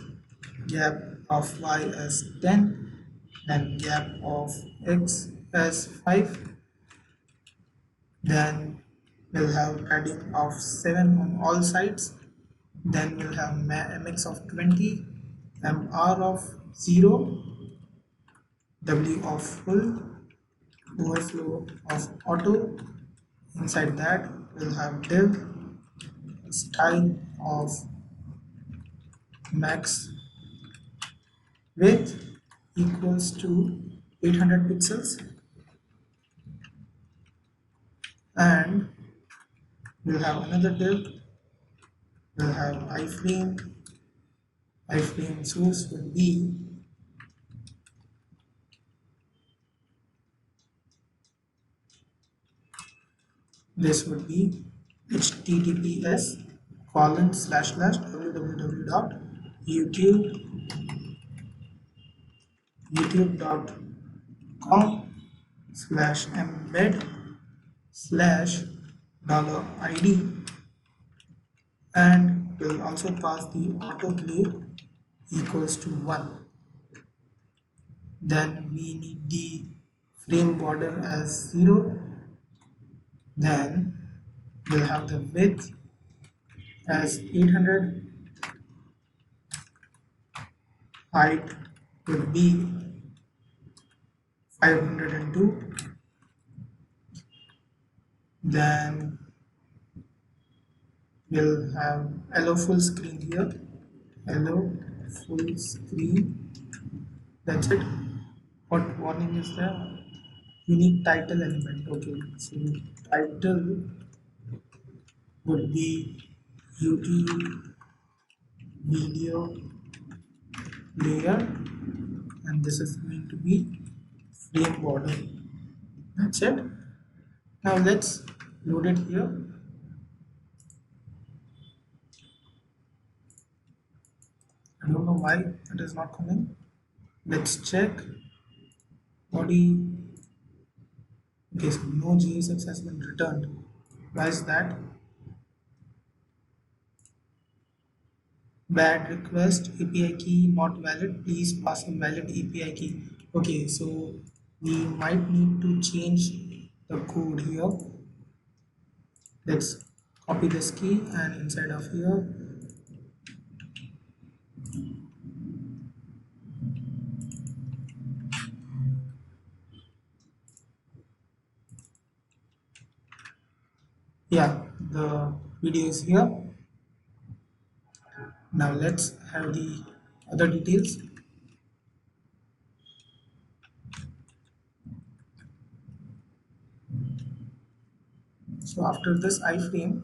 gap of y as 10, then gap of x as 5. Then we'll have padding of 7 on all sides. Then we'll have mx of 20, mr of 0, w of full, overflow of auto. Inside that we'll have div style of max width equals to 800 pixels, and we'll have another div. We'll have iframe source will be this would be https colon slash slash youtube.com slash embed slash $id, and we'll also pass the autoplay equals to 1. Then we need the frame border as 0. Then we'll have the width as 800, height would be 502. Then we'll have allow full screen here. Allow full screen. That's it. What warning is there? Unique title element. Okay, so title would be YouTube video layer, and this is going to be frame border. That's it. Now let's load it here. I don't know why it is not coming. Let's check body. Okay, so no JSX has been returned. Why is that? Bad request, API key not valid. Please pass a valid API key. Okay, so we might need to change the code here. Let's copy this key and inside of here, yeah, the video is here. Now let's have the other details. So after this iframe,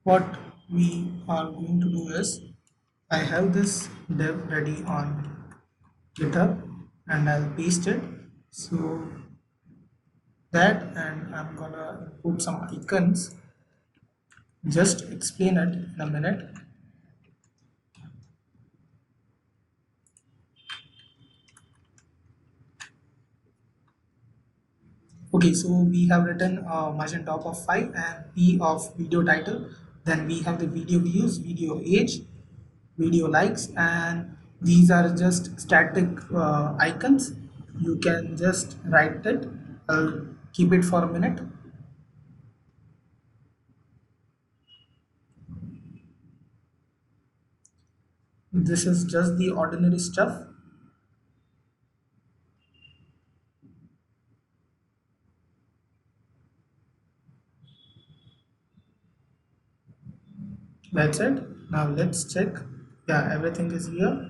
what we are going to do is, I have this dev ready on GitHub and I'll paste it. So that, and I'm gonna put some icons, just explain it in a minute. Okay, so we have written margin top of 5 and P of video title. Then we have the video views, video age, video likes, and these are just static icons. You can just write it. I'll keep it for a minute. This is just the ordinary stuff. That's it. Now let's check. Yeah, everything is here.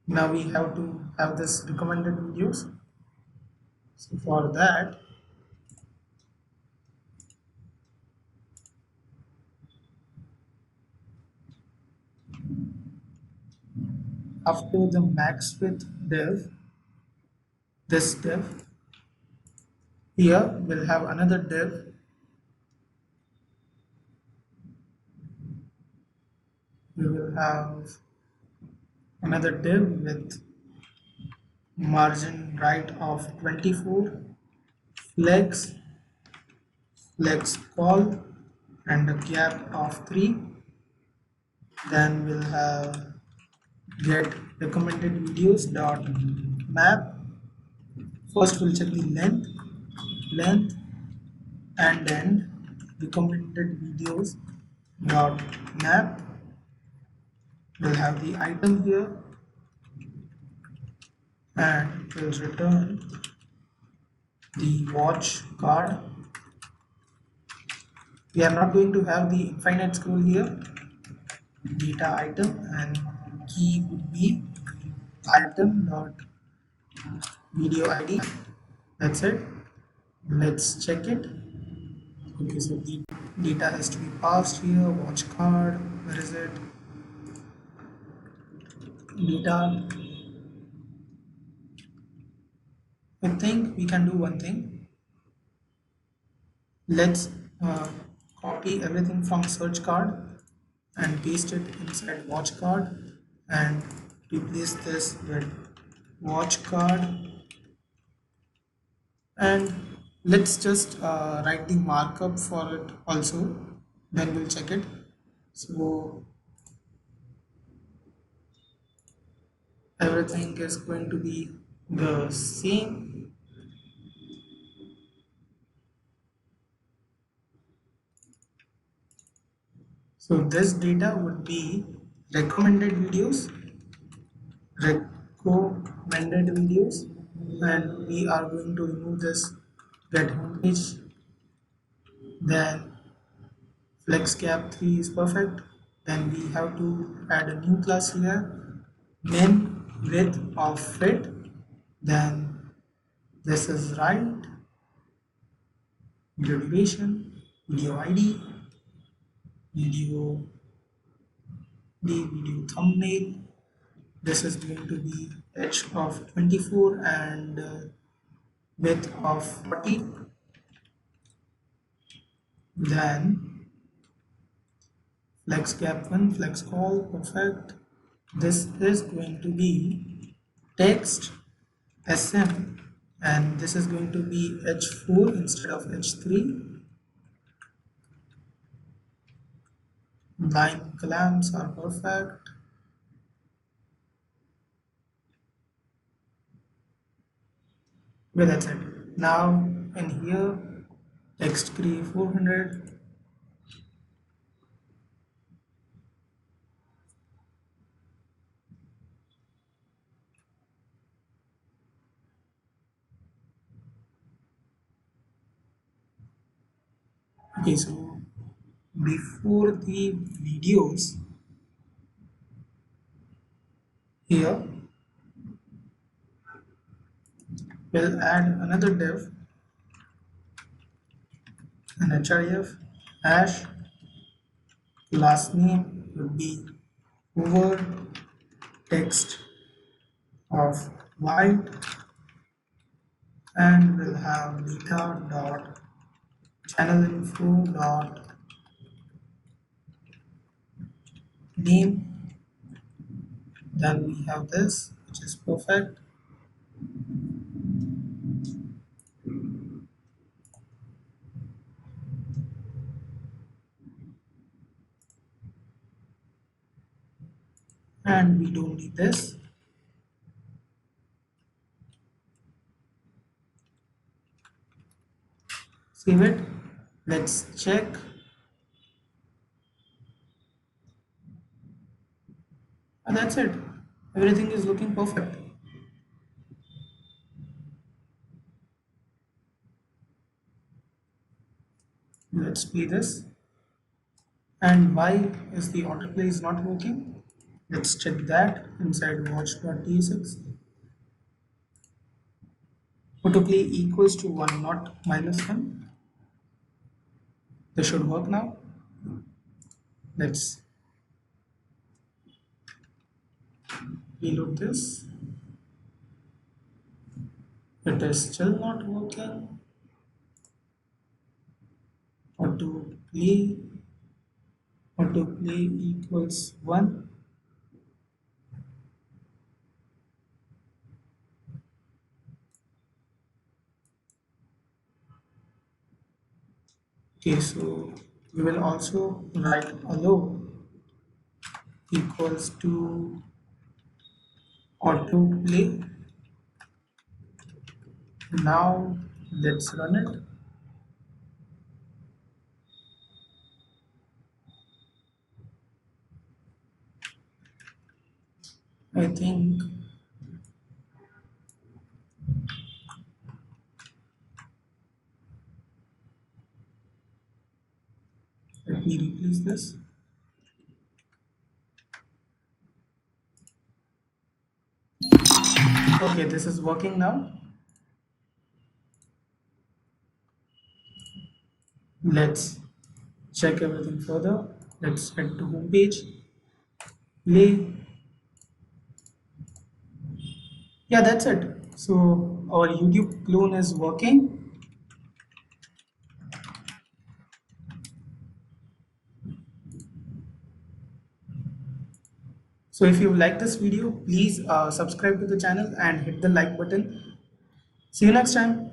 Now we have to have this recommended videos. So for that, after the max width div, this div, here we'll have another div. We will have another div with margin right of 24, flex, flex call, and a gap of 3. Then we'll have get recommended videos dot map. First we'll check the length, and then recommended videos dot map. We'll have the item here, and we'll return the watch card. We are not going to have the infinite scroll here. Data item and key would be item dot video ID. That's it. Let's check it. Okay, so the data has to be passed here. Watch card, where is it? Data. I think we can do one thing. Let's copy everything from search card and paste it inside watch card and replace this with watch card, and let's just write the markup for it also, then we'll check it. So everything is going to be the same. So this data would be recommended videos, recommended videos, and we are going to remove this get homepage. Then flex gap 3 is perfect. Then we have to add a new class here, min width of fit. Then this is right, video duration, video ID, video video thumbnail. This is going to be h of 24 and width of 40. Then flex gap 1, flex call, perfect. This is going to be text SM, and this is going to be h4 instead of h3. Line clamps are perfect. Okay, that's it. Now in here, text create 400. Okay, so before the videos, here we'll add another div, an href hash last name would be over text of white, and we'll have data dot channel info dot name. Then we have this, which is perfect. And we don't need this. Save it. Let's check. And that's it. Everything is looking perfect. Let's play this. And why is the autoplay is not working? Let's check that inside watch.tsx. Autoplay equals to 1, not -1. This should work now. Let's reload this. It is still not working. Autoplay equals 1. Okay, so we will also write allow equals to autoplay. Now let's run it. I think let me replace this. Okay, this is working now. Let's check everything further. Let's head to home page. Play. Yeah, that's it. So our YouTube clone is working. So if you like this video, please subscribe to the channel and hit the like button. See you next time.